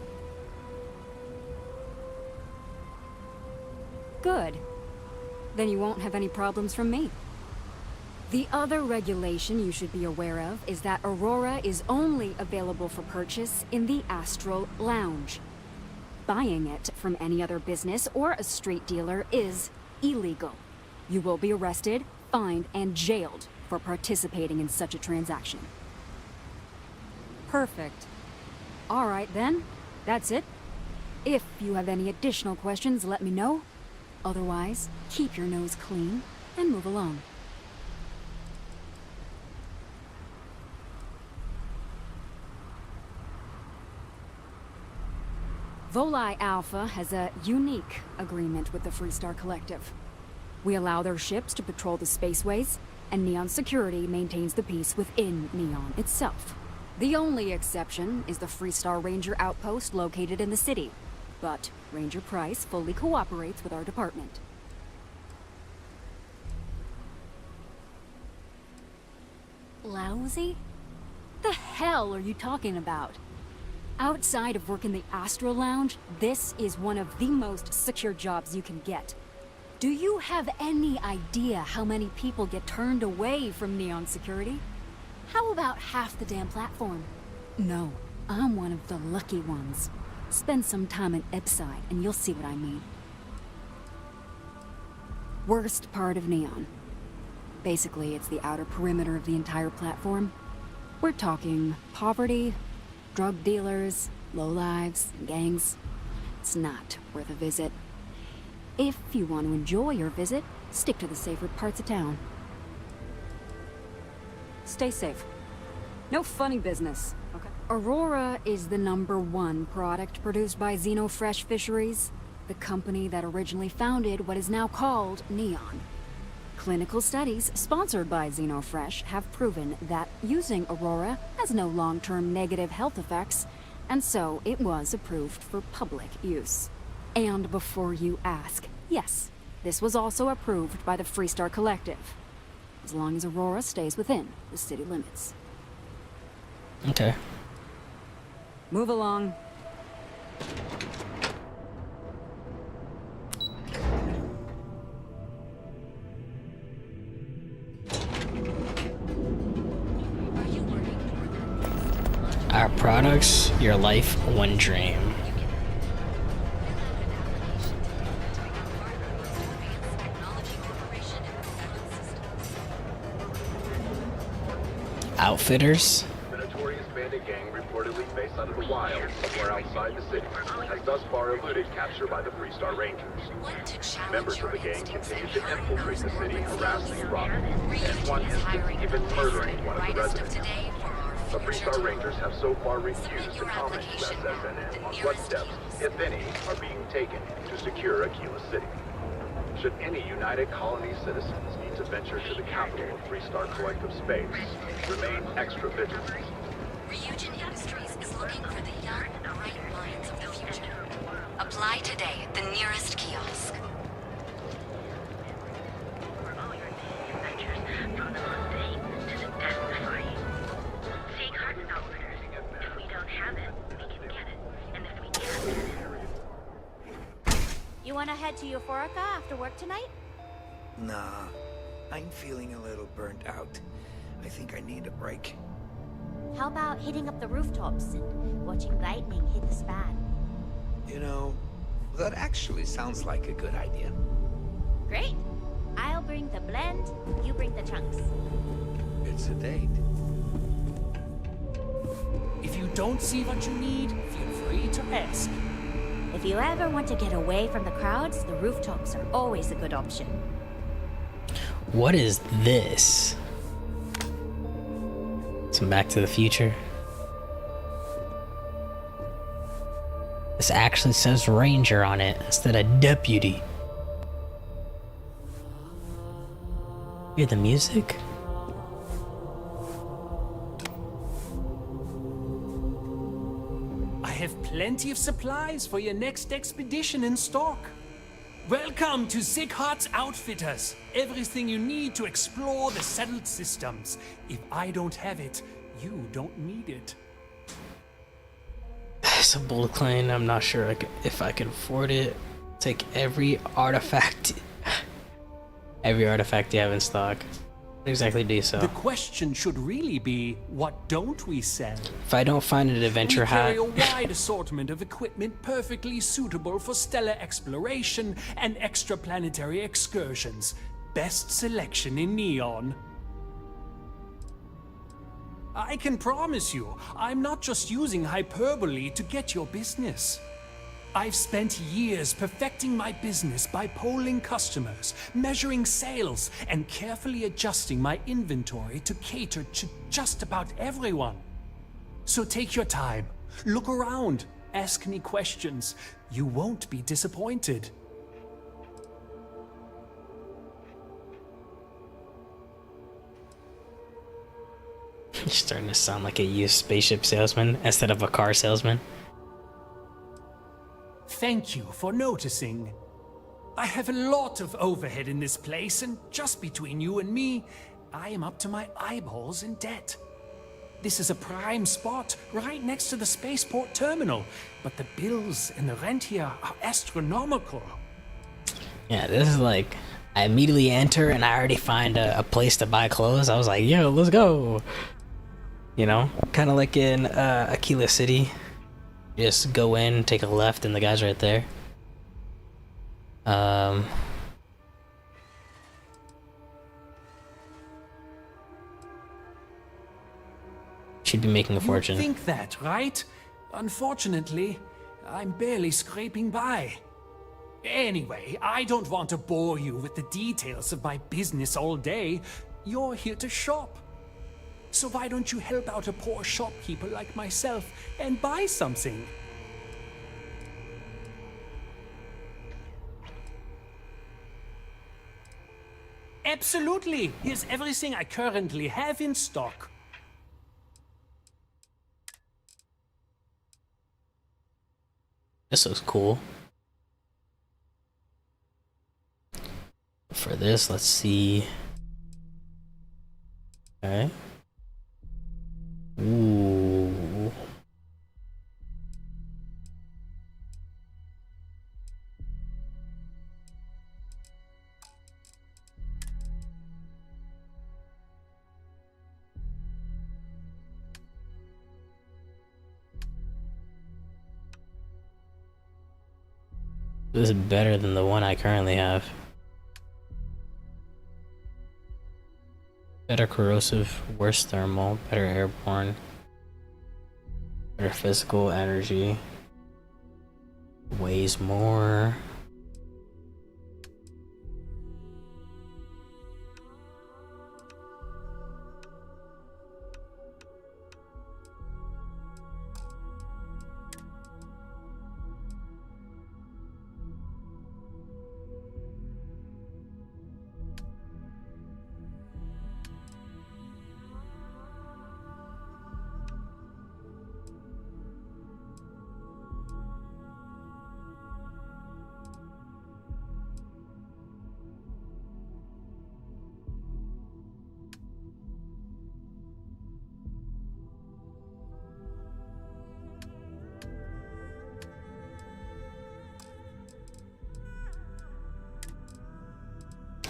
Good. Then you won't have any problems from me. The other regulation you should be aware of is that Aurora is only available for purchase in the Astral Lounge. Buying it from any other business or a street dealer is illegal. You will be arrested, fined, and jailed for participating in such a transaction. Perfect. All right then, that's it. If you have any additional questions, let me know. Otherwise, keep your nose clean and move along. Volii Alpha has a unique agreement with the Freestar Collective. We allow their ships to patrol the spaceways, and Neon Security maintains the peace within Neon itself. The only exception is the Freestar Ranger outpost located in the city, but Ranger Price fully cooperates with our department. Lousy? The hell are you talking about? Outside of work in the Astral Lounge, this is one of the most secure jobs you can get. Do you have any idea how many people get turned away from Neon Security? How about half the damn platform? No, I'm one of the lucky ones. Spend some time in Epside and you'll see what I mean. Worst part of Neon. Basically, it's the outer perimeter of the entire platform. We're talking poverty, drug dealers, lowlives, and gangs. It's not worth a visit. If you want to enjoy your visit, stick to the safer parts of town. Stay safe. No funny business, okay? Aurora is the #1 product produced by Xenofresh Fisheries, the company that originally founded what is now called Neon. Clinical studies sponsored by Xenofresh have proven that using Aurora has no long-term negative health effects, and so it was approved for public use. And before you ask, yes, this was also approved by the Freestar Collective, as long as Aurora stays within the city limits. Okay. Move along. Our products, your life, one dream. Outfitters? The notorious bandit gang reportedly based out of the wild, somewhere outside the city, has thus far eluded capture by the Freestar Rangers. Members of the gang continue to infiltrate the city, harassing and robbing, and one instance even murdering one of the residents. The Freestar Rangers have so far refused to comment to SSNN on what steps, if any, are being taken to secure Aquila City. Should any United Colony citizens need to venture to the capital of Freestar Collective space, remain extra vigilant. Ryujin Industries is looking for the young, bright minds of the future. Apply today at the nearest kiosk. You wanna head to Euphorica after work tonight? Nah, I'm feeling a little burnt out. I think I need a break. How about hitting up the rooftops and watching lightning hit the span? You know, that actually sounds like a good idea. Great. I'll bring the blend, you bring the chunks. It's a date. If you don't see what you need, feel free to ask. If you ever want to get away from the crowds, the rooftops are always a good option. What is this? Some Back to the Future. This actually says Ranger on it instead of Deputy. Hear the music? I have plenty of supplies for your next expedition in stock. Welcome to Sighardt's Outfitters. Everything you need to explore the settled systems. If I don't have it, you don't need it. It's a bold claim. I'm not sure if I can afford it. Take every artifact you have in stock. What exactly do you sell? The question should really be, what don't we sell? If I don't find an adventure hat, We carry a wide assortment of equipment perfectly suitable for stellar exploration and extraplanetary excursions. Best selection in Neon. I can promise you, I'm not just using hyperbole to get your business. I've spent years perfecting my business by polling customers, measuring sales, and carefully adjusting my inventory to cater to just about everyone. So take your time, look around, ask me questions. You won't be disappointed. you're starting to sound like a used spaceship salesman instead of a car salesman. Thank you for noticing. I have a lot of overhead in this place, and just between you and me, I am up to my eyeballs in debt. This is a prime spot, right next to the spaceport terminal, but the bills and the rent here are astronomical. Yeah, this is like, I immediately enter and I already find a place to buy clothes. I was like, yo, let's go. You know, kind of like in Aquila City. Just go in, take a left, and the guy's right there. Should be making a fortune. You think that, right? Unfortunately, I'm barely scraping by. Anyway, I don't want to bore you with the details of my business all day. You're here to shop. So why don't you help out a poor shopkeeper like myself and buy something? Absolutely! Here's everything I currently have in stock. This looks cool. For this, let's see. Okay. Ooh. This is better than the one I currently have. Better corrosive, worse thermal, better airborne, better physical energy, weighs more.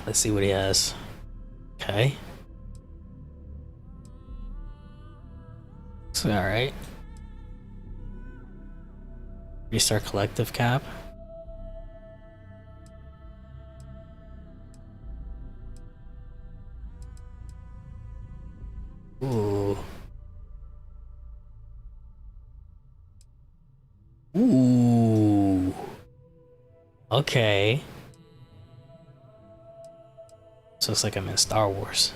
Let's see what he has. Okay. So, alright. Restart collective cap. Ooh. Ooh. Okay. So it's like I'm in Star Wars.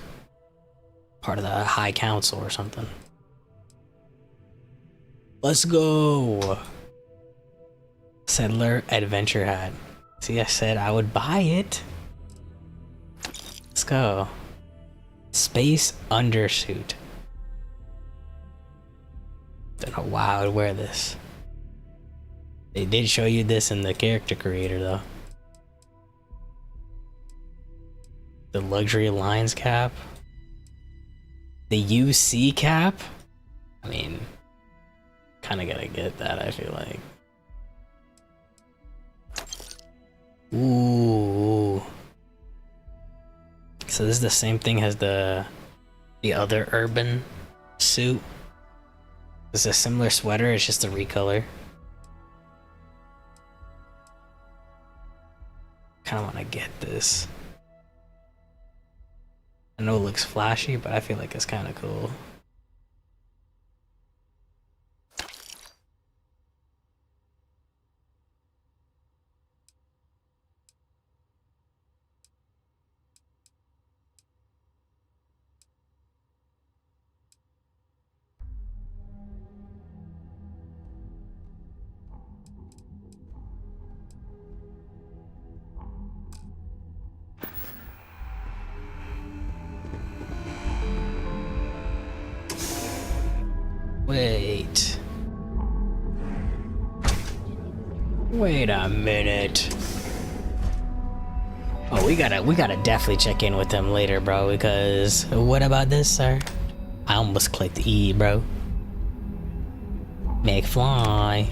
Part of the High Council or something. Let's go! Settler Adventure Hat. See, I said I would buy it. Let's go. Space Undersuit. Don't know why I would wear this. They did show you this in the character creator though. The luxury lines cap. The UC cap. I mean, kind of gotta get that, I feel like. Ooh. So this is the same thing as the other urban suit. It's a similar sweater, it's just a recolor. Kinda wanna get this. I know it looks flashy, but I feel like it's kinda cool. Wait a minute. Oh, we gotta definitely check in with them later, bro, because what about this, sir? I almost clicked E, bro. McFly.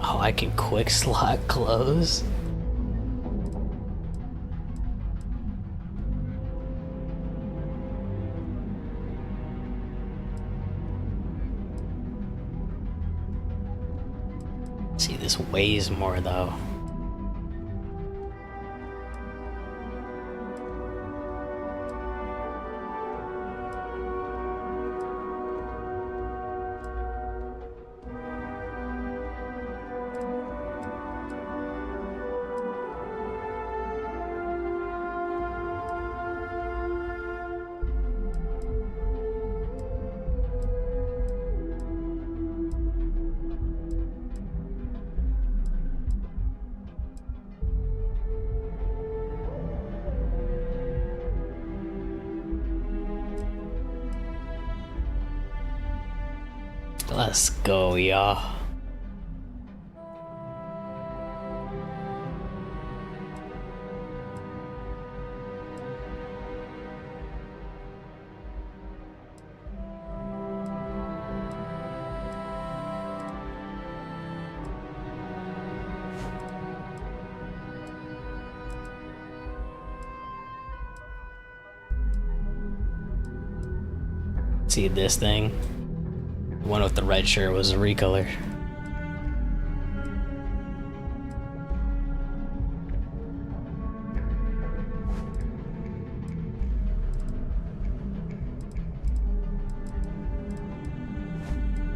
Oh, I can quick slot close. See, this weighs more though. Let's go, y'all. See this thing? The one with the red shirt was a recolor.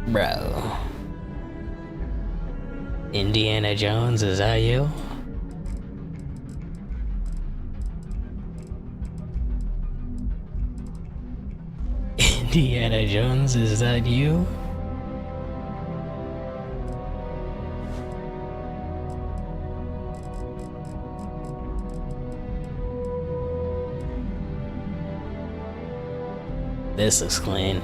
Bro. Indiana Jones, is that you? Indiana Jones, is that you? This looks clean.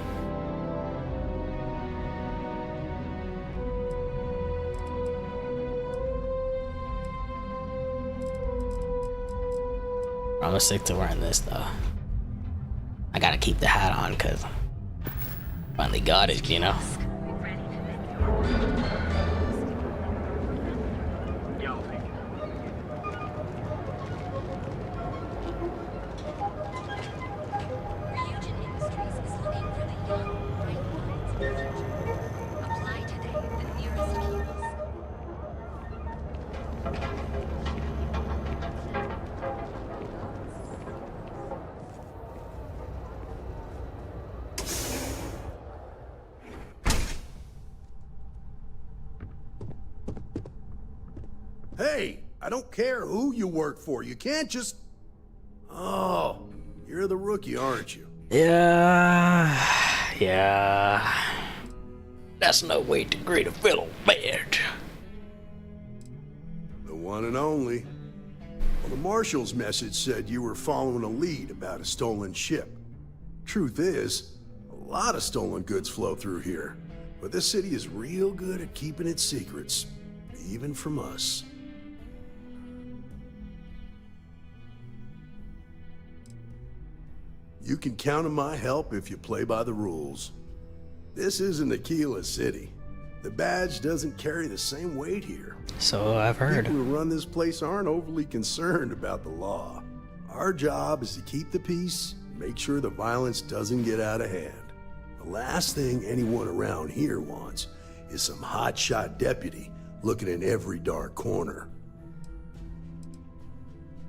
I'm gonna stick to wearing this though. I gotta keep the hat on because finally got it, you know? Hey, I don't care who you work for. You can't just... Oh, you're the rookie, aren't you? Yeah. That's no way to greet a fellow badge. The one and only. Well, the Marshal's message said you were following a lead about a stolen ship. Truth is, a lot of stolen goods flow through here, but this city is real good at keeping its secrets, even from us. You can count on my help if you play by the rules. This isn't Aquila City. The badge doesn't carry the same weight here. So I've heard. People who run this place aren't overly concerned about the law. Our job is to keep the peace, make sure the violence doesn't get out of hand. The last thing anyone around here wants is some hotshot deputy looking in every dark corner.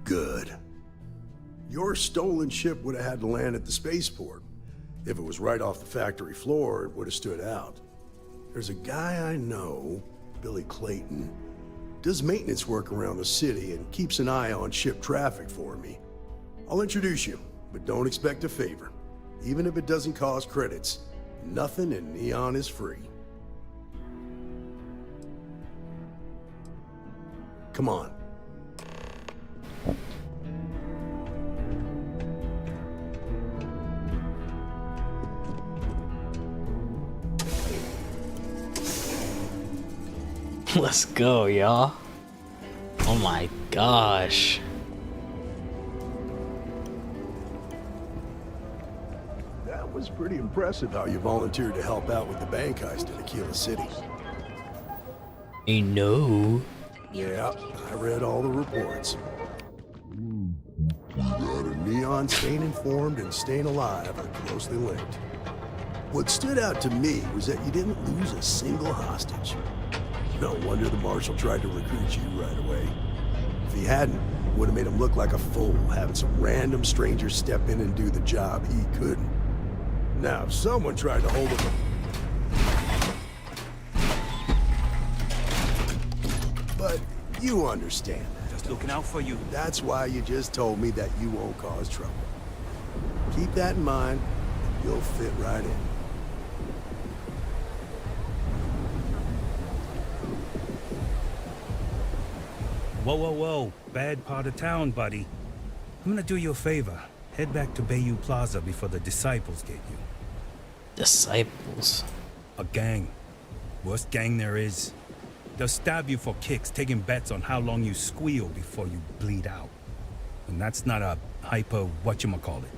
Good. Your stolen ship would have had to land at the spaceport. If it was right off the factory floor, it would have stood out. There's a guy I know, Billy Clayton, does maintenance work around the city and keeps an eye on ship traffic for me. I'll introduce you, but don't expect a favor. Even if it doesn't cost credits, nothing in Neon is free. Come on. Let's go, y'all. Oh my gosh. That was pretty impressive how you volunteered to help out with the bank heist in Aquila City. I know. Yeah, I read all the reports. Neon staying informed and staying alive are closely linked. What stood out to me was that you didn't lose a single hostage. No wonder the Marshal tried to recruit you right away. If he hadn't, it would have made him look like a fool, having some random stranger step in and do the job he couldn't. Now, if someone tried to hold him... But you understand. Just looking out for you. That's why you just told me that you won't cause trouble. Keep that in mind, and you'll fit right in. Whoa, whoa, whoa. Bad part of town, buddy. I'm gonna do you a favor. Head back to Bayou Plaza before the Disciples get you. Disciples? A gang. Worst gang there is. They'll stab you for kicks, taking bets on how long you squeal before you bleed out. And that's not a hyper whatchamacallit.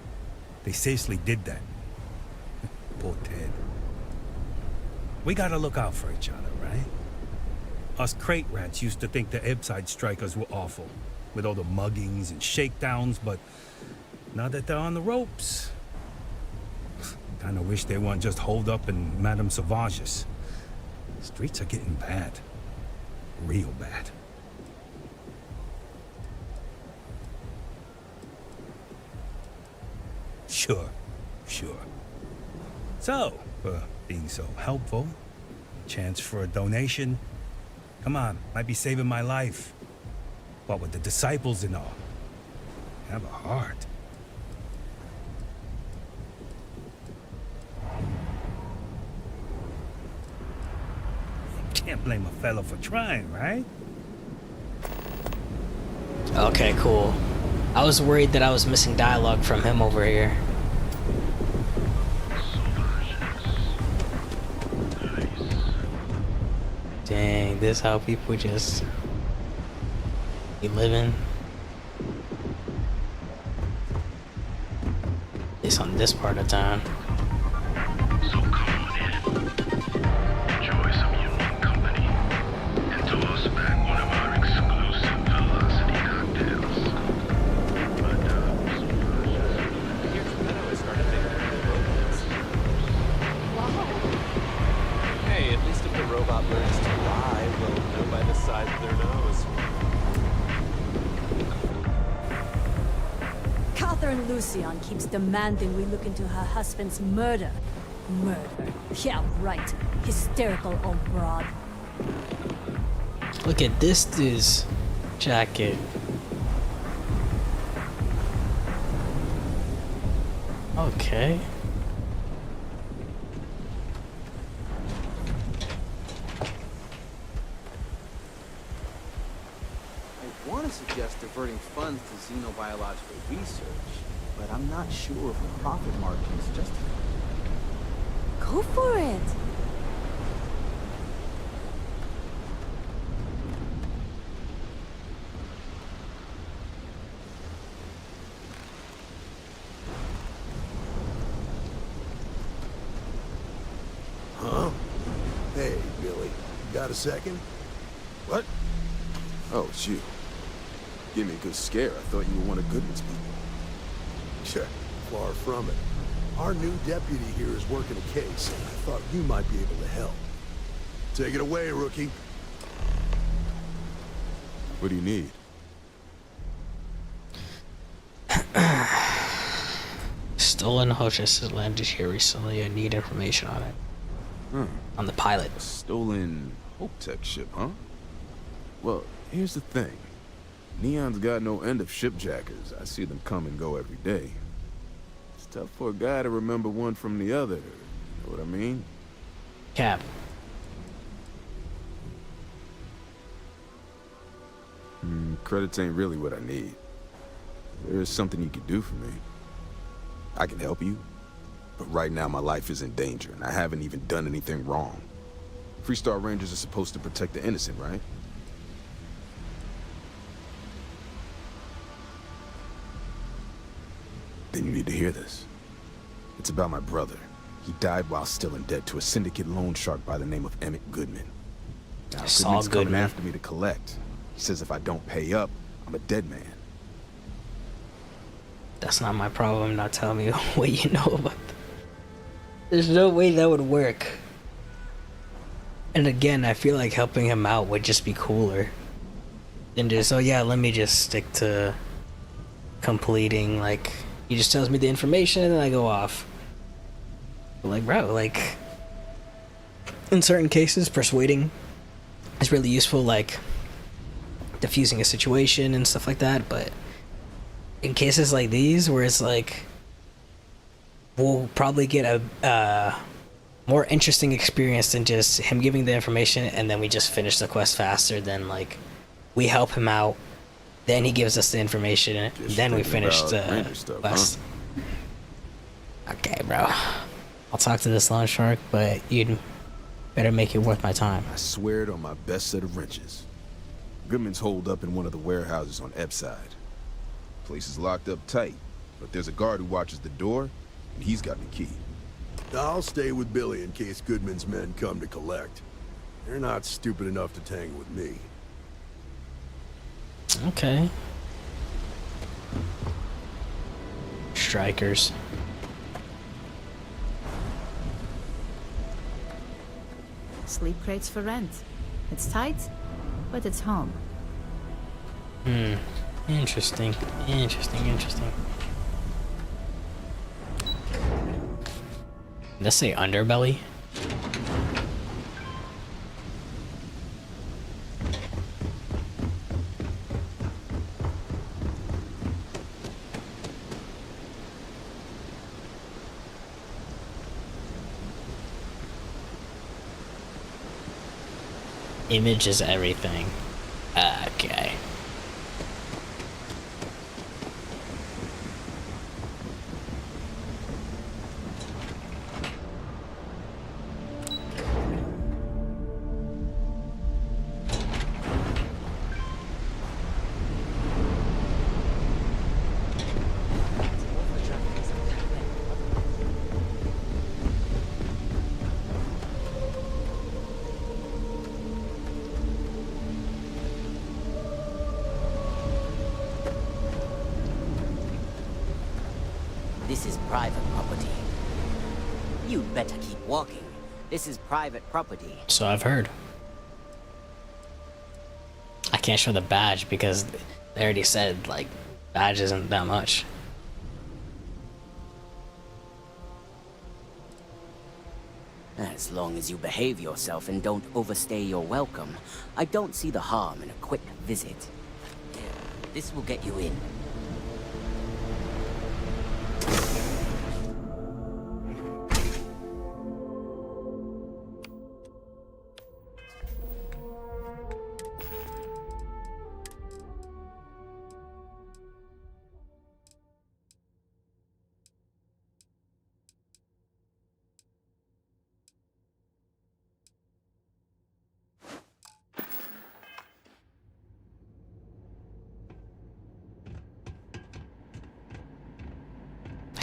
They seriously did that. Poor Ted. We gotta look out for each other, right? Us crate rats used to think the Ebbside strikers were awful, with all the muggings and shakedowns, but now that they're on the ropes, kinda wish they weren't just holed up in Madame Sauvage's. Streets are getting bad. Real bad. Sure. So, for being so helpful, chance for a donation. Come on, might be saving my life. What with the Disciples and all. Have a heart. Can't blame a fella for trying, right? Okay, cool. I was worried that I was missing dialogue from him over here. Dang, this how people just be living. At least on this part of town. So come on in. Enjoy some unique company. And toss back one of our exclusive velocity cocktails. Hey, at least if the robot learns to lie, we'll know by the side of their nose. Catherine Lucian keeps demanding we look into her husband's murder. Murder. Yeah, right. Hysterical old broad. Look at this dude's jacket. Okay. funds to xenobiological research, but I'm not sure if the profit margin is justified. Go for it. Huh? Hey, Billy. Got a second? What? Oh, it's you. Give me a good scare. I thought you were one of Goodman's people. Check. Far from it. Our new deputy here is working a case, and I thought you might be able to help. Take it away, rookie. What do you need? Stolen hostess has landed here recently. I need information on it. On the pilot. A stolen Hope-Tech ship, huh? Well, here's the thing. Neon's got no end of shipjackers. I see them come and go every day. It's tough for a guy to remember one from the other. You know what I mean? Cap. Credits ain't really what I need. There is something you could do for me. I can help you, but right now my life is in danger, and I haven't even done anything wrong. Freestar Rangers are supposed to protect the innocent, right? Then you need to hear this. It's about my brother. He died while still in debt to a syndicate loan shark by the name of Emmett Goodman. Now, Goodman's coming after me to collect. He says if I don't pay up, I'm a dead man. That's not my problem. Not telling me what you know about them. There's no way that would work. And again, I feel like helping him out would just be cooler than just, oh yeah, let me just stick to completing, like, he just tells me the information and then I go off. But like, bro, like, in certain cases, persuading is really useful, like diffusing a situation and stuff like that, but in cases like these where it's like we'll probably get a more interesting experience than just him giving the information and then we just finish the quest faster than like we help him out, then he gives us the information and then we finish the quest. Huh? Okay, bro, I'll talk to this lawn shark, but you'd better make it worth my time. I swear it on my best set of wrenches. Goodman's holed up in one of the warehouses on Epside. Place is locked up tight, but there's a guard who watches the door, and he's got the key. I'll stay with Billy in case Goodman's men come to collect. They're not stupid enough to tangle with me. Okay. Strikers. Sleep crates for rent. It's tight, but it's home. Interesting. Interesting. Let's say underbelly. Image is everything. Okay. This is private property. You'd better keep walking. This is private property. So I've heard. I can't show the badge because they already said, like, badge isn't that much. As long as you behave yourself and don't overstay your welcome, I don't see the harm in a quick visit. This will get you in.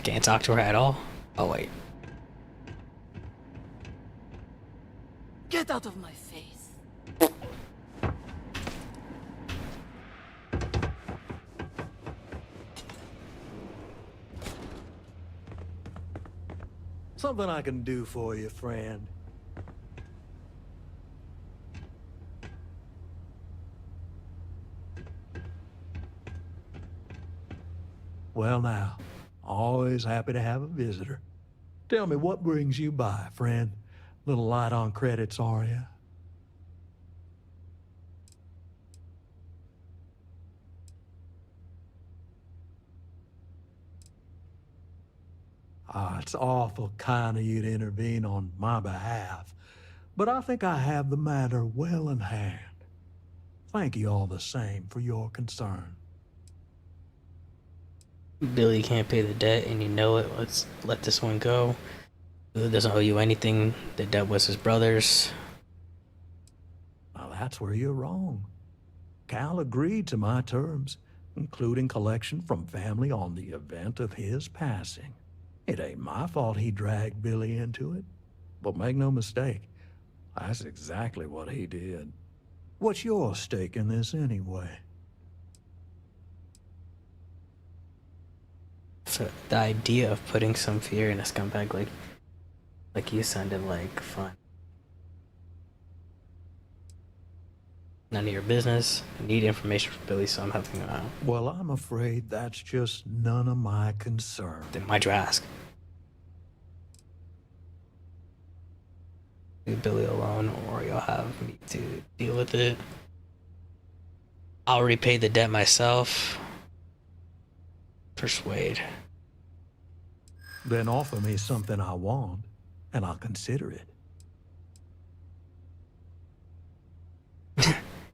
Can't talk to her at all? Oh, wait. Get out of my face. Something I can do for you, friend. Well now, always happy to have a visitor. Tell me, what brings you by, friend? Little light on credits, are you? Ah, it's awful kind of you to intervene on my behalf, but I think I have the matter well in hand. Thank you all the same for your concern. Billy can't pay the debt, and you know it. Let's let this one go. Billy doesn't owe you anything. The debt was his brother's. Well, that's where you're wrong. Cal agreed to my terms, including collection from family on the event of his passing. It ain't my fault he dragged Billy into it. But make no mistake, that's exactly what he did. What's your stake in this anyway? So the idea of putting some fear in a scumbag like you sounded like fun. None of your business. I need information from Billy, so I'm helping him out. Well, I'm afraid that's just none of my concern. Then why'd you ask? Leave Billy alone, or you'll have me to deal with it. I'll repay the debt myself. Persuade. Then offer me something I want, and I'll consider it.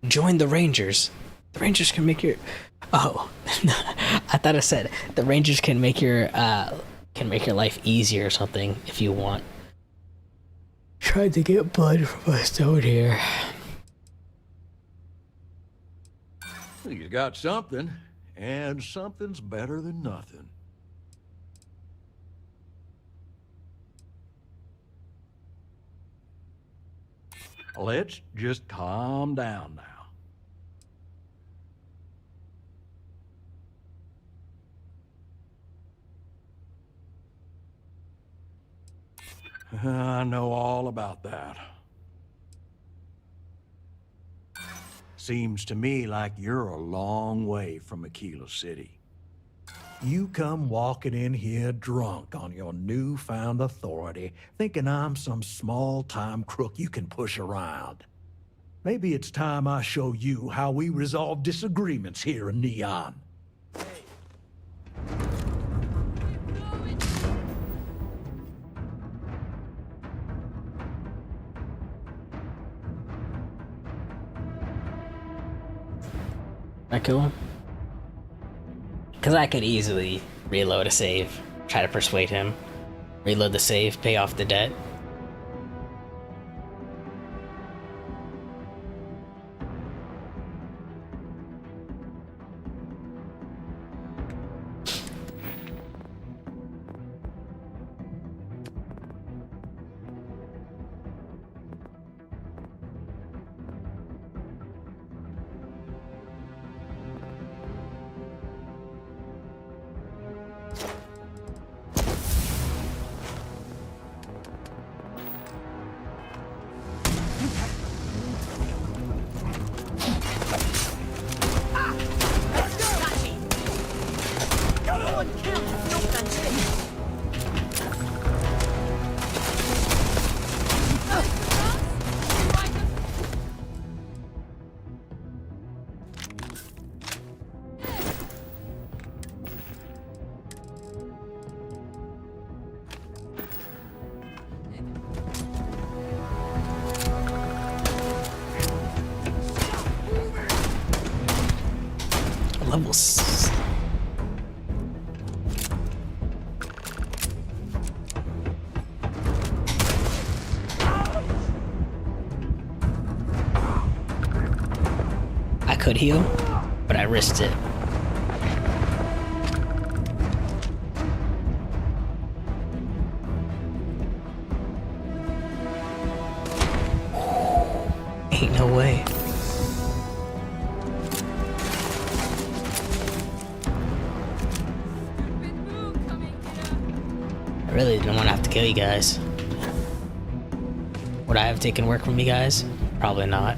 Join the Rangers. The Rangers can make your... Oh, I thought I said the Rangers can make your life easier or something if you want. Tried to get blood from a stone here. You got something, and something's better than nothing. Let's just calm down now. I know all about that. Seems to me like you're a long way from Aquila City. You come walking in here drunk on your newfound authority, thinking I'm some small-time crook you can push around. Maybe it's time I show you how we resolve disagreements here in Neon. I kill him? Because I could easily reload a save, try to persuade him, reload the save, pay off the debt. Levels. I could heal, but I risked it. Ain't no way. I really didn't want to have to kill you guys. Would I have taken work from you guys? Probably not.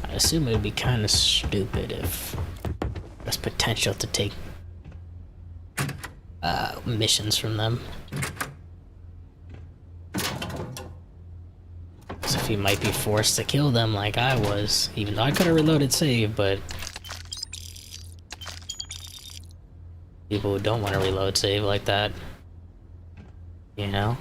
I assume it would be kind of stupid if there's potential to take missions from them. So if you might be forced to kill them like I was, even though I could have reloaded save, but people who don't want to reload save like that, you know?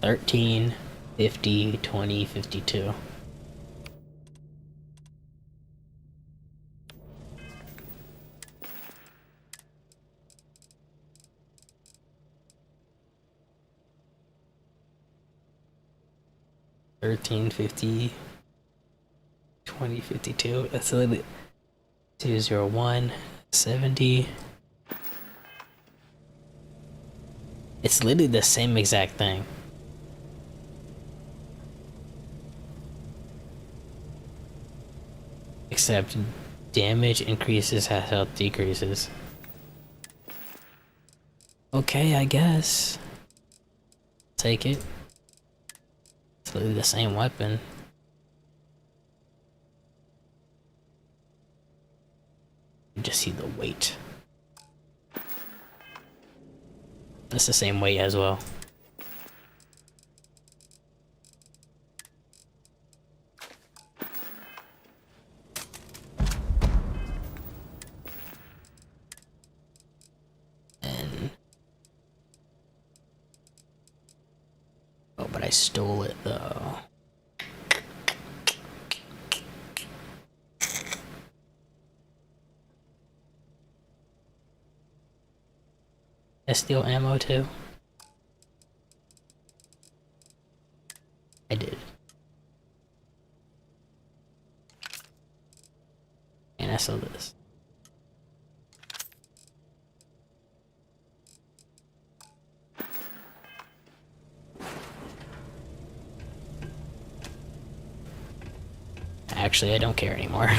$13, $50, $20, $52. $13.50, $20.52. That's literally 201, 70. It's literally the same exact thing. Except damage increases, health decreases. Okay, I guess. Take it. It's literally the same weapon. You just see the weight. That's the same weight as well. Oh, but I stole it though. I steal ammo too? I did. And I stole this. Actually, I don't care anymore.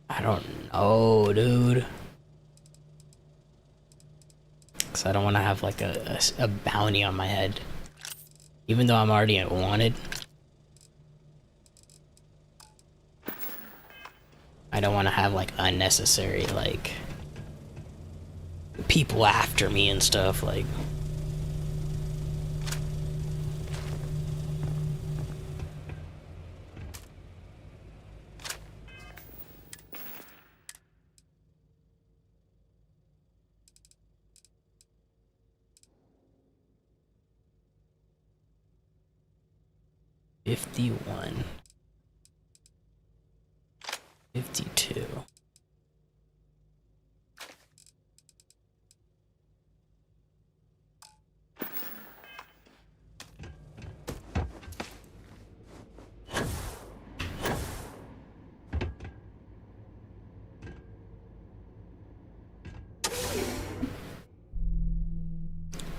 I don't know, dude. Cause I don't want to have like a bounty on my head. Even though I'm already wanted. I don't want to have like unnecessary like people after me and stuff like. 51. 52.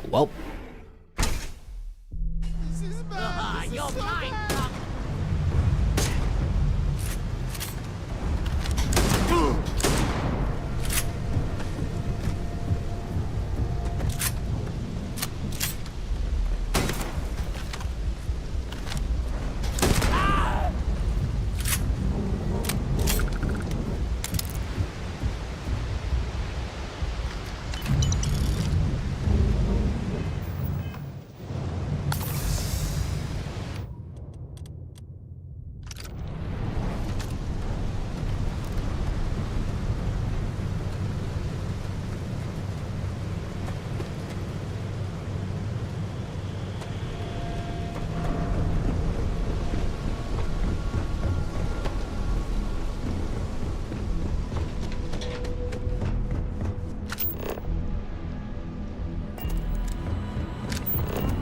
Well. You're mine,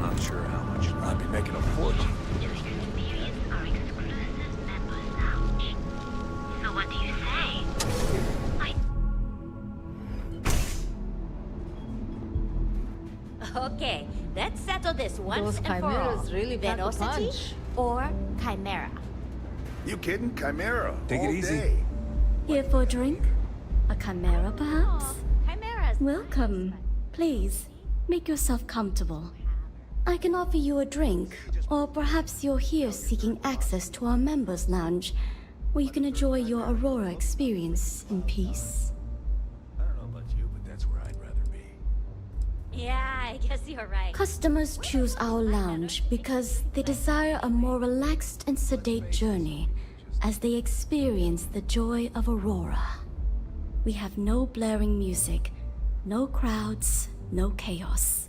Not sure how much. I'd be making a fortune. So what do you say? Okay, let's settle this once Those and for all. chimeras really pack a Velocity punch. or chimera? You kidding? Chimera. Take it all easy. day. Here for a drink? A chimera, perhaps? Chimeras. Welcome. Please, make yourself comfortable. I can offer you a drink, or perhaps you're here seeking access to our members' lounge, where you can enjoy your Aurora experience in peace. I don't know about you, but that's where I'd rather be. Yeah, I guess you're right. Customers choose our lounge because they desire a more relaxed and sedate journey as they experience the joy of Aurora. We have no blaring music, no crowds, no chaos.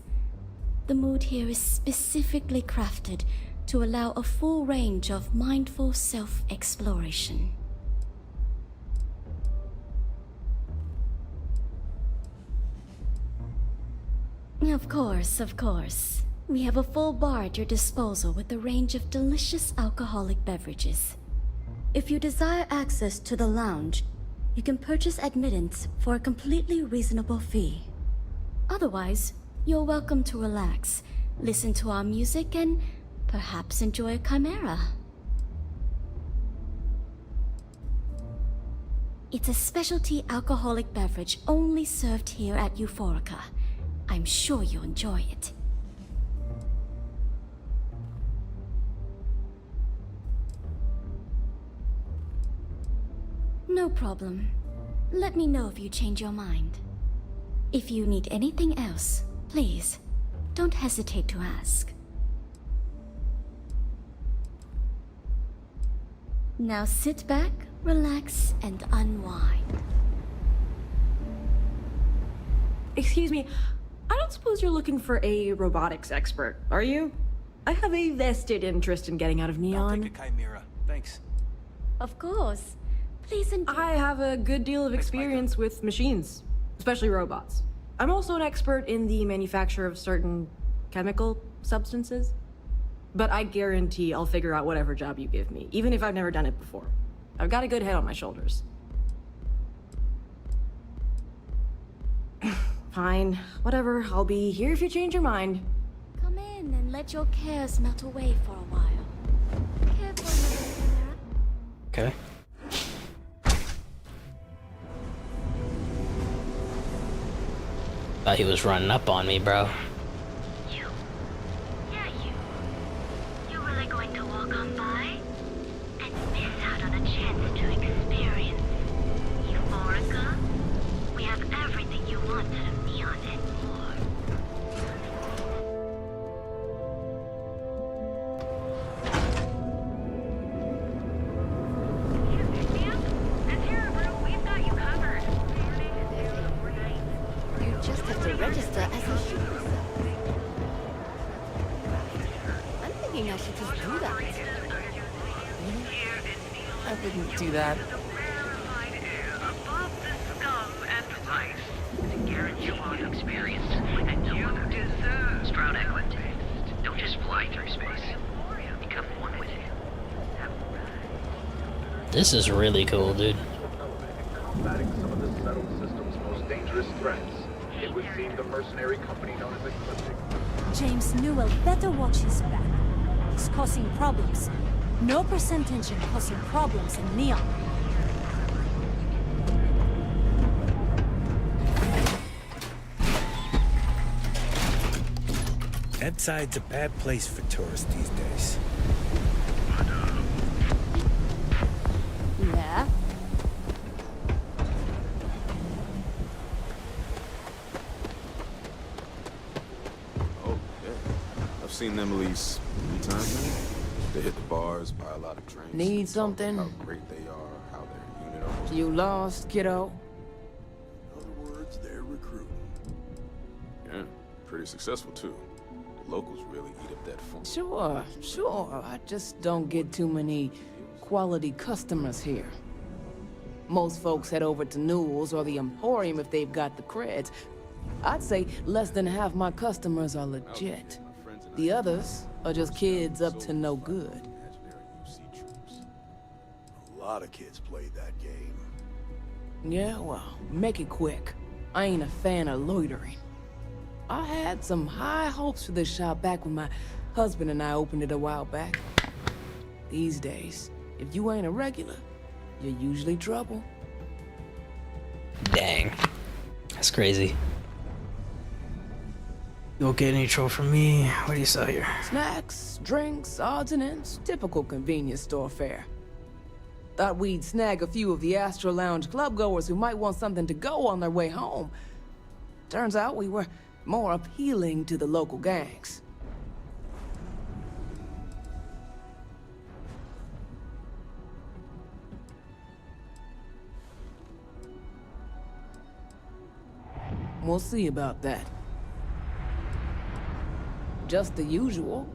The mood here is specifically crafted to allow a full range of mindful self-exploration. Of course. We have a full bar at your disposal with a range of delicious alcoholic beverages. If you desire access to the lounge, you can purchase admittance for a completely reasonable fee. Otherwise, you're welcome to relax, listen to our music, and perhaps enjoy a chimera. It's a specialty alcoholic beverage only served here at Euphorica. I'm sure you'll enjoy it. No problem. Let me know if you change your mind. If you need anything else, please, don't hesitate to ask. Now sit back, relax, and unwind. Excuse me, I don't suppose you're looking for a robotics expert, are you? I have a vested interest in getting out of Neon. I'll take a chimera. Thanks. Of course. Please enjoy. I have a good deal of experience with machines, especially robots. I'm also an expert in the manufacture of certain chemical substances. But I guarantee I'll figure out whatever job you give me, even if I've never done it before. I've got a good head on my shoulders. Fine, whatever. I'll be here if you change your mind. Come in and let your cares melt away for a while. Care for another chimera? Okay. Thought he was running up on me, bro. You. You really going to walk on by? And miss out on a chance to experience Euphorica? We have everything you want out of Neon and more. You just have to register as a shooter. I'm thinking I should just do that. didn't do that. You want experience, and you deserve Stroud Equity. Don't just fly through space. Become one with it. This is really cool, dude. Combating some of the settled system's most dangerous threats. It would seem the mercenary company known as Ecliptic. James Newell better watch his back. He's causing problems. No percentage in causing problems in Neon. Ebbside's a bad place for tourists these days. Yeah? Oh, yeah. I've seen them at least 3 times now. They hit the bars, buy a lot of drinks. Need something? How great they are, how their unit almost... You lost, kiddo? In other words, they're recruiting. Yeah, pretty successful too. The locals really eat up that fun. Sure. I just don't get too many quality customers here. Most folks head over to Newell's or the Emporium if they've got the creds. I'd say less than half my customers are legit. The others are just kids up to no good. A lot of kids played that game. Yeah, well, make it quick. I ain't a fan of loitering. I had some high hopes for this shop back when my husband and I opened it a while back. These days, if you ain't a regular, you're usually trouble. Dang. That's crazy. You'll get any trouble from me? What do you sell here? Snacks, drinks, odds and ends. Typical convenience store fare. Thought we'd snag a few of the Astro Lounge clubgoers who might want something to go on their way home. Turns out we were more appealing to the local gangs. We'll see about that. Just the usual.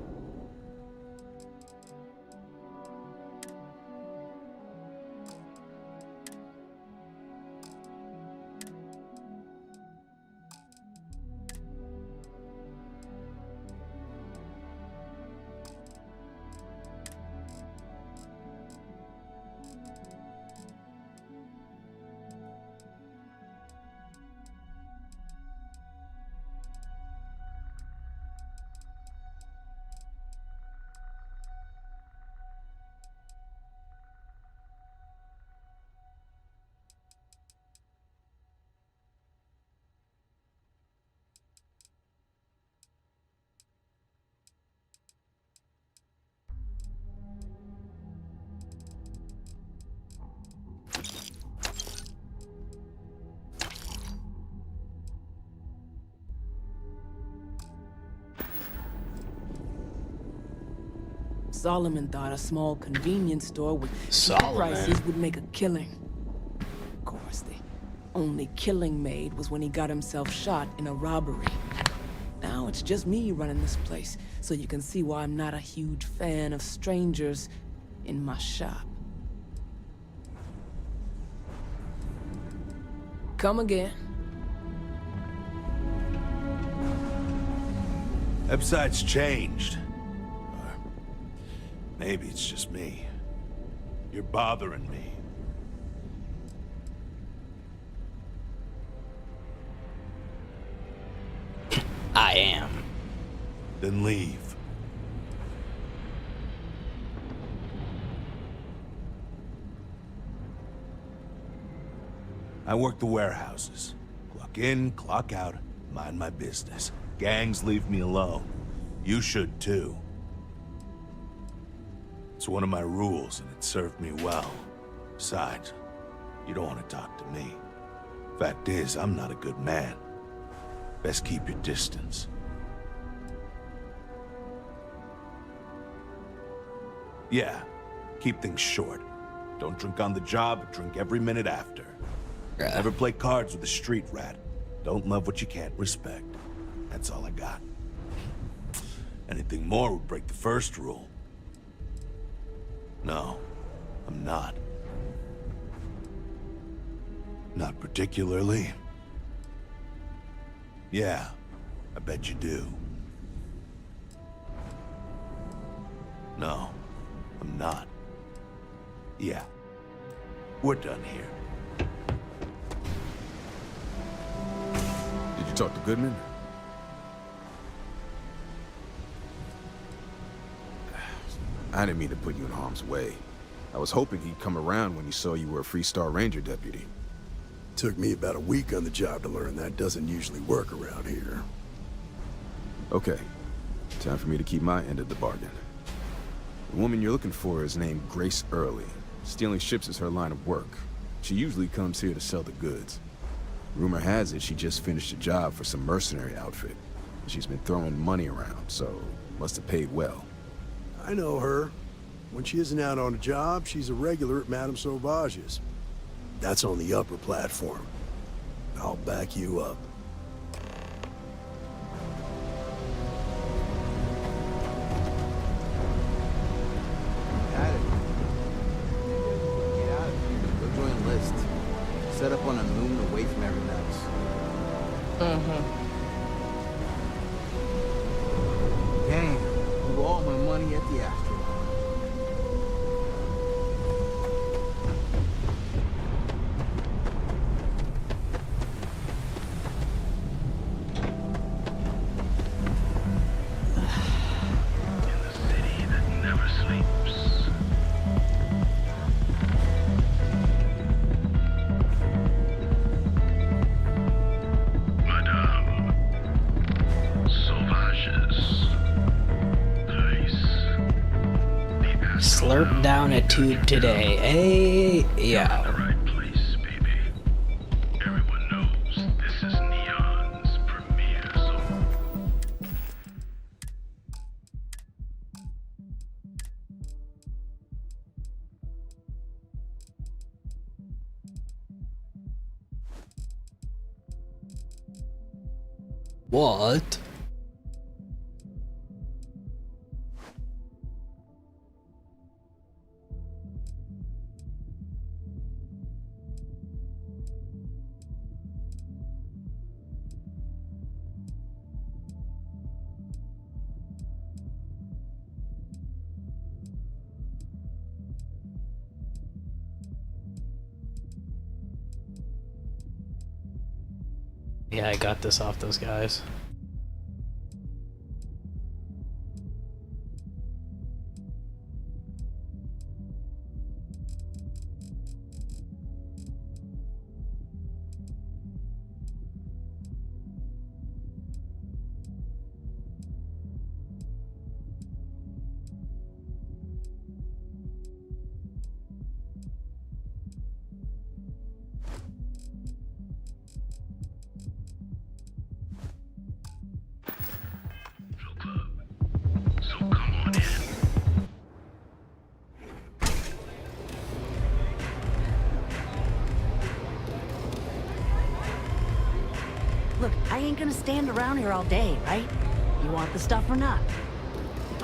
Solomon thought a small convenience store with cheap prices would make a killing. Of course, the only killing made was when he got himself shot in a robbery. Now it's just me running this place, so you can see why I'm not a huge fan of strangers in my shop. Come again. Ebbside's changed. Maybe it's just me. You're bothering me. I am. Then leave. I work the warehouses. Clock in, clock out, mind my business. Gangs leave me alone. You should too. It's one of my rules, and it served me well. Besides, you don't want to talk to me. Fact is, I'm not a good man. Best keep your distance. Yeah, keep things short. Don't drink on the job, drink every minute after. Never play cards with a street rat. Don't love what you can't respect. That's all I got. Anything more would break the first rule. No, I'm not. Not particularly. Yeah, I bet you do. No, I'm not. Yeah, we're done here. Did you talk to Goodman? I didn't mean to put you in harm's way. I was hoping he'd come around when he saw you were a Freestar Ranger deputy. Took me about a week on the job to learn that doesn't usually work around here. Okay, time for me to keep my end of the bargain. The woman you're looking for is named Grace Early. Stealing ships is her line of work. She usually comes here to sell the goods. Rumor has it she just finished a job for some mercenary outfit. She's been throwing money around, so must have paid well. I know her. When she isn't out on a job, she's a regular at Madame Sauvage's. That's on the upper platform. I'll back you up. Got it. Get out of here. Go join List. Set up on a moon away from everyone else. Damn. Blew all my money at the Astro. Slurp down a tube today. Hey, yeah. What? Yeah, I got this off those guys. Look, I ain't gonna stand around here all day, right? You want the stuff or not?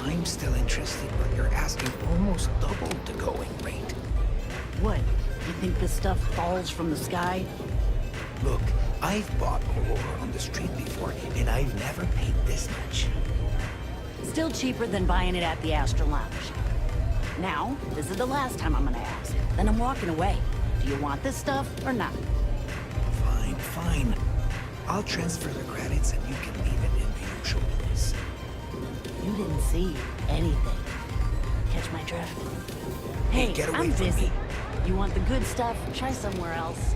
I'm still interested, but you're asking almost double the going rate. What? You think this stuff falls from the sky? Look, I've bought Aurora on the street before, and I've never paid this much. Still cheaper than buying it at the Astra Lounge. Now, this is the last time I'm gonna ask. Then I'm walking away. Do you want this stuff or not? Fine, fine. I'll transfer the credits and you can leave it in the usual place. You didn't see anything. Catch my drift? Hey, get away I'm from busy. me. You want the good stuff? Try somewhere else.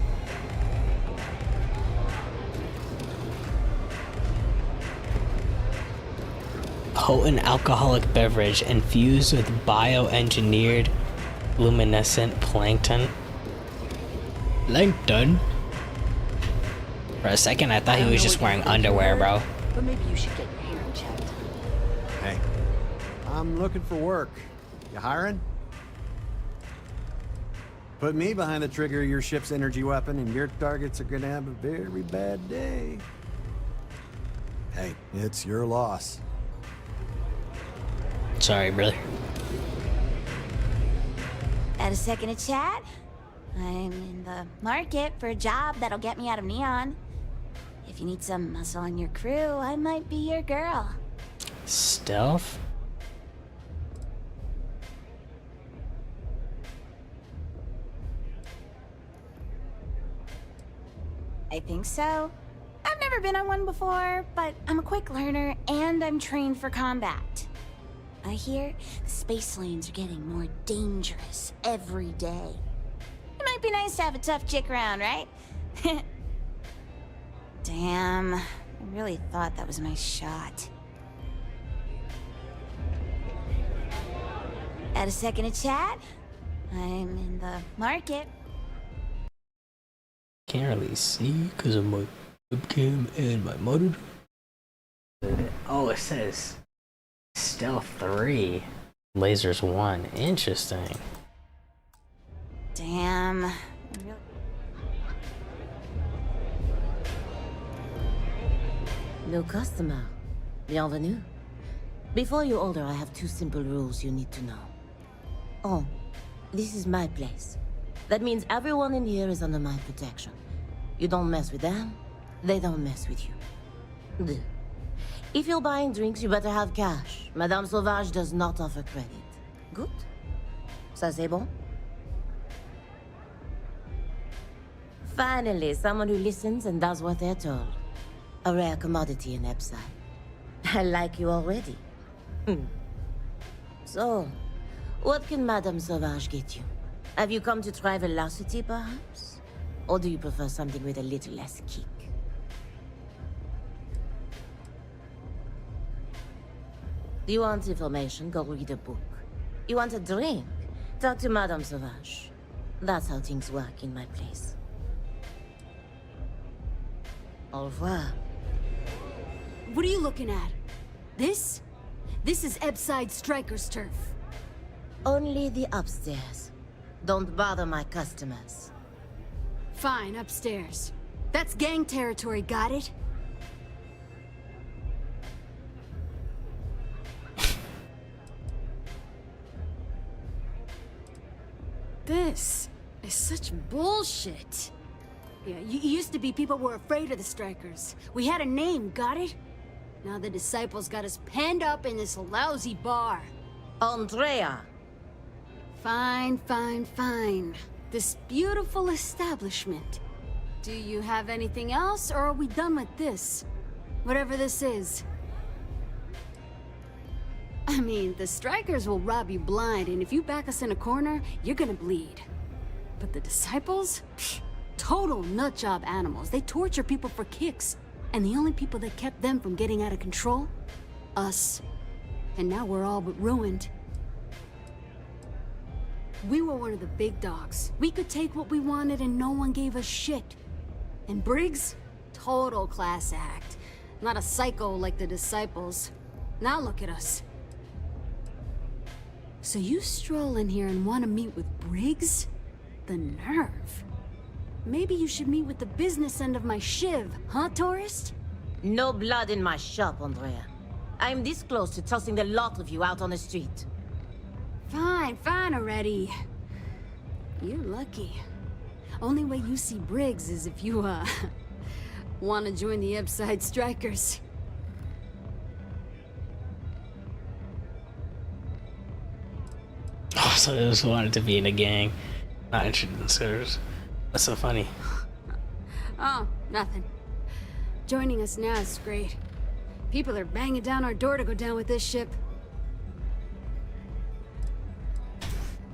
Potent alcoholic beverage infused with bioengineered luminescent plankton. Plankton? For a second, I thought he was just wearing underwear, bro. But maybe you should get your hearing checked. Hey, I'm looking for work. You hiring? Put me behind the trigger of your ship's energy weapon and your targets are gonna have a very bad day. Hey, it's your loss. Sorry, brother. Got a second to chat? I'm in the market for a job that'll get me out of Neon. If you need some muscle on your crew, I might be your girl. Stealth? I think so. I've never been on one before, but I'm a quick learner and I'm trained for combat. I hear the space lanes are getting more dangerous every day. It might be nice to have a tough chick around, right? Damn, I really thought that was my shot. Got a second to chat? I'm in the market. Can't really see because of my webcam and my monitor. Oh, it says Stealth 3, Lasers 1. Interesting. Damn. New customer. Bienvenue. Before you order, I have 2 simple rules you need to know. Oh, this is my place. That means everyone in here is under my protection. You don't mess with them, they don't mess with you. Deux. If you're buying drinks, you better have cash. Madame Sauvage does not offer credit. Good? Ça c'est bon? Finally, someone who listens and does what they're told. A rare commodity in Epside. I like you already. So, what can Madame Sauvage get you? Have you come to try velocity, perhaps? Or do you prefer something with a little less kick? You want information? Go read a book. You want a drink? Talk to Madame Sauvage. That's how things work in my place. Au revoir. What are you looking at? This? This is Epside Striker's turf. Only the upstairs. Don't bother my customers. Fine, upstairs. That's gang territory, got it? This is such bullshit. Yeah, used to be people were afraid of the Strikers. We had a name, got it? Now the Disciples got us penned up in this lousy bar. Andrea! Fine, fine, fine. This beautiful establishment. Do you have anything else, or are we done with this? Whatever this is. I mean, the Strikers will rob you blind, and if you back us in a corner, you're gonna bleed. But the Disciples? Pfft, total nutjob animals. They torture people for kicks. And the only people that kept them from getting out of control? Us. And now we're all but ruined. We were one of the big dogs. We could take what we wanted and no one gave us shit. And Briggs? Total class act. Not a psycho like the Disciples. Now look at us. So you stroll in here and want to meet with Briggs? The nerve. Maybe you should meet with the business end of my shiv, huh, tourist? No blood in my shop, Andrea. I'm this close to tossing the lot of you out on the street. Fine, fine already. You're lucky. Only way you see Briggs is if you, want to join the Epside Strikers. Oh, so they just wanted to be in a gang. Not interested in sirs. That's so funny. Oh, nothing. Joining us now is great. People are banging down our door to go down with this ship.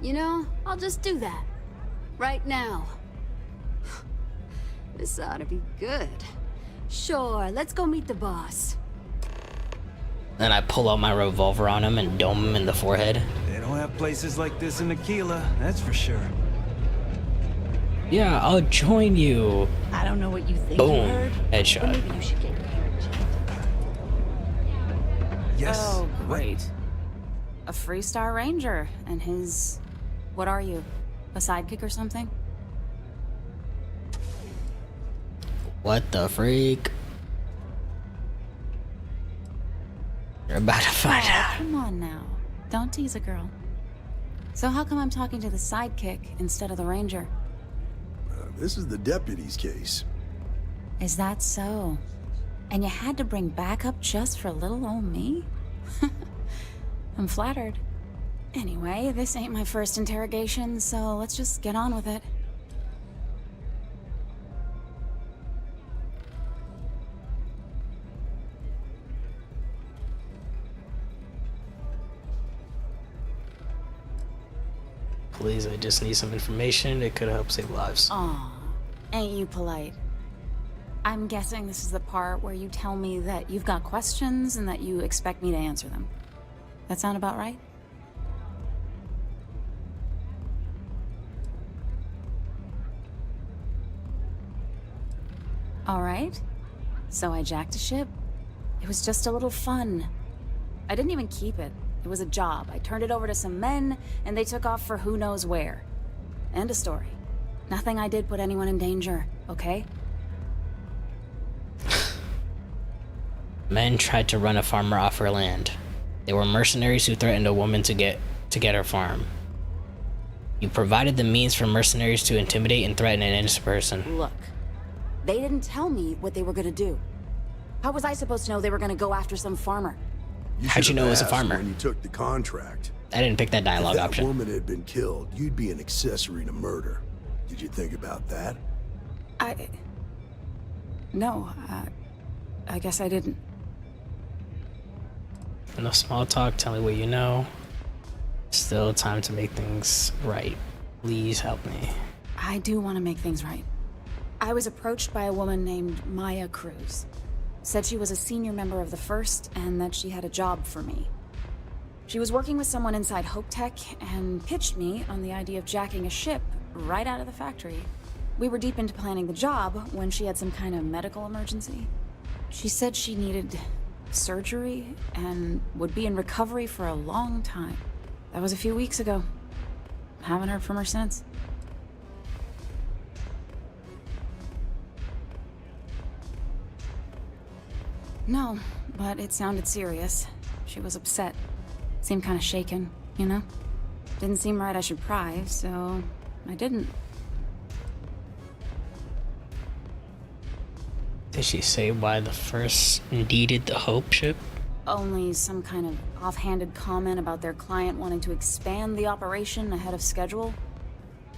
You know, I'll just do that. Right now. This ought to be good. Sure, let's go meet the boss. Then I pull out my revolver on him and dome him in the forehead. They don't have places like this in Aquila, that's for sure. Yeah, I'll join you. I don't know what you think. Boom. You heard, Headshot. but maybe you should get your hair checked. Yes. Oh, great. A Freestar Ranger and his... What are you? A sidekick or something? What the freak? You're about to find out. Come on now. Don't tease a girl. So how come I'm talking to the sidekick instead of the ranger? This is the deputy's case. Is that so? And you had to bring backup just for little old me? I'm flattered. Anyway, this ain't my first interrogation, so let's just get on with it. Please, I just need some information. It could help save lives. Aw, ain't you polite? I'm guessing this is the part where you tell me that you've got questions and that you expect me to answer them. That sound about right? All right. So I jacked a ship. It was just a little fun. I didn't even keep it. It was a job. I turned it over to some men, and they took off for who knows where. End of story. Nothing I did put anyone in danger, okay? Men tried to run a farmer off her land. They were mercenaries who threatened a woman to get her farm. You provided the means for mercenaries to intimidate and threaten an innocent person. Look, they didn't tell me what they were gonna do. How was I supposed to know they were gonna go after some farmer? How'd you know it was a farmer? When you took the contract. I didn't pick that dialogue option. If that woman had been killed, you'd be an accessory to murder. Did you think about that? No, I guess I didn't. No small talk, tell me what you know. Still time to make things right. Please help me. I do want to make things right. I was approached by a woman named Maya Cruz. Said she was a senior member of the First and that she had a job for me. She was working with someone inside Hope Tech and pitched me on the idea of jacking a ship right out of the factory. We were deep into planning the job when she had some kind of medical emergency. She said she needed surgery and would be in recovery for a long time. That was a few weeks ago. Haven't heard from her since. No, but it sounded serious. She was upset. Seemed kind of shaken, you know? Didn't seem right I should pry, so I didn't. Did she say why the First needed the Hope ship? Only some kind of offhanded comment about their client wanting to expand the operation ahead of schedule.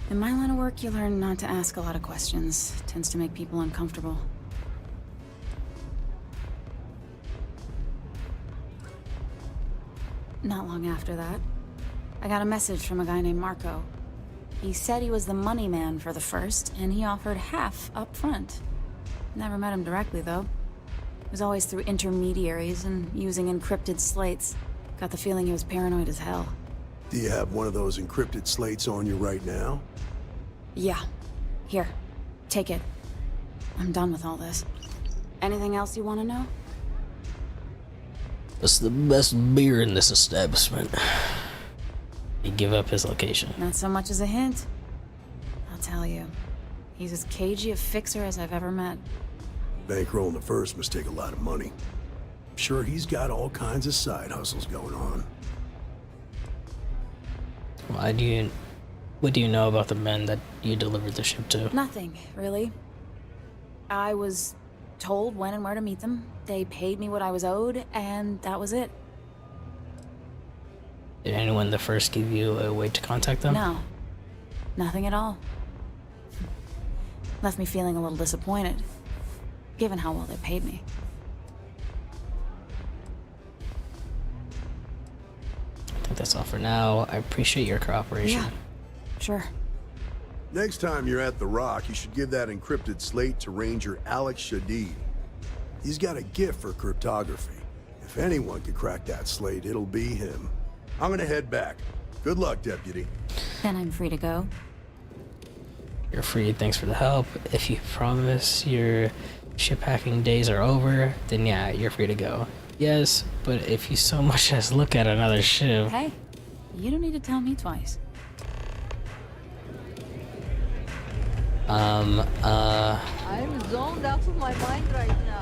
In my line of work, you learn not to ask a lot of questions. It tends to make people uncomfortable. Not long after that, I got a message from a guy named Marco. He said he was the money man for the First, and he offered half up front. Never met him directly, though. It was always through intermediaries and using encrypted slates. Got the feeling he was paranoid as hell. Do you have one of those encrypted slates on you right now? Yeah. Here. Take it. I'm done with all this. Anything else you want to know? What's the best beer in this establishment? He give up his location. Not so much as a hint. I'll tell you. He's as cagey a fixer as I've ever met. Bankrolling the First must take a lot of money. I'm sure he's got all kinds of side hustles going on. What do you know about the men that you delivered the ship to? Nothing, really. I was told when and where to meet them. They paid me what I was owed, and that was it. Did anyone in the First give you a way to contact them? No. Nothing at all. Left me feeling a little disappointed, given how well they paid me. I think that's all for now. I appreciate your cooperation. Yeah, sure. Next time you're at the Rock, you should give that encrypted slate to Ranger Alex Shadid. He's got a gift for cryptography. If anyone could crack that slate, it'll be him. I'm gonna head back. Good luck, Deputy. Then I'm free to go. You're free, thanks for the help. If you promise your ship hacking days are over, then yeah, you're free to go. Yes, but if you so much as look at another ship... Hey, you don't need to tell me twice. I'm zoned out of my mind right now.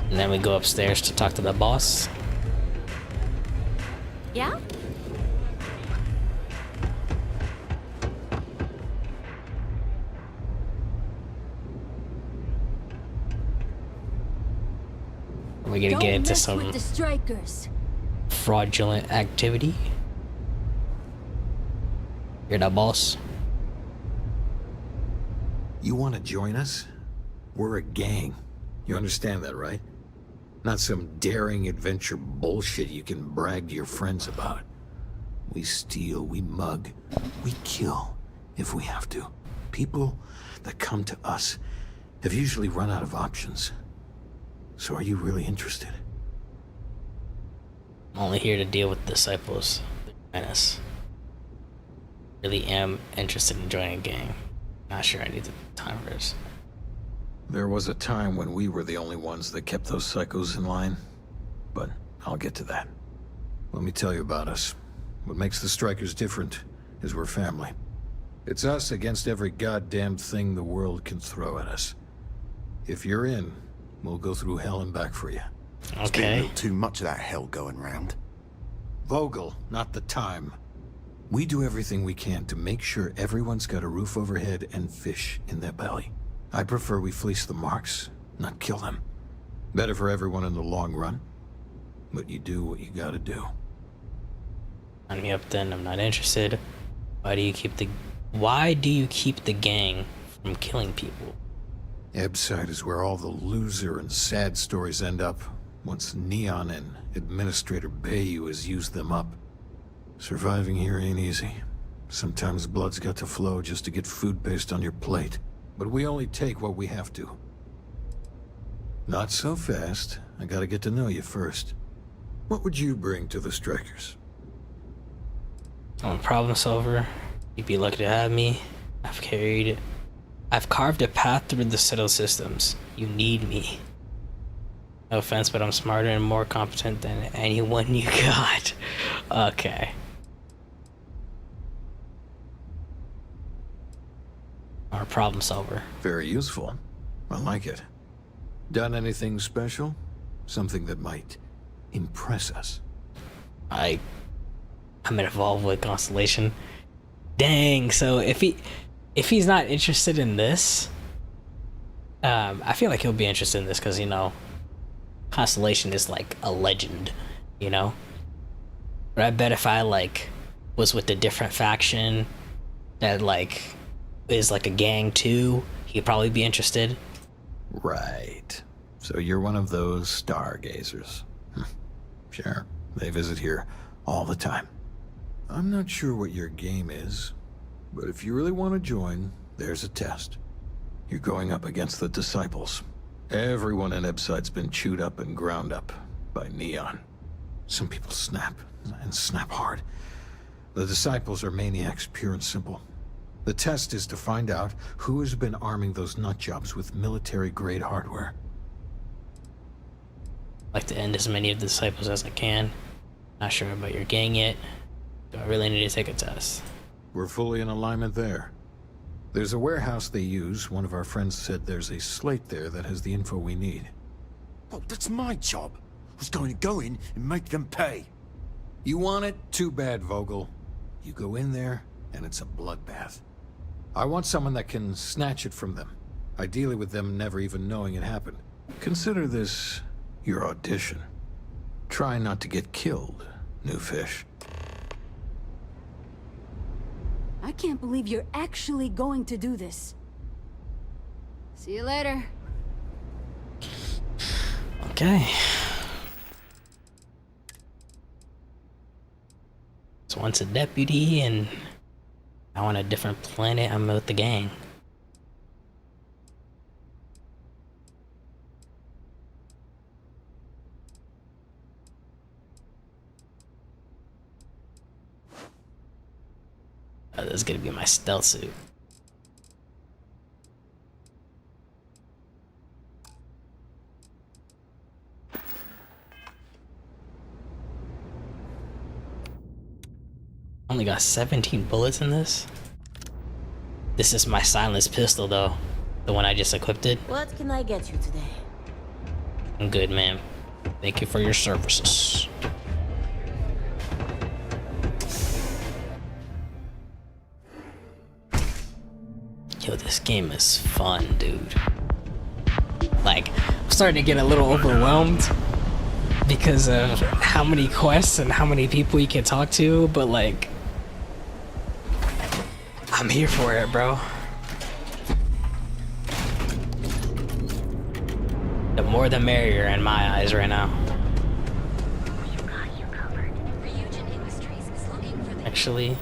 And then we go upstairs to talk to the boss. Yeah? We're gonna get into mess some with the strikers. fraudulent activity. You're that boss. You want to join us? We're a gang. You understand that, right? Not some daring adventure bullshit you can brag to your friends about. We steal, we mug, we kill if we have to. People that come to us have usually run out of options. So are you really interested? I'm only here to deal with disciples. Menace. Really am interested in joining a gang. Not sure I need the time for this. There was a time when we were the only ones that kept those psychos in line. But I'll get to that. Let me tell you about us. What makes the Strikers different is we're family. It's us against every goddamn thing the world can throw at us. If you're in, we'll go through hell and back for you. It's been a little too much of that hell going round. Vogel, not the time. We do everything we can to make sure everyone's got a roof overhead and fish in their belly. I prefer we fleece the marks, not kill them. Better for everyone in the long run. But you do what you gotta do. Sign me up then, I'm not interested. Why do you keep the gang from killing people? Ebside is where all the loser and sad stories end up, once Neon and Administrator Bayou has used them up. Surviving here ain't easy. Sometimes blood's got to flow just to get food based on your plate. But we only take what we have to. Not so fast. I gotta get to know you first. What would you bring to the Strikers? I'm a problem solver. You'd be lucky to have me. I've carved a path through the settled systems. You need me. No offense, but I'm smarter and more competent than anyone you got. Okay. Or a problem solver. Very useful. I like it. Done anything special? Something that might impress us? I'm involved with Constellation. Dang, so if he's not interested in this, I feel like he'll be interested in this because, you know, Constellation is like a legend, you know? But I bet if I like was with a different faction that like is like a gang too, he'd probably be interested. Right. So you're one of those stargazers. Sure, they visit here all the time. I'm not sure what your game is, but if you really want to join, there's a test. You're going up against the Disciples. Everyone in Ebside's been chewed up and ground up by Neon. Some people snap, and snap hard. The Disciples are maniacs, pure and simple. The test is to find out who has been arming those nutjobs with military-grade hardware. I'd like to end as many of the Disciples as I can. Not sure about your gang yet. Do I really need to take a test? We're fully in alignment there. There's a warehouse they use. One of our friends said there's a slate there that has the info we need. Oh, that's my job. I was going to go in and make them pay. You want it? Too bad, Vogel. You go in there, and it's a bloodbath. I want someone that can snatch it from them. Ideally with them never even knowing it happened. Consider this your audition. Try not to get killed, new fish. I can't believe you're actually going to do this. See you later. Okay. So once a deputy and now on a different planet, I'm with the gang. Oh, this is gonna be my stealth suit. Only got 17 bullets in this. This is my silenced pistol though. The one I just equipped it. What can I get you today? I'm good, ma'am. Thank you for your services. Yo, this game is fun, dude. Like, I'm starting to get a little overwhelmed because of how many quests and how many people you can talk to, but like, I'm here for it, bro. The more the merrier in my eyes right now. Actually.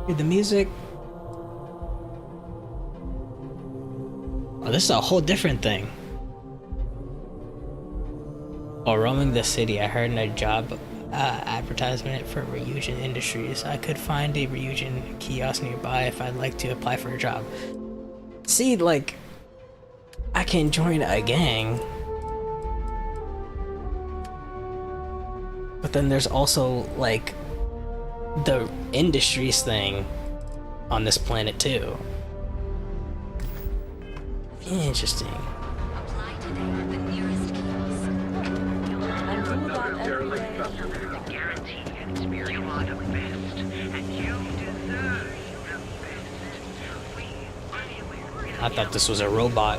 Dude, the music. Oh, this is a whole different thing. While roaming the city, I heard in a job advertisement for Ryujin Industries. I could find a Ryujin kiosk nearby if I'd like to apply for a job. See, like, I can join a gang. But then there's also, like, the industries thing on this planet too. Interesting. I thought this was a robot.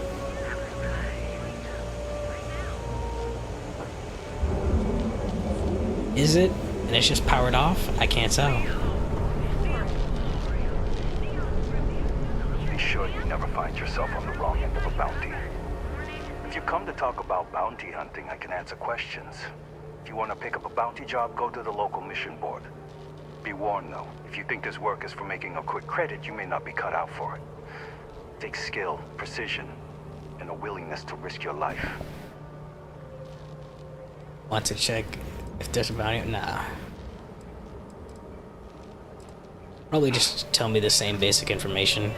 Is it? And it's just powered off? I can't tell. Be sure you never find yourself on the wrong end of a bounty. If you come to talk about bounty hunting, I can answer questions. If you want to pick up a bounty job, go to the local mission board. Be warned though, if you think this work is for making a quick credit, you may not be cut out for it. It takes skill, precision, and a willingness to risk your life. Want to check if there's a bounty? Nah. Probably just tell me the same basic information.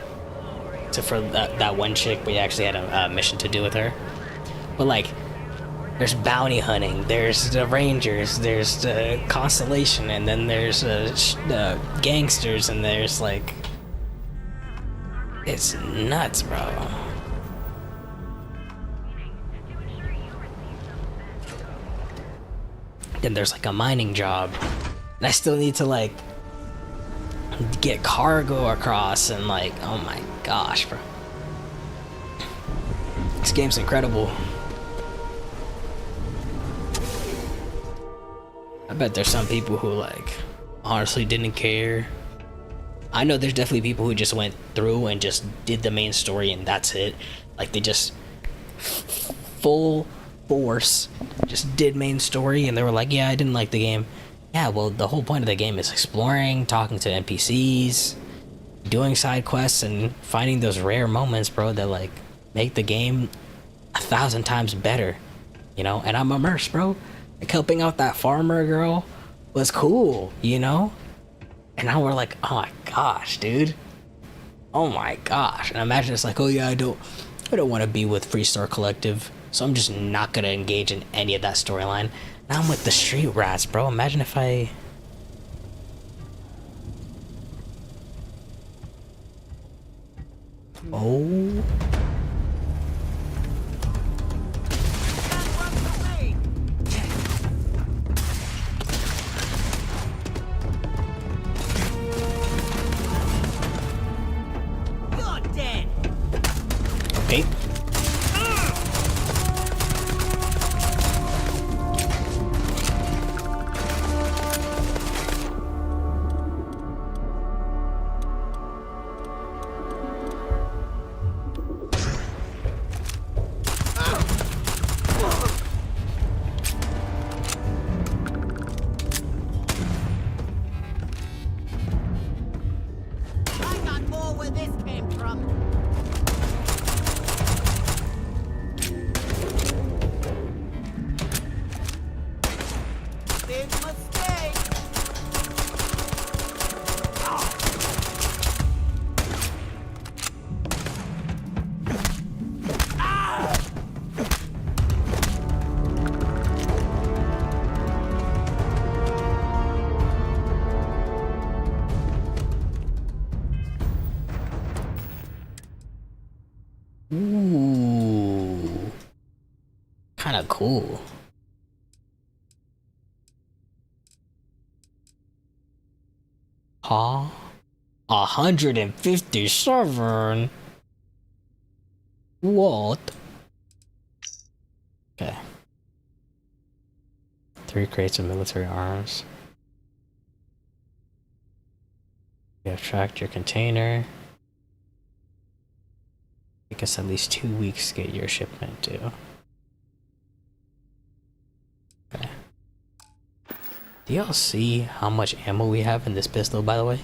Except for that one chick, we actually had a mission to do with her. But like, there's bounty hunting, there's the Rangers, there's the Constellation, and then there's the gangsters, and there's like... It's nuts, bro. Then there's like a mining job. And I still need to like get cargo across and like, oh my gosh, bro. This game's incredible. I bet there's some people who like honestly didn't care. I know there's definitely people who just went through and just did the main story and that's it. Like they just full force just did main story and they were like, yeah, I didn't like the game. Yeah, well, the whole point of the game is exploring, talking to NPCs, doing side quests, and finding those rare moments, bro, that like make the game 1,000 times better, you know? And I'm immersed, bro. Like helping out that farmer girl was cool, you know? And now we're like, oh my gosh, dude. Oh my gosh. And imagine it's like, oh yeah, I don't want to be with Freestar Collective, so I'm just not gonna engage in any of that storyline. Now I'm with the street rats, bro. Imagine if I... Oh... Okay. Ooh. kind of cool. Huh? 157? What? Okay. 3 crates of military arms. You have tracked your container. Take us at least 2 weeks to get your shipment due. Okay. Do y'all see how much ammo we have in this pistol, by the way?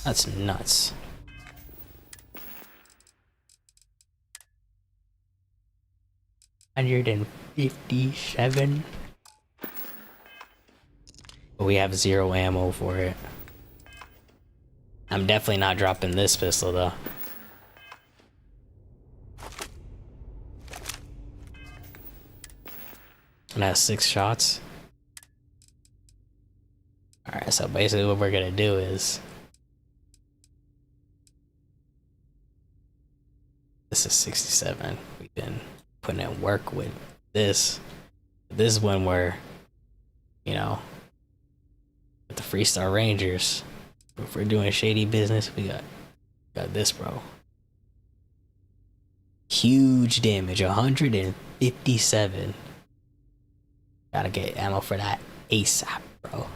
That's nuts. $157. But we have 0 ammo for it. I'm definitely not dropping this pistol though. And has 6 shots. Alright, so basically what we're gonna do is... This is 67. We've been putting in work with this. This is when we're, you know, with the Freestar Rangers. If we're doing shady business, we got this, bro. Huge damage, 157. Gotta get ammo for that ASAP, bro.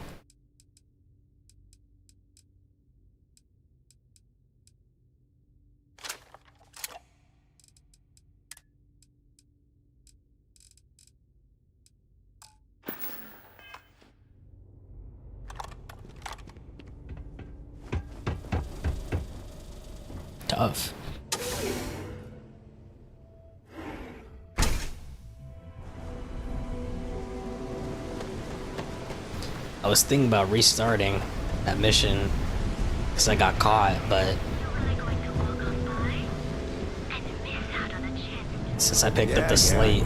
Tough. I was thinking about restarting that mission because I got caught, but since I picked up the slate,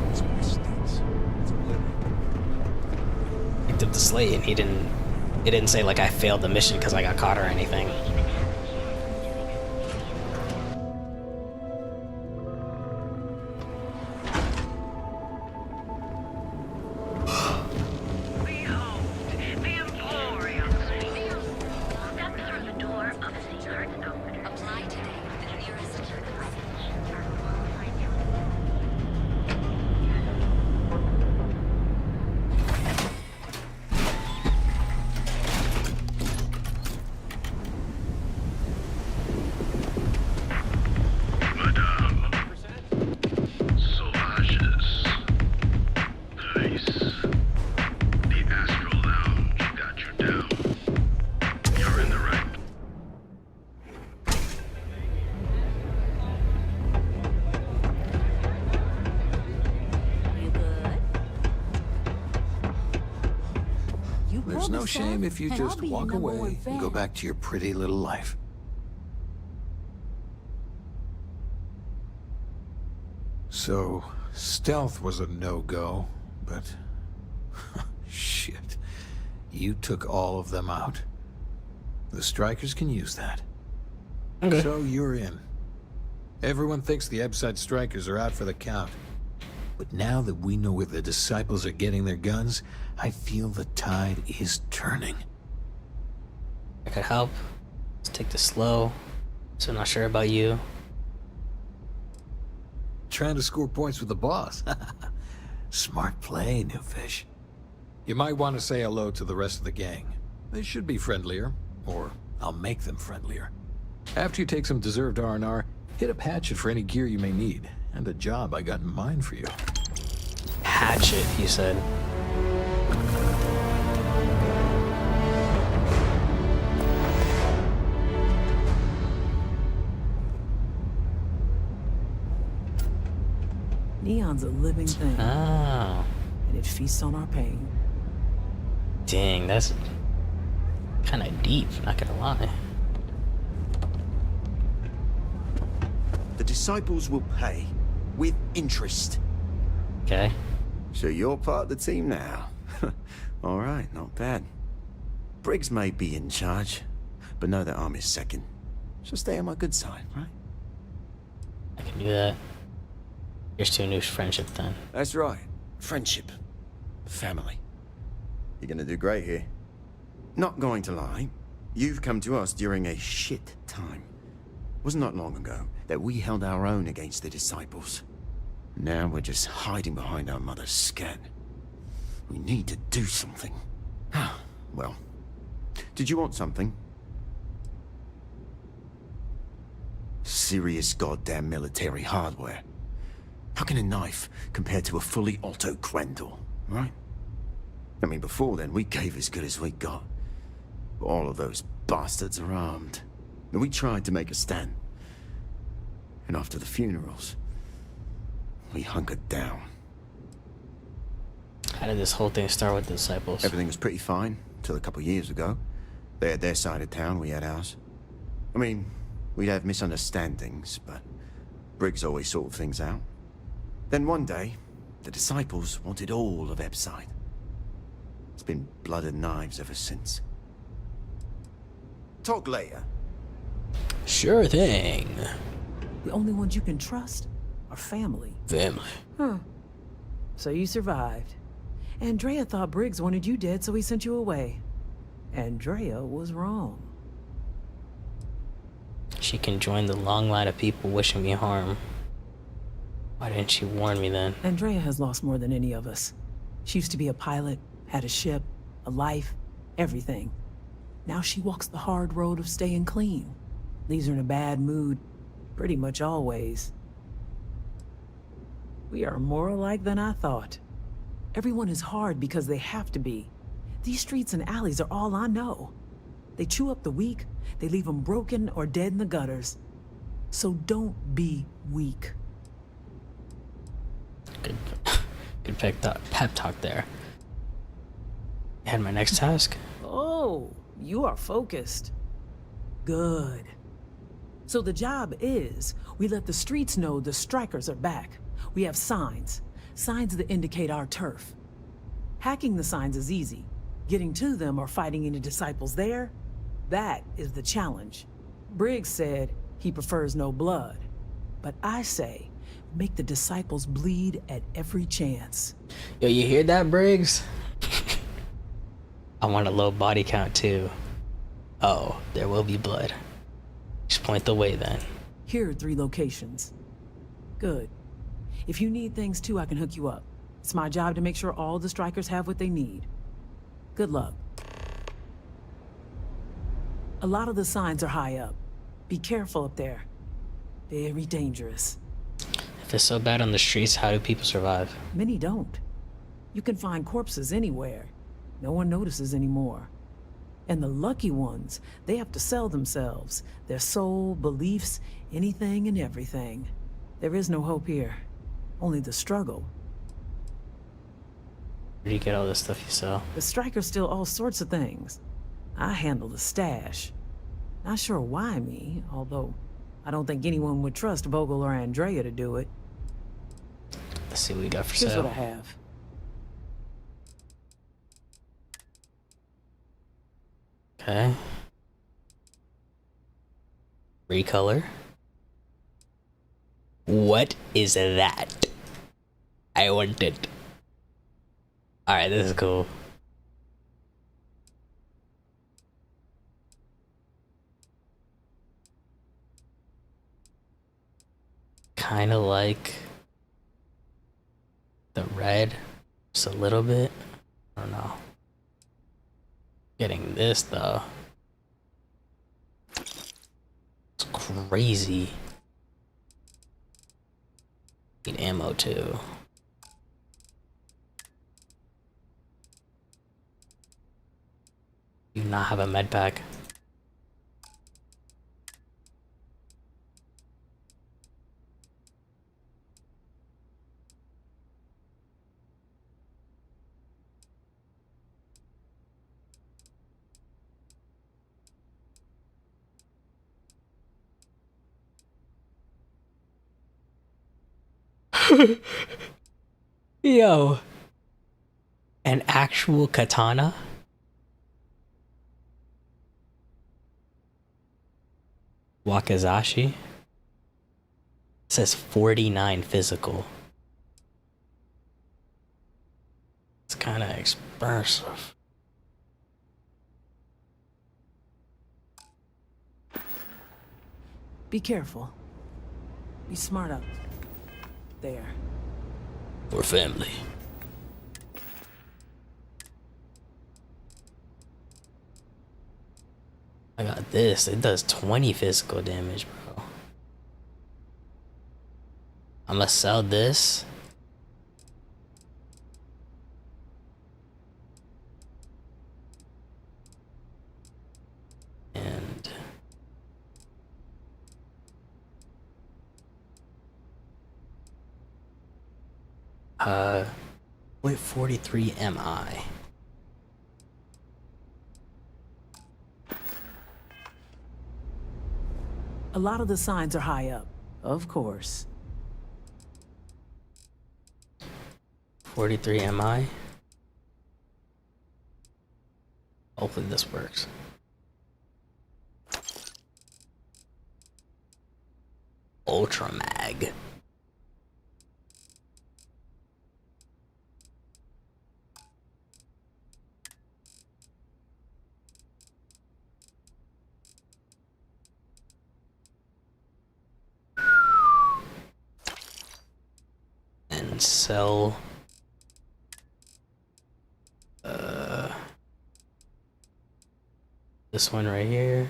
and it didn't say like I failed the mission because I got caught or anything. There's no shame if you just walk away and go back to your pretty little life. So, stealth was a no-go, but... shit. You took all of them out. The strikers can use that. Okay. So you're in. Everyone thinks the Ebside strikers are out for the count. But now that we know where the disciples are getting their guns, I feel the tide is turning. I could help. Let's take this slow. So I'm not sure about you. Trying to score points with the boss. Smart play, new fish. You might want to say hello to the rest of the gang. They should be friendlier, or I'll make them friendlier. After you take some deserved R&R, hit up Hatchet for any gear you may need, and a job I got in mind for you. Hatchet, you said. Neon's a living thing. Oh. And it feasts on our pain. Dang, that's kind of deep, not gonna lie. The disciples will pay with interest. Okay. So you're part of the team now. All right, not bad. Briggs may be in charge, but know that I'm his second. So stay on my good side, right? I can do that. Here's to a new friendship then. That's right. Friendship. Family. You're gonna do great here. Not going to lie, you've come to us during a shit time. It was not long ago that we held our own against the disciples. Now we're just hiding behind our mother's skin. We need to do something. Well, did you want something? Serious goddamn military hardware. How can a knife compare to a fully auto Grendel, right? I mean, before then, we gave as good as we got. All of those bastards are armed. And we tried to make a stand. And after the funerals, we hunkered down. How did this whole thing start with the disciples? Everything was pretty fine until a couple years ago. They had their side of town, we had ours. I mean, we'd have misunderstandings, but Briggs always sorted things out. Then one day, the disciples wanted all of Ebside. It's been blood and knives ever since. Talk later. Sure thing. The only ones you can trust are family. Family. Huh. So you survived. Andrea thought Briggs wanted you dead, so he sent you away. Andrea was wrong. She can join the long line of people wishing me harm. Why didn't she warn me then? Andrea has lost more than any of us. She used to be a pilot, had a ship, a life, everything. Now she walks the hard road of staying clean. Leaves her in a bad mood, pretty much always. We are more alike than I thought. Everyone is hard because they have to be. These streets and alleys are all I know. They chew up the weak, they leave them broken or dead in the gutters. So don't be weak. Good pep talk there. And my next task? Oh, you are focused. Good. So the job is, we let the streets know the strikers are back. We have signs that indicate our turf. Hacking the signs is easy. Getting to them or fighting any disciples there, that is the challenge. Briggs said he prefers no blood. But I say, make the disciples bleed at every chance. Yo, you hear that, Briggs? I want a low body count too. Oh, there will be blood. Just point the way then. Here are 3 locations. Good. If you need things too, I can hook you up. It's my job to make sure all the strikers have what they need. Good luck. A lot of the signs are high up. Be careful up there. Very dangerous. If it's so bad on the streets, how do people survive? Many don't. You can find corpses anywhere. No one notices anymore. And the lucky ones, they have to sell themselves, their soul, beliefs, anything and everything. There is no hope here. Only the struggle. Where do you get all this stuff you sell? The strikers steal all sorts of things. I handle the stash. Not sure why me, although I don't think anyone would trust Vogel or Andrea to do it. Let's see what we got for Here's sale. what I have. Okay. Recolor. What is that? I want it. Alright, this is cool. Kind of like the red, just a little bit. I don't know. Getting this though. It's crazy. Need ammo too. Do not have a med pack. Yo, an actual katana? Wakizashi? It says 49 physical. kind of expensive. Be careful. Be smart up there. We're family. I got this. It does 20 physical damage, bro. I'm gonna sell this. And wait, 43 MI. A lot of the signs are high up, of course. 43 MI. Hopefully this works. Ultra Mag. And sell this one right here.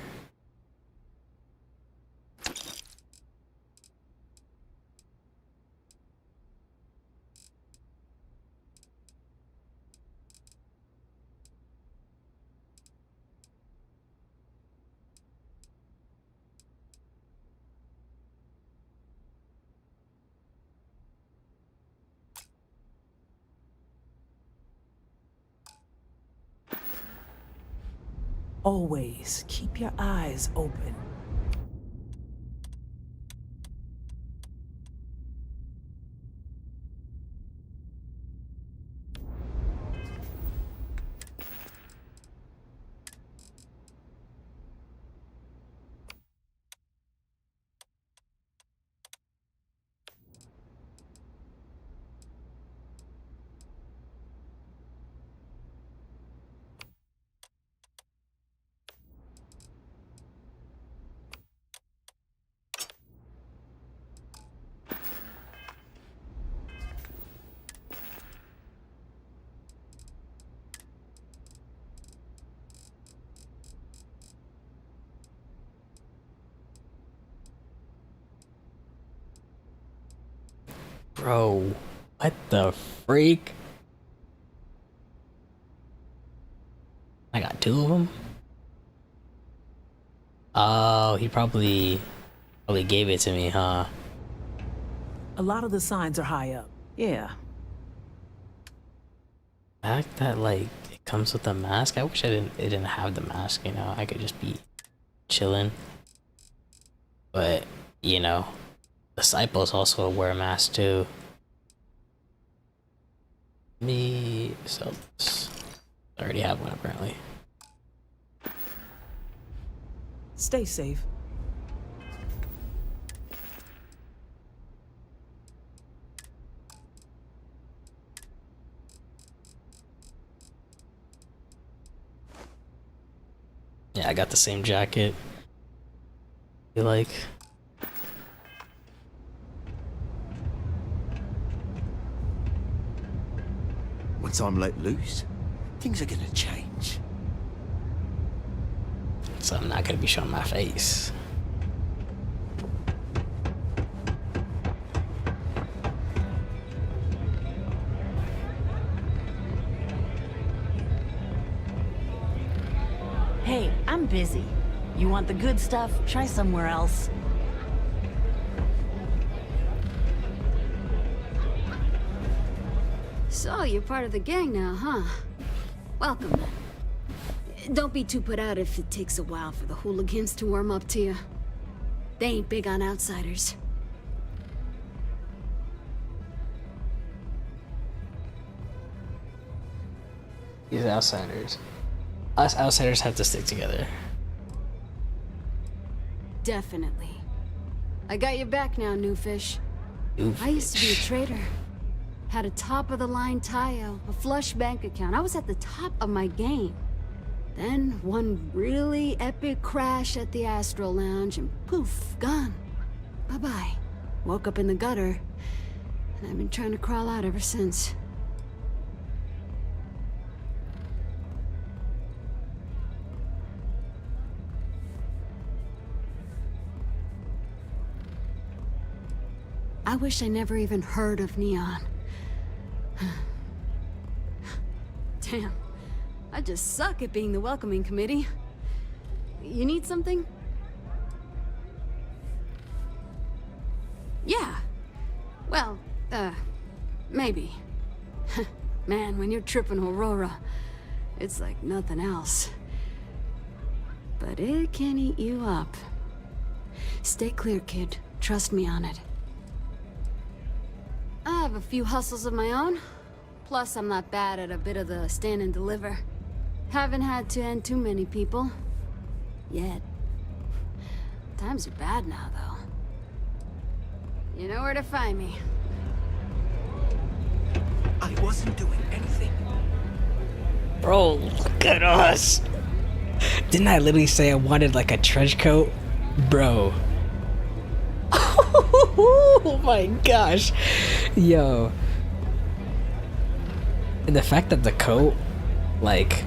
Always keep your eyes open. Bro, what the freak? I got two of them? Oh, he probably gave it to me, huh? A lot of the signs are high up. Yeah. The fact that like it comes with a mask. I wish it didn't have the mask, you know. I could just be chilling. But, you know, disciples also wear a mask too. Me sell this. I already have one apparently. Stay safe. Yeah, I got the same jacket. You like? Once I'm let loose, things are gonna change. So I'm not gonna be showing my face. Hey, I'm busy. You want the good stuff? Try somewhere else. So, you're part of the gang now, huh? Welcome. Don't be too put out if it takes a while for the hooligans to warm up to you. They ain't big on outsiders. These outsiders. Us outsiders have to stick together. Definitely. I got your back now, new fish. I used to be a traitor. Had a top-of-the-line Tayo, a flush bank account. I was at the top of my game. Then one really epic crash at the Astro Lounge and poof, gone. Bye-bye. Woke up in the gutter, and I've been trying to crawl out ever since. I wish I never even heard of Neon. Damn, I just suck at being the welcoming committee. You need something? Yeah. Well, maybe. Man, when you're tripping Aurora, it's like nothing else. But it can eat you up. Stay clear, kid. Trust me on it. I have a few hustles of my own. Plus, I'm not bad at a bit of the stand and deliver. Haven't had to end too many people. Yet. Times are bad now, though. You know where to find me. I wasn't doing anything. Bro, look at us. Didn't I literally say I wanted like a trench coat? Bro. Oh my gosh. Yo. And the fact that the coat, like,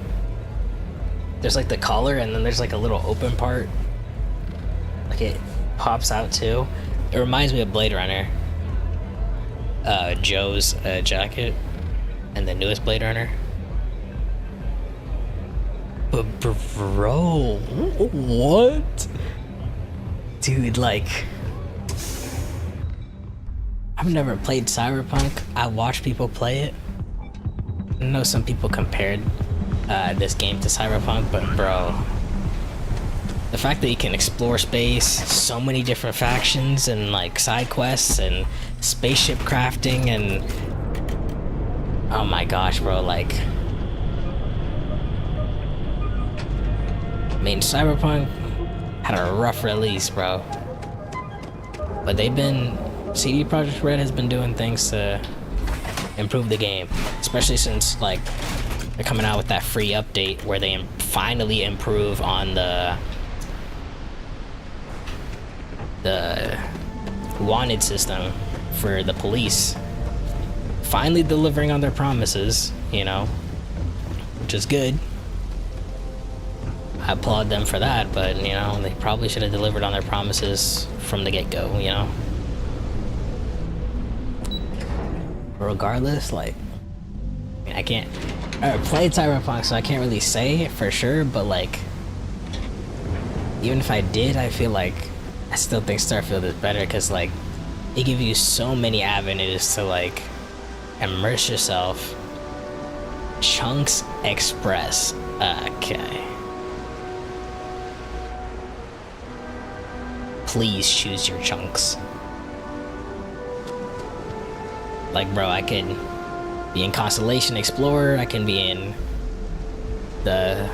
there's like the collar and then there's like a little open part. Like it pops out too. It reminds me of Blade Runner. Joe's jacket. And the newest Blade Runner. But bro, what? Dude, like, I've never played Cyberpunk. I watch people play it. I know some people compared this game to Cyberpunk, but bro, the fact that you can explore space, so many different factions and like side quests and spaceship crafting and oh my gosh, bro, like, I mean, Cyberpunk had a rough release, bro, but CD Projekt Red has been doing things to improve the game, especially since like they're coming out with that free update where they finally improve on the wanted system for the police, finally delivering on their promises, you know, which is good. I applaud them for that, but you know, they probably should have delivered on their promises from the get-go, you know. Regardless, like, I mean, I can't, I played Cyberpunk, so I can't really say for sure, but like, even if I did, I feel like I still think Starfield is better because like it gives you so many avenues to like immerse yourself. Chunks Express. Okay. Please choose your chunks. Like, bro, I can be in Constellation Explorer, I can be in the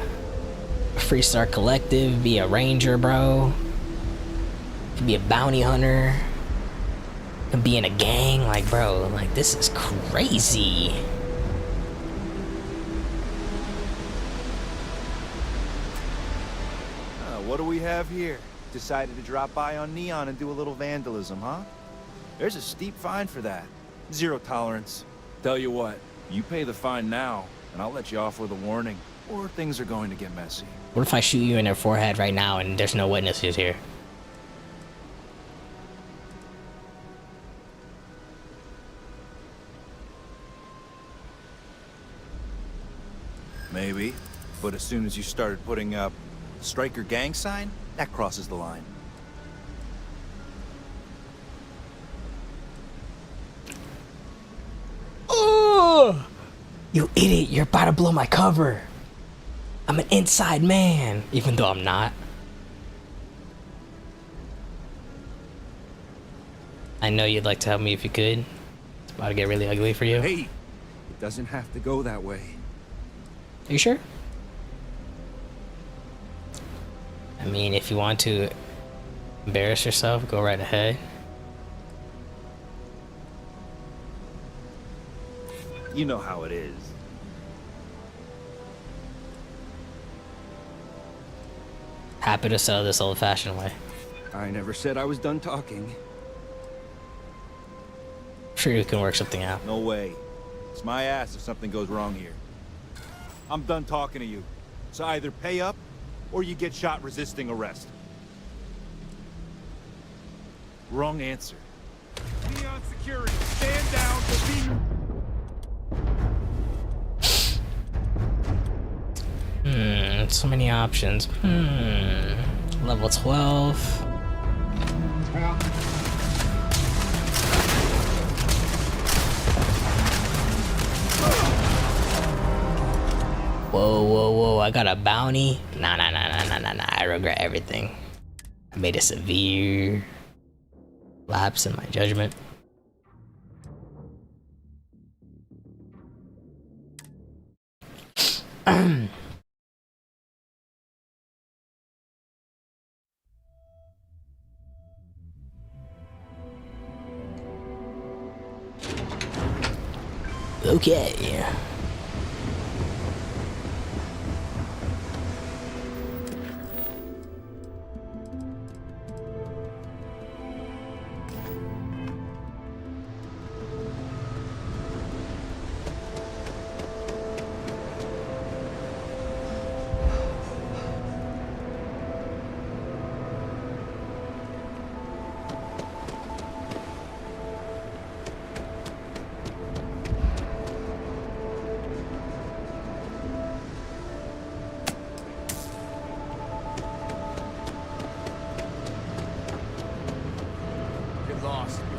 Freestar Collective, be a ranger, bro. I can be a bounty hunter. I can be in a gang, like, bro, like, this is crazy. What do we have here? Decided to drop by on Neon and do a little vandalism, huh? There's a steep fine for that. 0 tolerance. Tell you what, you pay the fine now, and I'll let you off with a warning, or things are going to get messy. What if I shoot you in your forehead right now and there's no witnesses here? Maybe, but as soon as you started putting up Striker gang sign, that crosses the line. Oh, you idiot, you're about to blow my cover. I'm an inside man, even though I'm not. I know you'd like to help me if you could. It's about to get really ugly for you. Hey, it doesn't have to go that way. Are you sure? I mean, if you want to embarrass yourself, go right ahead. You know how it is. Happy to sell this old-fashioned way. I never said I was done talking. Sure you can work something out. No way. It's my ass if something goes wrong here. I'm done talking to you. So either pay up, or you get shot resisting arrest. Wrong answer. Neon security, stand down for So many options. Level 12. Whoa, whoa, whoa, I got a bounty? Nah, I regret everything. I made a severe lapse in my judgment. Okay.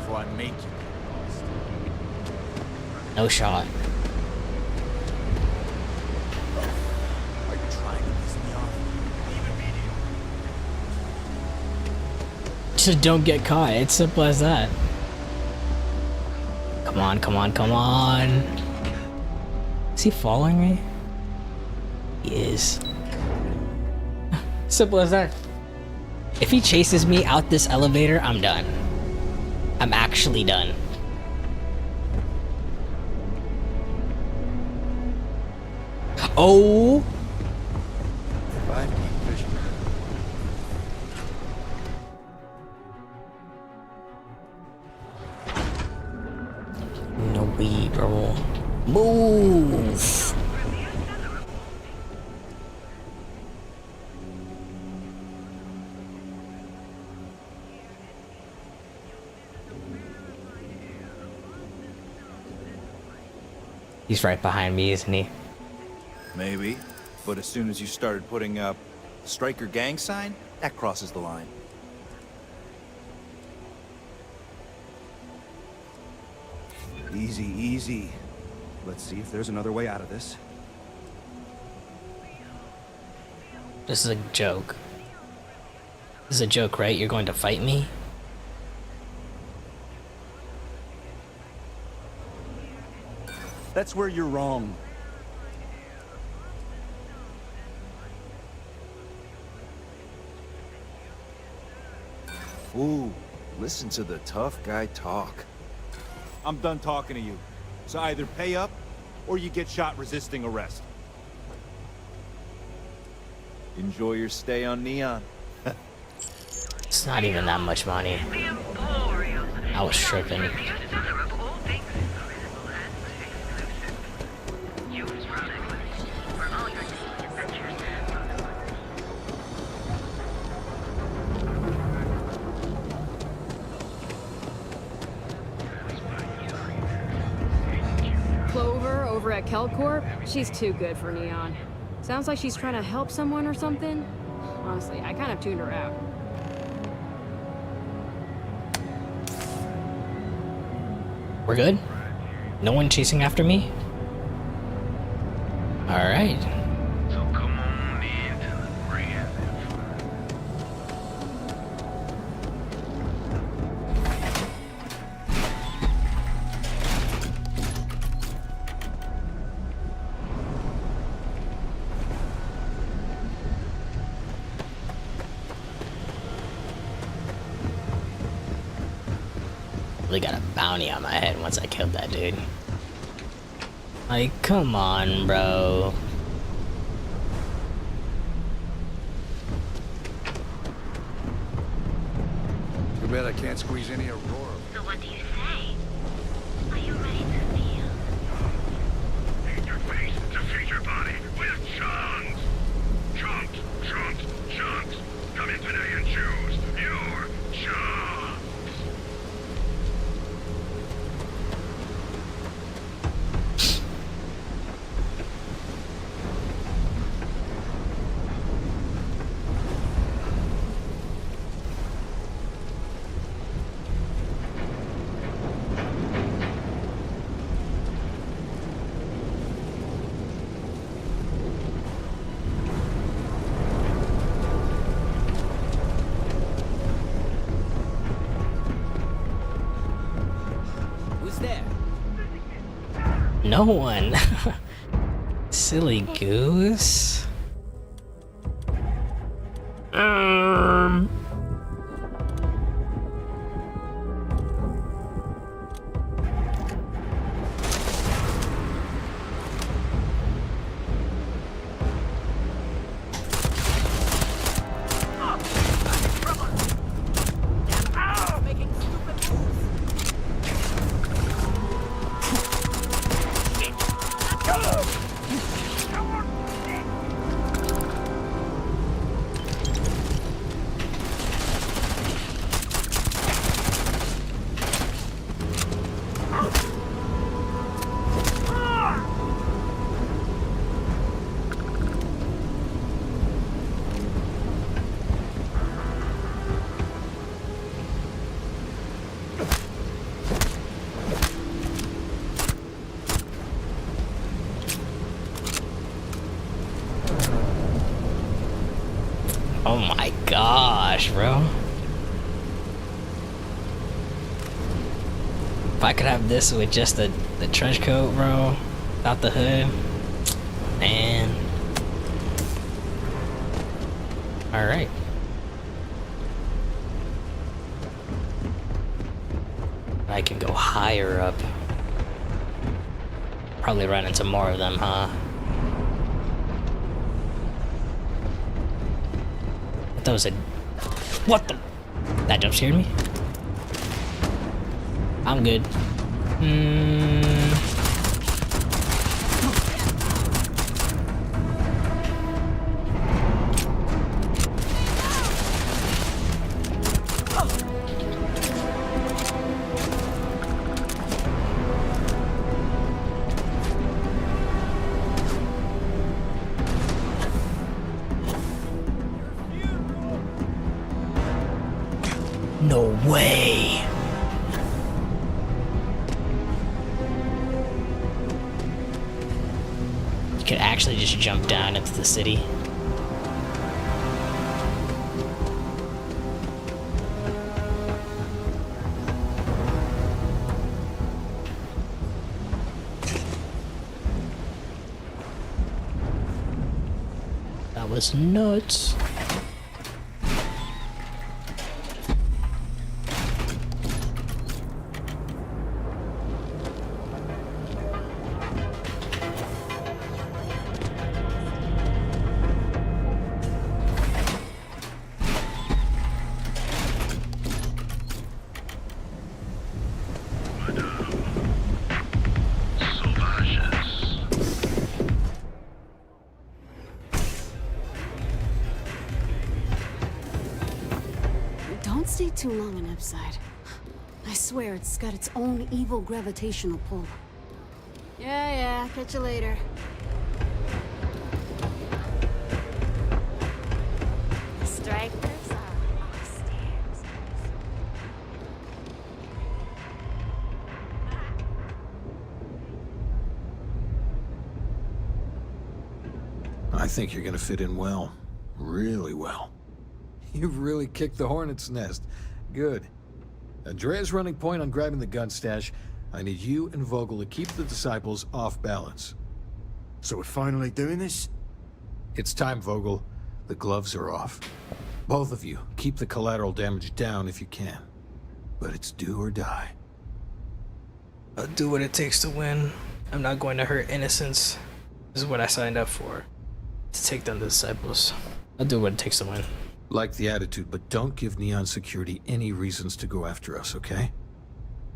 I make you. No shot. Are you trying to piss me off? Just don't get caught. It's simple as that. Come on, come on, come on. Is he following me? He is. Simple as that. If he chases me out this elevator, I'm done. I'm actually done. Oh! No way, bro. Move! He's right behind me, isn't he? Maybe, but as soon as you started putting up Striker gang sign, that crosses the line. Easy, easy. Let's see if there's another way out of this. This is a joke. This is a joke, right? You're going to fight me? That's where you're wrong. Ooh, listen to the tough guy talk. I'm done talking to you. So either pay up, or you get shot resisting arrest. Enjoy your stay on Neon. It's not even that much money. I was tripping. Clover over at Kelcorp, she's too good for Neon. Sounds like she's trying to help someone or something. Honestly, I kind of tuned her out. We're good? No one chasing after me? Alright. Really got a bounty on my head once I killed that dude. Like, come on, bro. Too bad I can't squeeze any Aurora. So what do you say? Are you ready to feel? Feed your face to feed your body with chunks! Chunks, chunks, chunks! Come in today and choose your chunks! No one. Silly goose. Oh my gosh, bro. If I could have this with just the trench coat, bro, without the hood, man. Alright. I can go higher up. Probably run into more of them, huh? That was a... What the... That jump scared me? I'm good. No way. You could actually just jump down into the city. That was nuts. Don't stay too long on Upside. I swear it's got its own evil gravitational pull. Yeah, catch you later. The strikers are upstairs. I think you're gonna fit in well. Really well. You've really kicked the hornet's nest. Good. Andrea's running point on grabbing the gun stash. I need you and Vogel to keep the disciples off balance. So we're finally doing this? It's time, Vogel. The gloves are off. Both of you, keep the collateral damage down if you can. But it's do or die. I'll do what it takes to win. I'm not going to hurt innocents. This is what I signed up for. To take down the disciples. I'll do what it takes to win. Like the attitude, but don't give Neon Security any reasons to go after us, okay?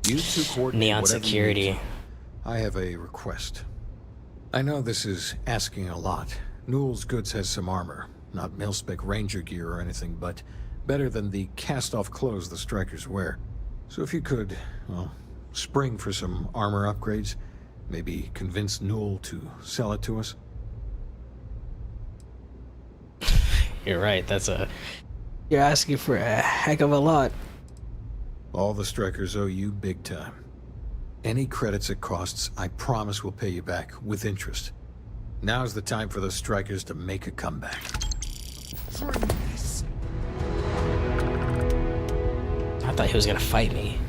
You two coordinate Neon whatever you Security. need to. I have a request. I know this is asking a lot. Newell's Goods has some armor. Not mil-spec ranger gear or anything, but better than the cast-off clothes the strikers wear. So if you could, well, spring for some armor upgrades, maybe convince Newell to sell it to us. You're right, you're asking for a heck of a lot. All the strikers owe you big time. Any credits it costs, I promise we'll pay you back, with interest. Now's the time for those strikers to make a comeback. I thought he was gonna fight me.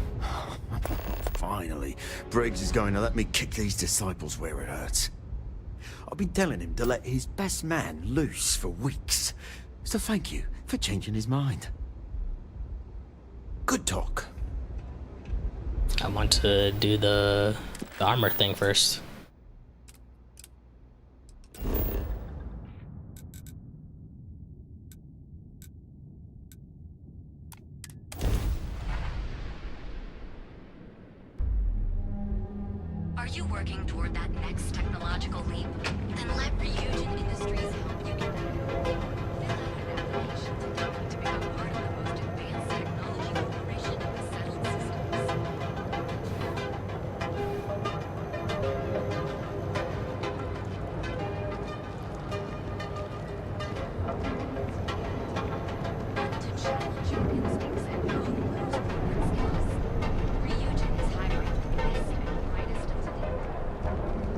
Finally, Briggs is going to let me kick these disciples where it hurts. I've been telling him to let his best man loose for weeks. So thank you for changing his mind. Good talk. I want to do the armor thing first. Are you working toward that next technological leap? Then let Ryujin Industries help you get there. Fill out an application today to become part of the most advanced technology corporation in the settled systems. To challenge your instincts and grow those corporate skills, Ryujin is hiring the best and brightest of today.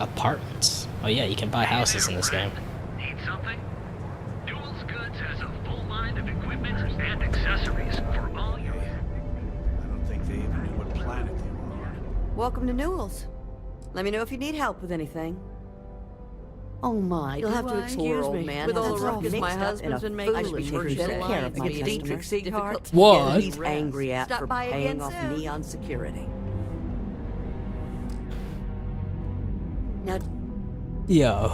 Apartments. Oh yeah, you can buy houses in this game. Need something? Newell's Goods has a full line of equipment and accessories for all your... I don't think they even knew what planet they were on. Welcome to Newell's. Let me know if you need help with anything. Oh my, You'll have to excuse me. With all the ruckus my husband's been making, I should be taking better care of my Dietrich Sieghart. What? He's angry at for paying off Neon Security. Now, Yo.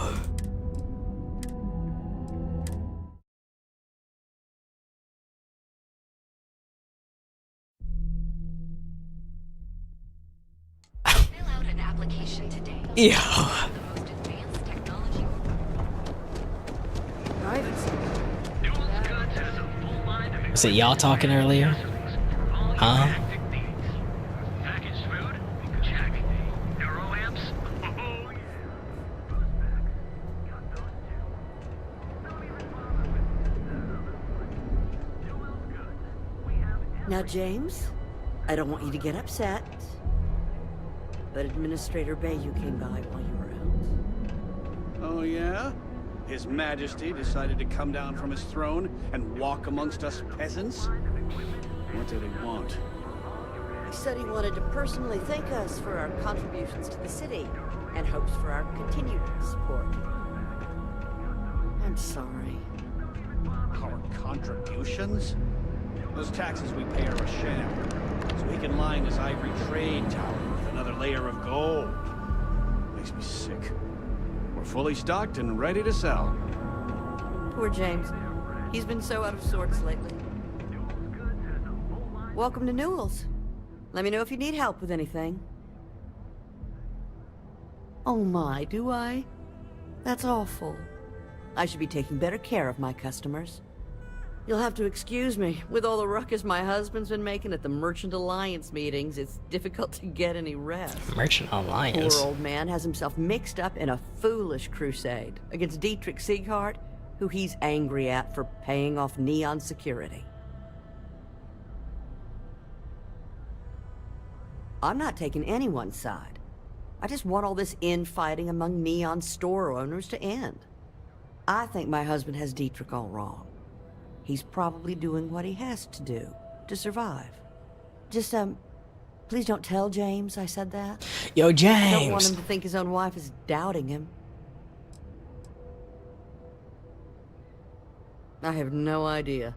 Fill out an application today. Yo. The most advanced technology. Newell's Goods has a full line of Was it y'all talking earlier? Huh? packaged food. Check. Neuro amps. Oh, Now, James, I don't want you to get upset, but Administrator Bayou came by while you were out. Oh, yeah? His Majesty decided to come down from his throne and walk amongst us peasants? What did he want? He said he wanted to personally thank us for our contributions to the city and hopes for our continued support. I'm sorry. Our contributions? Those taxes we pay are a sham, so he can line his ivory trade tower with another layer of gold. Makes me sick. We're fully stocked and ready to sell. poor James. He's been so out of sorts lately. Welcome to Newell's. Let me know if you need help with anything. Oh my, do I? That's awful. I should be taking better care of my customers. You'll have to excuse me. With all the ruckus my husband's been making at the Merchant Alliance meetings, it's difficult to get any rest. Merchant Alliance? Poor old man has himself mixed up in a foolish crusade against Dietrich Sieghart, who he's angry at for paying off Neon Security. I'm not taking anyone's side. I just want all this infighting among Neon store owners to end. I think my husband has Dietrich all wrong. He's probably doing what he has to do to survive. Just, please don't tell James I said that. Yo, I don't want James. him to think his own wife is doubting him. I have no idea.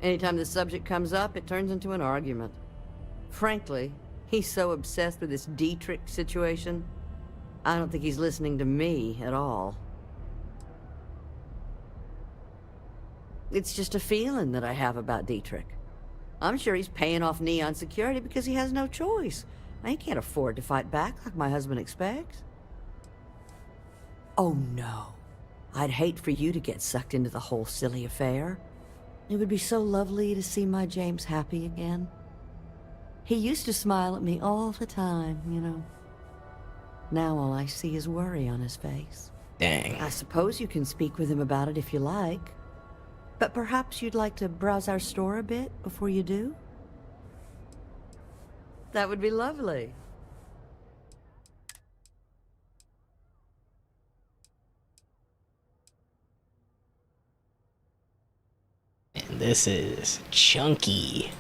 Anytime the subject comes up, it turns into an argument. Frankly, he's so obsessed with this Dietrich situation, I don't think he's listening to me at all. It's just a feeling that I have about Dietrich. I'm sure he's paying off Neon security because he has no choice. He can't afford to fight back like my husband expects. Oh no. I'd hate for you to get sucked into the whole silly affair. It would be so lovely to see my James happy again. He used to smile at me all the time, you know. Now all I see is worry on his face. Dang. I suppose you can speak with him about it if you like. But perhaps you'd like to browse our store a bit before you do? That would be lovely. And this is chunky.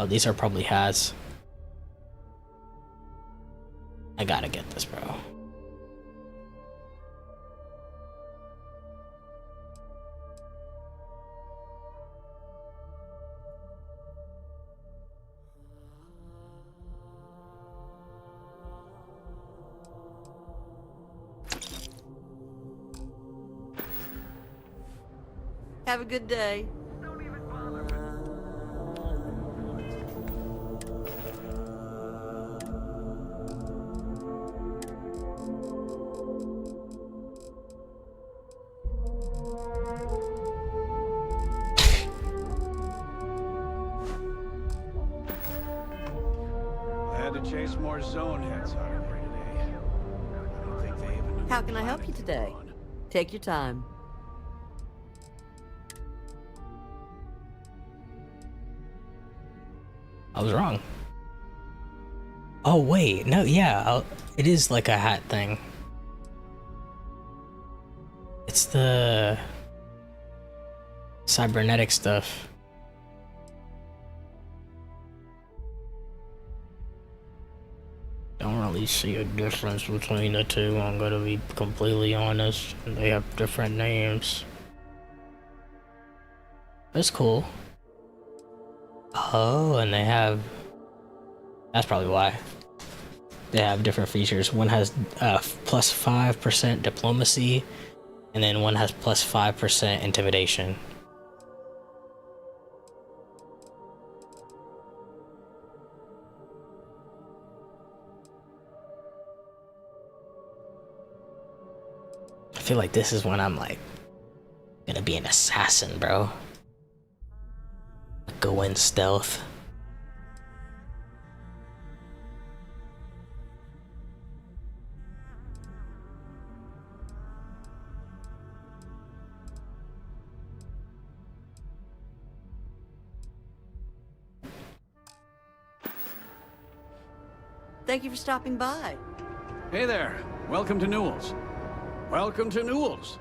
Oh, these are probably hats. I gotta get this, bro. Have a good day. Chase more zone heads out of here today. I don't think they even knew. How can I help you today? Take your time. I was wrong. Oh wait, no, yeah, it is like a hat thing. It's the cybernetic stuff. Don't really see a difference between the two, I'm gonna be completely honest. They have different names. That's cool. Oh, and they have... That's probably why. They have different features. One has plus 5% diplomacy, and then one has plus 5% intimidation. I feel like this is when I'm like gonna be an assassin, bro. Go in stealth. Thank you for stopping by. Hey there. Welcome to Newell's. Welcome to Newell's.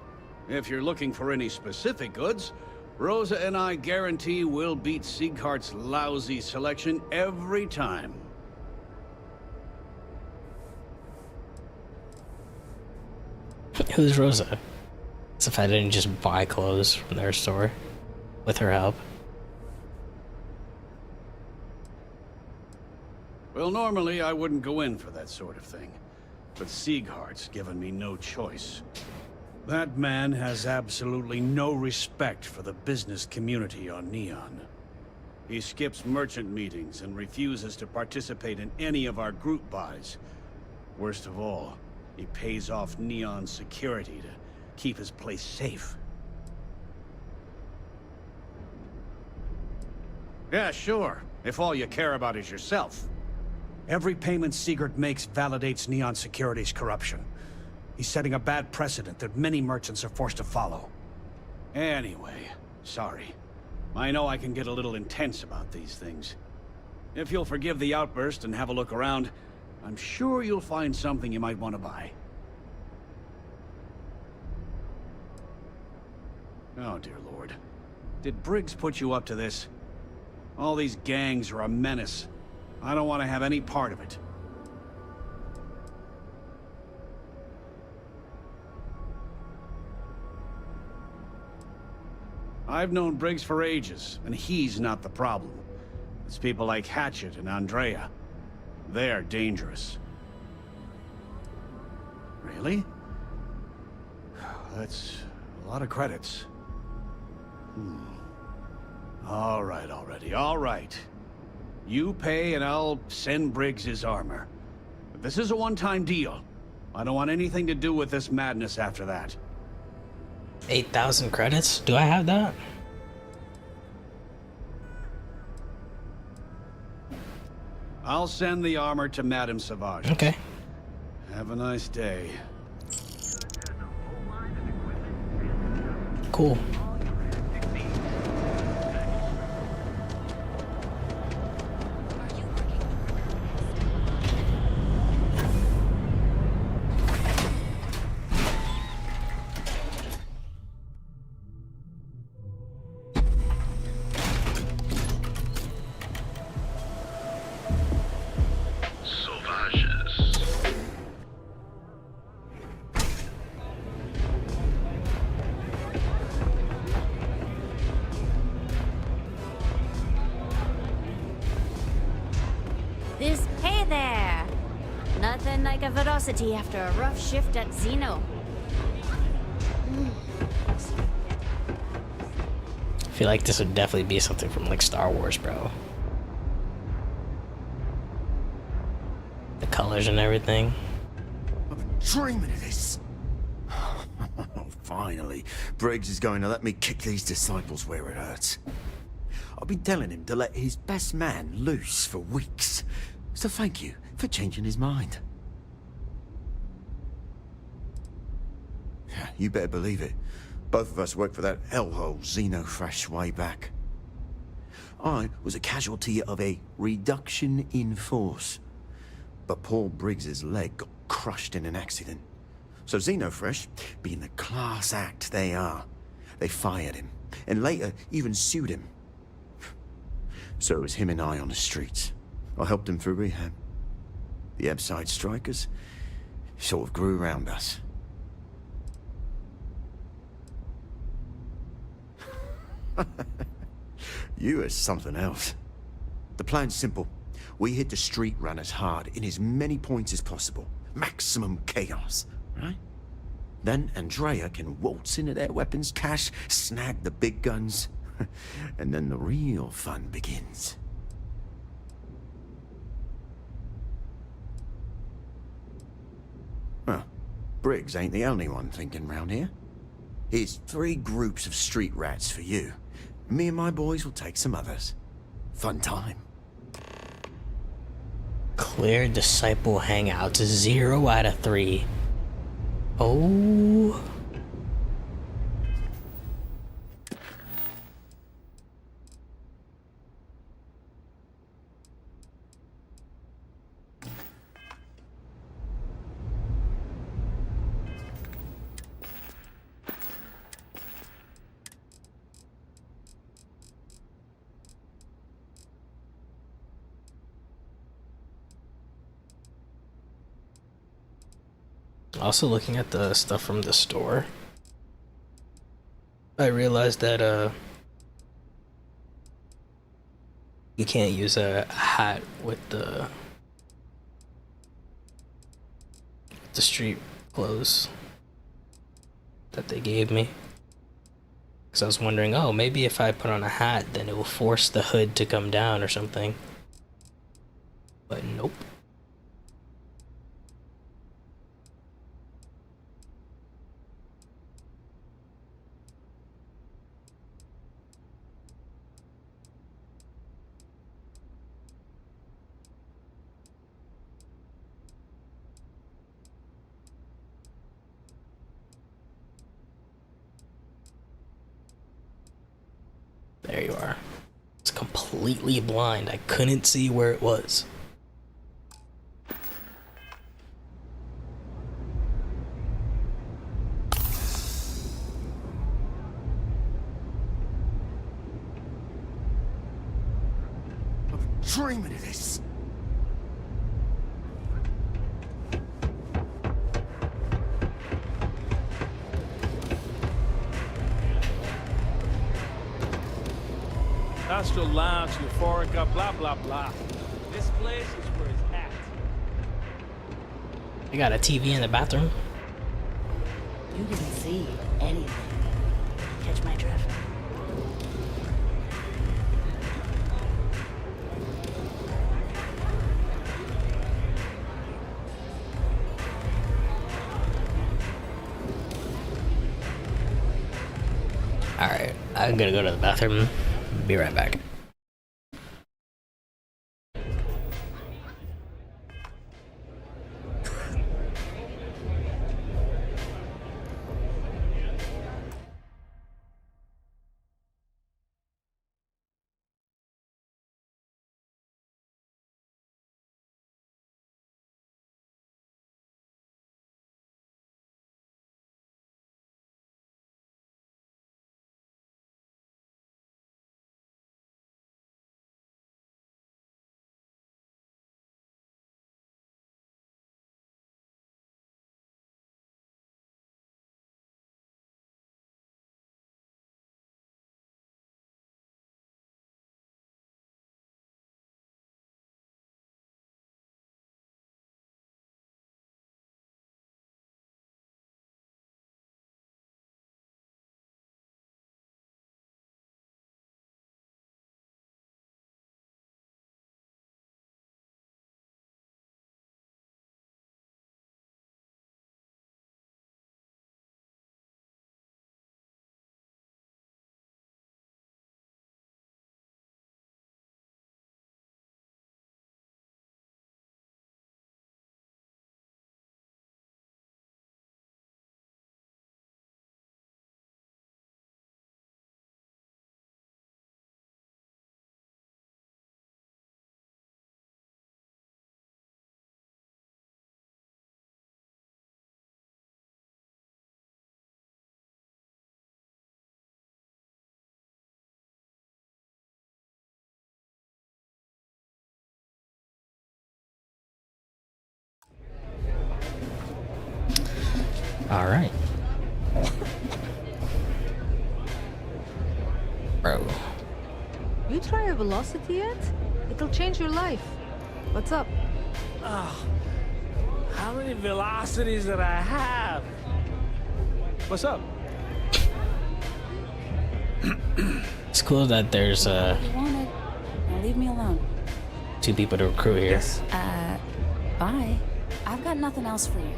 If you're looking for any specific goods, Rosa and I guarantee we'll beat Sieghart's lousy selection every time. Who's Rosa? As if I didn't just buy clothes from their store with her help. Well, normally I wouldn't go in for that sort of thing, but Sieghart's given me no choice. That man has absolutely no respect for the business community on Neon. He skips merchant meetings and refuses to participate in any of our group buys. Worst of all, he pays off Neon security to keep his place safe. Yeah, sure, if all you care about is yourself. Every payment Siegert makes validates Neon Security's corruption. He's setting a bad precedent that many merchants are forced to follow. Anyway, sorry. I know I can get a little intense about these things. If you'll forgive the outburst and have a look around, I'm sure you'll find something you might want to buy. Oh, dear Lord. Did Briggs put you up to this? All these gangs are a menace. I don't want to have any part of it. I've known Briggs for ages, and he's not the problem. It's people like Hatchet and Andrea. They're dangerous. Really? That's a lot of credits. All right, already, all right. You pay and I'll send Briggs his armor. But this is a one-time deal. I don't want anything to do with this madness after that. 8,000 credits? Do I have that? I'll send the armor to Madame Sauvage. Okay. Have a nice day. Cool. Hey there! Nothing like a velocity after a rough shift at Xeno. I feel like this would definitely be something from like Star Wars, bro. The colors and everything. I've been dreaming of this. Finally, Briggs is going to let me kick these disciples where it hurts. I've been telling him to let his best man loose for weeks. So thank you for changing his mind. You better believe it. Both of us worked for that hellhole Xenofresh way back. I was a casualty of a reduction in force. But Paul Briggs's leg got crushed in an accident. So Xenofresh, being the class act they are, they fired him, and later even sued him. So it was him and I on the streets. I helped him through rehab. The Ebside strikers sort of grew around us. You are something else. The plan's simple. We hit the street runners hard in as many points as possible. Maximum chaos, right? Then Andrea can waltz into their weapons cache, snag the big guns, and then the real fun begins. Well, Briggs ain't the only one thinking round here. Here's 3 groups of street rats for you. Me and my boys will take some others. Fun time. Clear disciple hangouts, 0 out of 3. Oh. Also looking at the stuff from the store, I realized that you can't use a hat with the street clothes that they gave me. Because I was wondering, oh, maybe if I put on a hat, then it will force the hood to come down or something. But nope. There you are. It's completely blind. I couldn't see where it was. Dreaming of this. Astral Lounge, Euphorica, blah, blah, blah. This place is where it's at. I got a TV in the bathroom. You didn't see anything. Catch my drift. Alright, I'm gonna go to the bathroom. Be right back. Alright. Bro. You try a velocity yet? It'll change your life. What's up? Oh, how many velocities did I have? What's up? It's cool that there's You want it? Now leave me alone. 2 people to recruit here. Yes. Bye. I've got nothing else for you.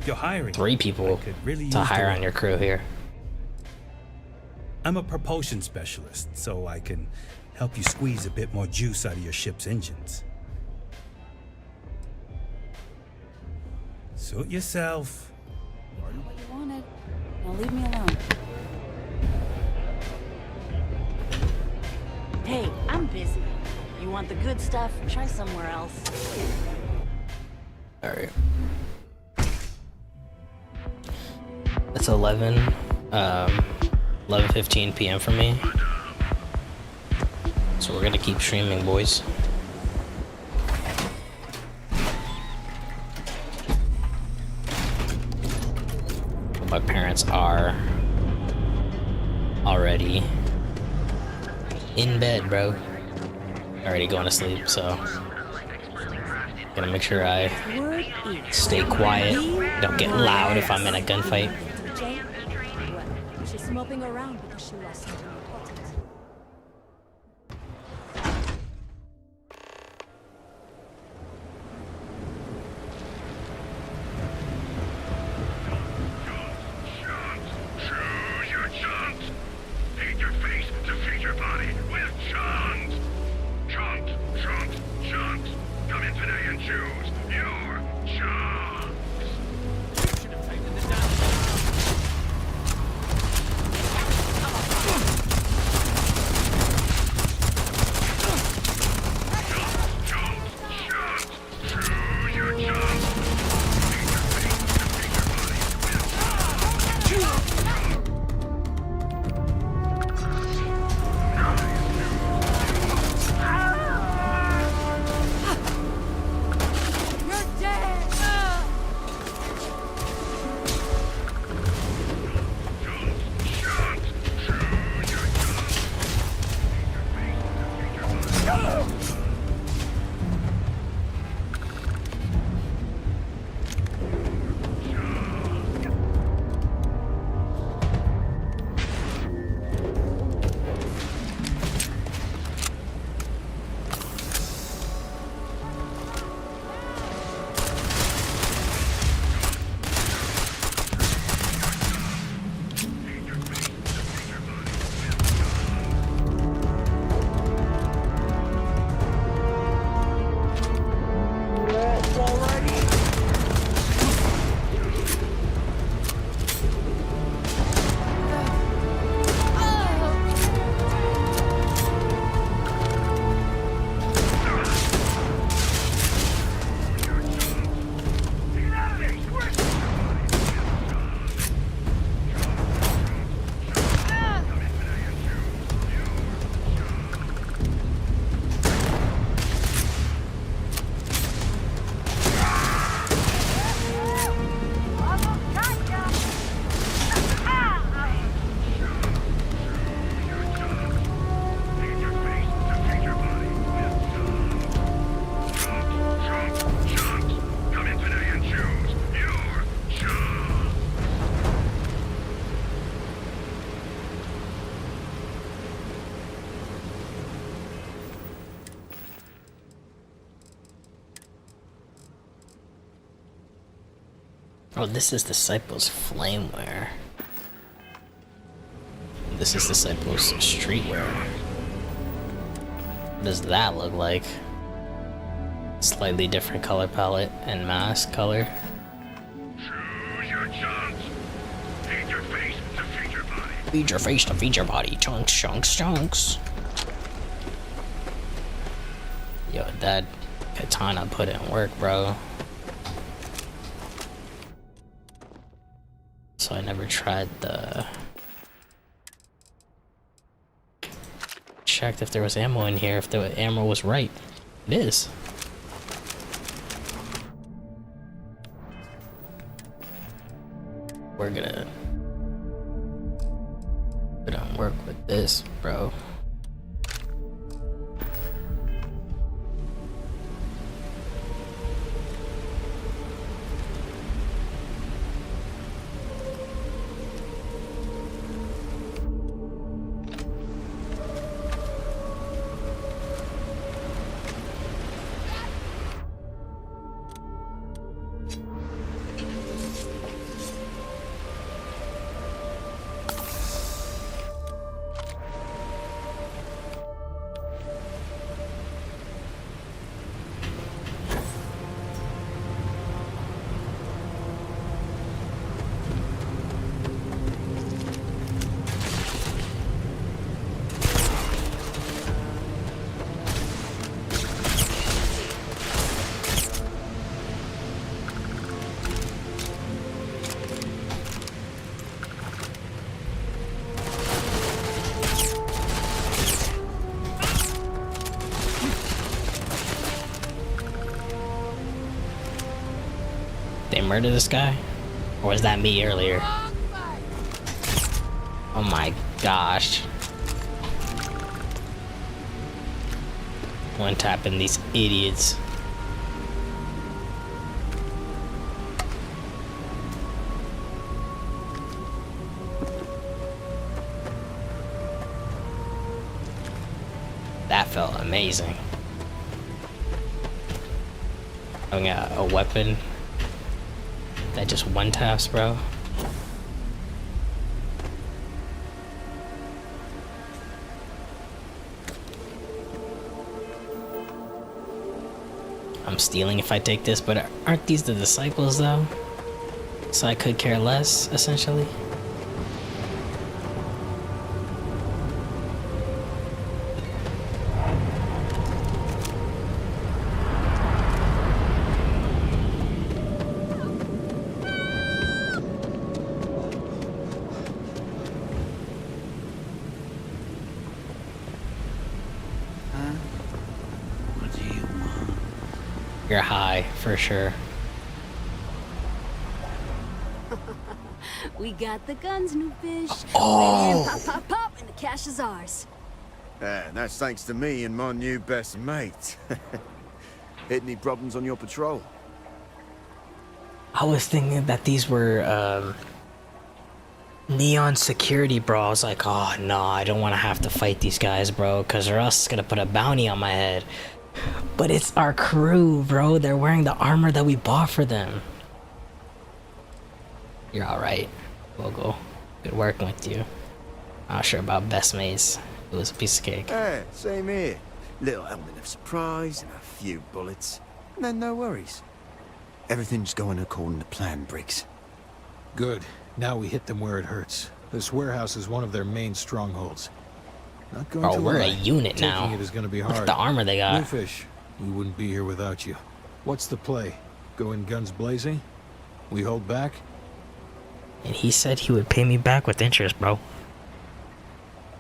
You're hiring 3 people really to use hire the on your crew here. I'm a propulsion specialist, so I can help you squeeze a bit more juice out of your ship's engines. Suit yourself. You want it? Now leave me alone. Hey, I'm busy. You want the good stuff? Try somewhere else. Alright. It's 11:15 p.m. for me. So we're gonna keep streaming, boys. My parents are already in bed, bro. Already going to sleep, so gonna make sure I stay quiet. Don't get loud if I'm in a gunfight. She's moping around because she lost something important. Choose your chunks. Feed your face to feed your body with chunks. Chunks, chunks, chunks. Come in today and choose your chunks. Oh, this is Disciples Flameware. This is Disciples Streetwear. What does that look like? Slightly different color palette and mask color. Choose your chunks. Feed your face to feed your body. Feed your face to feed your body. Chunks, chunks, chunks. Yo, that katana put in work, bro. So I never tried the... Checked if there was ammo in here, if the ammo was right. It is. We're gonna work with this, bro. They murdered this guy? Or was that me earlier? Oh my gosh. One tapping these idiots. That felt amazing. Having a weapon that just one taps, bro. I'm stealing if I take this, but aren't these the disciples though? So I could care less, essentially. You're high, for sure. We got the guns, new fish. Oh. Pop, pop, pop, and the cash is ours. And that's thanks to me and my new best mate. Hit any problems on your patrol? I was thinking that these were neon security, bro. I was like, oh no, I don't want to have to fight these guys, bro, because or else it's gonna put a bounty on my head. But it's our crew, bro. They're wearing the armor that we bought for them. You're alright, Vogel. Good working with you. Not sure about best mates. It was a piece of cake. Hey, same here. Little element of surprise and a few bullets. And then no worries. Everything's going according to plan, Briggs. Good. Now we hit them where it hurts. This warehouse is one of their main strongholds. Not going to we're lie. a unit now. Taking it is going to be Look at hard. the armor they got. New fish, we wouldn't be here without you. What's the play? Go in guns blazing? We hold back? And he said he would pay me back with interest, bro.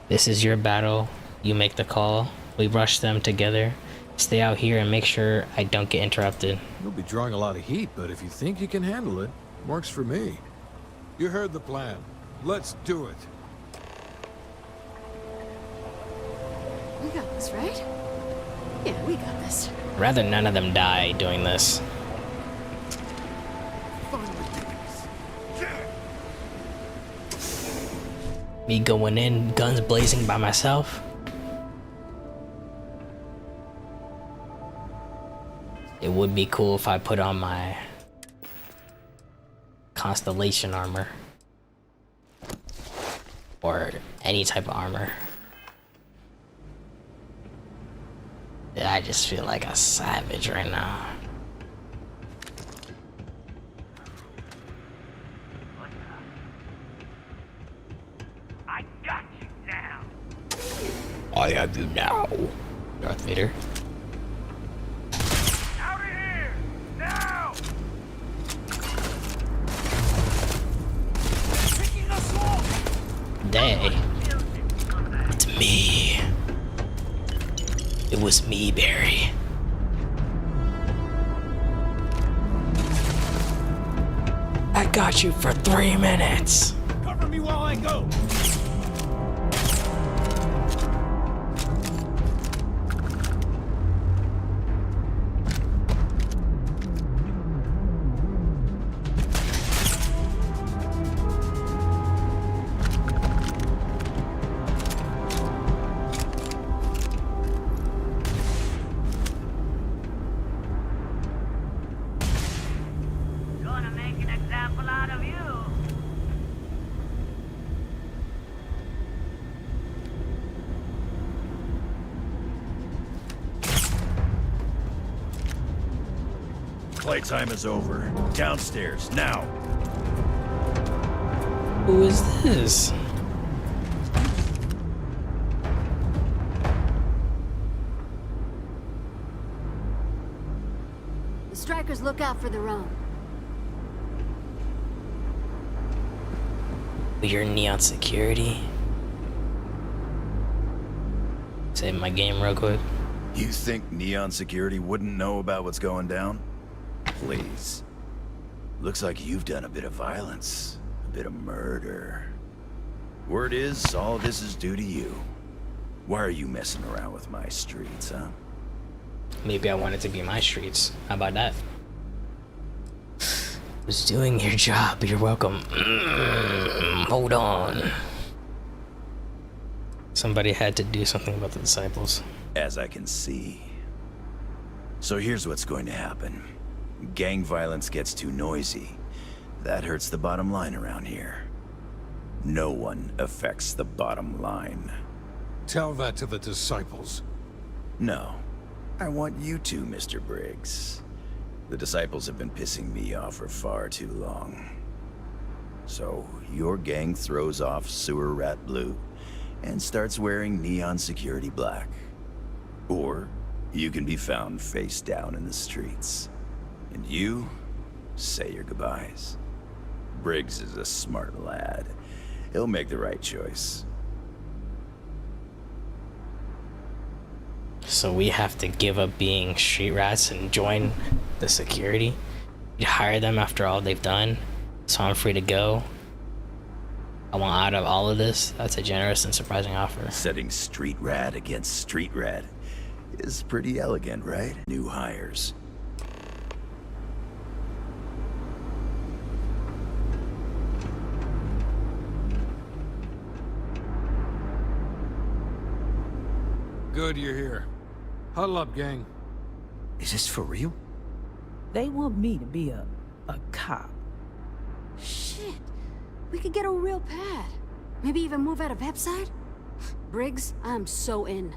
This is your battle. You make the call. We rush them together. Stay out here and make sure I don't get interrupted. You'll be drawing a lot of heat, but if you think you can handle it, works for me. You heard the plan. Let's do it. We got this, right? Yeah, we got this. Rather none of them die doing this. Me going in, guns blazing by myself. It would be cool if I put on my Constellation armor. Or any type of armor. Yeah, I just feel like a savage right now. I got you now. All you gotta do now, Darth Vader. Out of here! Now! Picking us off! Day. It's me. It was me, Barry. I got you for 3 minutes. Cover me while I go. Gonna make an example out of you. Playtime is over. Downstairs, now. Who is this? The strikers look out for their own. You're Neon Security. Save my game real quick. You think Neon Security wouldn't know about what's going down? Please. Looks like you've done a bit of violence. A bit of murder. Word is, all this is due to you. Why are you messing around with my streets, huh? Maybe I want it to be my streets. How about that? Was doing your job. You're welcome. Hold on. Somebody had to do something about the disciples. As I can see. So here's what's going to happen. Gang violence gets too noisy. That hurts the bottom line around here. No one affects the bottom line. Tell that to the disciples. No. I want you to, Mr. Briggs. The disciples have been pissing me off for far too long. So, your gang throws off Sewer Rat Blue and starts wearing Neon Security Black. Or, you can be found face down in the streets. And you say your goodbyes. Briggs is a smart lad. He'll make the right choice. So we have to give up being street rats and join the security? You hire them after all they've done, so I'm free to go. I want out of all of this. That's a generous and surprising offer. Setting street rat against street rat is pretty elegant, right? New hires. Good you're here. Huddle up, gang. Is this for real? They want me to be a cop. Shit. We could get a real pad. Maybe even move out of Epside? Briggs, I'm so in.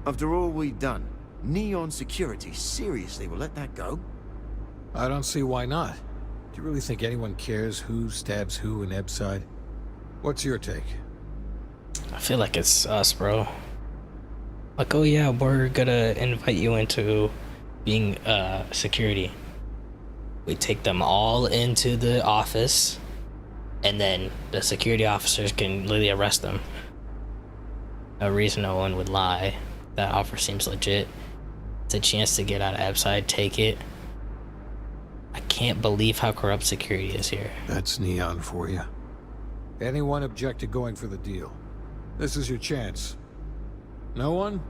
After all we've done, Neon Security seriously will let that go? I don't see why not. Do you really think anyone cares who stabs who in Ebside? What's your take? I feel like it's us, bro. Like, oh yeah, we're gonna invite you into being security. We take them all into the office, and then the security officers can literally arrest them. No reason no one would lie. That offer seems legit. It's a chance to get out of Epside, take it. I can't believe how corrupt security is here. That's Neon for you. Anyone object to going for the deal? This is your chance. No one?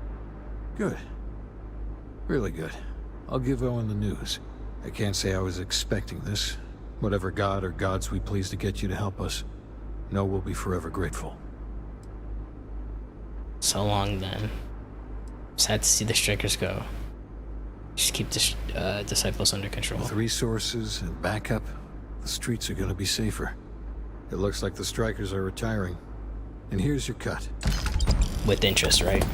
Good. Really good. I'll give Owen the news. I can't say I was expecting this. Whatever god or gods we please to get you to help us, know we'll be forever grateful. So long then. Sad to see the strikers go. Just keep the disciples under control. With resources and backup, the streets are gonna be safer. It looks like the strikers are retiring. And here's your cut. With interest, right?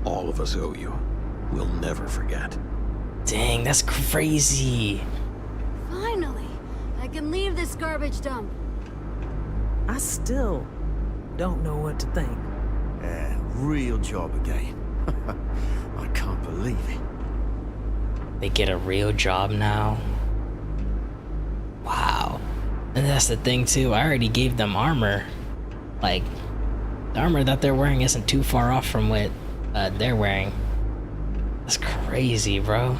All of us owe you. We'll never forget. Dang, that's crazy. Finally, I can leave this garbage dump. I still don't know what to think. Yeah, real job again. I can't believe it. They get a real job now. Wow. And that's the thing too, I already gave them armor. Like, the armor that they're wearing isn't too far off from what they're wearing. That's crazy, bro.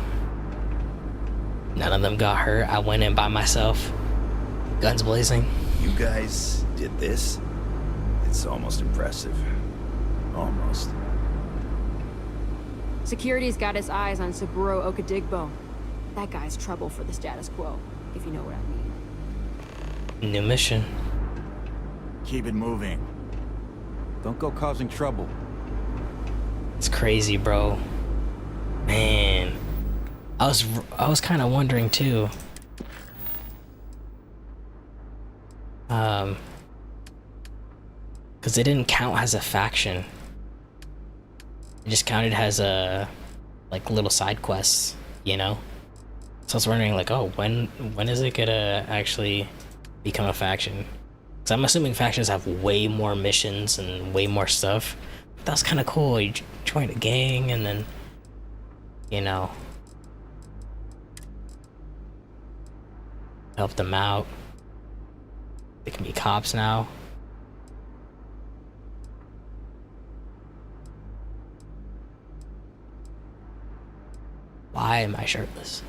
None of them got hurt. I went in by myself. Guns blazing. You guys did this? It's almost impressive. Almost. Security's got its eyes on Saburo Okadigbo. That guy's trouble for the status quo, if you know what I mean. New mission. Keep it moving. Don't go causing trouble. It's crazy, bro. Man. I was kind of wondering too. Because it didn't count as a faction. It just counted as a, like, little side quests, you know? So I was wondering, like, oh, when is it gonna actually become a faction? Because I'm assuming factions have way more missions and way more stuff. But that was kind of cool. You join a gang and then, you know, help them out. They can be cops now. Why am I shirtless?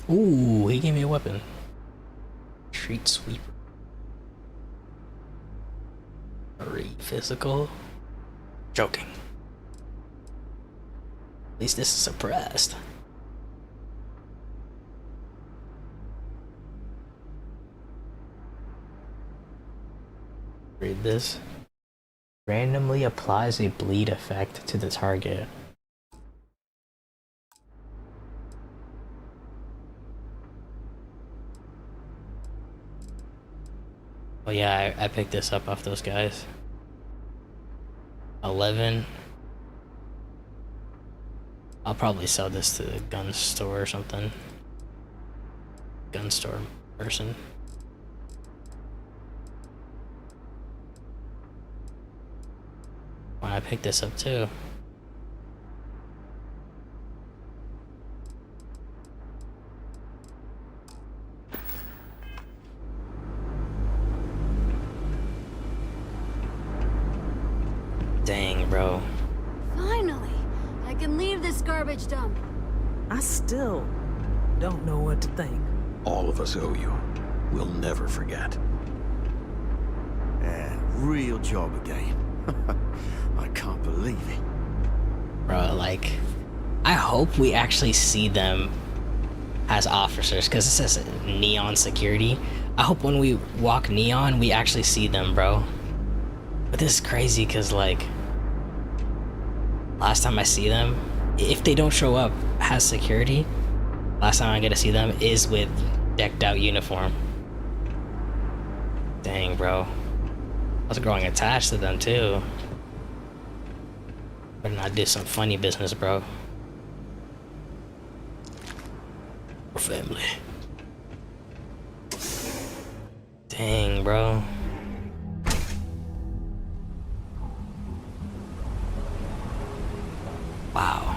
Ooh, he gave me a weapon. Street sweeper. Very physical. Joking. At least this is suppressed. Read this. Randomly applies a bleed effect to the target. Oh yeah, I picked this up off those guys. 11. I'll probably sell this to the gun store or something. Gun store person. Why I picked this up too. Dang, bro. Finally, I can leave this garbage dump. I still don't know what to think. All of us owe you. We'll never forget. Yeah, real job again. I can't believe it. Bro, like, I hope we actually see them as officers, because it says Neon Security. I hope when we walk Neon, we actually see them, bro. But this is crazy, because, like, last time I see them, if they don't show up as security, last time I get to see them is with decked out uniform. Dang, bro. I was growing attached to them, too. Better not do some funny business, bro. family. Dang, bro. Wow.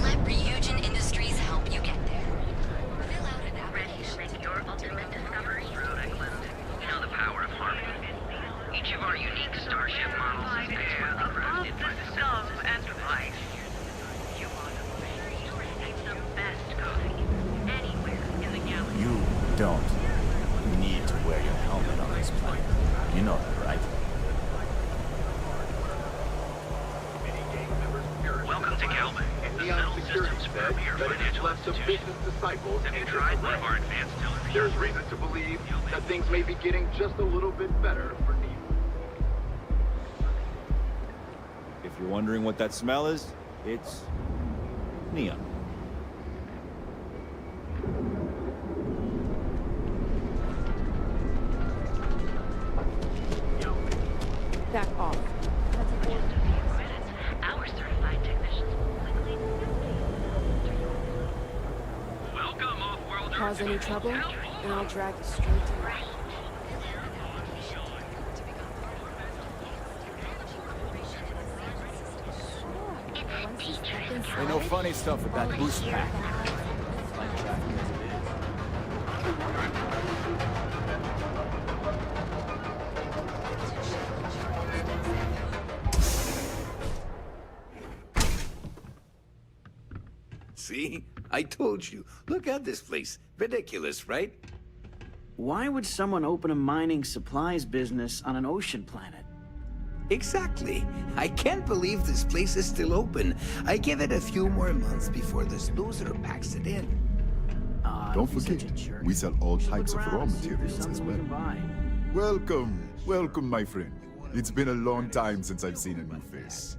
Let Ryujin Industries help you get there. Fill out an application to your ultimate discovery. You know the power of harmony. Each of our unique starship models is crafted by the scum and vice. You are the best coffee anywhere in the galaxy. You don't need to wear your helmet on this plane. You know that, right? Welcome to Kelvin. Neon security said that it has left some business disciples tried one of our advanced television. There's reason to believe that things may be getting just a little bit better for Neon. If you're wondering what that smell is, it's neon. Back off. Our certified technicians will quickly. Welcome, off-world. Cause any trouble, and I'll drag you straight to life. Ain't no funny stuff with that boost pack. See? I told you. Look at this place. Ridiculous, right? Why would someone open a mining supplies business on an ocean planet? Exactly. I can't believe this place is still open. I give it a few more months before this loser packs it in. Don't forget, we sell all types of raw materials as well. Welcome, welcome, my friend. It's been a long time since I've seen a new face.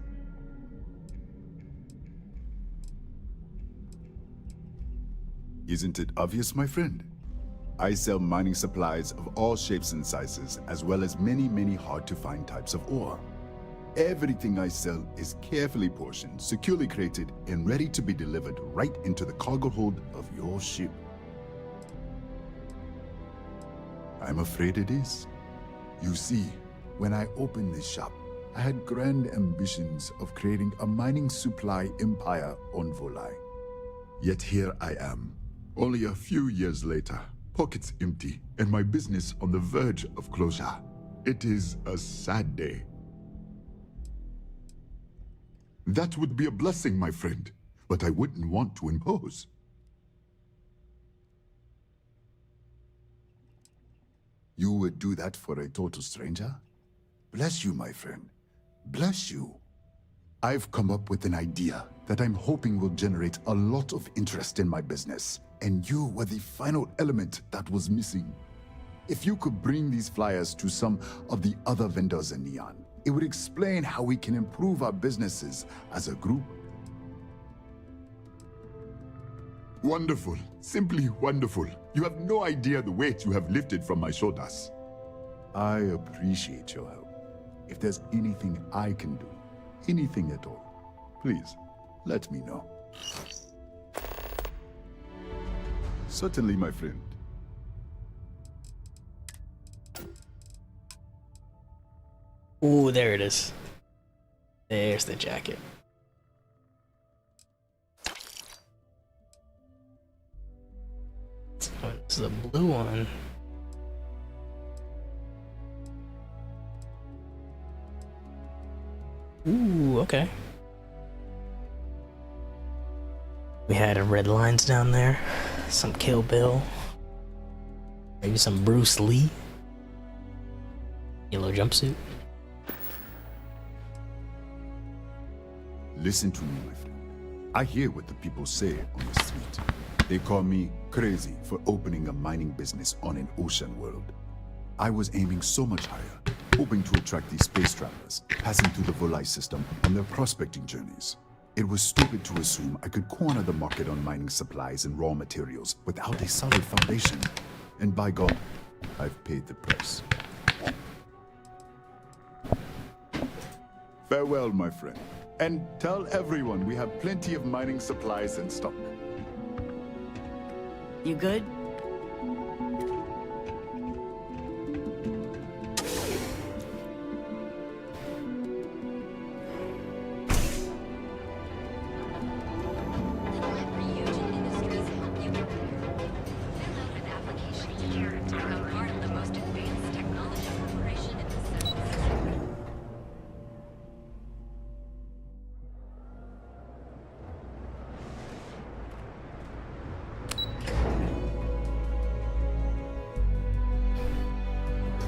Isn't it obvious, my friend? I sell mining supplies of all shapes and sizes, as well as many, many hard-to-find types of ore. Everything I sell is carefully portioned, securely crated, and ready to be delivered right into the cargo hold of your ship. I'm afraid it is. You see, when I opened this shop, I had grand ambitions of creating a mining supply empire on Volai. Yet here I am, only a few years later, pockets empty, and my business on the verge of closure. It is a sad day. That would be a blessing, my friend, but I wouldn't want to impose. You would do that for a total stranger? Bless you, my friend. Bless you. I've come up with an idea that I'm hoping will generate a lot of interest in my business, and you were the final element that was missing. If you could bring these flyers to some of the other vendors in Neon, it would explain how we can improve our businesses as a group. Wonderful. Simply wonderful. You have no idea the weight you have lifted from my shoulders. I appreciate your help. If there's anything I can do, anything at all, please, let me know. Certainly, my friend. Ooh, there it is. There's the jacket. Oh, this is the blue one. Ooh, okay. We had red lines down there, some Kill Bill, maybe some Bruce Lee. Yellow jumpsuit. Listen to me, my friend. I hear what the people say on the street. They call me crazy for opening a mining business on an ocean world. I was aiming so much higher, hoping to attract these space travelers, passing through the Volai system on their prospecting journeys. It was stupid to assume I could corner the market on mining supplies and raw materials without a solid foundation. And by God, I've paid the price. Farewell, my friend. And tell everyone we have plenty of mining supplies in stock. You good?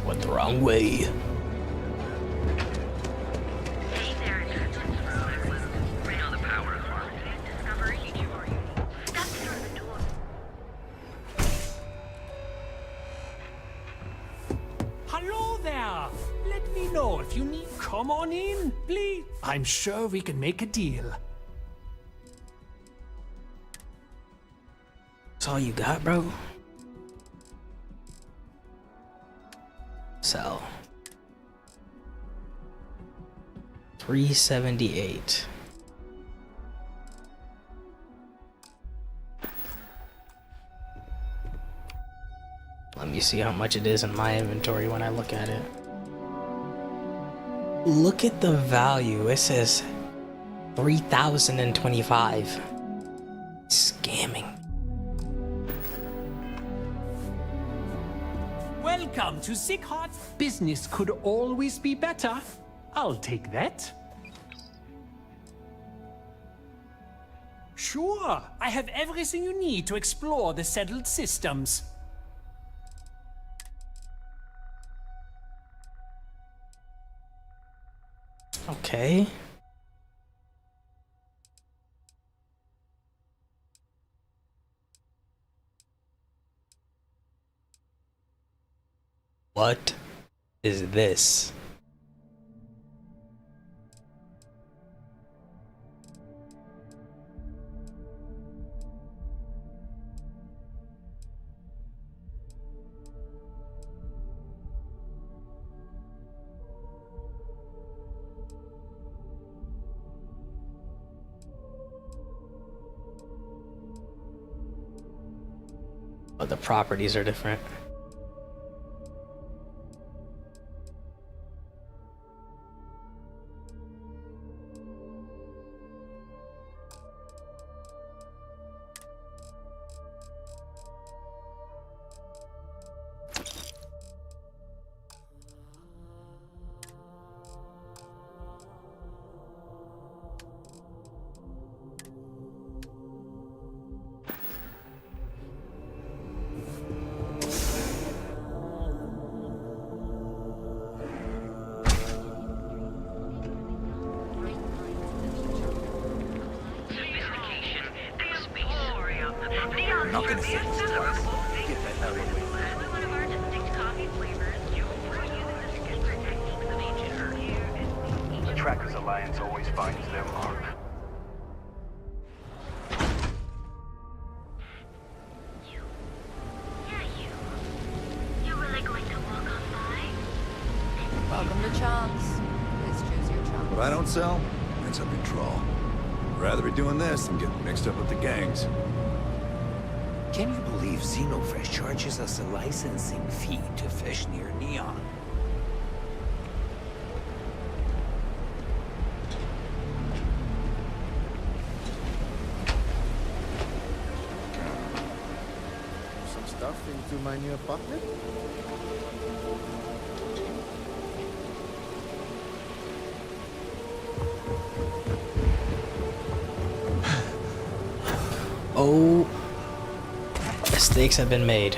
Went the wrong way. Hello there. Let me know if you need. Come on in, please. I'm sure we can make a deal. That's all you got, bro? Sell. 378. Let me see how much it is in my inventory when I look at it. Look at the value. It says 3,025. Scamming. Welcome to Sick Heart's business could always be better. I'll take that. Sure, I have everything you need to explore the settled systems. Okay. What is this? Oh, the properties are different. Not gonna say this twice. Get that out of the way. The Trackers Alliance always finds their mark. Welcome to Chomps. Please choose your Chomps. What I don't sell ends up in trawl. I'd rather be doing this than getting mixed up with the gangs. Can you believe Xenofresh charges us a licensing fee to fish near Neon? Some stuff into my new apartment? Oh, mistakes have been made.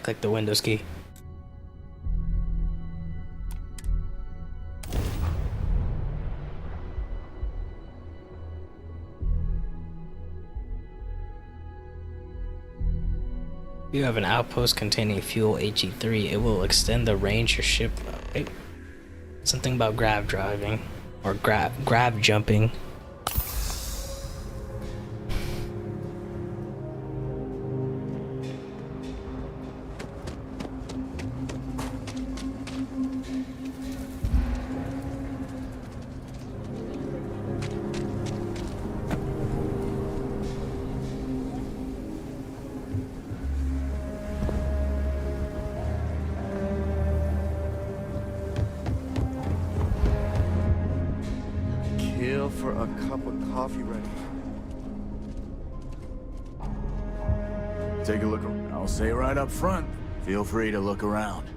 click the Windows key. If you have an outpost containing fuel HE3, it will extend the range your ship. Wait, something about grab driving or grab jumping. Kill for a cup of coffee right now. Take a look around. I'll say right up front, feel free to look around.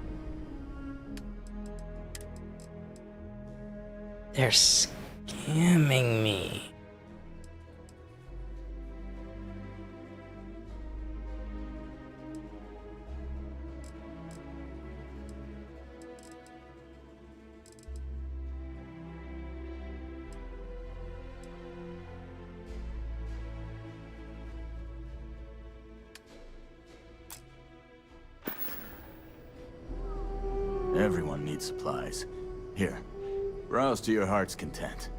They're scamming me. Everyone needs supplies. Here, browse to your heart's content.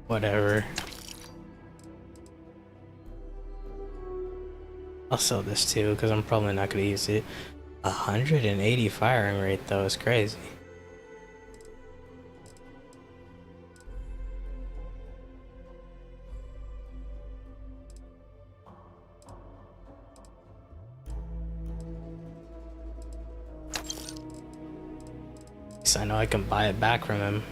Whatever. I'll sell this too, because I'm probably not going to use it. 180 firing rate though is crazy. I know I can buy it back from him.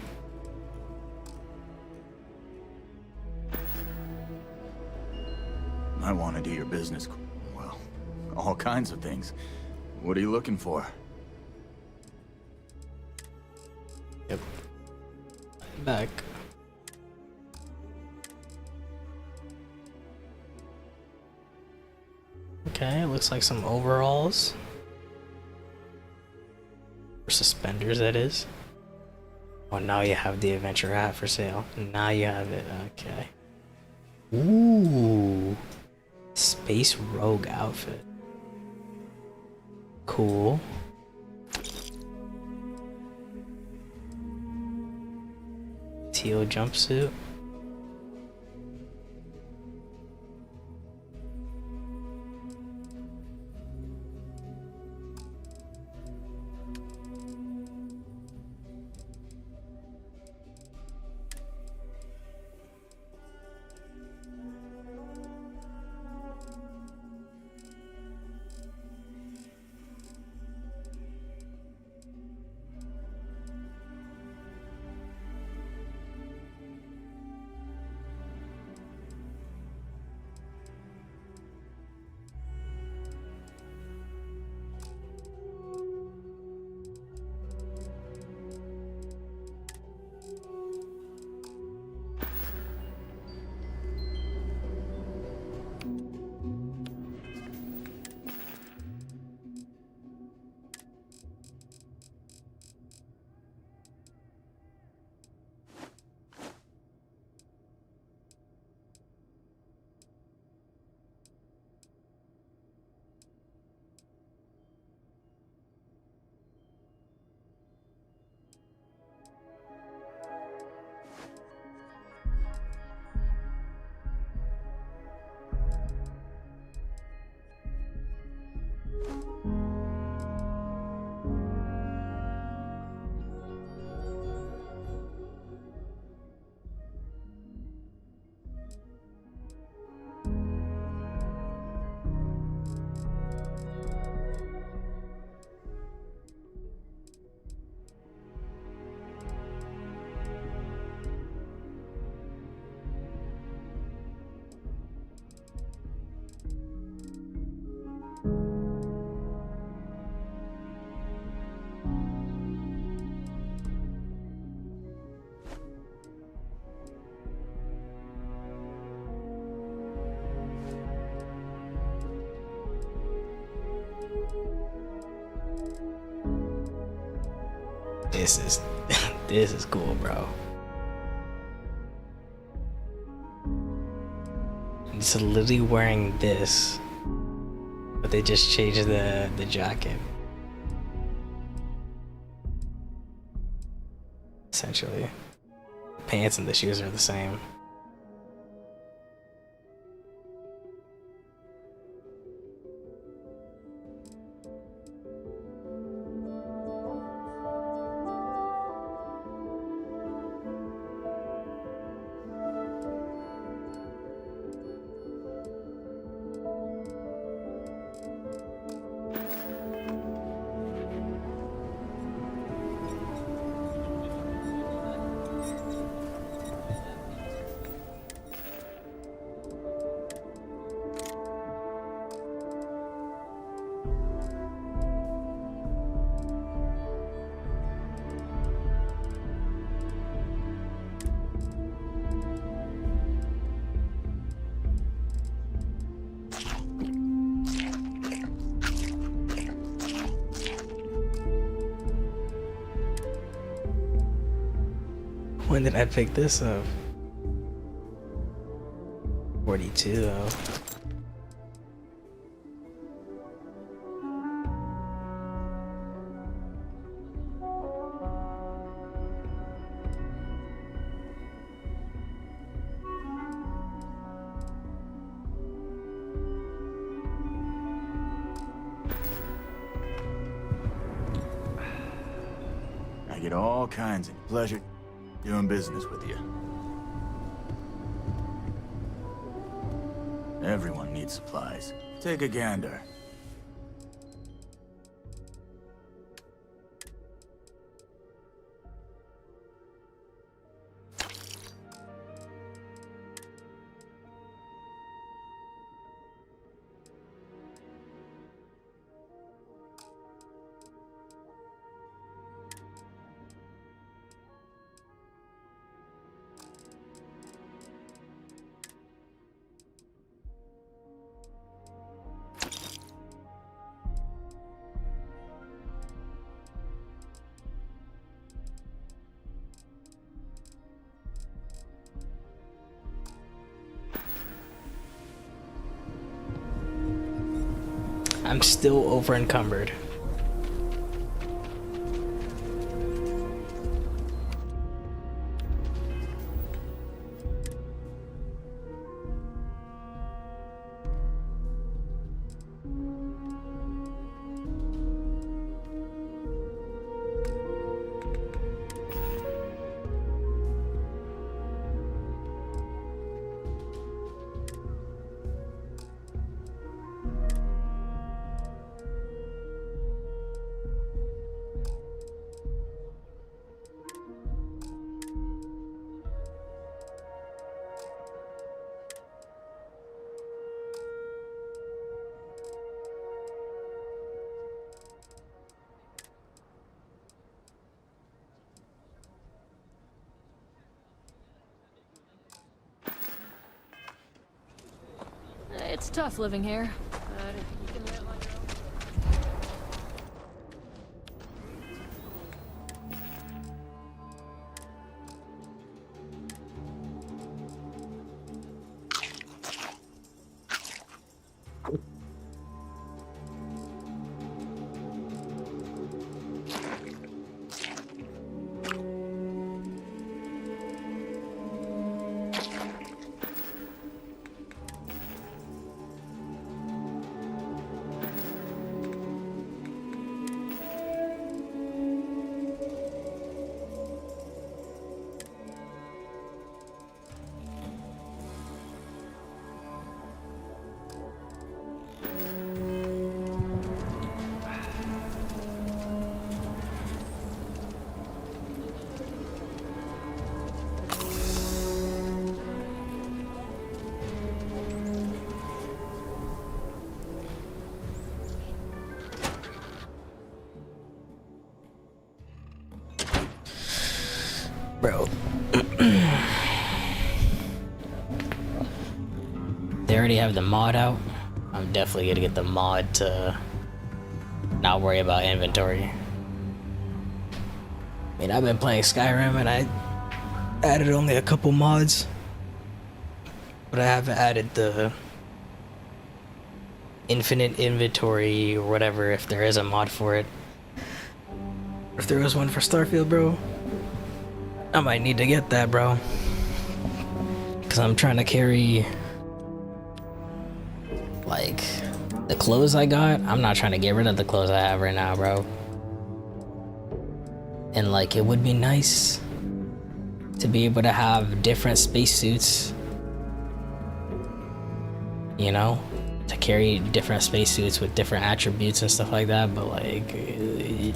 I want to do your business. Well, all kinds of things. What are you looking for? Yep. Back. Okay, looks like some overalls. Suspenders, that is. Oh, now you have the adventure hat for sale. Now you have it. Okay. Ooh. Space rogue outfit. Cool. Teal jumpsuit. This is this is cool, bro. It's literally wearing this, but they just changed the jacket. Essentially, the pants and the shoes are the same. When did I pick this up? 42 though. I get all kinds of pleasure doing business with you. Everyone needs supplies. Take a gander. I'm still over encumbered. It's tough living here, but you can live on your own. Bro. They already have the mod out. I'm definitely gonna get the mod to not worry about inventory. mean, I've been playing Skyrim and I added only a couple mods, but I haven't added the infinite inventory or whatever, if there is a mod for it. If there was one for Starfield, bro, I might need to get that, bro, because I'm trying to carry like the clothes I got. I'm not trying to get rid of the clothes I have right now, bro. And like, it would be nice to be able to have different spacesuits, you know, to carry different spacesuits with different attributes and stuff like that, but like,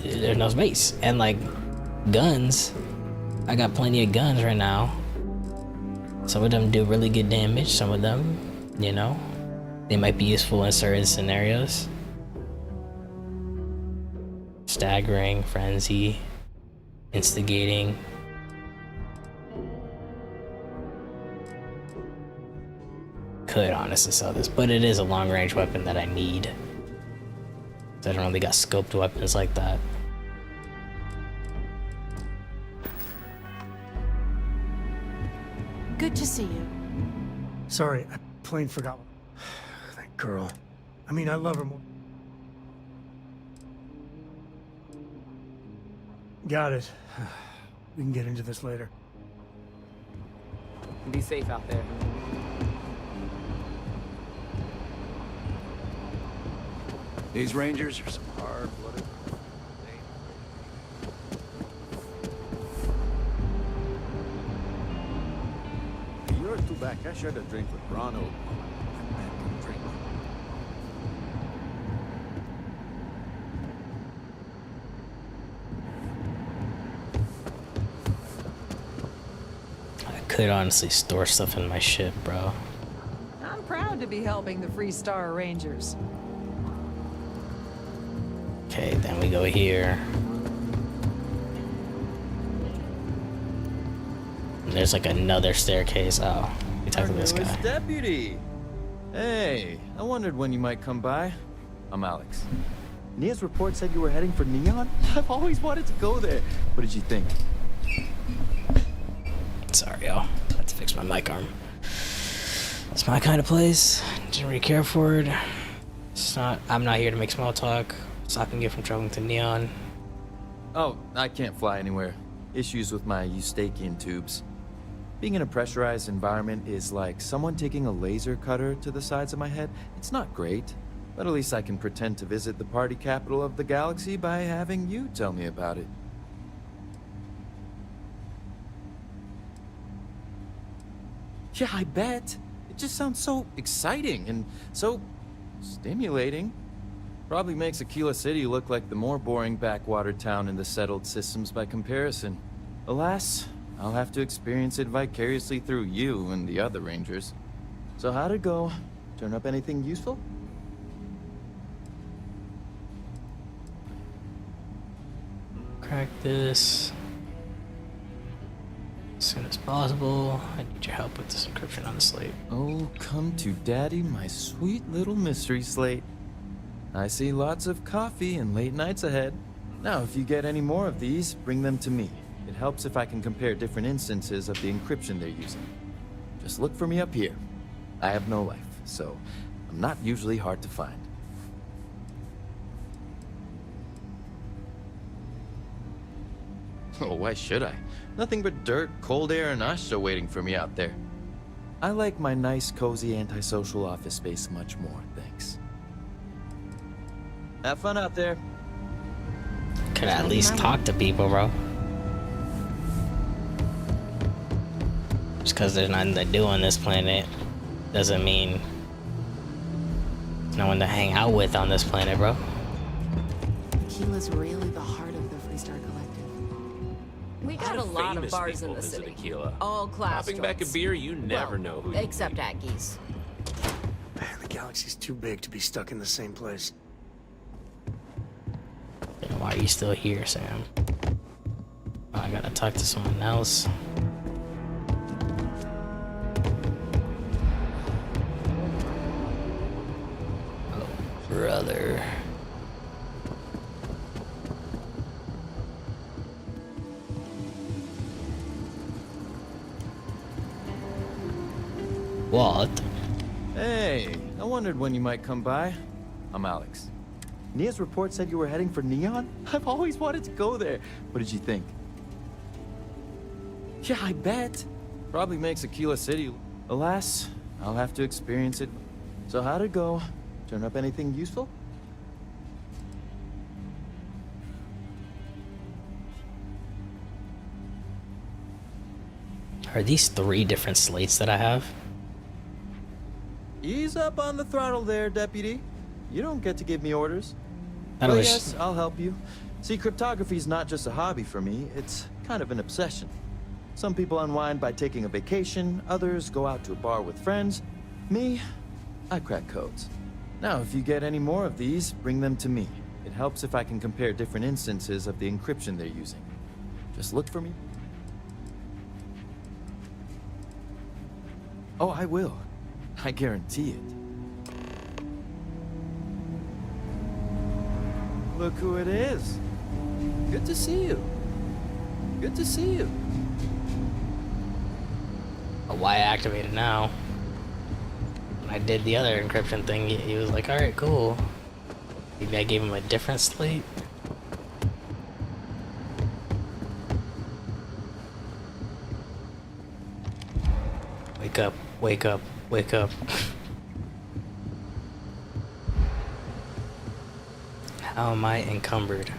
there's no space. And like, guns, I got plenty of guns right now. Some of them do really good damage, some of them, you know, they might be useful in certain scenarios. Staggering, frenzy, instigating. Could honestly sell this, but it is a long range weapon that I need. So I don't really got scoped weapons like that. Good to see you. Sorry, I plain forgot. That girl. I mean, I love her more. Got it. We can get into this later. Be safe out there. These Rangers are some hard-blooded. You're too back. I shared a drink with Ronald. Drink. I could honestly store stuff in my ship, bro. I'm proud to be helping the Free Star Rangers. Okay, then we go here. And there's like another staircase. Oh, we talked to this guy. Newest deputy. Hey, I wondered when you might come by. I'm Alex. Nia's report said you were heading for Neon. I've always wanted to go there. What did you think? Sorry, y'all. I had to fix my mic arm. It's my kind of place. Didn't really care for it. It's not. I'm not here to make small talk. Stopping you from traveling to Neon. Oh, I can't fly anywhere. Issues with my Eustachian tubes. Being in a pressurized environment is like someone taking a laser cutter to the sides of my head. It's not great, but at least I can pretend to visit the party capital of the galaxy by having you tell me about it. Yeah, I bet. It just sounds so exciting and so stimulating. Probably makes Aquila City look like the more boring backwater town in the settled systems by comparison. Alas, I'll have to experience it vicariously through you and the other Rangers. So how'd it go? Turn up anything useful? Crack this as soon as possible. I need your help with this encryption on the slate. Oh, come to daddy, my sweet little mystery slate. I see lots of coffee and late nights ahead. Now, if you get any more of these, bring them to me. It helps if I can compare different instances of the encryption they're using. Just look for me up here. I have no life, so I'm not usually hard to find. Oh, why should I? Nothing but dirt, cold air, and Asha waiting for me out there. I like my nice, cozy, antisocial office space much more, thanks. Have fun out there. Could at least talk to people, bro. Just because there's nothing to do on this planet doesn't mean there's no one to hang out with on this planet, bro. Aquila's really the heart of the Free Star Collective. We got a lot of bars in the city. Aquila. All class Popping back a beer, you never know who. Except Aggies. Man, the galaxy's too big to be stuck in the same place. Then why are you still here, Sam? Oh, I gotta talk to someone else. Oh, brother. What? Hey, I wondered when you might come by. I'm Alex. Nia's report said you were heading for Neon? I've always wanted to go there. What did you think? Yeah, I bet. Probably makes Aquila City. Alas, I'll have to experience it. So how'd it go? Turn up anything useful? Are these 3 different slates that I have? Ease up on the throttle there, Deputy. You don't get to give me orders. I But wish- yes, I'll help you. See, cryptography's not just a hobby for me, it's kind of an obsession. Some people unwind by taking a vacation, others go out to a bar with friends. Me, I crack codes. Now, if you get any more of these, bring them to me. It helps if I can compare different instances of the encryption they're using. Just look for me. Oh, I will. I guarantee it. Look who it is. Good to see you. Good to see you. Why activate it now? When I did the other encryption thing, he was like, alright, cool. Maybe I gave him a different slate? Wake up, wake up, wake up. How am I encumbered?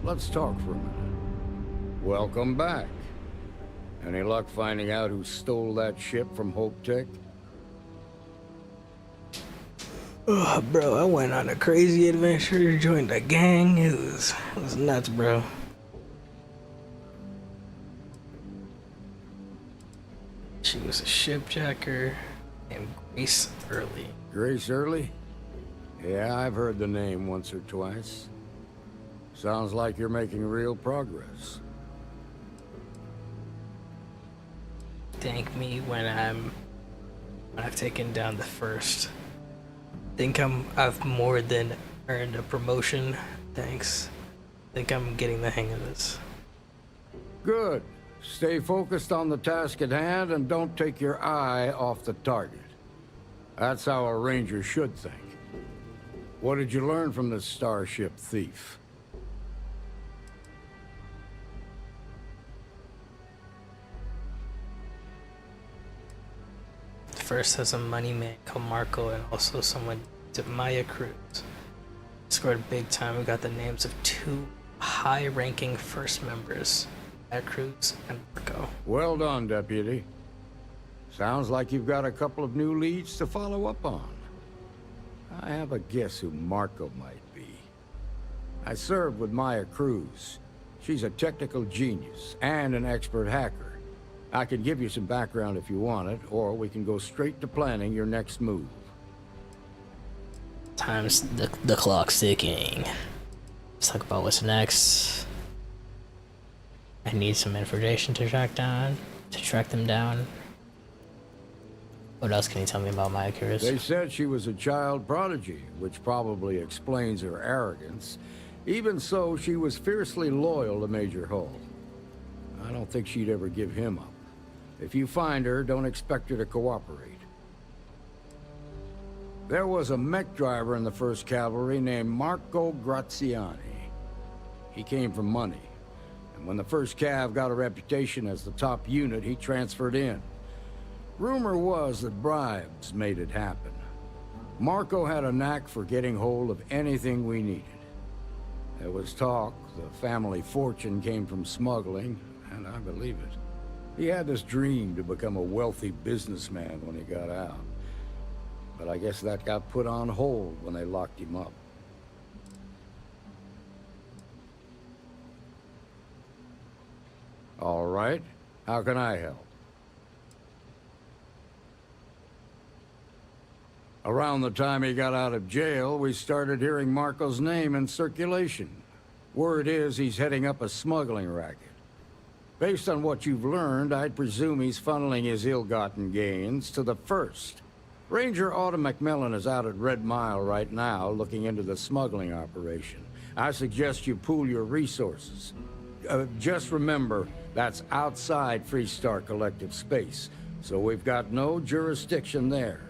Let's talk for a minute. Welcome back. Any luck finding out who stole that ship from Hope Tech? Oh, bro, I went on a crazy adventure, joined a gang. It was nuts, bro. She was a shipjacker named Grace Early. Grace Early? Yeah, I've heard the name once or twice. Sounds like you're making real progress. Thank me when I've taken down the first. I've more than earned a promotion. Thanks. Think I'm getting the hang of this. Good. Stay focused on the task at hand and don't take your eye off the target. That's how a ranger should think. What did you learn from this starship thief? First has a money man called Marco and also someone to Maya Cruz. Scored big time. We got the names of 2 high-ranking first members, Maya Cruz and Marco. Well done, Deputy. Sounds like you've got a couple of new leads to follow up on. I have a guess who Marco might be. I served with Maya Cruz. She's a technical genius and an expert hacker. I can give you some background if you want it, or we can go straight to planning your next move. Time's the clock's ticking. Let's talk about what's next. I need some information to track them down. What else can you tell me about Maya Cruz? They said she was a child prodigy, which probably explains her arrogance. Even so, she was fiercely loyal to Major Hull. I don't think she'd ever give him up. If you find her, don't expect her to cooperate. There was a mech driver in the 1st Cavalry named Marco Graziani. He came from money, and when the 1st Cav got a reputation as the top unit, he transferred in. Rumor was that bribes made it happen. Marco had a knack for getting hold of anything we needed. There was talk the family fortune came from smuggling, and I believe it. He had this dream to become a wealthy businessman when he got out. But I guess that got put on hold when they locked him up. All right. How can I help? Around the time he got out of jail, we started hearing Marco's name in circulation. Word is he's heading up a smuggling racket. Based on what you've learned, I'd presume he's funneling his ill-gotten gains to the First. Ranger Autumn McMillan is out at Red Mile right now, looking into the smuggling operation. I suggest you pool your resources. Just remember, that's outside Freestar Collective space, so we've got no jurisdiction there.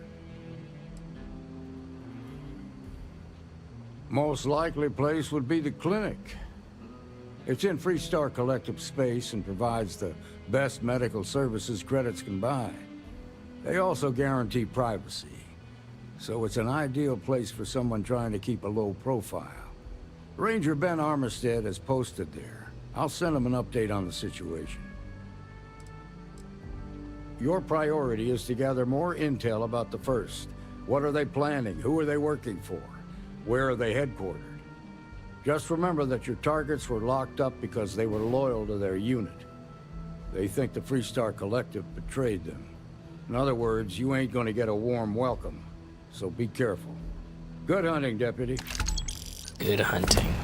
Most likely place would be the clinic. It's in Freestar Collective space and provides the best medical services credits can buy. They also guarantee privacy, so it's an ideal place for someone trying to keep a low profile. Ranger Ben Armistead is posted there. I'll send him an update on the situation. Your priority is to gather more intel about the First. What are they planning? Who are they working for? Where are they headquartered? Just remember that your targets were locked up because they were loyal to their unit. They think the Freestar Collective betrayed them. In other words, you ain't gonna get a warm welcome, so be careful. Good hunting, Deputy. Good hunting.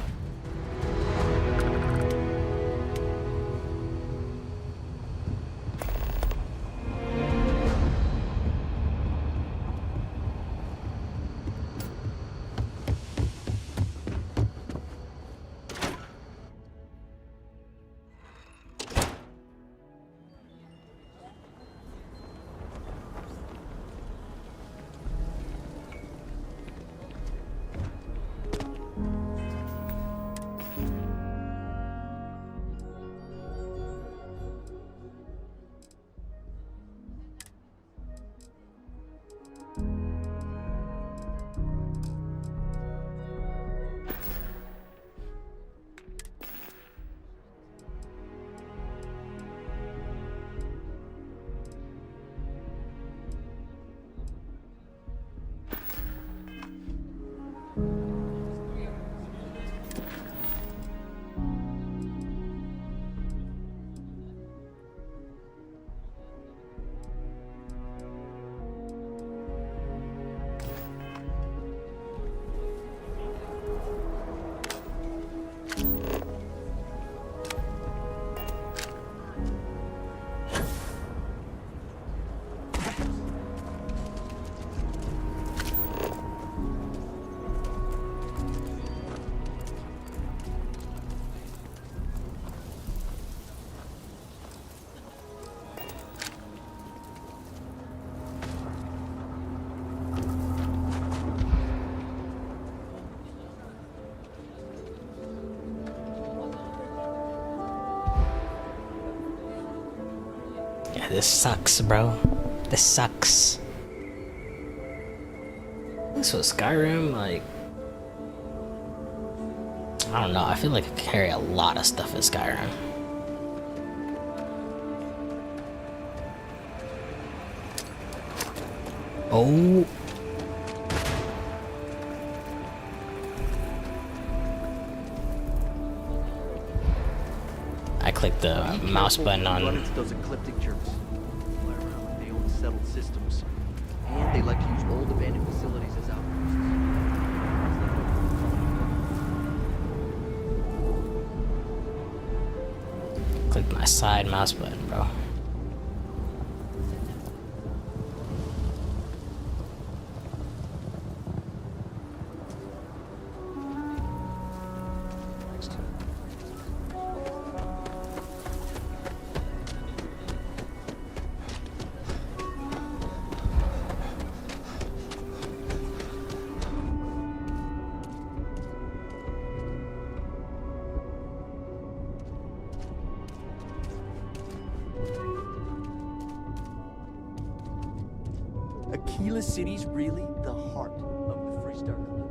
Yeah, this sucks, bro. This sucks. This was Skyrim, like... I don't know, I feel like I carry a lot of stuff in Skyrim. Oh. I clicked the mouse button on... Those ecliptic jerks. Fly around like they own settled systems. And they like to use old abandoned facilities as outposts. Click my side mouse button, bro. Aquila City's really the heart of the Freestar Collective.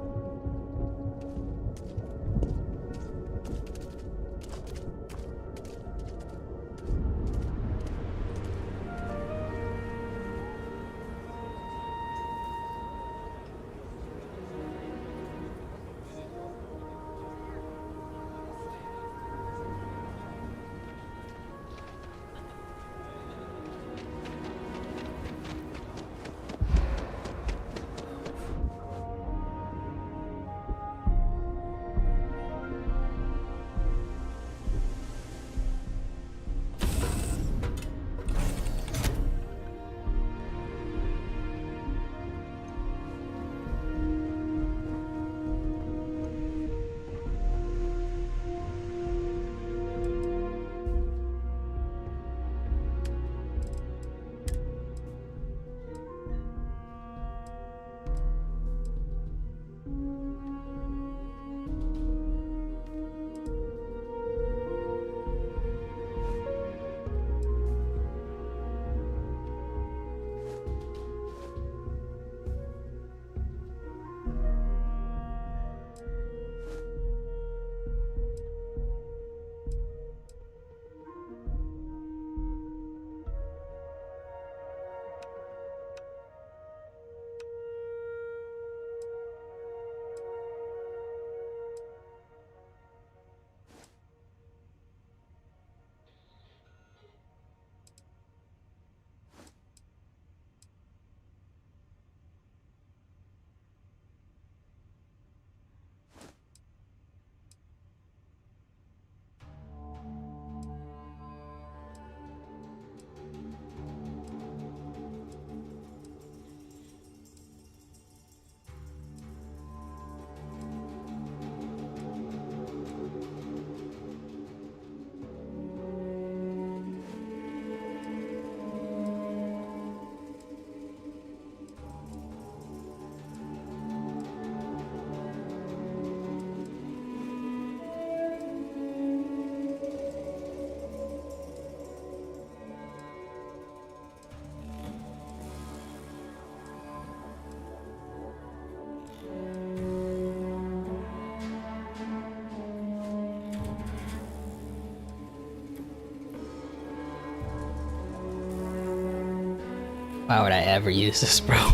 Why would I ever use this, bro?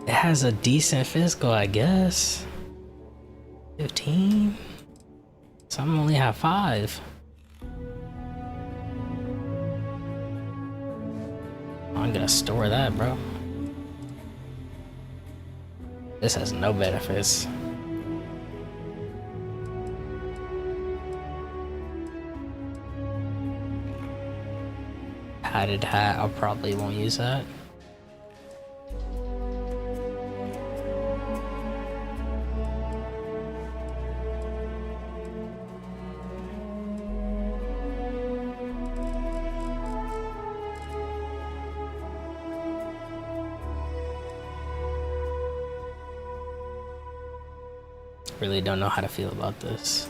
It has a decent physical, I guess. 15? Some only have 5. I'm gonna store that, bro. This has no benefits. Padded hat, I probably won't use that. Really don't know how to feel about this.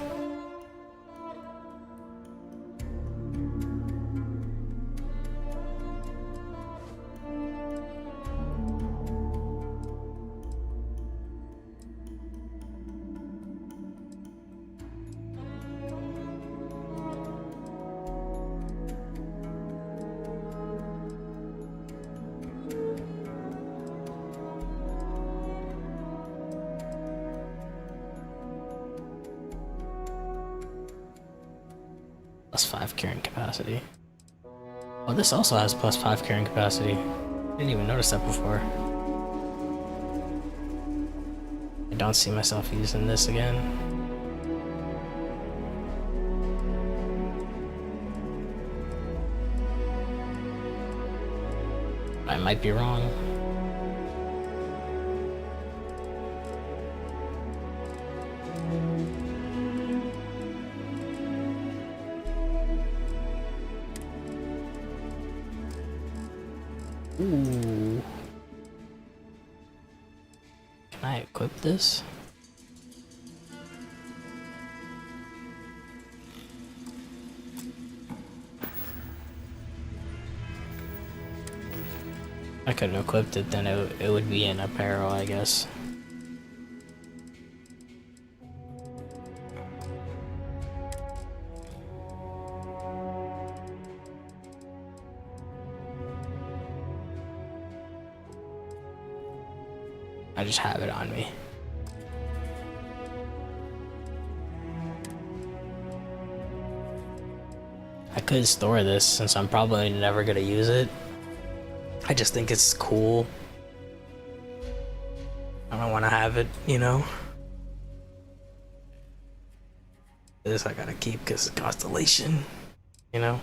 +5 carrying capacity. Oh, this also has +5 carrying capacity. Didn't even notice that before. I don't see myself using this again. I might be wrong. Ooh. Can I equip this? I couldn't have equipped it, then it would be in apparel, I guess. I just have it on me. I could store this since I'm probably never gonna use it. I just think it's cool. I don't want to have it, you know? This I gotta keep because it's Constellation, you know?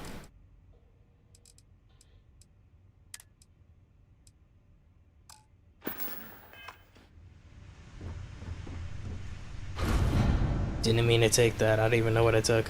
Didn't mean to take that. I don't even know what I took.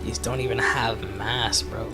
These don't even have mass, bro.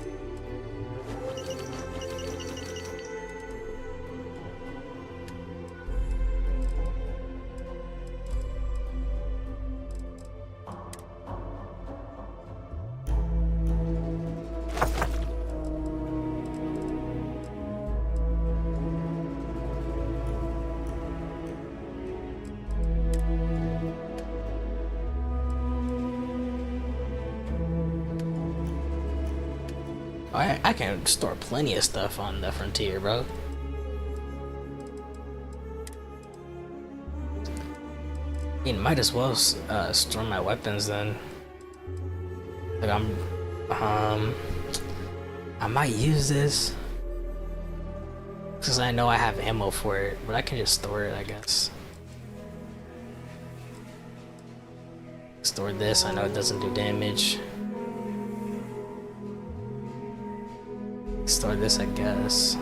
I can store plenty of stuff on the frontier, bro. I mean, might as well store my weapons then. Like I might use this because I know I have ammo for it, but I can just store it, I guess. Store this, I know it doesn't do damage. Store this, I guess.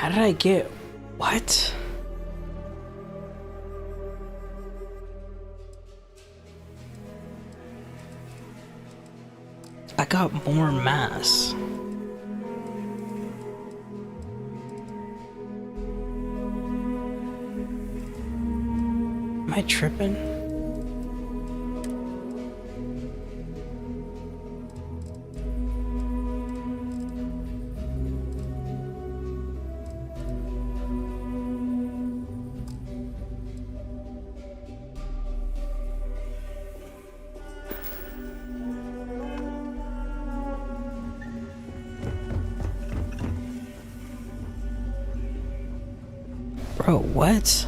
How did I get... What? I got more mass. Am I tripping? Bro, what?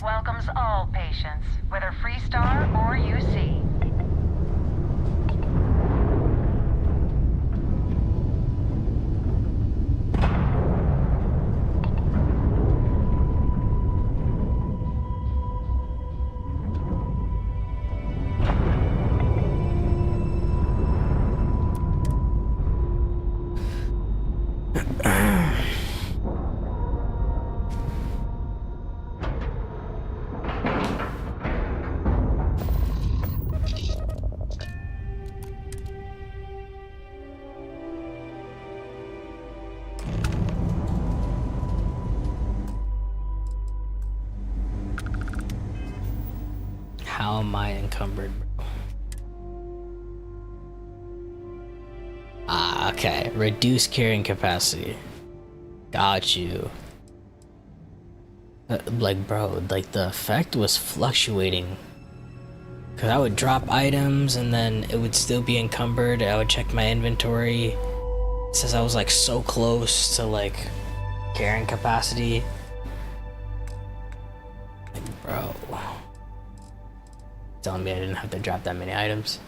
Welcomes all patients, whether Freestar or UC. How am I encumbered, bro? Ah, okay. Reduce carrying capacity. Got you. Like, bro, like the effect was fluctuating. Cause I would drop items and then it would still be encumbered. I would check my inventory. It says I was like so close to like carrying capacity. Like, bro. Telling me I didn't have to drop that many items.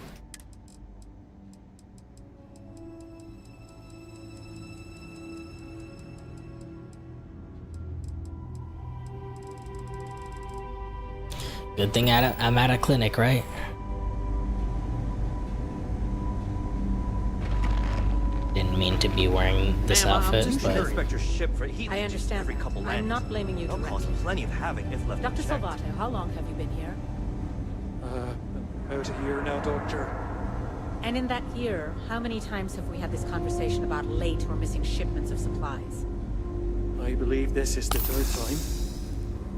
Good thing I'm at a clinic, right? Didn't mean to be wearing this outfit, but... I understand. I'm not blaming you directly. Plenty of havoc if left Dr. unchecked. Salvato, how long have you been here? About a year now, Doctor. And in that year, how many times have we had this conversation about late or missing shipments of supplies? I believe this is the third time.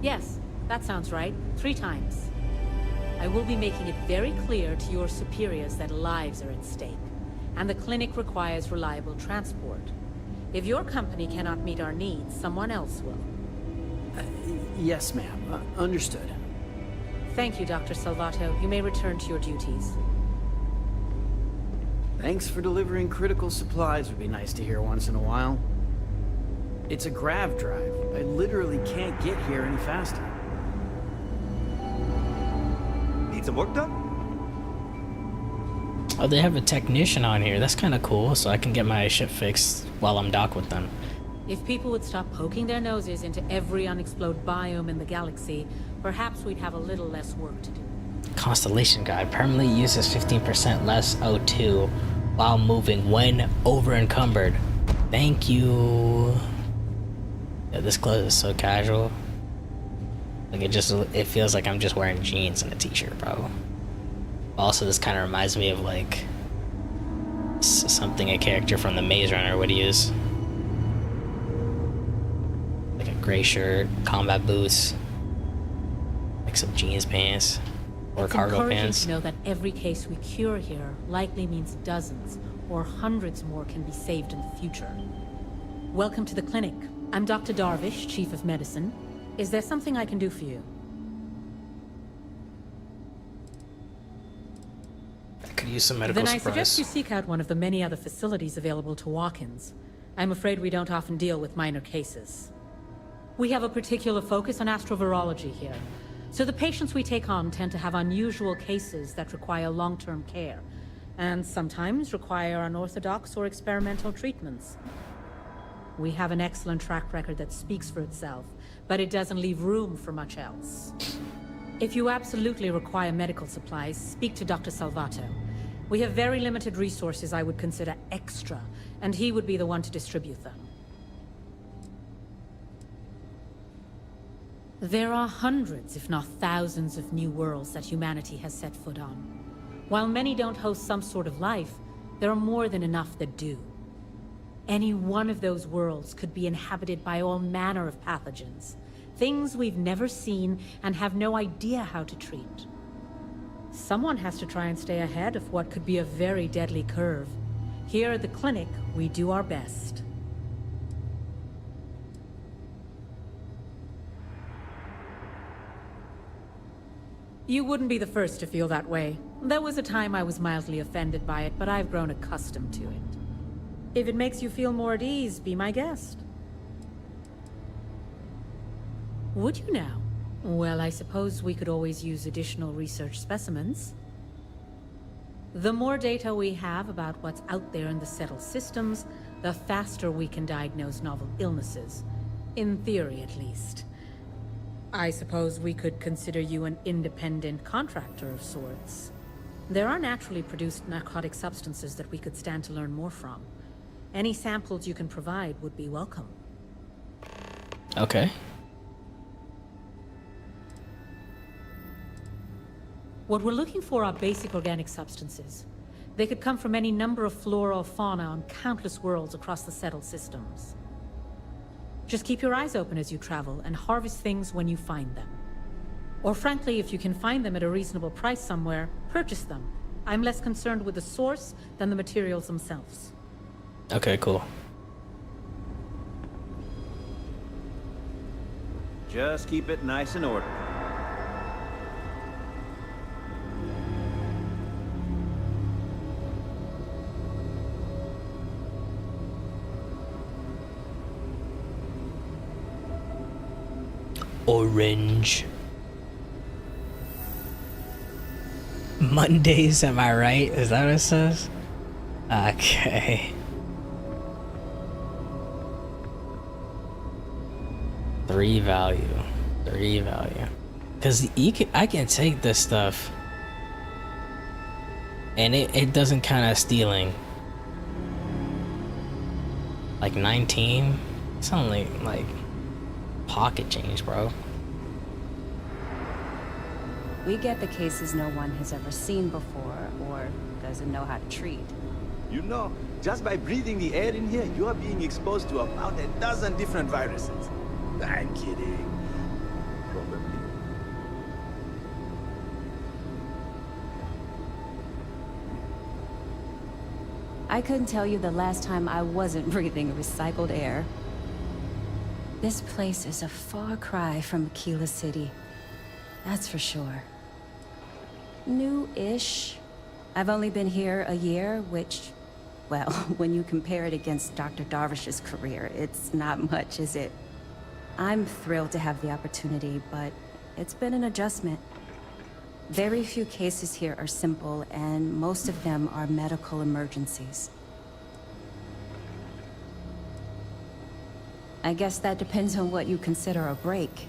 Yes, that sounds right. 3 times. I will be making it very clear to your superiors that lives are at stake, and the clinic requires reliable transport. If your company cannot meet our needs, someone else will. Yes, ma'am. Understood. Thank you, Dr. Salvato. You may return to your duties. Thanks for delivering critical supplies would be nice to hear once in a while. It's a grav drive. I literally can't get here any faster. Need some work done? Oh, they have a technician on here. That's kind of cool, so I can get my ship fixed while I'm docked with them. If people would stop poking their noses into every unexplored biome in the galaxy, perhaps we'd have a little less work to do. Constellation Guide permanently uses 15% less O2 while moving when over encumbered. Thank you. Yeah, this clothes is so casual. Like it feels like I'm just wearing jeans and a t-shirt, bro. Also, this kind of reminds me of like something a character from the Maze Runner would use. Like a gray shirt, combat boots, like some jeans pants or cargo pants. It's encouraging to know that every case we cure here likely means dozens or hundreds more can be saved in the future. Welcome to the clinic. I'm Dr. Darvish, Chief of Medicine. Is there something I can do for you? could use some medical Then I supplies. suggest you seek out one of the many other facilities available to walk-ins. I'm afraid we don't often deal with minor cases. We have a particular focus on astrovirology here, so the patients we take on tend to have unusual cases that require long-term care, and sometimes require unorthodox or experimental treatments. We have an excellent track record that speaks for itself, but it doesn't leave room for much else. If you absolutely require medical supplies, speak to Dr. Salvato. We have very limited resources I would consider extra, and he would be the one to distribute them. There are hundreds, if not thousands, of new worlds that humanity has set foot on. While many don't host some sort of life, there are more than enough that do. Any one of those worlds could be inhabited by all manner of pathogens, things we've never seen and have no idea how to treat. Someone has to try and stay ahead of what could be a very deadly curve. Here at the clinic, we do our best. You wouldn't be the first to feel that way. There was a time I was mildly offended by it, but I've grown accustomed to it. If it makes you feel more at ease, be my guest. Would you now? Well, I suppose we could always use additional research specimens. The more data we have about what's out there in the settled systems, the faster we can diagnose novel illnesses. In theory, at least. I suppose we could consider you an independent contractor of sorts. There are naturally produced narcotic substances that we could stand to learn more from. Any samples you can provide would be welcome. Okay. What we're looking for are basic organic substances. They could come from any number of flora or fauna on countless worlds across the settled systems. Just keep your eyes open as you travel and harvest things when you find them. Or frankly, if you can find them at a reasonable price somewhere, purchase them. I'm less concerned with the source than the materials themselves. Okay, cool. Just keep it nice and orderly. Orange. Mondays, am I right? Is that what it says? Okay. 3 value. 3 value. Because I can take this stuff. And it doesn't count as stealing. Like 19? It's only like pocket change, bro. We get the cases no one has ever seen before or doesn't know how to treat. You know, just by breathing the air in here, you are being exposed to about a dozen different viruses. I'm kidding. Probably. I couldn't tell you the last time I wasn't breathing recycled air. This place is a far cry from Aquila City. That's for sure. New-ish. I've only been here a year, which, well, when you compare it against Dr. Darvish's career, it's not much, is it? I'm thrilled to have the opportunity, but it's been an adjustment. Very few cases here are simple, and most of them are medical emergencies. I guess that depends on what you consider a break.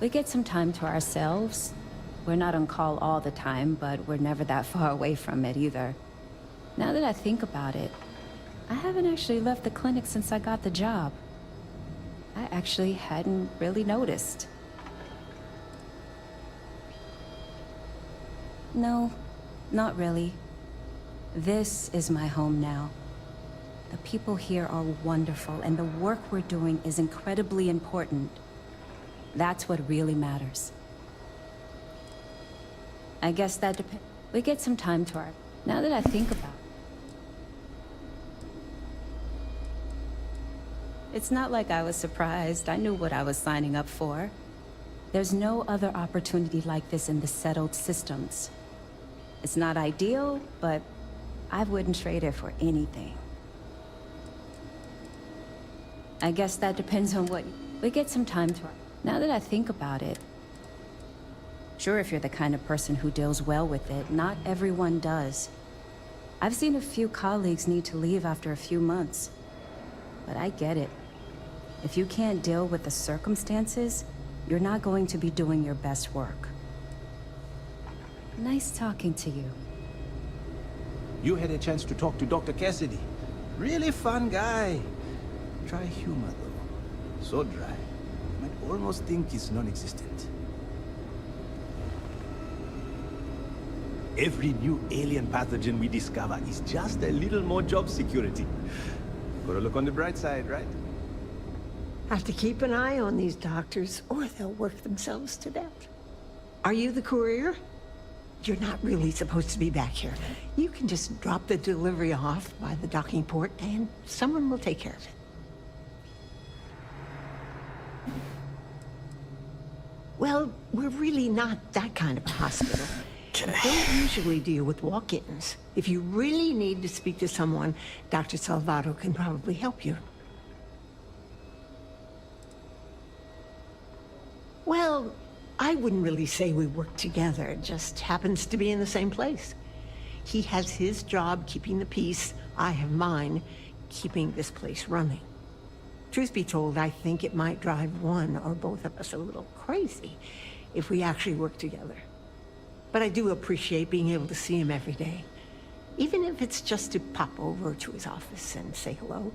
We get some time to ourselves. We're not on call all the time, but we're never that far away from it either. Now that I think about it, I haven't actually left the clinic since I got the job. I actually hadn't really noticed. No, not really. This is my home now. The people here are wonderful, and the work we're doing is incredibly important. That's what really matters. I guess that depends. We get some time to our... Now that I think about it. It's not like I was surprised. I knew what I was signing up for. There's no other opportunity like this in the settled systems. It's not ideal, but I wouldn't trade it for anything. I guess that depends on what... We get some time to... Now that I think about it... Sure, if you're the kind of person who deals well with it, not everyone does. I've seen a few colleagues need to leave after a few months. But I get it. If you can't deal with the circumstances, you're not going to be doing your best work. Nice talking to you. You had a chance to talk to Dr. Cassidy. Really fun guy. Dry humor, though. So dry. You might almost think it's non-existent. Every new alien pathogen we discover is just a little more job security. Gotta look on the bright side, right? Have to keep an eye on these doctors, or they'll work themselves to death. Are you the courier? You're not really supposed to be back here. You can just drop the delivery off by the docking port, and someone will take care of it. Well, we're really not that kind of a hospital. We don't usually deal with walk-ins. If you really need to speak to someone, Dr. Salvato can probably help you. Well, I wouldn't really say we work together. It just happens to be in the same place. He has his job keeping the peace. I have mine keeping this place running. Truth be told, I think it might drive one or both of us a little crazy if we actually work together. But I do appreciate being able to see him every day. Even if it's just to pop over to his office and say hello,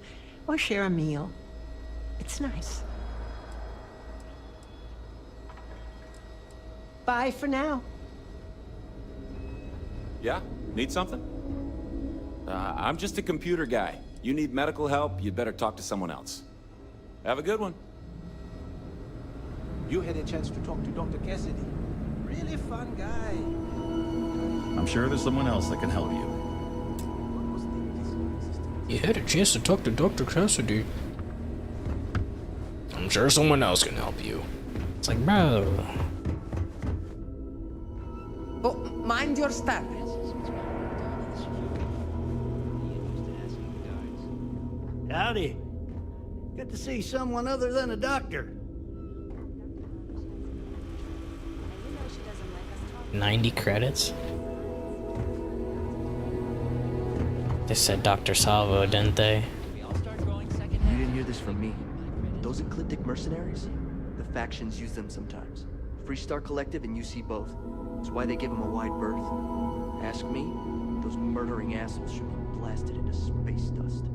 or share a meal. It's nice. Bye for now. Yeah? Need something? I'm just a computer guy. You need medical help, you'd better talk to someone else. Have a good one. You had a chance to talk to Dr. Cassidy. Really fun guy. I'm sure there's someone else that can help you. You had a chance to talk to Dr. Cassidy. I'm sure someone else can help you. It's like, bro. Oh, mind your step. Howdy. Good to see someone other than a doctor. 90 credits? They said Dr. Salvo, didn't they? You didn't hear this from me. Those ecliptic mercenaries? The factions use them sometimes. Freestar Collective and UC both. That's why they give them a wide berth. Ask me, those murdering assholes should be blasted into space dust.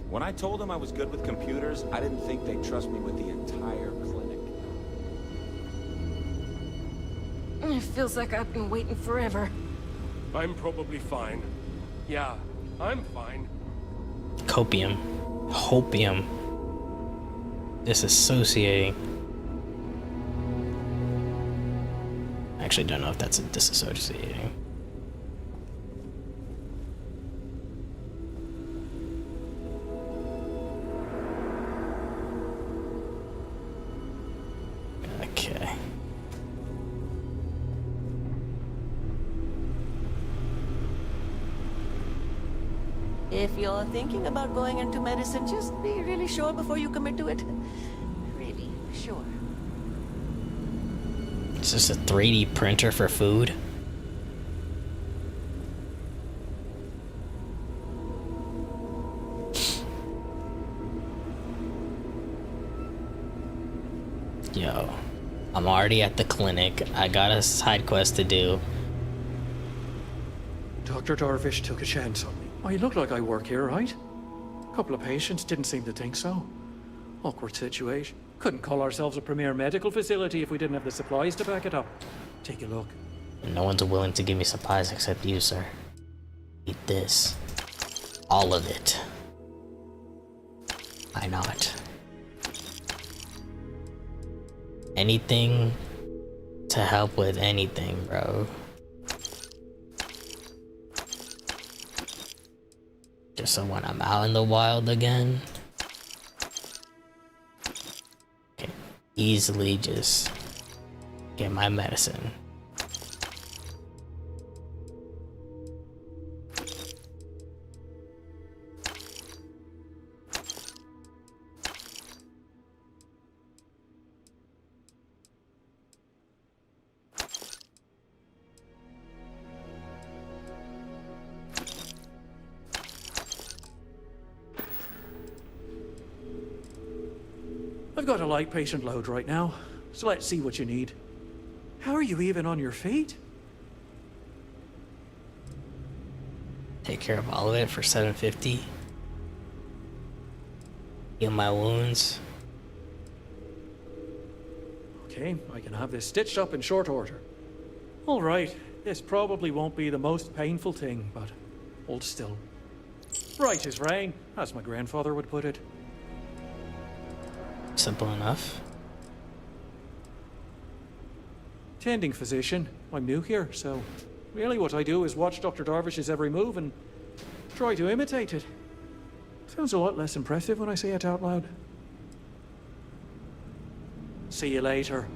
When I told them I was good with computers, I didn't think they'd trust me with the entire clinic. It feels like I've been waiting forever. I'm probably fine. Yeah, I'm fine. Copium. Hopium. Disassociating. I actually don't know if that's a disassociating. Okay. If you're thinking about going into medicine, just be really sure before you commit to it. Really sure. Is this a 3D printer for food? Yo, I'm already at the clinic. I got a side quest to do. Dr. Darvish took a chance on me. I look like I work here, right? A couple of patients didn't seem to think so. Awkward situation. Couldn't call ourselves a premier medical facility if we didn't have the supplies to back it up. Take a look. No one's willing to give me supplies except you, sir. Eat this. All of it. Why not? anything to help with anything, bro. Just so when I'm out in the wild again, I can easily just get my medicine. I've got a light patient load right now, so let's see what you need. How are you even on your feet? Take care of all of it for $750. Heal my wounds. Okay, I can have this stitched up in short order. All right, this probably won't be the most painful thing, but hold still. Right as rain, as my grandfather would put it. Simple enough. Tending physician. I'm new here, so really what I do is watch Dr. Darvish's every move and try to imitate it. Sounds a lot less impressive when I say it out loud. See you later.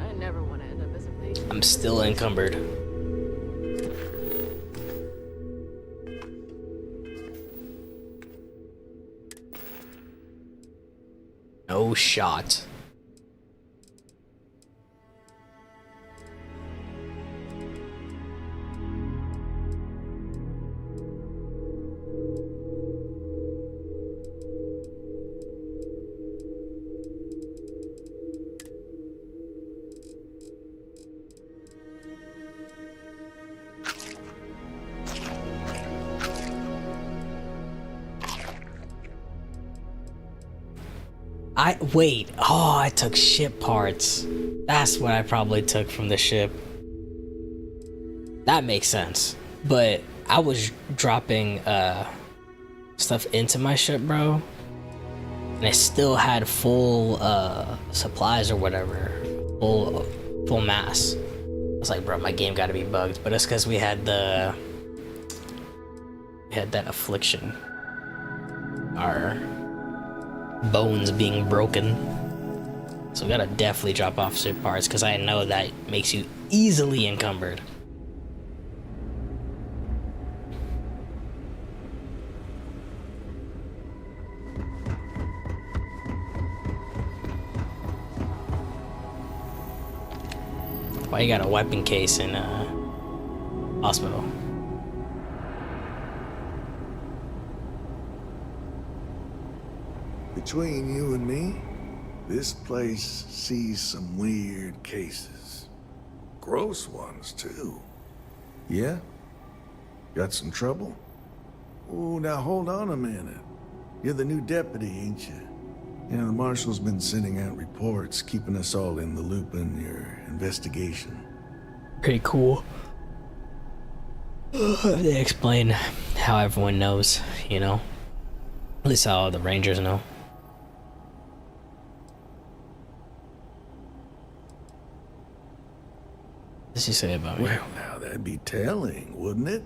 I never want to end up as a patient. I'm still encumbered. No shot. Wait, oh, I took ship parts. That's what I probably took from the ship. That makes sense. But I was dropping stuff into my ship, bro, and I still had full supplies or whatever, full mass. I was like, bro, my game gotta be bugged. But it's because we had that affliction. Our bones being broken, so we gotta definitely drop off ship parts because I know that makes you easily encumbered. Why you got a weapon case in hospital? Between you and me, this place sees some weird cases. Gross ones, too. Yeah? Got some trouble? Oh, now hold on a minute. You're the new deputy, ain't you? Yeah, the marshal's been sending out reports, keeping us all in the loop in your investigation. Pretty cool. They explain how everyone knows, you know? At least how all the Rangers know. What does he say about me? Well, now that'd be telling, wouldn't it?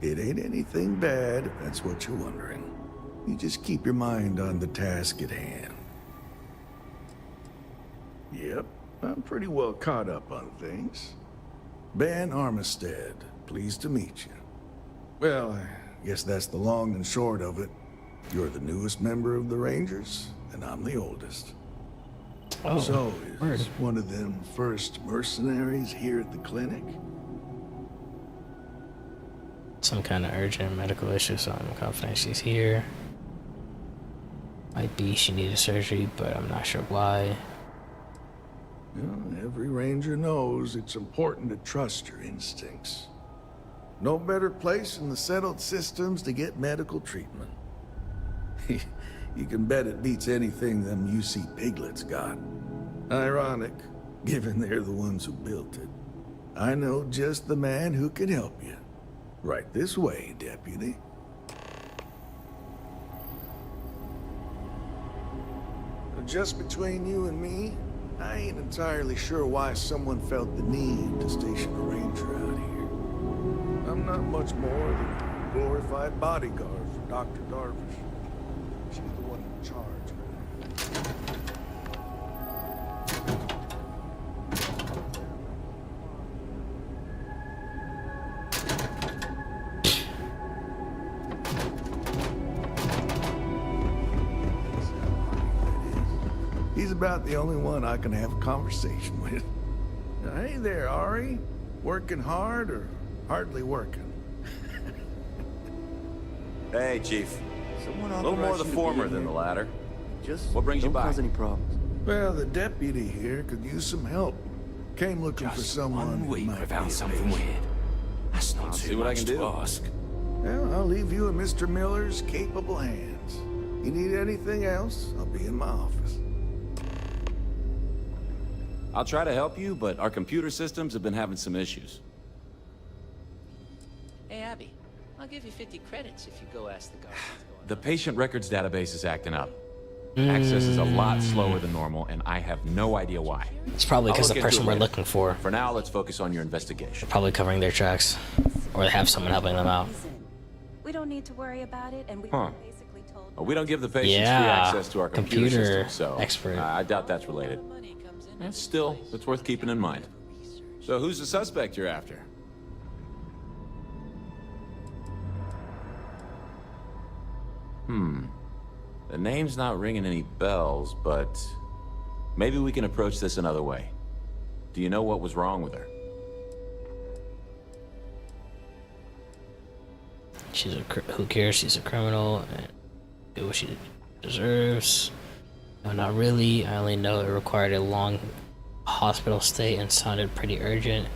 It ain't anything bad, if that's what you're wondering. You just keep your mind on the task at hand. Yep, I'm pretty well caught up on things. Ben Armistead, pleased to meet you. Well, I guess that's the long and short of it. You're the newest member of the Rangers, and I'm the oldest. Oh, so, word. is one of them first mercenaries here at the clinic? Some kind of urgent medical issue, so I'm confident she's here. Might be she needed surgery, but I'm not sure why. Well, every Ranger knows it's important to trust your instincts. No better place in the settled systems to get medical treatment. You can bet it beats anything them UC piglets got. Ironic, given they're the ones who built it. I know just the man who can help you. Right this way, Deputy. just between you and me, I ain't entirely sure why someone felt the need to station a ranger out here. I'm not much more than a glorified bodyguard for Dr. Darvish. She's the one in charge. He's about the only one I can have a conversation with. Now, hey there, Ari. Working hard or hardly working? Hey, Chief. Someone A little more authorized the you to former be in than the here. latter. Just What brings you don't by? cause any problems. Well, the deputy here could use some help. Came looking for someone. 1 week who might without be something available. weird. That's not I'll too see what I much can to do. ask. Well, I'll leave you in Mr. Miller's capable hands. You need anything else, I'll be in my office. I'll try to help you, but our computer systems have been having some issues. Hey, Abby, I'll give you 50 credits if you go ask the guard. The patient records database is acting up. Access is a lot slower than normal, and I have no idea why. It's probably I'll because the look into person it we're later. looking for. For now, let's focus on your investigation. Probably covering their tracks. Or they have someone helping them out. We don't need to worry about it, and we Huh. were basically told. Well, we don't give the patients free Yeah, access to our computer computer system, so expert. I doubt that's related. Still, it's worth keeping in mind. So who's the suspect you're after? The name's not ringing any bells, but maybe we can approach this another way. Do you know what was wrong with her? Who cares? She's a criminal and do what she deserves. No, not really. I only know it required a long hospital stay and sounded pretty urgent.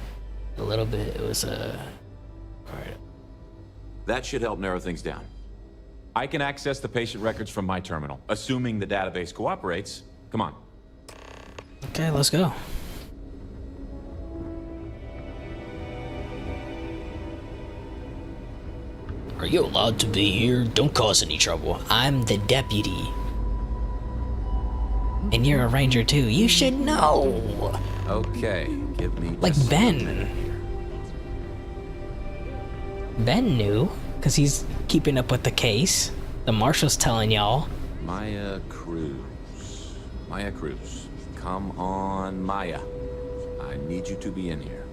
A little bit. It was That should help narrow things down. I can access the patient records from my terminal, assuming the database cooperates. Come on. Okay, let's go. Are you allowed to be here? Don't cause any trouble. I'm the deputy. And you're a ranger too. You should know. Okay, give me Like just a minute Ben. here. Ben knew, because he's keeping up with the case. The marshal's telling y'all. Maya Cruz. Maya Cruz. Come on, Maya. I need you to be in here.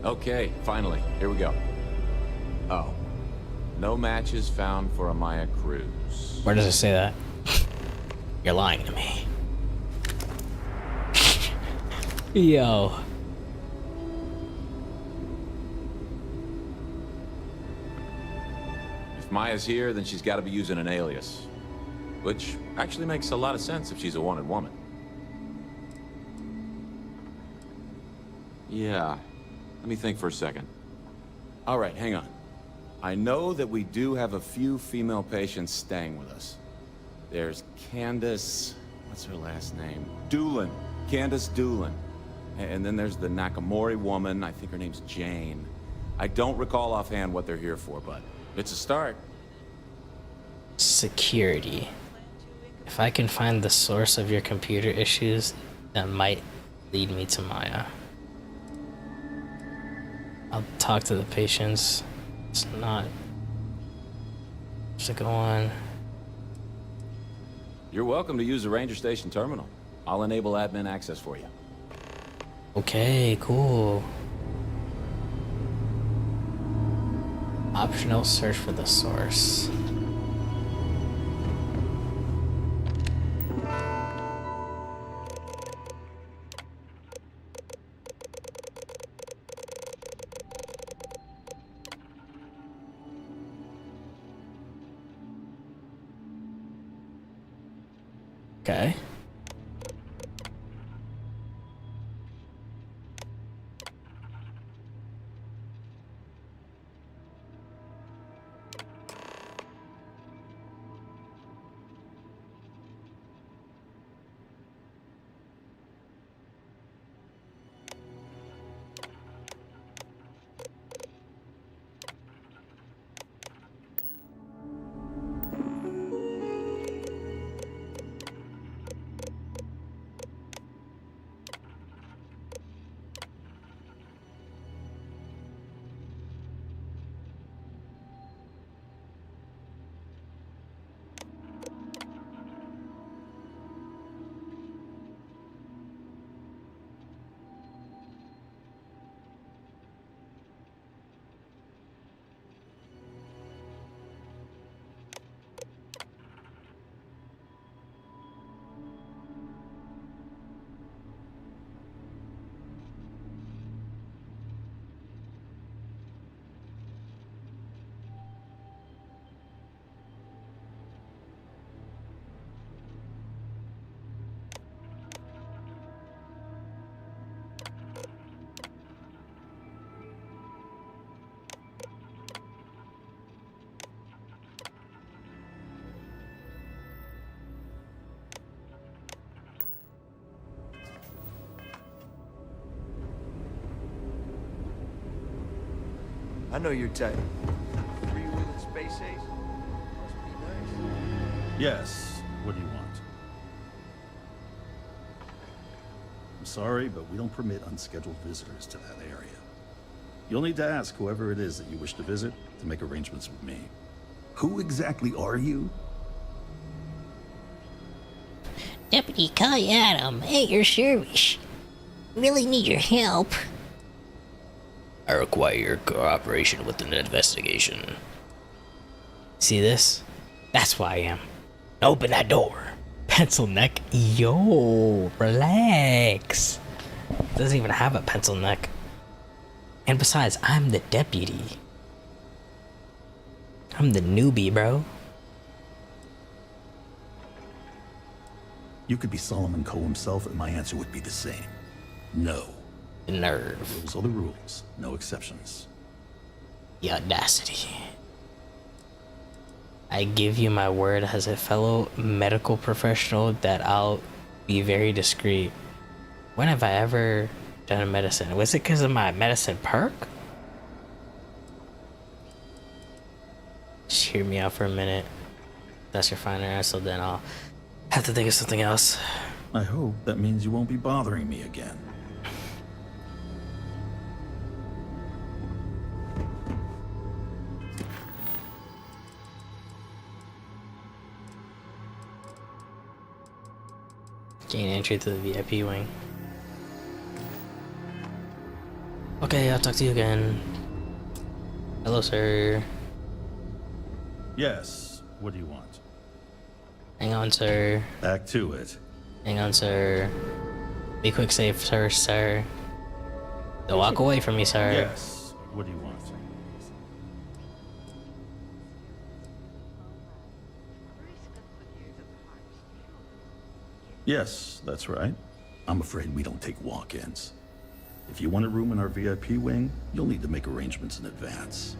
Okay, finally. Here we go. Oh. No matches found for a Maya Cruz. Where does it say that? You're lying to me. Yo. If Maya's here, then she's got to be using an alias. Which actually makes a lot of sense if she's a wanted woman. Yeah. Let me think for a second. All right, hang on. I know that we do have a few female patients staying with us. There's Candace... what's her last name? Doolin. Candace Doolin. And then there's the Nakamori woman. I think her name's Jane. I don't recall offhand what they're here for, but it's a start. Security. If I can find the source of your computer issues, that might lead me to Maya. I'll talk to the patients. It's not... Just go on. You're welcome to use the Ranger Station terminal. I'll enable admin access for you. Okay, cool. Optional search for the source. Okay. I know your type. Freewheeling space ace? Must be nice. Yes. What do you want? I'm sorry, but we don't permit unscheduled visitors to that area. You'll need to ask whoever it is that you wish to visit to make arrangements with me. Who exactly are you? Deputy Kai Adam, at your service. Really need your help. I require your cooperation with an investigation. See this? That's why I am. Open that door. Pencil neck. Yo, relax. Doesn't even have a pencil neck. And besides, I'm the deputy. I'm the newbie, bro. You could be Solomon Coe himself, and my answer would be the same. No. Nerve. The rules are the rules. No exceptions. The audacity. I give you my word as a fellow medical professional that I'll be very discreet. When have I ever done medicine? Was it because of my medicine perk? Just hear me out for a minute. That's your final answer, then I'll have to think of something else. I hope that means you won't be bothering me again. Gain entry to the VIP wing. Okay, I'll talk to you again. Hello, sir. Yes. What do you want? Hang on, sir. Back to it. Hang on, sir. Be quick, safe, sir. Don't walk away from me, sir. Yes. What do you want? Yes, that's right. I'm afraid we don't take walk-ins. If you want a room in our VIP wing, you'll need to make arrangements in advance.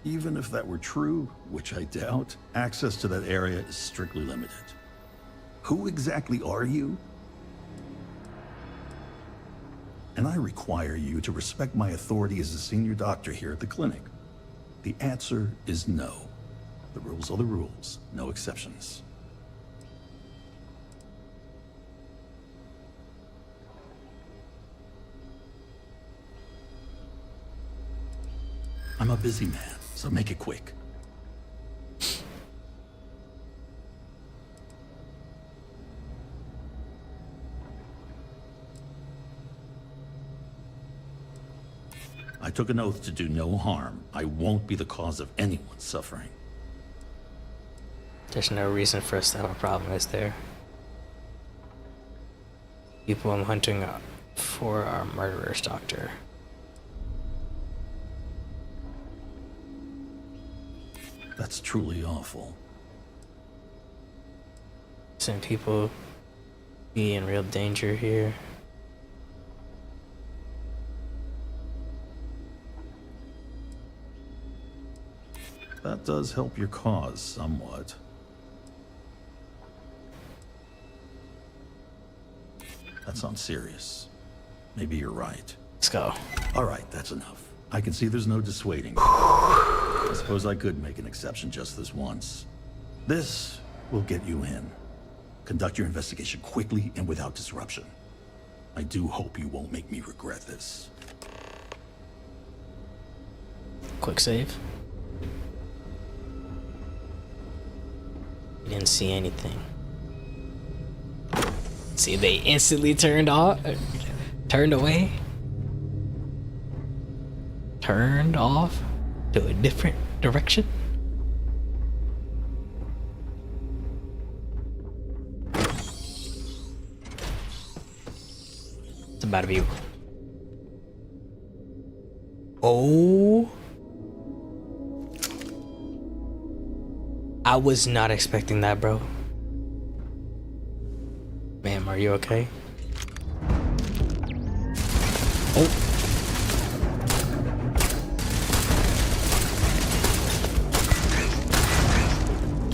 Even if that were true, which I doubt, access to that area is strictly limited. Who exactly are you? And I require you to respect my authority as a senior doctor here at the clinic. The answer is no. The rules are the rules, no exceptions. I'm a busy man, so make it quick. I took an oath to do no harm. I won't be the cause of anyone's suffering. There's no reason for us to have a problem, is there? People I'm hunting for are murderers, Doctor. That's truly awful. Some people be in real danger here. That does help your cause somewhat. That sounds serious. Maybe you're right. Let's go. All right, that's enough. I can see there's no dissuading. I suppose I could make an exception just this once. This will get you in. Conduct your investigation quickly and without disruption. I do hope you won't make me regret this. Quick save. You didn't see anything. See, they instantly turned off, turned away, turned off to a different direction. It's about to be. Oh. I was not expecting that, bro. Ma'am, are you okay? Oh.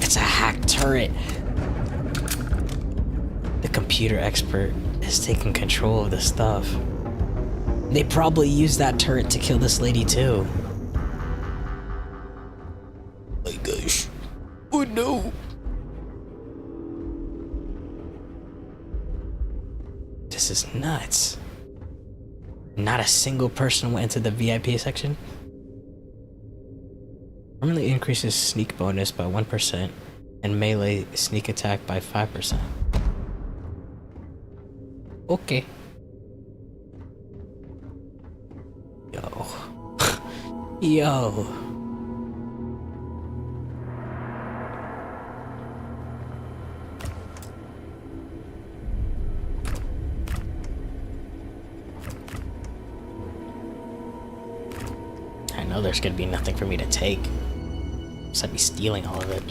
It's a hacked turret. The computer computer expert is taking control of this stuff. They probably used that turret to kill this lady too. My gosh. Oh no. This is nuts. Not a single person went into the VIP section. Normally increases sneak bonus by 1% and melee sneak attack by 5%. Okay. Yo. Yo. I know there's gonna be nothing for me to take. So I'd be stealing all of it.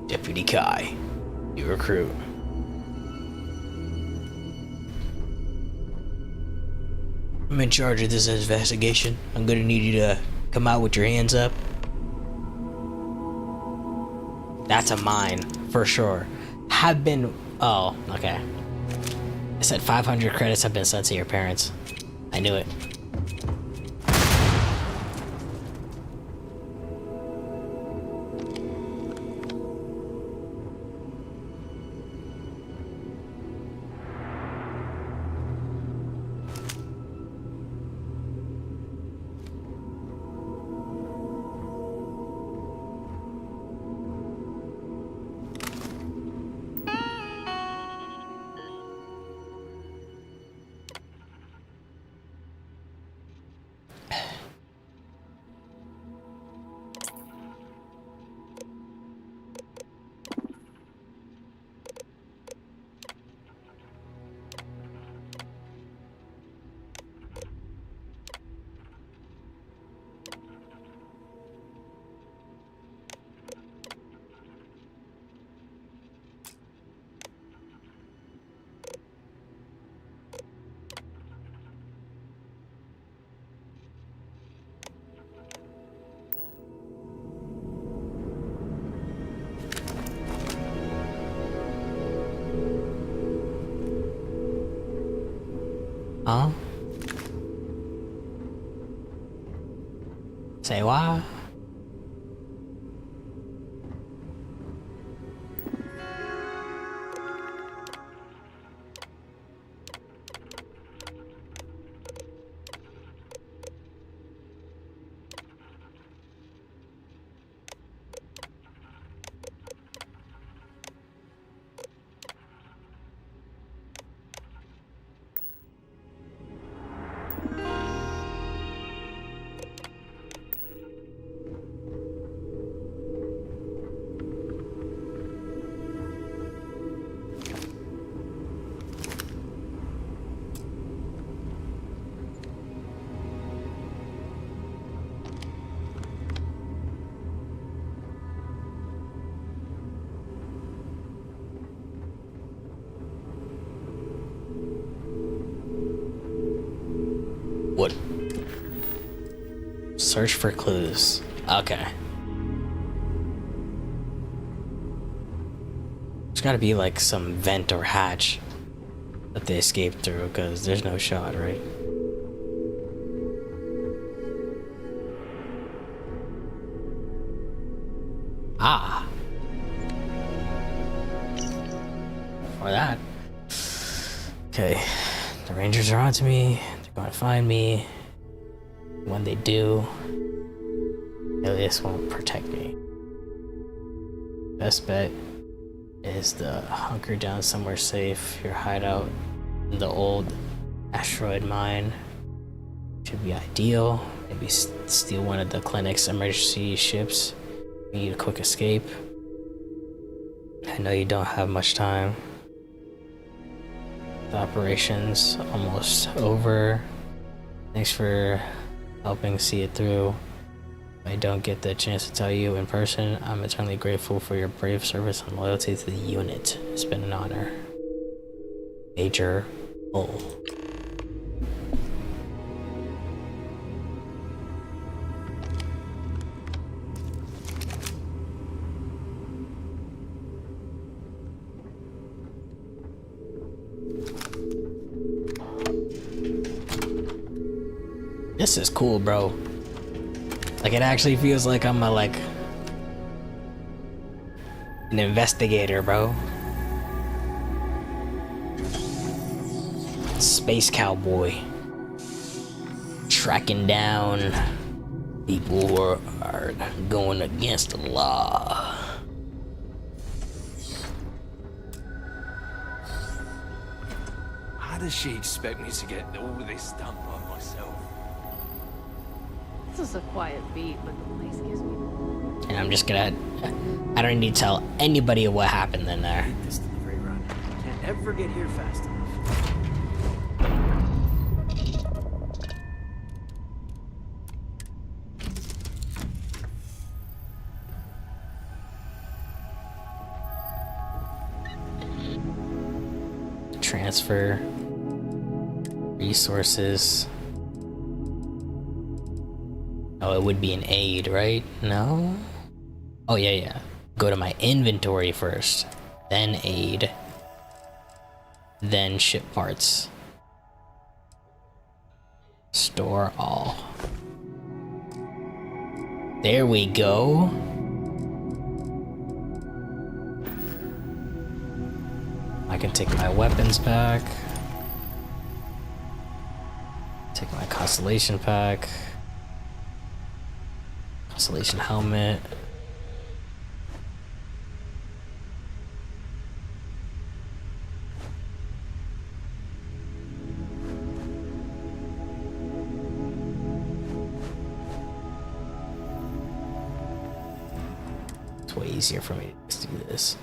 Deputy Kai, you recruit. I'm in charge of this investigation. I'm gonna need you to come out with your hands up. That's a mine, for sure. Have been... Oh, okay. I said 500 credits have been sent to your parents. I knew it. Huh? Say what? What? Search for clues. Okay. There's gotta be like some vent or hatch that they escaped through, because there's no shot, right? Ah. For that. Okay. The Rangers are onto me. They're going to find me. When they do, Alias won't protect me. Best bet is to hunker down somewhere safe. Your hideout in the old asteroid mine should be ideal. Maybe steal one of the clinic's emergency ships. We need a quick escape. I know you don't have much time. The operation's almost over. Thanks for helping see it through. If I don't get the chance to tell you in person, I'm eternally grateful for your brave service and loyalty to the unit. It's been an honor. Major O. This is cool, bro. Like, it actually feels like I'm an investigator, bro. Space cowboy. Tracking down people who are going against the law. How does she expect me to get all this done by myself? This is a quiet beat, but the place gives me. And I'm just gonna. I don't need to tell anybody what happened in there. This delivery run. Can't ever get here fast enough. Transfer resources. Oh, it would be an aid, right? No? Oh, yeah. Go to my inventory first, then aid, then ship parts. Store all. There we go. I can take my weapons back. Take my constellation pack. Constellation helmet. It's way easier for me to do this.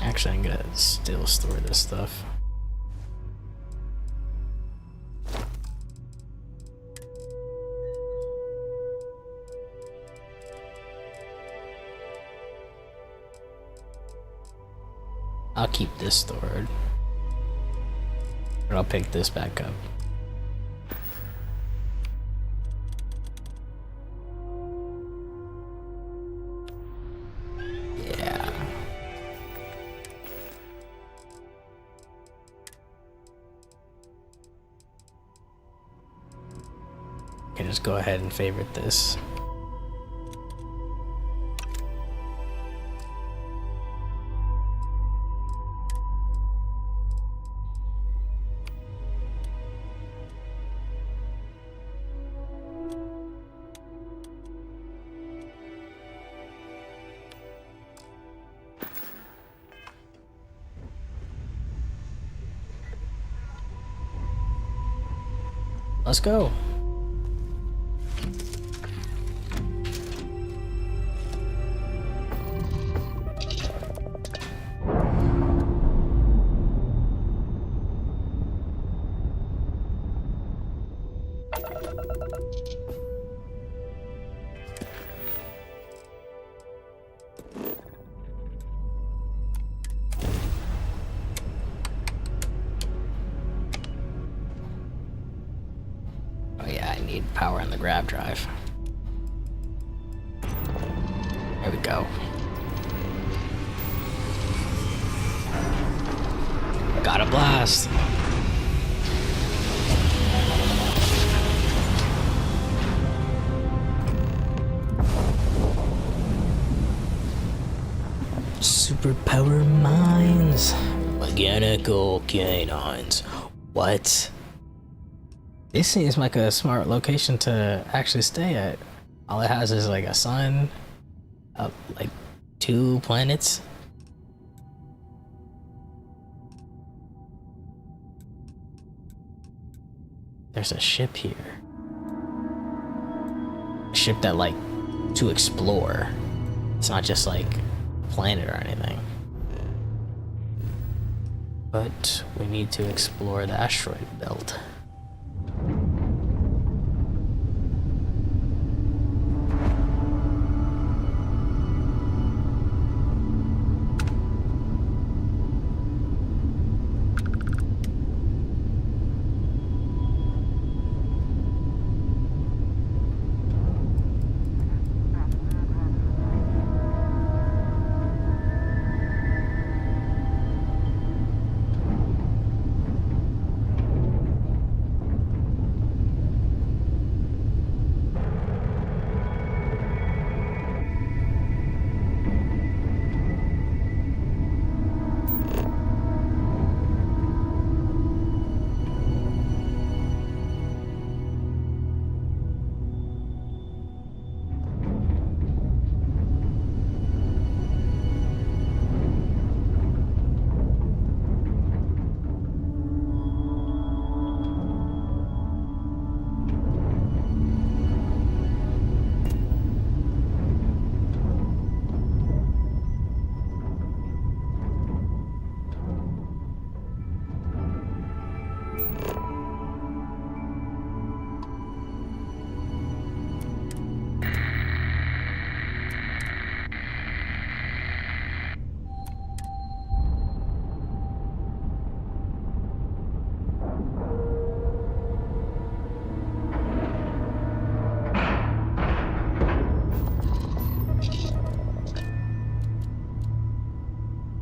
Actually, I'm gonna still store this stuff. I'll keep this stored, but I'll pick this back up. can just go ahead and favorite this. Let's go. Oh yeah, I need power on the grab drive. There we go. Got a blast. Superpower mines. Mechanical canines. What? This seems like a smart location to actually stay at. All it has is like a sun, like 2 planets. There's a ship here. A ship that like to explore. It's not just like a planet or anything. But we need to explore the asteroid belt.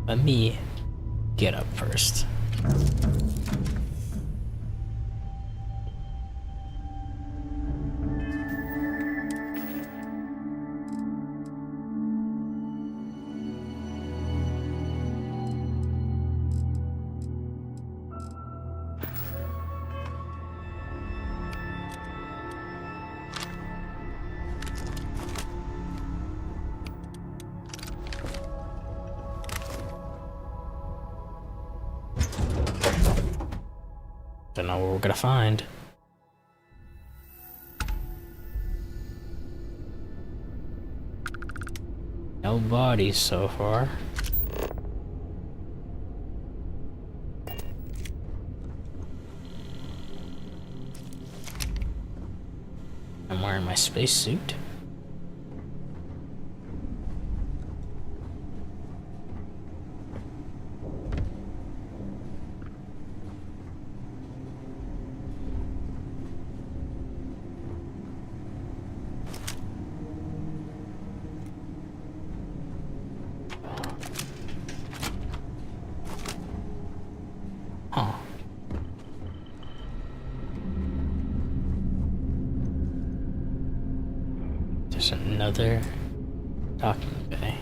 Let me get up first. Don't know what we're gonna find. No bodies so far. I'm wearing my spacesuit. another docking bay.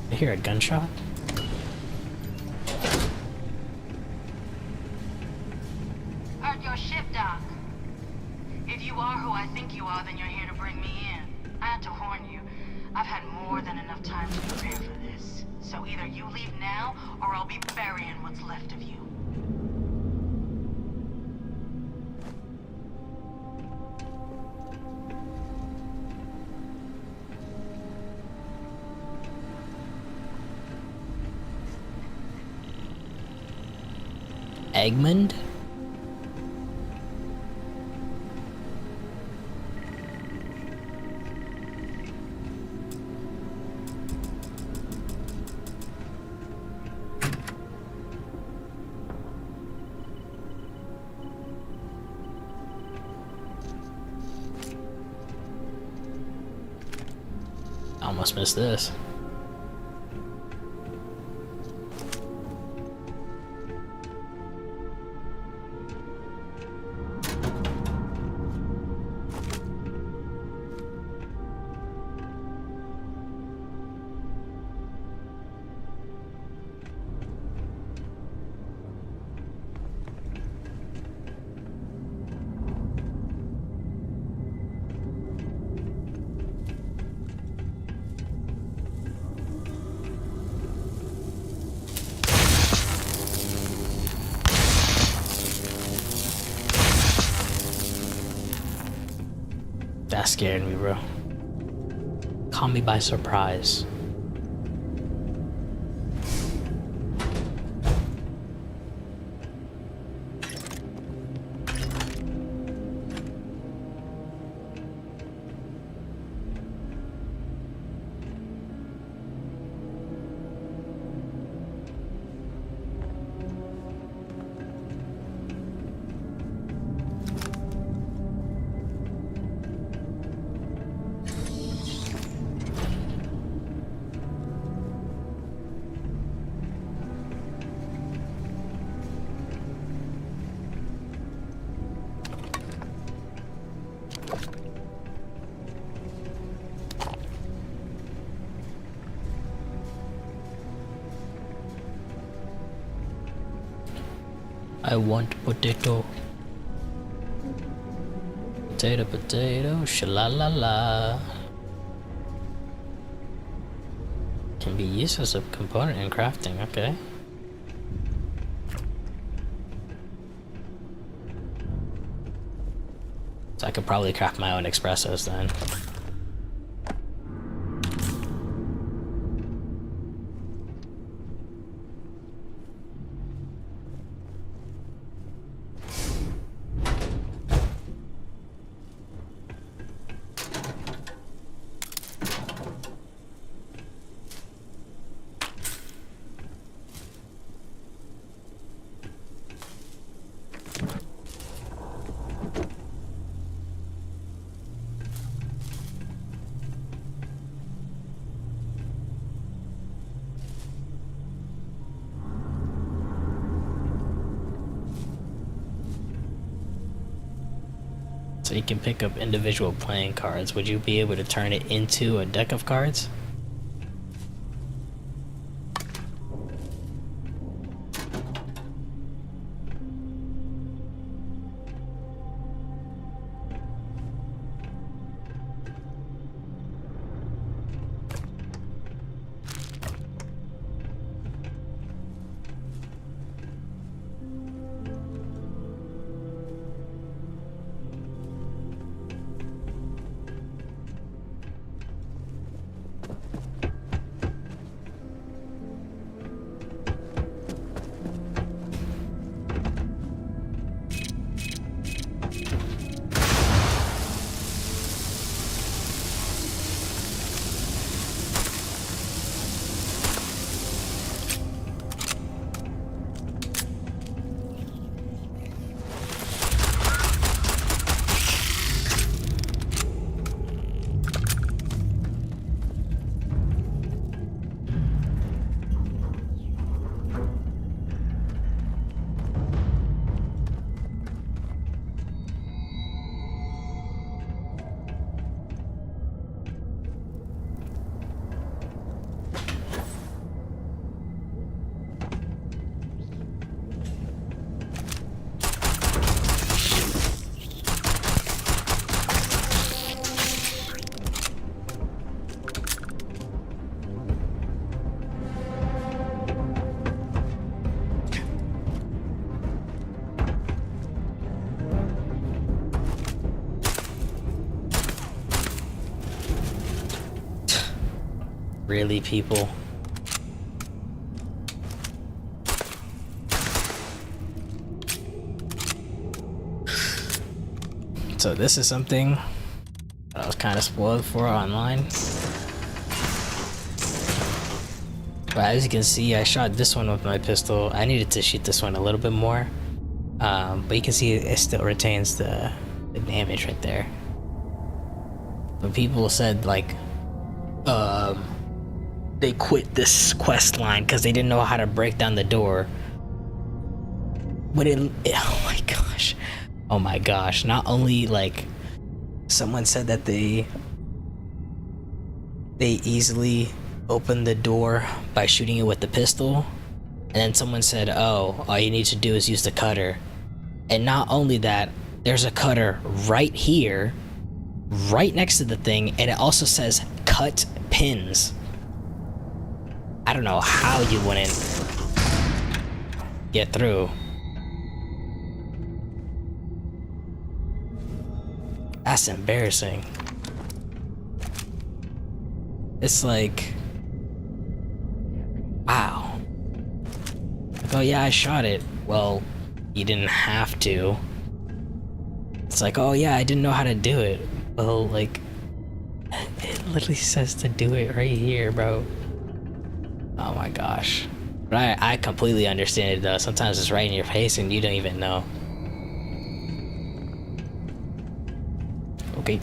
I hear a gunshot. At your ship, Doc. If you are who I think you are, then you're here to bring me in. I had to warn you. I've had more than enough time to prepare for this. So either you leave now, or I'll be burying what's left of you. Egmond? Almost missed this. That scared me, bro. Caught me by surprise. I want potato. Potato, potato, shalalala. Can be used as a component in crafting, okay. So I could probably craft my own espressos then. So you can pick up individual playing cards. Would you be able to turn it into a deck of cards? Really, people? So this is something that I was kind of spoiled for online. But as you can see, I shot this one with my pistol. I needed to shoot this one a little bit more. But you can see it still retains the damage right there. But people said like, they quit this quest line because they didn't know how to break down the door. But oh my gosh, not only like someone said that they easily opened the door by shooting it with the pistol, and then someone said, oh, all you need to do is use the cutter. And not only that, there's a cutter right here, right next to the thing, and it also says cut pins. I don't know how you wouldn't get through. That's embarrassing. It's like, wow. Like, oh yeah, I shot it. Well, you didn't have to. It's like, oh yeah, I didn't know how to do it. Well, like, it literally says to do it right here, bro. Oh my gosh. But I completely understand it though. Sometimes it's right in your face and you don't even know. Okay.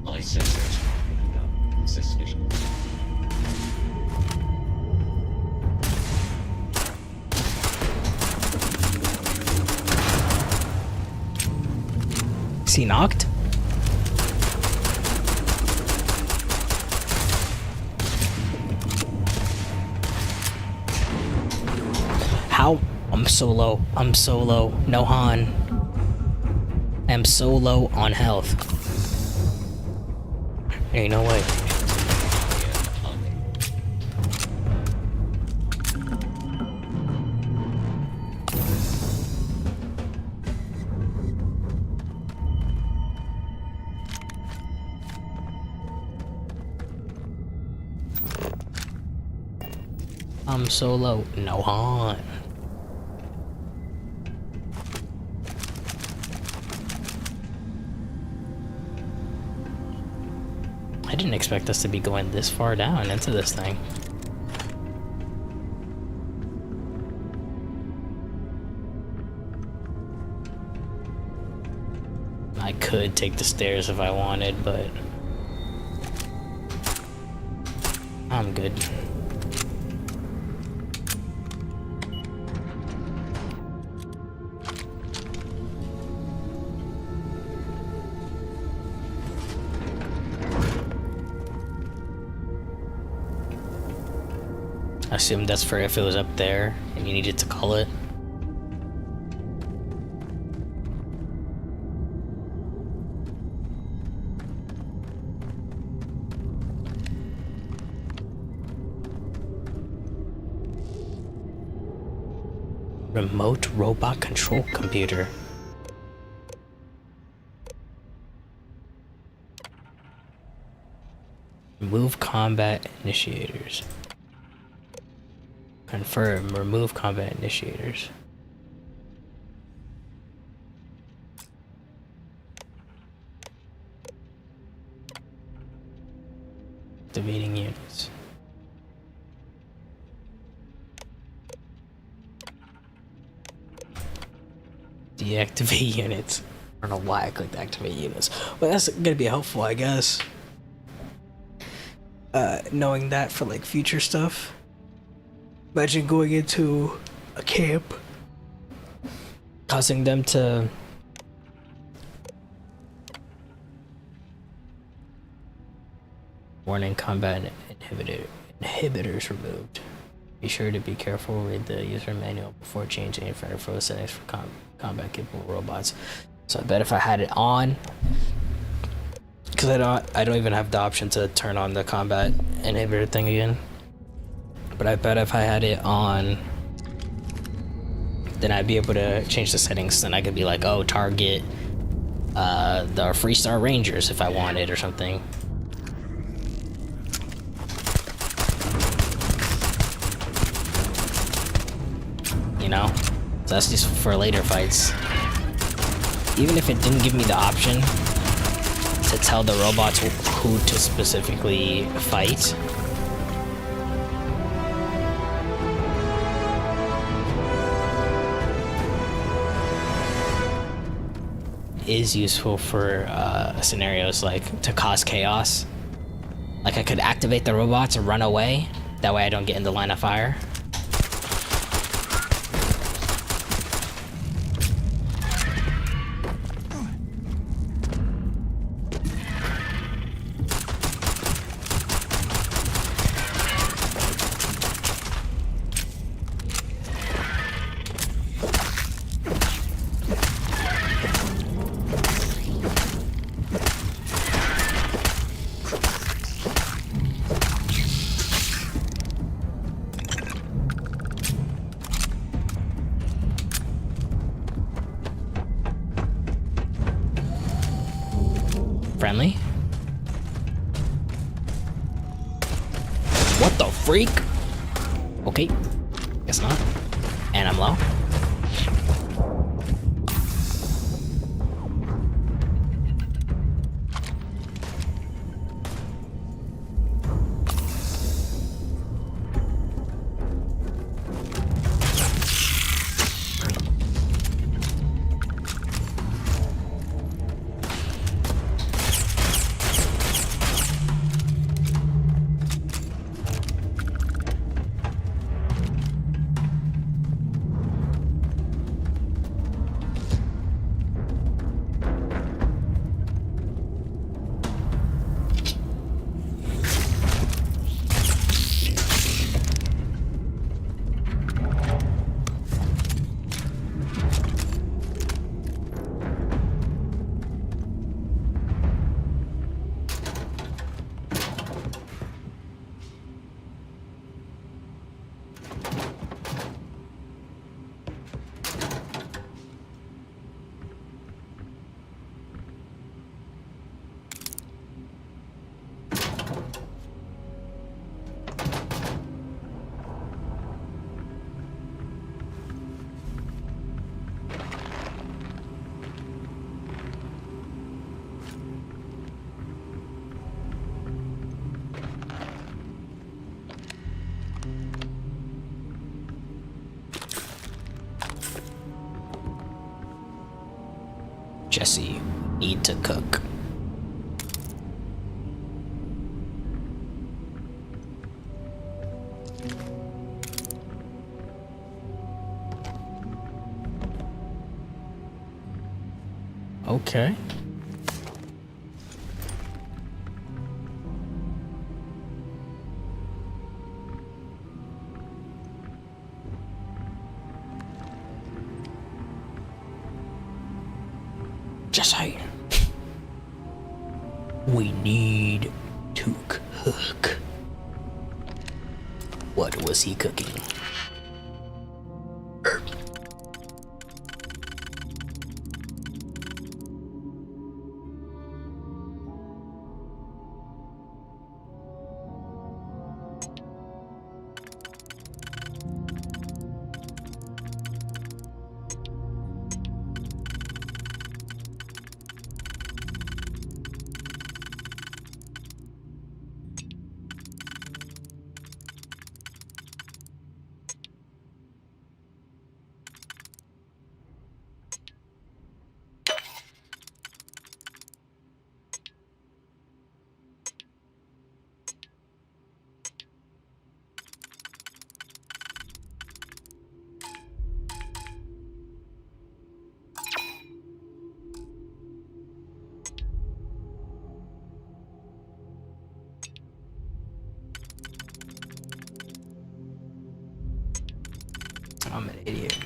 My sensors are up. Suspicion. Is he knocked? How? I'm so low. I'm so low. No Han. I am so low on health. Ain't no way. I'm so low. No Han. I didn't expect us to be going this far down into this thing. I could take the stairs if I wanted, but I'm good. I assume that's for if it was up there and you needed to call it. Remote robot control computer. Remove combat initiators. Confirm, remove combat initiators. Activating units. Deactivate units. I don't know why I clicked activate units. Well, that's gonna be helpful, I guess. Knowing that for like future stuff. Imagine going into a camp, causing them to warning combat inhibitors removed. Be sure to be careful, read the user manual before changing any further settings for combat capable robots. So I bet if I had it on, because I don't even have the option to turn on the combat inhibitor thing again. But I bet if I had it on, then I'd be able to change the settings. Then I could be like, oh, target the Freestar Rangers if I wanted or something. You know? So that's just for later fights. Even if it didn't give me the option to tell the robots who to specifically fight, is useful for scenarios like to cause chaos. Like I could activate the robots and run away. That way I don't get in the line of fire. Friendly? What the freak? Okay, guess not. And I'm low. Jesse, need to cook. Okay. Jesse, we need to cook. What was he cooking? I'm an idiot.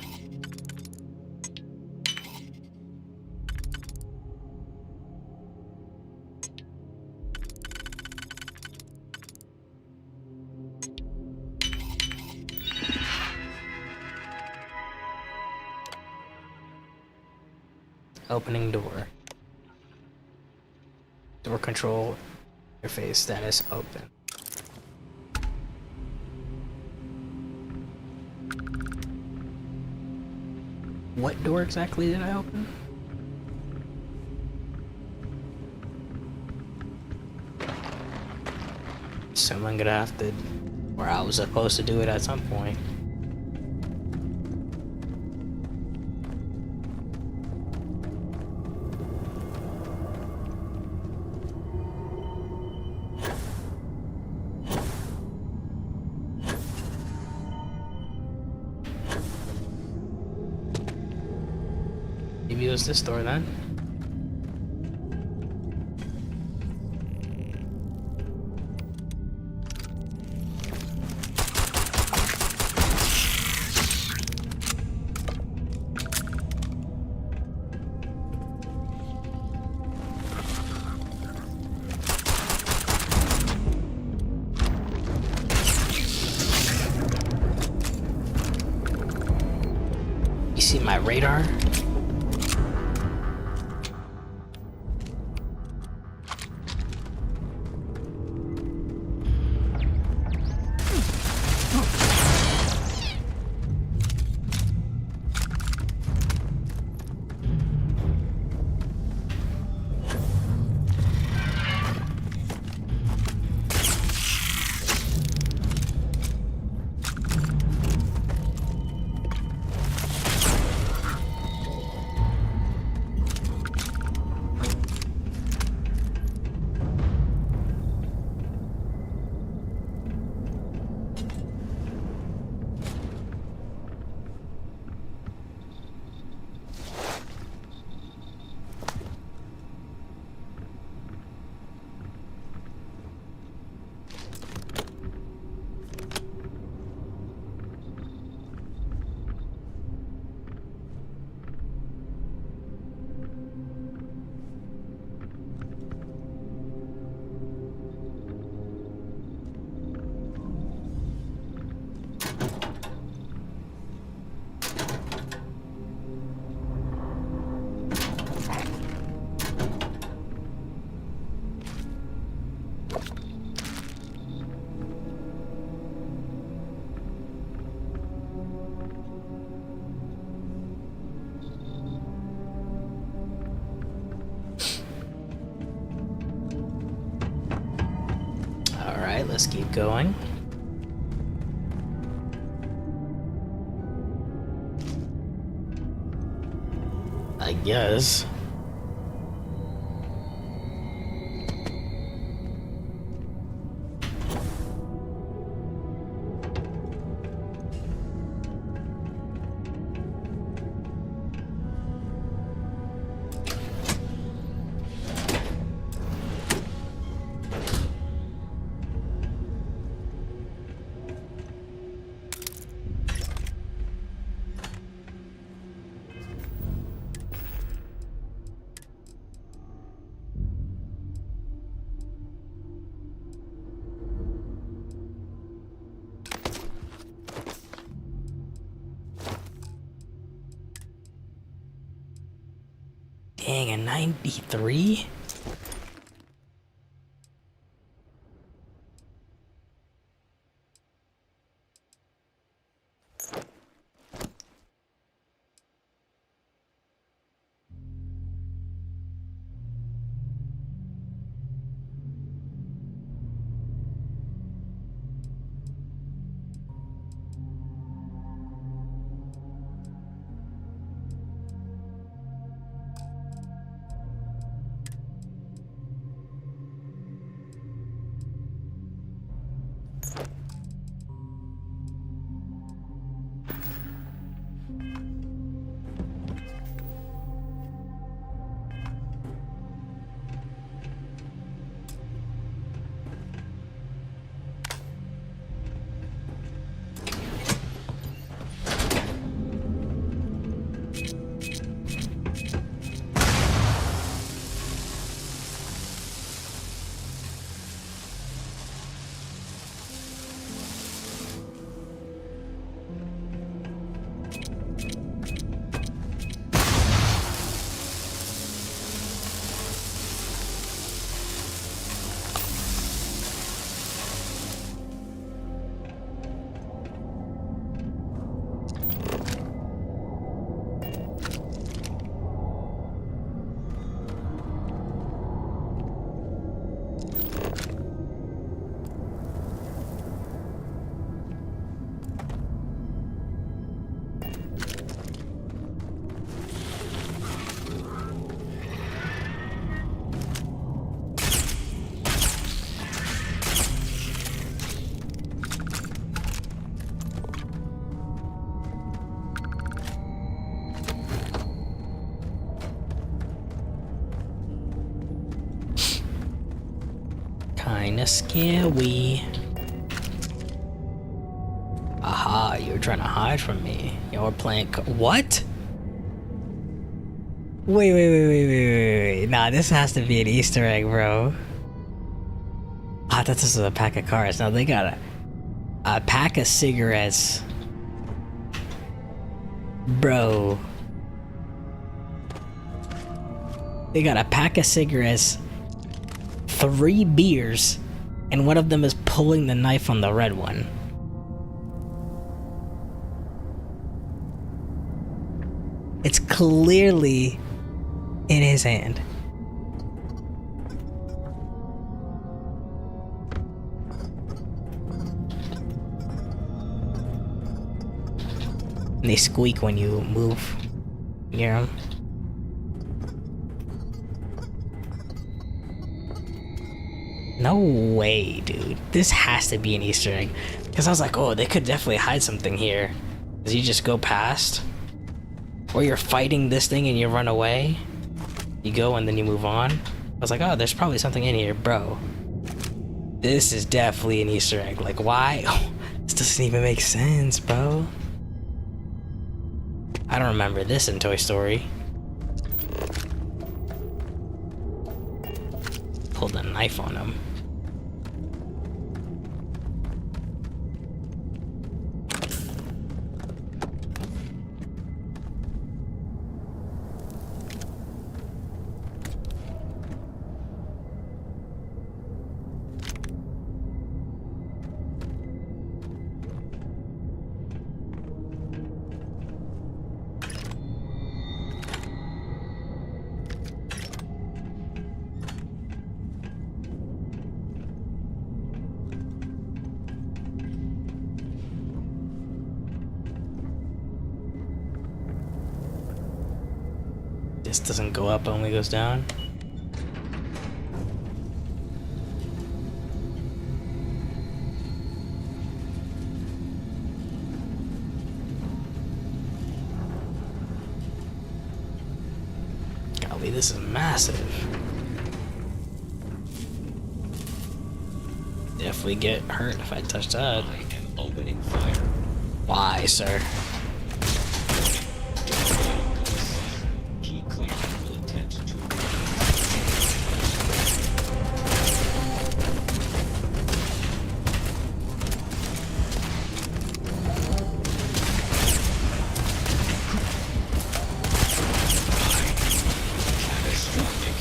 Opening door. Door control interface status open. What door exactly did I open? So I'm gonna have to, or I was supposed to do it at some point. Maybe it was this door then. You see my radar? Alright, let's keep going. I guess. Dang, a 93? Kinda scary. Aha, you were trying to hide from me. You're playing what? Wait. Nah, this has to be an Easter egg, bro. I thought this was a pack of cards. Now they got a pack of cigarettes. Bro. They got a pack of cigarettes, 3 beers, and one of them is pulling the knife on the red one. It's clearly in his hand. And they squeak when you move near them. No way, dude. This has to be an Easter egg. Because I was like, oh, they could definitely hide something here. Does he just go past? Or you're fighting this thing and you run away? You go and then you move on? I was like, oh, there's probably something in here, bro. This is definitely an Easter egg. Like, why? Oh, this doesn't even make sense, bro. I don't remember this in Toy Story. Pulled a knife on him. This doesn't go up, only goes down. Golly, this is massive. Definitely get hurt if I touch that. I am opening fire. Why, sir? Key clear. Will attempt to. Catastrophic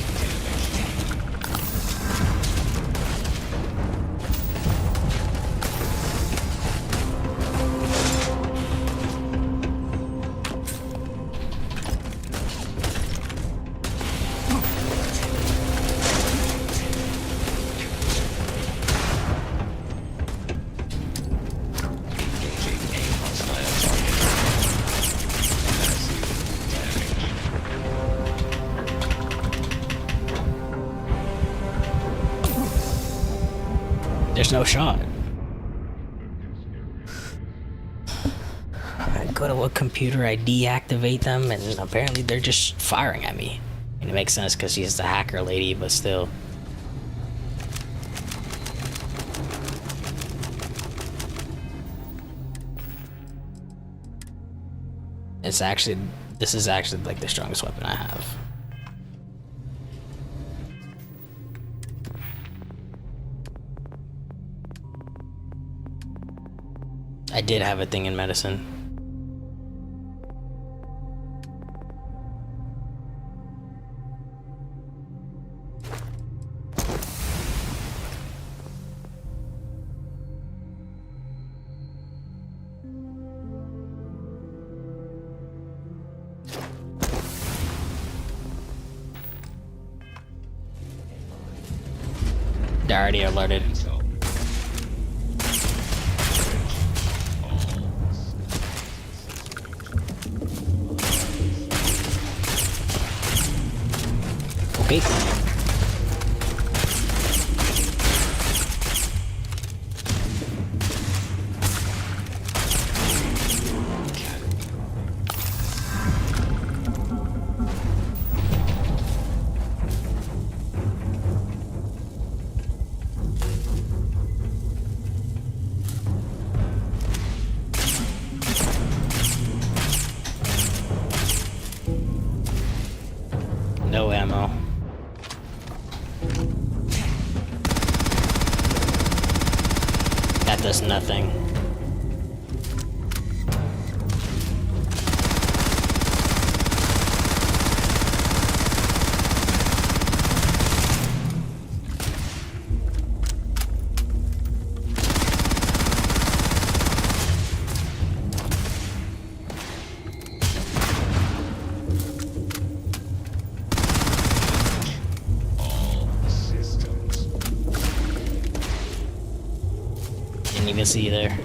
There's no shot. I go to a computer, I deactivate them, and apparently they're just firing at me. And it makes sense because she's the hacker lady, but still. This is actually like the strongest weapon I have. I did have a thing in medicine. They're already alerted. Okay. that does nothing. Didn't even see you there.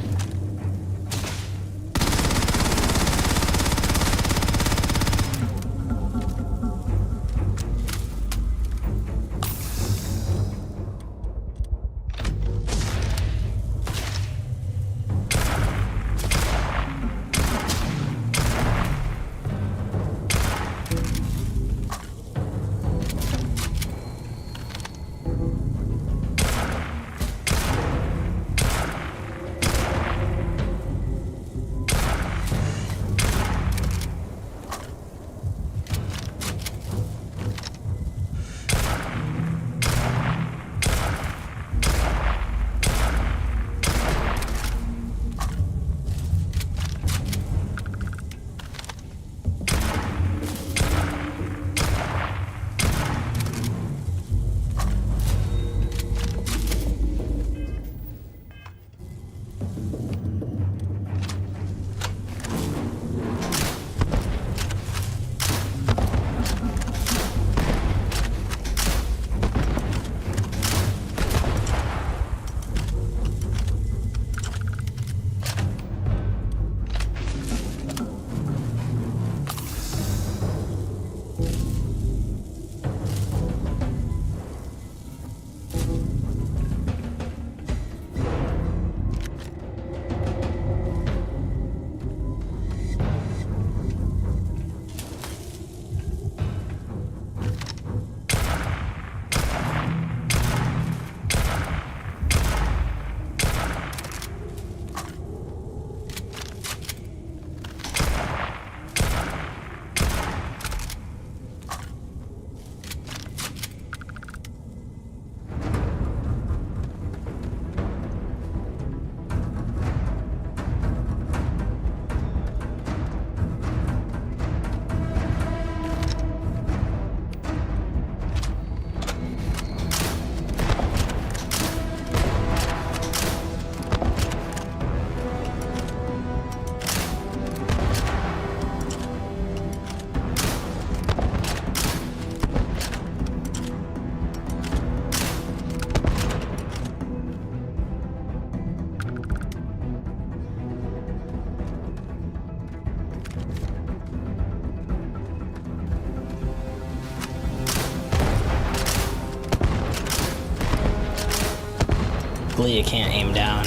Luckily, you can't aim down.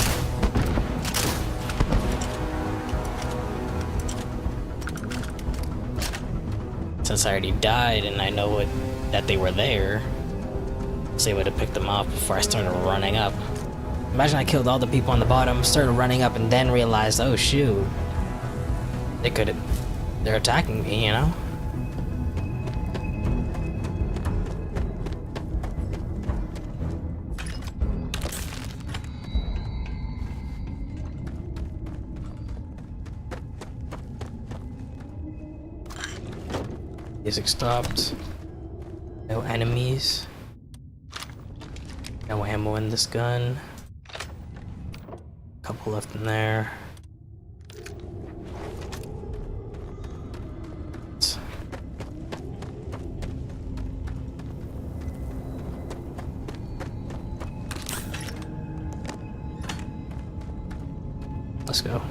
Since I already died and I know that they were there, I was able to pick them up before I started running up. Imagine I killed all the people on the bottom, started running up, and then realized, oh shoot, they're attacking me, you know? Music stopped. No enemies. No ammo in this gun. Couple left in there. Let's go.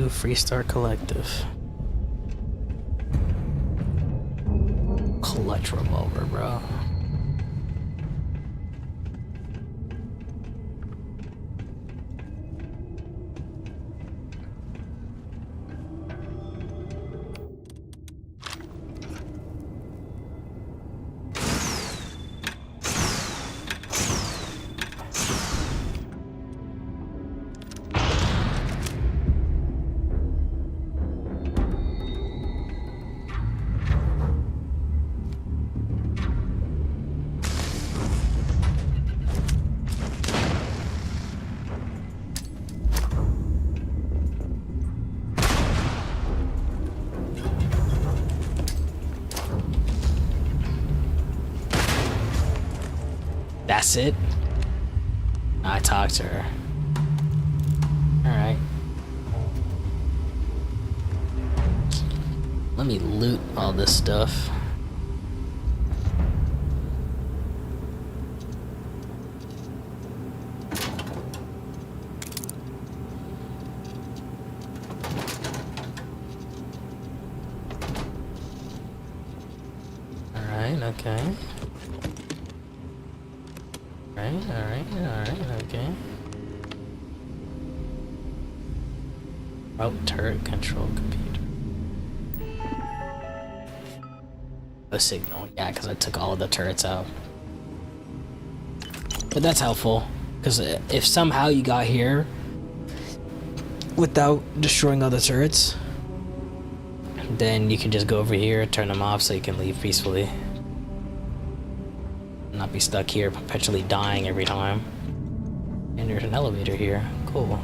to Freestar Collective. Clutch revolver, bro. That's it? I talked to her. Alright. Let me loot all this stuff. Alright, okay. Alright, okay. Route turret control computer. A signal, yeah, because I took all of the turrets out. But that's helpful, because if somehow you got here without destroying all the turrets, then you can just go over here, turn them off so you can leave peacefully. Not be stuck here perpetually dying every time. And there's an elevator here. Cool.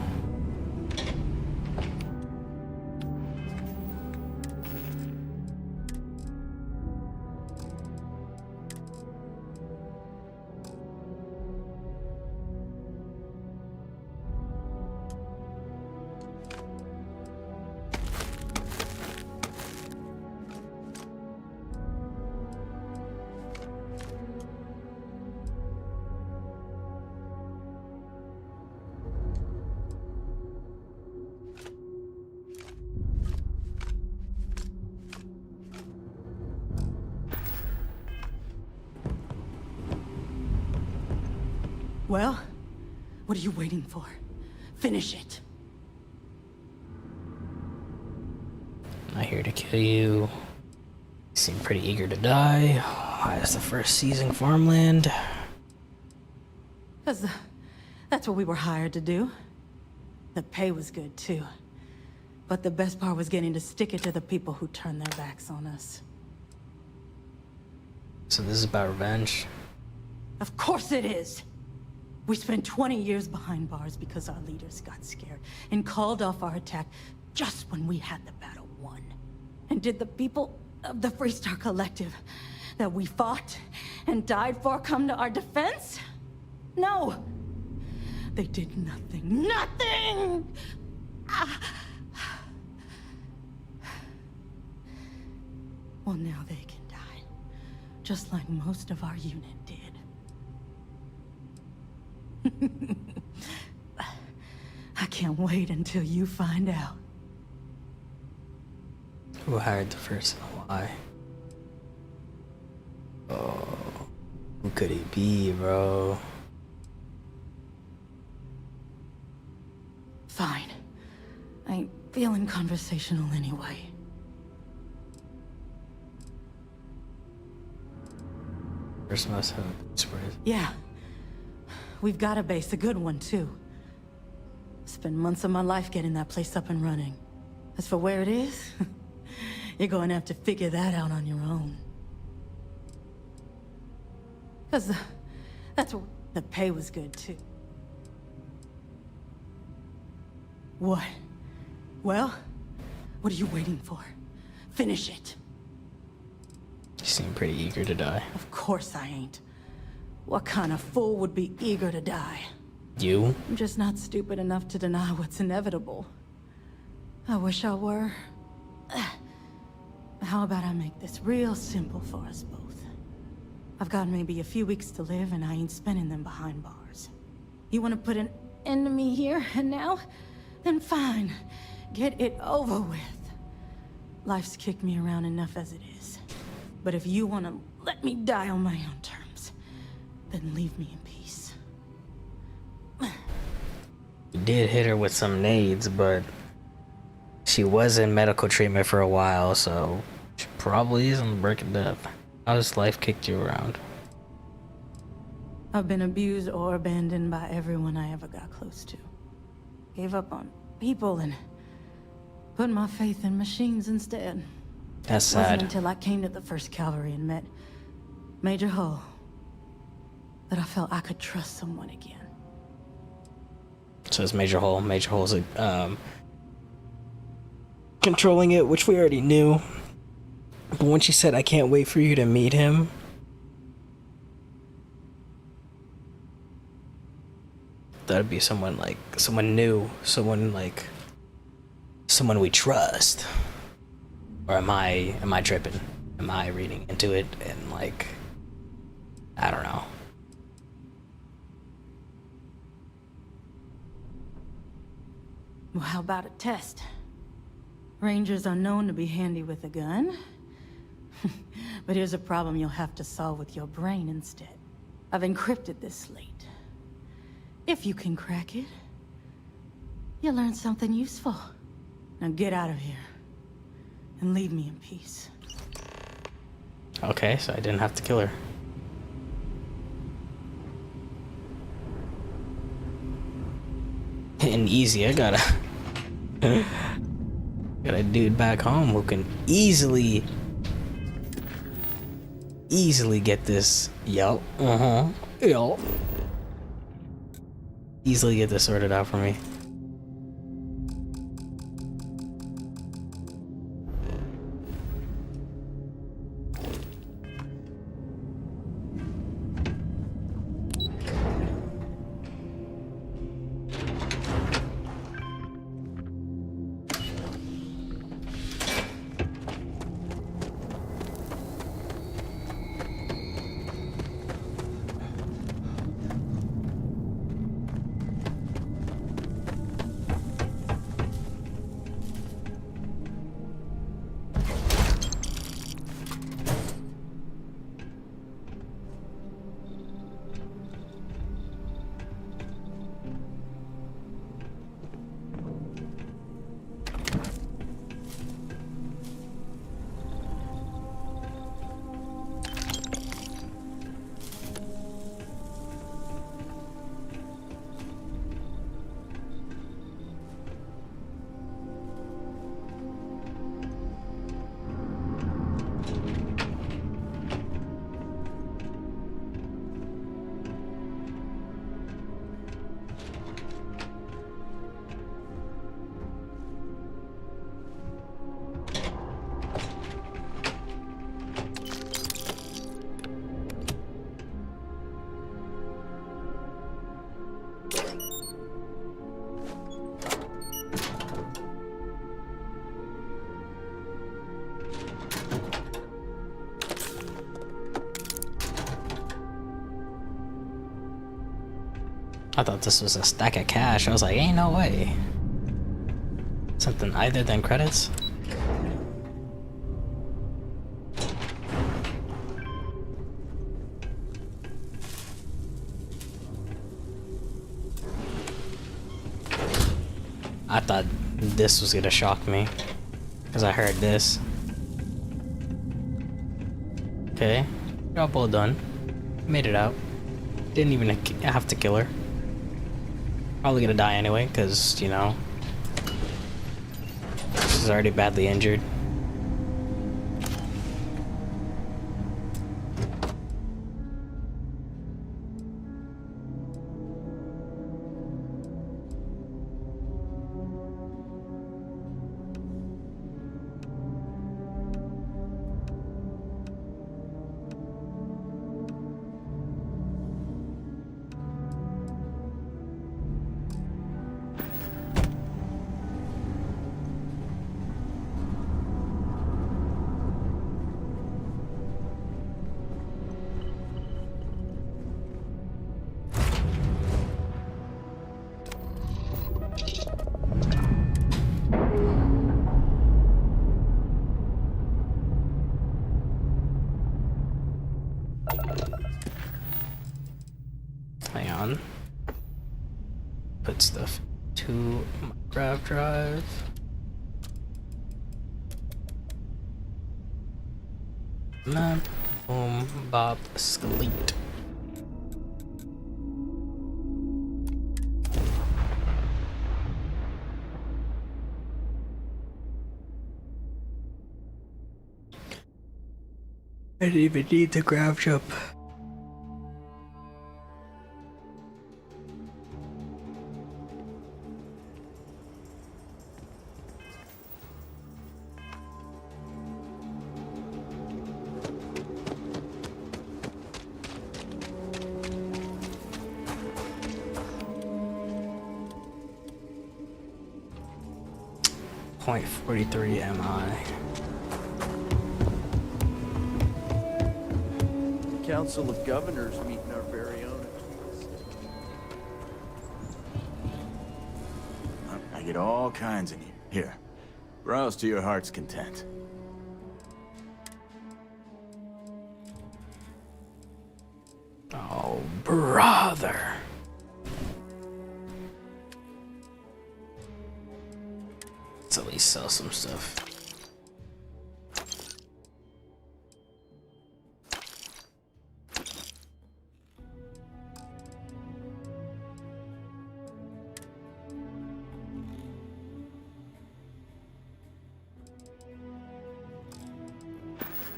Well, what are you waiting for? Finish it. I'm not here to kill you. You seem pretty eager to die. Why is the first seizing farmland? Because that's what we were hired to do. The pay was good, too. But the best part was getting to stick it to the people who turned their backs on us. So this is about revenge? Of course it is! We spent 20 years behind bars because our leaders got scared and called off our attack just when we had the battle won. And did the people of the Freestar Collective that we fought and died for come to our defense? No! They did nothing. Nothing! Well, now they can die. Just like most of our unit did. I can't wait until you find out. Who hired the first and why? Oh, who could he be, bro? Fine. I ain't feeling conversational anyway. First must have sprays. Yeah. We've got a base, a good one, too. Spent months of my life getting that place up and running. As for where it is, you're going to have to figure that out on your own. Because that's what the pay was good, too. What? Well, what are you waiting for? Finish it. You seem pretty eager to die. Of course I ain't. What kind of fool would be eager to die? You? I'm just not stupid enough to deny what's inevitable. I wish I were. How about I make this real simple for us both? I've got maybe a few weeks to live, and I ain't spending them behind bars. You want to put an end to me here and now? Then fine. Get it over with. Life's kicked me around enough as it is. But if you want to let me die on my own terms, then leave me in peace. You did hit her with some nades, but she was in medical treatment for a while, so she probably is on the brink of death. How has life kicked you around? I've been abused or abandoned by everyone I ever got close to. Gave up on people and put my faith in machines instead. That's It wasn't sad. until I came to the 1st Cavalry and met Major Hull that I felt I could trust someone again. So it's Major Hull. Major Hull's controlling it, which we already knew. But when she said, "I can't wait for you to meet him," that'd be someone like someone new, someone we trust. Or am I tripping? Am I reading into it and like, I don't know. Well, how about a test? Rangers are known to be handy with a gun. But here's a problem you'll have to solve with your brain instead. I've encrypted this slate. If you can crack it, you'll learn something useful. Now get out of here and leave me in peace. Okay, so I didn't have to kill her. And easy, I got a dude back home who can easily get this. Yup. Yup. Easily get this sorted out for me. I thought this was a stack of cash. I was like, ain't no way. Something other than credits? I thought this was gonna shock me, because I heard this. Okay, job well done. Made it out. Didn't even have to kill her. Probably gonna die anyway, because, you know, she's already badly injured. grav drive. Map, boom, bop, skelet. I didn't even need the grav jump. .43 MI. Council of Governors meeting our very own. I get all kinds in here. Here, browse to your heart's content. Oh, brother. Let's at least sell some stuff.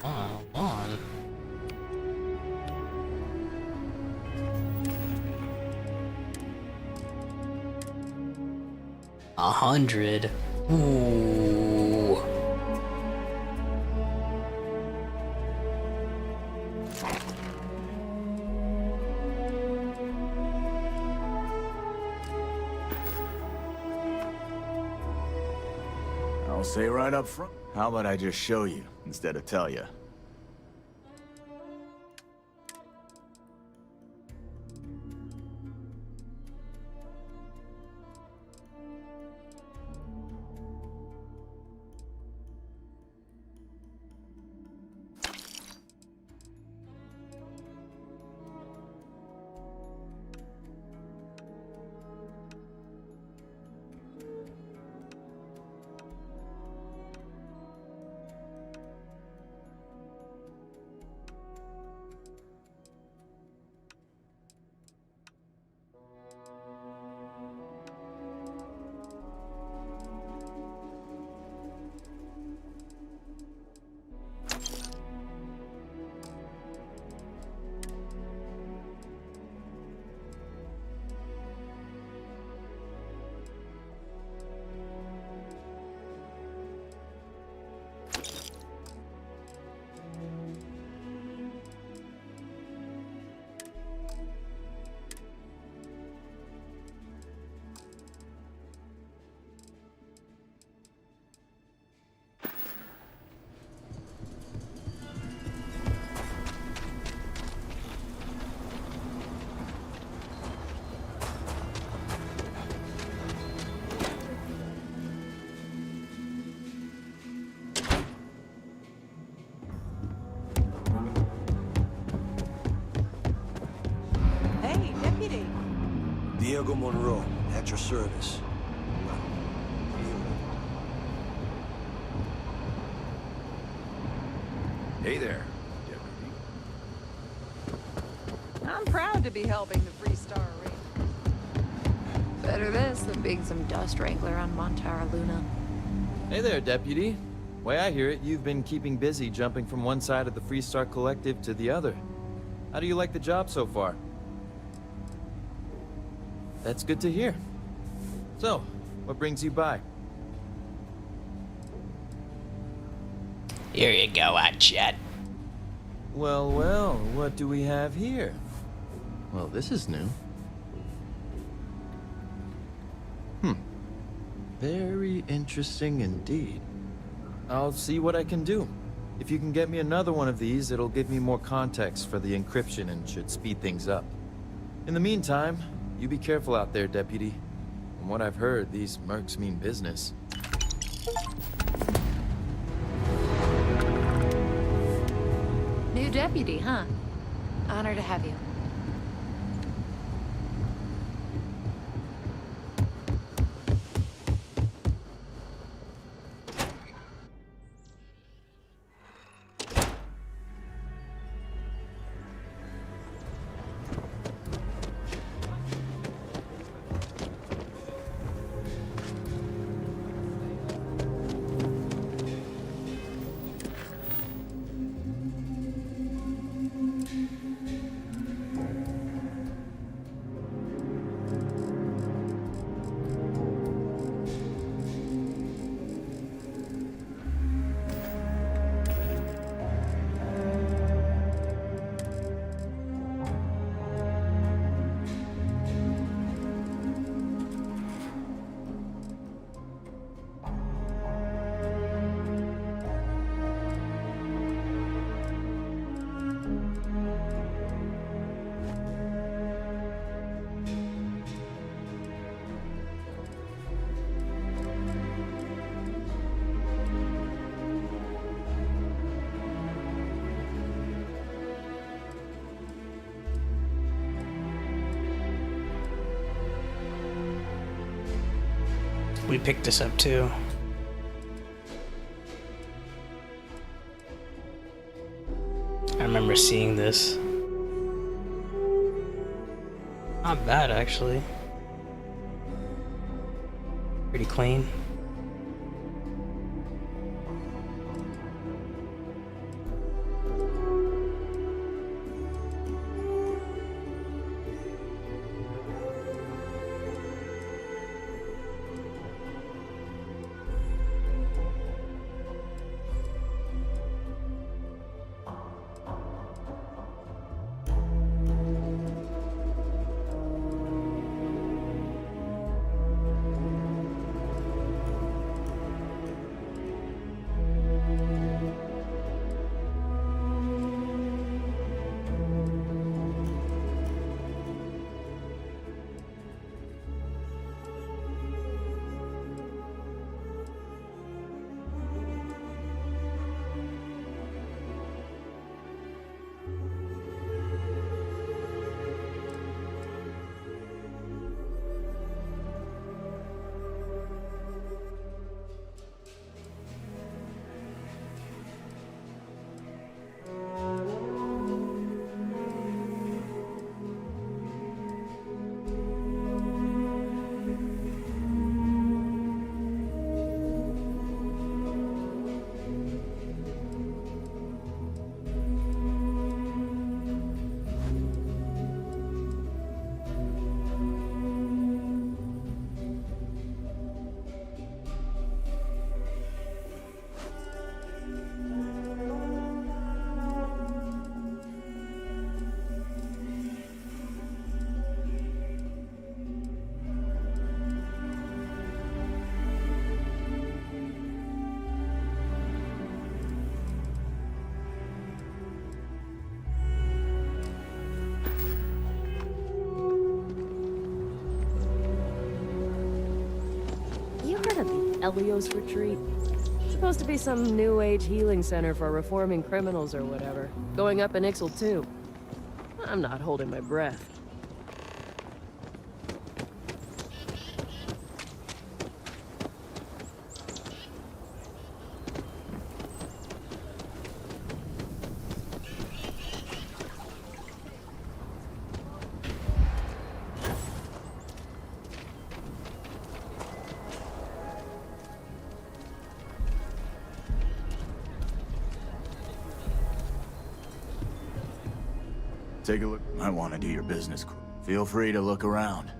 On. 100. Ooh. I'll say right up front. How about I just show you instead of tell you? Diego Monroe, at your service. Hey there. I'm proud to be helping the Free Star Arena. Better this than being some dust wrangler on Montara Luna. Hey there, Deputy. Way I hear it, you've been keeping busy jumping from one side of the Free Star Collective to the other. How do you like the job so far? That's good to hear. So, what brings you by? Here you go, Chet. Well, well, what do we have here? Well, this is new. Very interesting indeed. I'll see what I can do. If you can get me another one of these, it'll give me more context for the encryption and should speed things up. In the meantime, you be careful out there, Deputy. From what I've heard, these mercs mean business. New deputy, huh? Honor to have you. we picked this up too. I remember seeing this. Not bad, actually. Pretty clean. Elio's Retreat. Supposed to be some new age healing center for reforming criminals or whatever. Going up in Ixel too. I'm not holding my breath. Take a look. I want to do your business. Feel free to look around.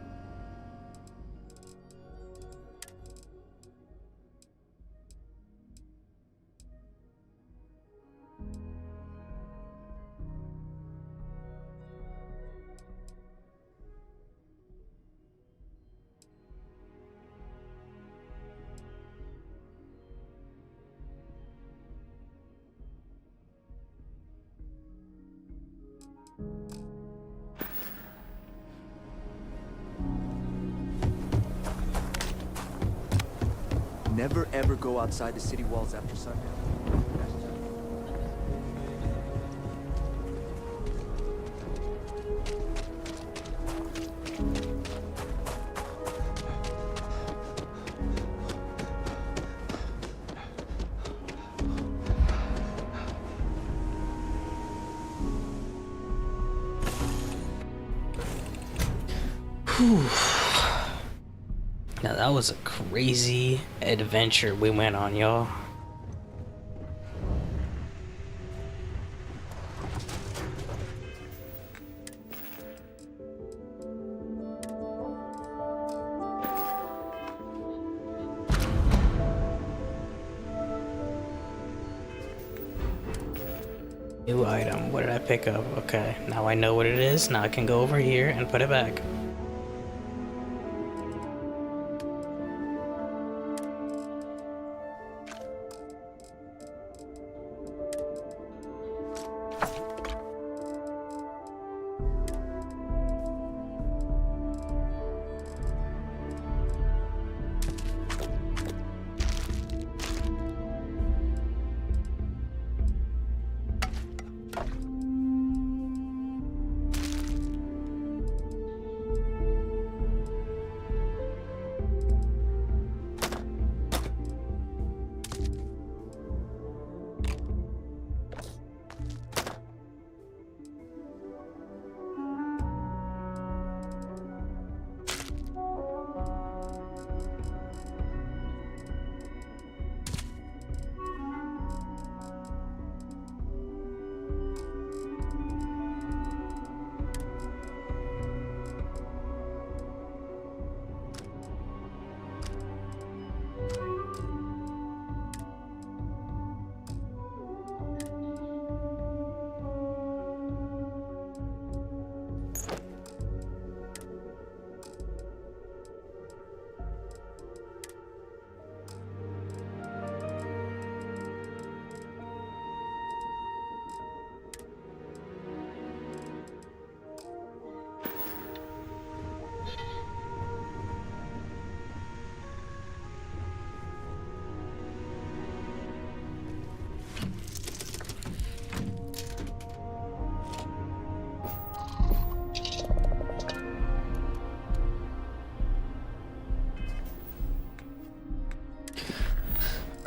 Never ever go outside the city walls after sundown. Whew. Now that was a crazy adventure we went on, y'all. New item. What did I pick up? Okay, now I know what it is. Now I can go over here and put it back.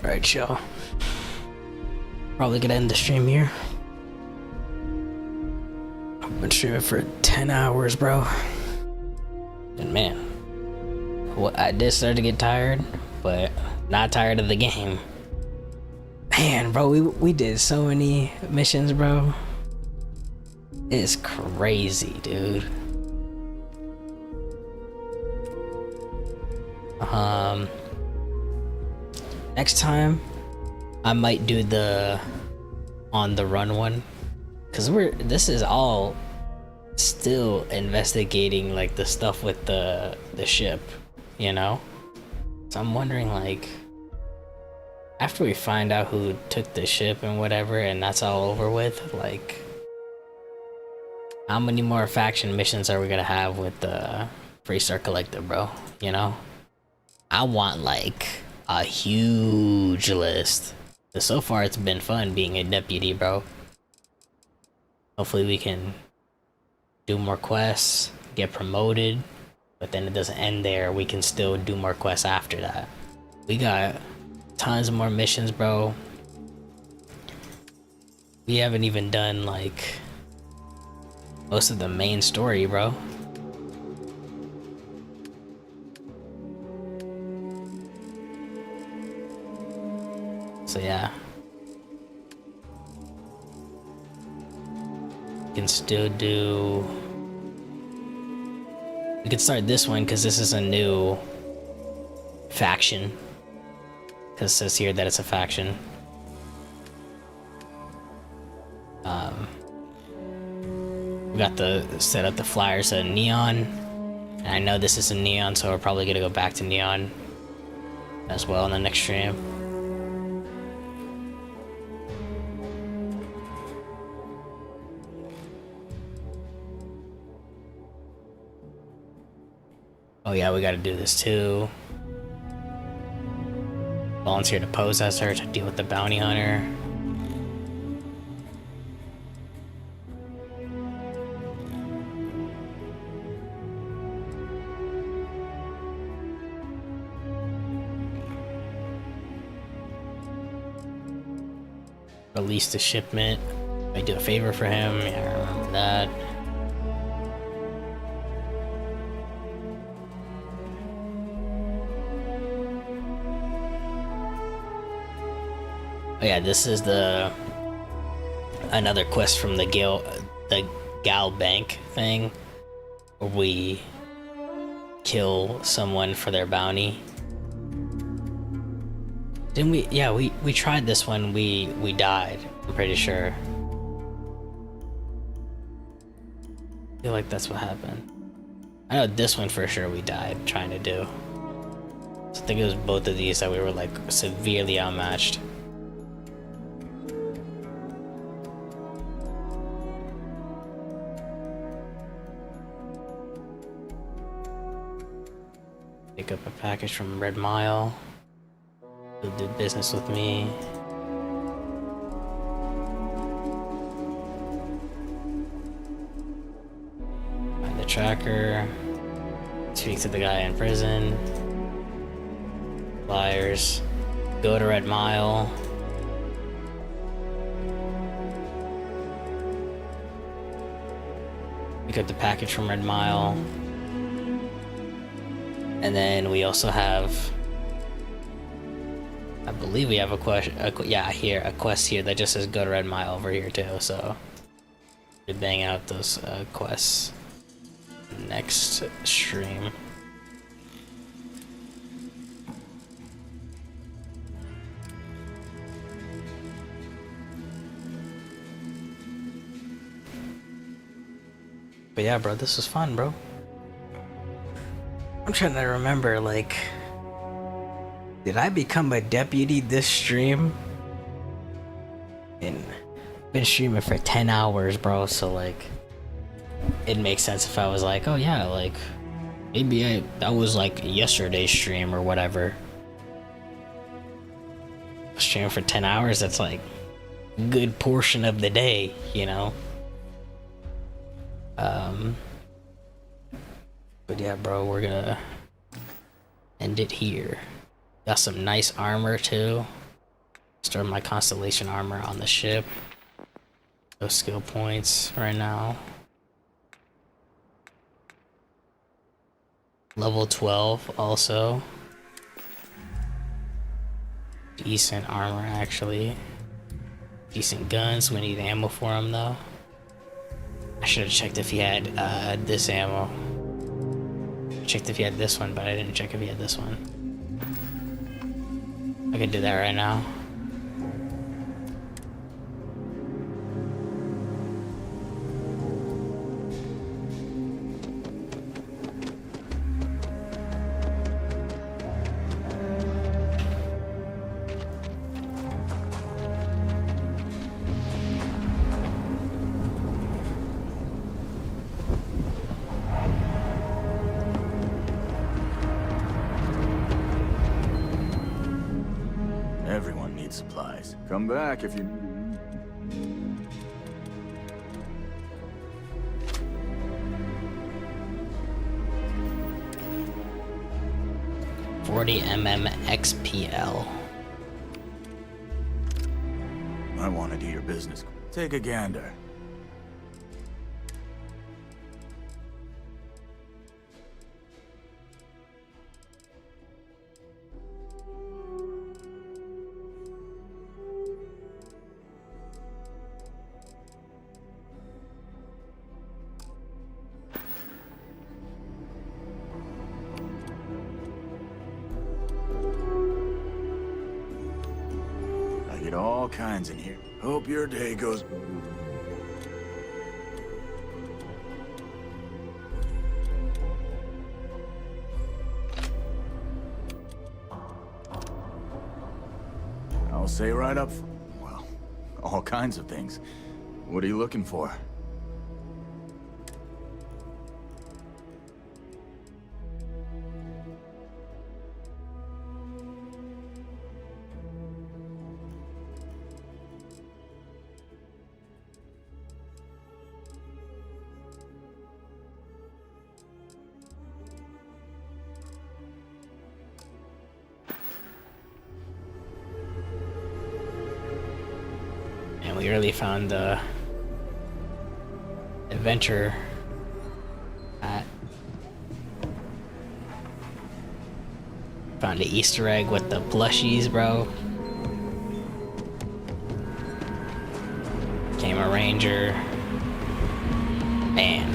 Alright, y'all. Probably gonna end the stream here. I've been streaming for 10 hours, bro. And man, well, I did start to get tired, but not tired of the game. Man, bro, we did so many missions, bro. It's crazy, dude. Next time I might do the on the run one, cause this is all still investigating like the stuff with the ship, you know? So I'm wondering, like, after we find out who took the ship and whatever, and that's all over with, like, how many more faction missions are we gonna have with the Freestar Collective, bro? You know? I want, like, a huge list. But so far, it's been fun being a deputy, bro. Hopefully we can do more quests, get promoted, but then it doesn't end there. We can still do more quests after that. We got tons of more missions, bro. We haven't even done, like, most of the main story, bro. So yeah, we can still do. We can start this one because this is a new faction. Because it says here that it's a faction. We got the set up the flyers at Neon. And I know this is a Neon, so we're probably gonna go back to Neon as well in the next stream. Oh yeah, we gotta do this too. Volunteer to pose as her to deal with the bounty hunter. Release the shipment. I do a favor for him. Yeah, I remember that. Oh yeah, this is another quest from the Gal Bank thing, where we kill someone for their bounty. Didn't we? Yeah, we tried this one. We died. I'm pretty sure. I feel like that's what happened. I know this one for sure we died trying to do. So I think it was both of these that we were like severely outmatched. Pick up a package from Red Mile. He'll do business with me. Find the tracker. Speak to the guy in prison. Flyers. Go to Red Mile. Pick up the package from Red Mile. And then we also have, I believe we have a quest, a quest here that just says go to Red Mile over here too, so we bang out those quests next stream. But yeah, bro, this was fun, bro. I'm trying to remember, like, did I become a deputy this stream? And been streaming for 10 hours, bro, so like, it makes sense if I was like, oh yeah, like, maybe that was like yesterday's stream or whatever. Streaming for 10 hours, that's like a good portion of the day, you know? But yeah, bro, we're gonna end it here. Got some nice armor too. Store my constellation armor on the ship. No skill points right now. Level 12 also. Decent armor actually. Decent guns, we need ammo for him though. I should have checked if he had this ammo. Checked if he had this one, but I didn't check if he had this one. I could do that right now. Everyone needs supplies. Come back if you... 40 XPL. I want to do your business. Take a gander. I get all kinds in here. Hope your day goes... I'll say right up... Well, all kinds of things. What are you looking for? And we really found the adventure at... Found the Easter egg with the plushies, bro. Came a ranger. Man.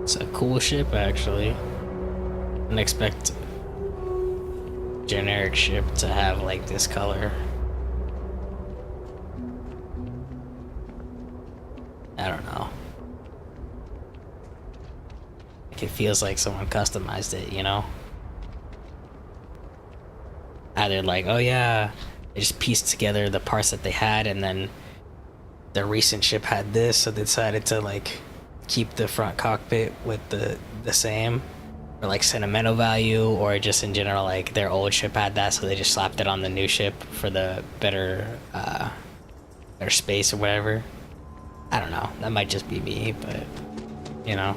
It's a cool ship, actually. Didn't expect generic ship to have like this color. I don't know. Like, it feels like someone customized it, you know? Either like, oh yeah, they just pieced together the parts that they had, and then the recent ship had this, so they decided to like keep the front cockpit with the same, or like sentimental value, or just in general like their old ship had that, so they just slapped it on the new ship for the better space or whatever. I don't know, that might just be me, but you know.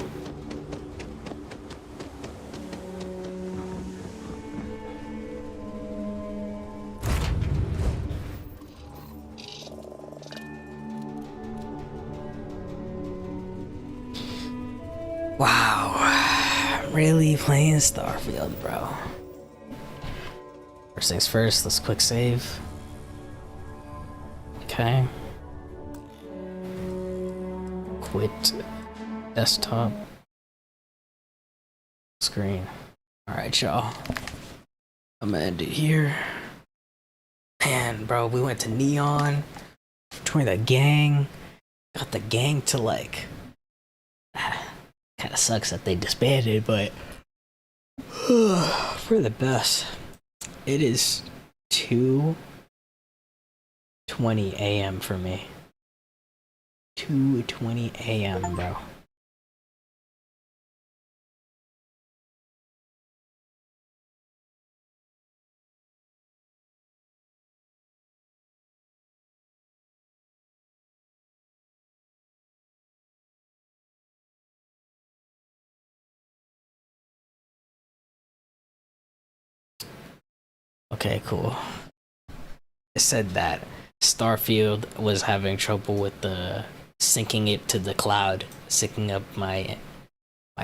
Wow, really playing Starfield, bro. First things first, let's quick save. Okay. Quit desktop screen. Alright, y'all. I'm gonna end it here. Man, bro, we went to Neon, joined the gang. got the gang to like. Kind of sucks that they disbanded, but for the best. It is 2:20 a.m. for me. 2:20 a.m., bro. Okay, cool. It said that Starfield was having trouble with the syncing it to the cloud, syncing up my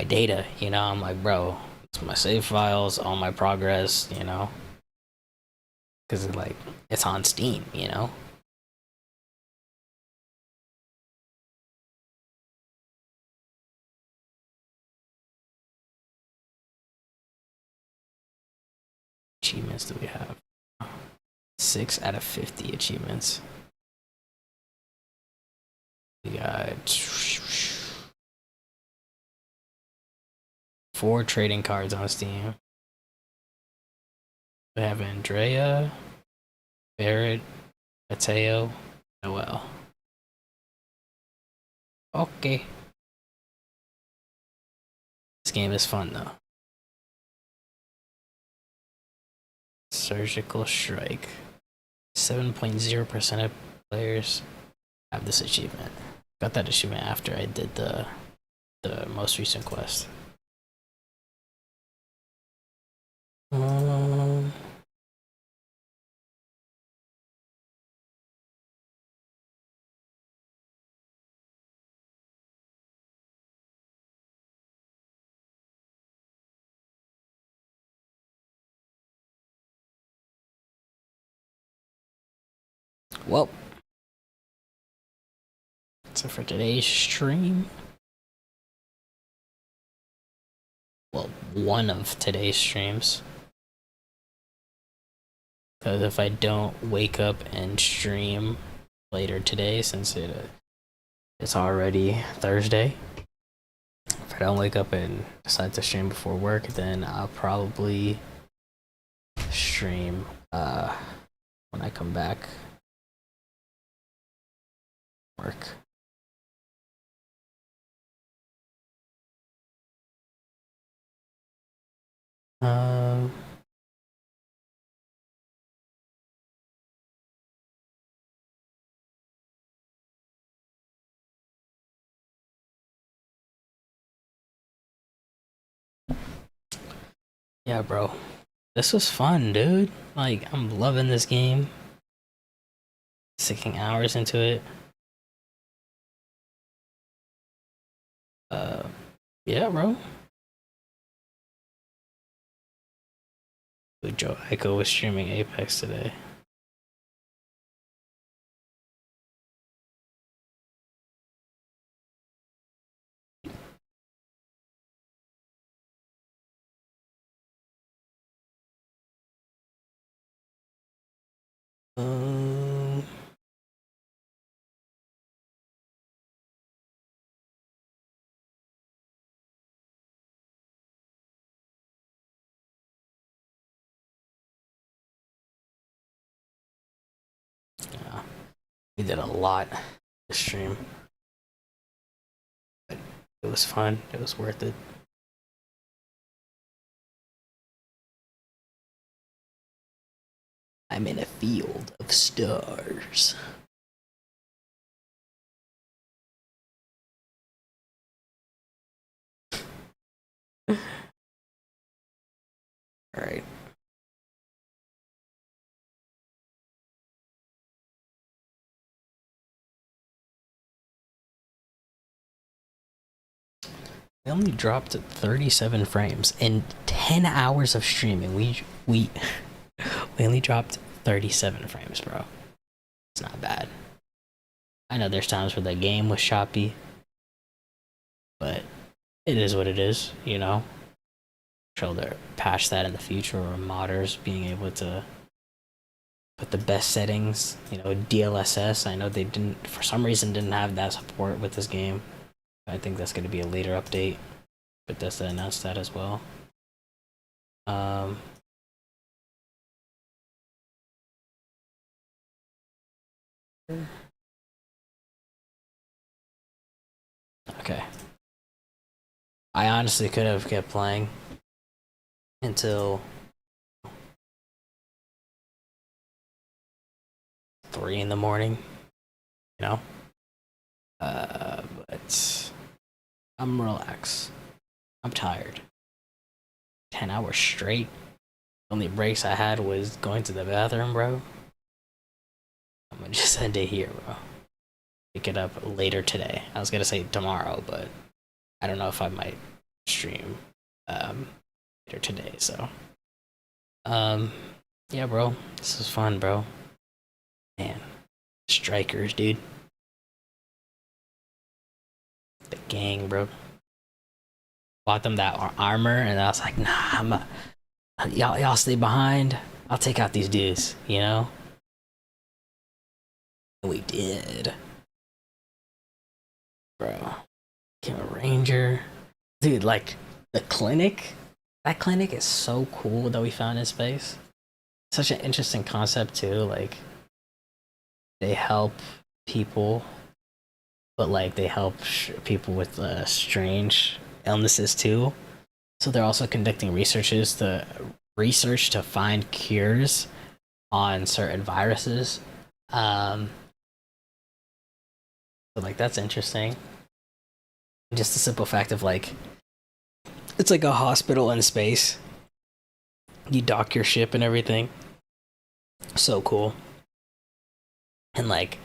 data. You know, I'm like, bro, it's my save files, all my progress. You know, because like it's on Steam. You know. Achievements do we have? 6 out of 50 achievements. We got 4 trading cards on Steam. We have Andrea, Barrett, Mateo, Noel. Okay. This game is fun though. Surgical Strike. 7.0% of players have this achievement. Got that achievement after I did the most recent quest. Well, so for today's stream, well, one of today's streams, because if I don't wake up and stream later today, since it's already Thursday, if I don't wake up and decide to stream before work, then I'll probably stream when I come back work. Yeah, bro. This was fun, dude. Like, I'm loving this game. Sinking hours into it. Yeah, bro. Joe Echo was streaming Apex today. Yeah, we did a lot this stream. But it was fun. It was worth it. I'm in a field of stars. All right. We only dropped 37 frames in 10 hours of streaming. We only dropped 37 frames, bro. It's not bad. I know there's times where the game was choppy, but it is what it is, you know. Sure, they'll patch that in the future, or modders being able to with the best settings. You know, DLSS. I know they didn't, for some reason, didn't have that support with this game. I think that's going to be a later update. Bethesda announced that as well. Okay. I honestly could have kept playing until 3 in the morning, you know? But I'm relaxed. I'm tired. 10 hours straight. The only breaks I had was going to the bathroom, bro. I'm gonna just end it here, bro. Pick it up later today. I was gonna say tomorrow, but I don't know if I might stream later today, so yeah, bro, this is fun, bro. Man, strikers, dude. The gang, bro. Bought them that armor, and I was like, nah, y'all stay behind. I'll take out these dudes, you know. And we did, bro. Became a ranger, dude. Like the clinic, that clinic is so cool that we found in space. Such an interesting concept too. Like they help people, but like they help people with strange illnesses too. So they're also conducting research to find cures on certain viruses. So like that's interesting. Just the simple fact of like, it's like a hospital in space. You dock your ship and everything. So cool. And like,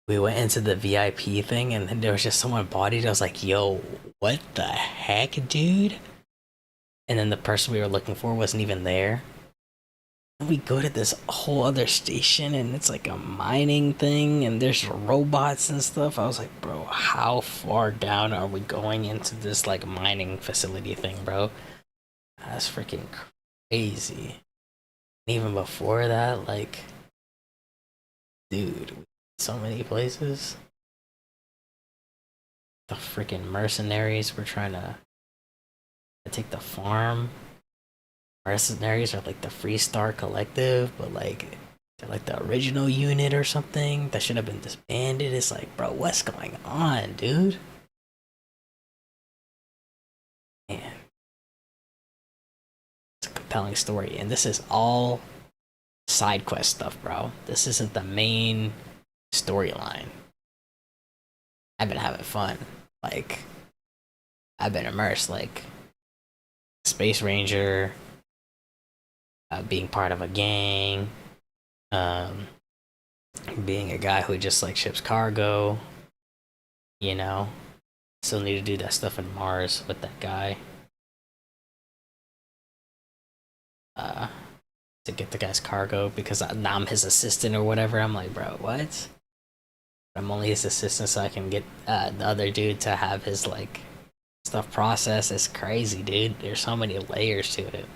we went into the VIP thing, and then there was just someone bodied. I was like, yo, what the heck, dude? And then the person we were looking for wasn't even there. And we go to this whole other station, and it's like a mining thing, and there's robots and stuff. I was like, bro, how far down are we going into this like mining facility thing, bro? That's freaking crazy. And even before that, like, dude, so many places. The freaking mercenaries were trying to take the farm. Mercenaries are like the Freestar Collective, but like they're like the original unit or something that should have been disbanded. It's like, bro, what's going on, dude? Man, it's a compelling story, and this is all side quest stuff, bro. This isn't the main storyline. I've been having fun. Like, I've been immersed. Like, Space Ranger, being part of a gang, being a guy who just like ships cargo, you know. Still need to do that stuff in Mars with that guy. To get the guy's cargo, because now I'm his assistant or whatever. I'm like, bro, what? I'm only his assistant so I can get the other dude to have his like stuff processed. It's crazy, dude. There's so many layers to it.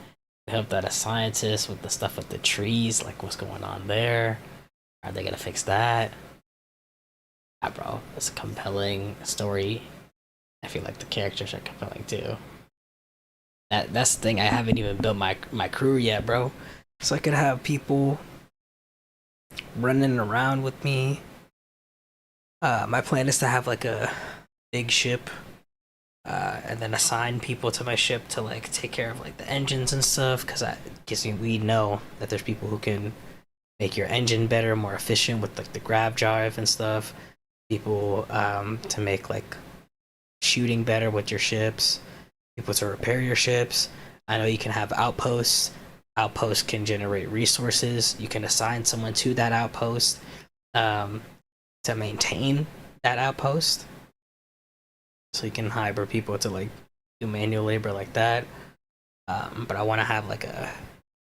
We helped out a scientist with the stuff with the trees, like what's going on there. Are they gonna fix that? Yeah, bro, it's a compelling story. I feel like the characters are compelling too. That's the thing. I haven't even built my crew yet, bro. So I could have people running around with me. My plan is to have like a big ship, and then assign people to my ship to like take care of like the engines and stuff. Because I guess we know that there's people who can make your engine better, more efficient with like the grav drive and stuff. People to make like shooting better with your ships. People to repair your ships. I know you can have outposts. Outposts can generate resources. You can assign someone to that outpost to maintain that outpost. So you can hire people to like do manual labor like that. But I want to have like a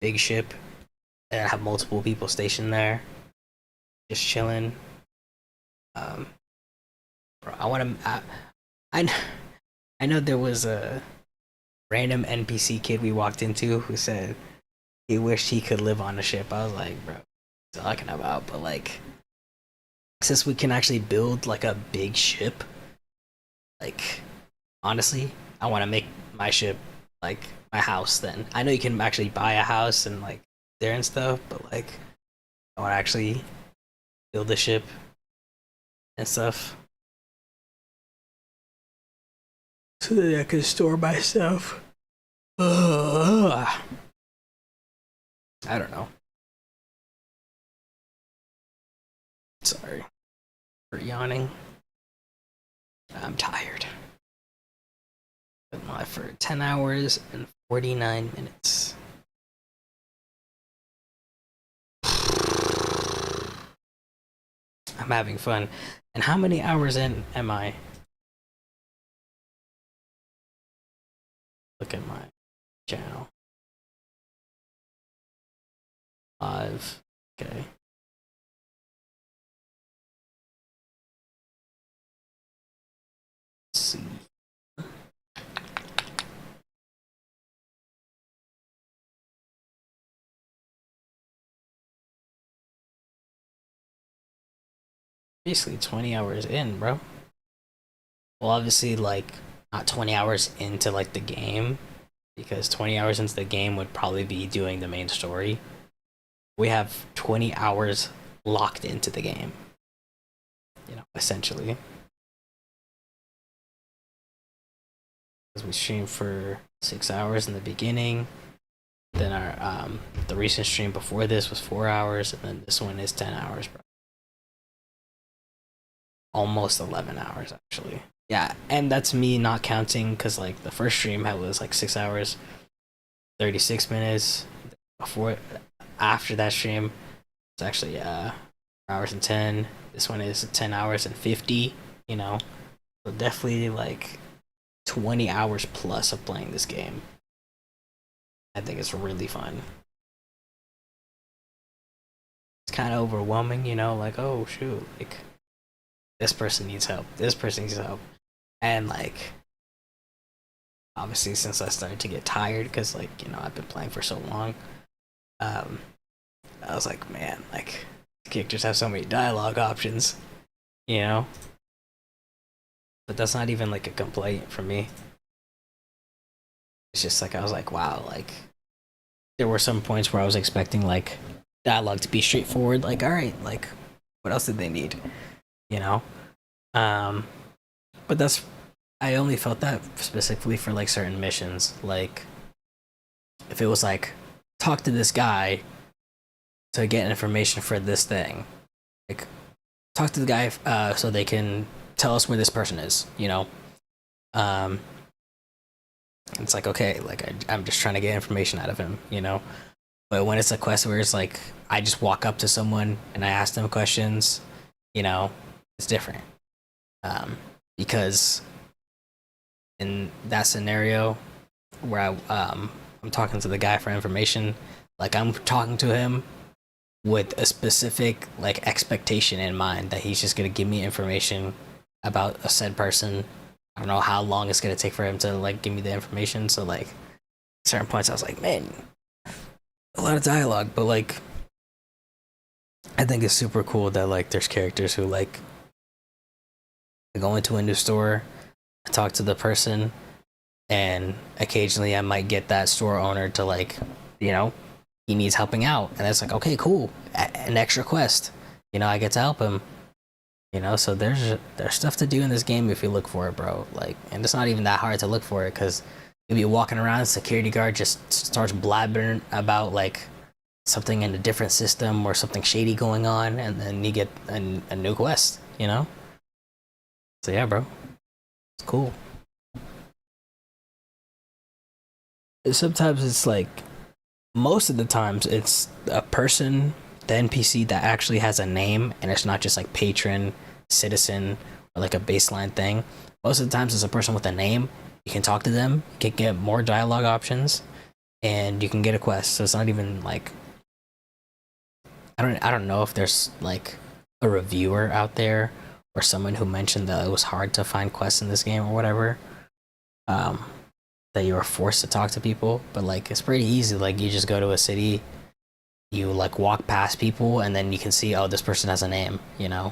big ship and have multiple people stationed there, just chilling. I want to. I know there was a random NPC kid we walked into who said he wished he could live on a ship. I was like, bro, talking about, but like, since we can actually build like a big ship, like, honestly, I want to make my ship like my house. Then I know you can actually buy a house and like there and stuff, but like, I want to actually build a ship and stuff so that I can store my stuff. I don't know. Sorry for yawning. I'm tired. Been live for 10 hours and 49 minutes. I'm having fun. And how many hours in am I? Look at my channel. 5. Okay. Let's see. Basically 20 hours in, bro. Well, obviously, like, not 20 hours into, like, the game, because 20 hours into the game would probably be doing the main story. We have 20 hours locked into the game, you know, essentially. Because we streamed for 6 hours in the beginning, then our, the recent stream before this was 4 hours, and then this one is 10 hours, bro. Almost 11 hours, actually. Yeah, and that's me not counting, because like the first stream was like 6 hours 36 minutes. After that stream, it's actually 4 hours and 10. This one is 10 hours and 50, you know. So definitely like 20 hours plus of playing this game. I think it's really fun. It's kind of overwhelming, you know, like, oh shoot, like, this person needs help, this person needs help. And like, obviously since I started to get tired, because like, you know, I've been playing for so long, I was like, man, like, characters have so many dialogue options, you know. But that's not even like a complaint for me. It's just like, I was like, wow, like, there were some points where I was expecting like dialogue to be straightforward, like, all right, like, what else did they need, you know? But that's, I only felt that specifically for like certain missions. Like, if it was like, talk to this guy to get information for this thing, like, talk to the guy so they can tell us where this person is, you know. It's like, okay, like, I'm just trying to get information out of him, you know. But when it's a quest where it's like, I just walk up to someone and I ask them questions, you know, it's different. Because in that scenario where I'm talking to the guy for information, like, I'm talking to him with a specific like expectation in mind that he's just gonna give me information about a said person. I don't know how long it's gonna take for him to like give me the information. So like, at certain points I was like, man, a lot of dialogue, but like, I think it's super cool that like there's characters who like go into a new store, talk to the person, and occasionally I might get that store owner to like, you know, he needs helping out, and it's like, okay, cool, an extra quest, you know, I get to help him, you know. So there's stuff to do in this game if you look for it, bro. Like, and it's not even that hard to look for it, because you'll be walking around, security guard just starts blabbering about like something in a different system or something shady going on, and then you get a new quest, you know. So yeah, bro, it's cool. Sometimes it's like, most of the times it's a person, the NPC, that actually has a name, and it's not just like patron, citizen, or like a baseline thing. Most of the times it's a person with a name. You can talk to them, you can get more dialogue options, and you can get a quest. So it's not even like, I don't know if there's like a reviewer out there or someone who mentioned that it was hard to find quests in this game or whatever, that you were forced to talk to people, but like, it's pretty easy. Like, you just go to a city, you like walk past people and then you can see, oh, this person has a name, you know,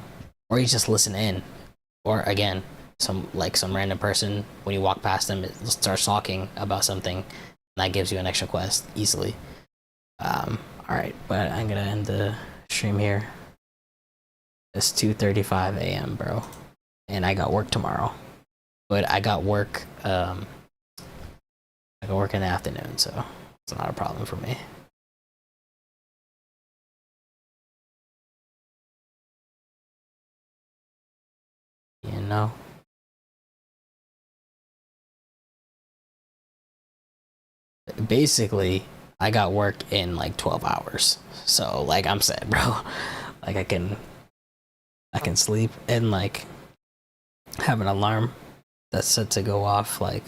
or you just listen in, or again, some random person, when you walk past them, it starts talking about something, and that gives you an extra quest easily. All right, but I'm gonna end the stream here. It's 2:35 a.m., bro, and I got work tomorrow. But I got work in the afternoon, so it's not a problem for me. You know? Basically, I got work in like 12 hours. So like I'm set, bro. Like I can sleep and like have an alarm that's set to go off like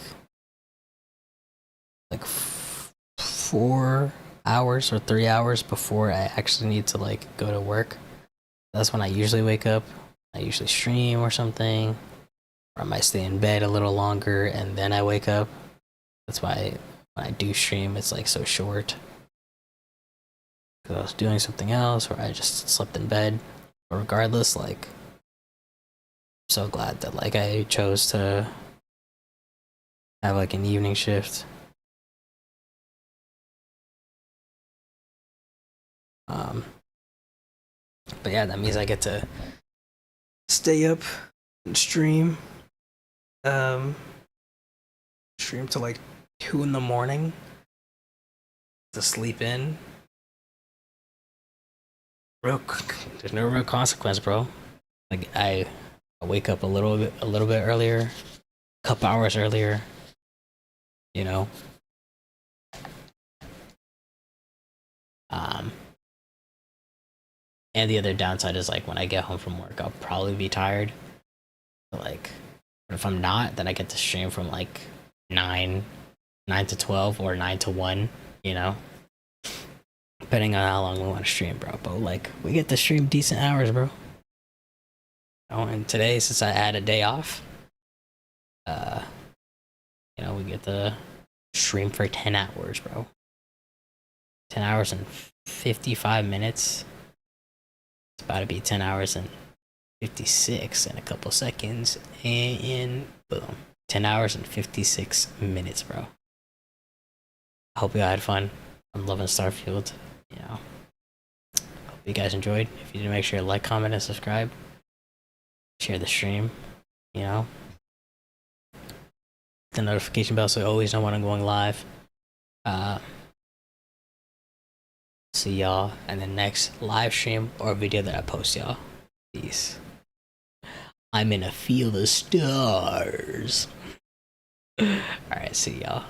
4 hours or 3 hours before I actually need to like go to work. That's when I usually wake up. I usually stream or something, or I might stay in bed a little longer and then I wake up. That's why when I do stream, it's like so short. Because I was doing something else, or I just slept in bed. But regardless, like, I'm so glad that like I chose to have like an evening shift. But yeah, that means I get to stay up and stream. Stream till like 2 in the morning to sleep in. There's no real consequence, bro. Like I wake up a little bit earlier, a couple hours earlier, you know. And the other downside is like when I get home from work, I'll probably be tired. But if I'm not, then I get to stream from like 9 to 12 or 9 to 1, you know, depending on how long we want to stream, bro. But like we get to stream decent hours, bro. Oh, and today, since I had a day off, you know, we get to stream for 10 hours, bro. 10 hours and 55 minutes. It's about to be 10 hours and 56 in a couple seconds, and boom, 10 hours and 56 minutes, bro. I hope you all had fun. I'm loving Starfield, you know. Hope you guys enjoyed. If you did, make sure to like, comment, and subscribe. Share the stream, you know. The notification bell so you always know when I'm going live. See y'all in the next live stream or video that I post, y'all. Peace. I'm in a field of stars. Alright, see y'all.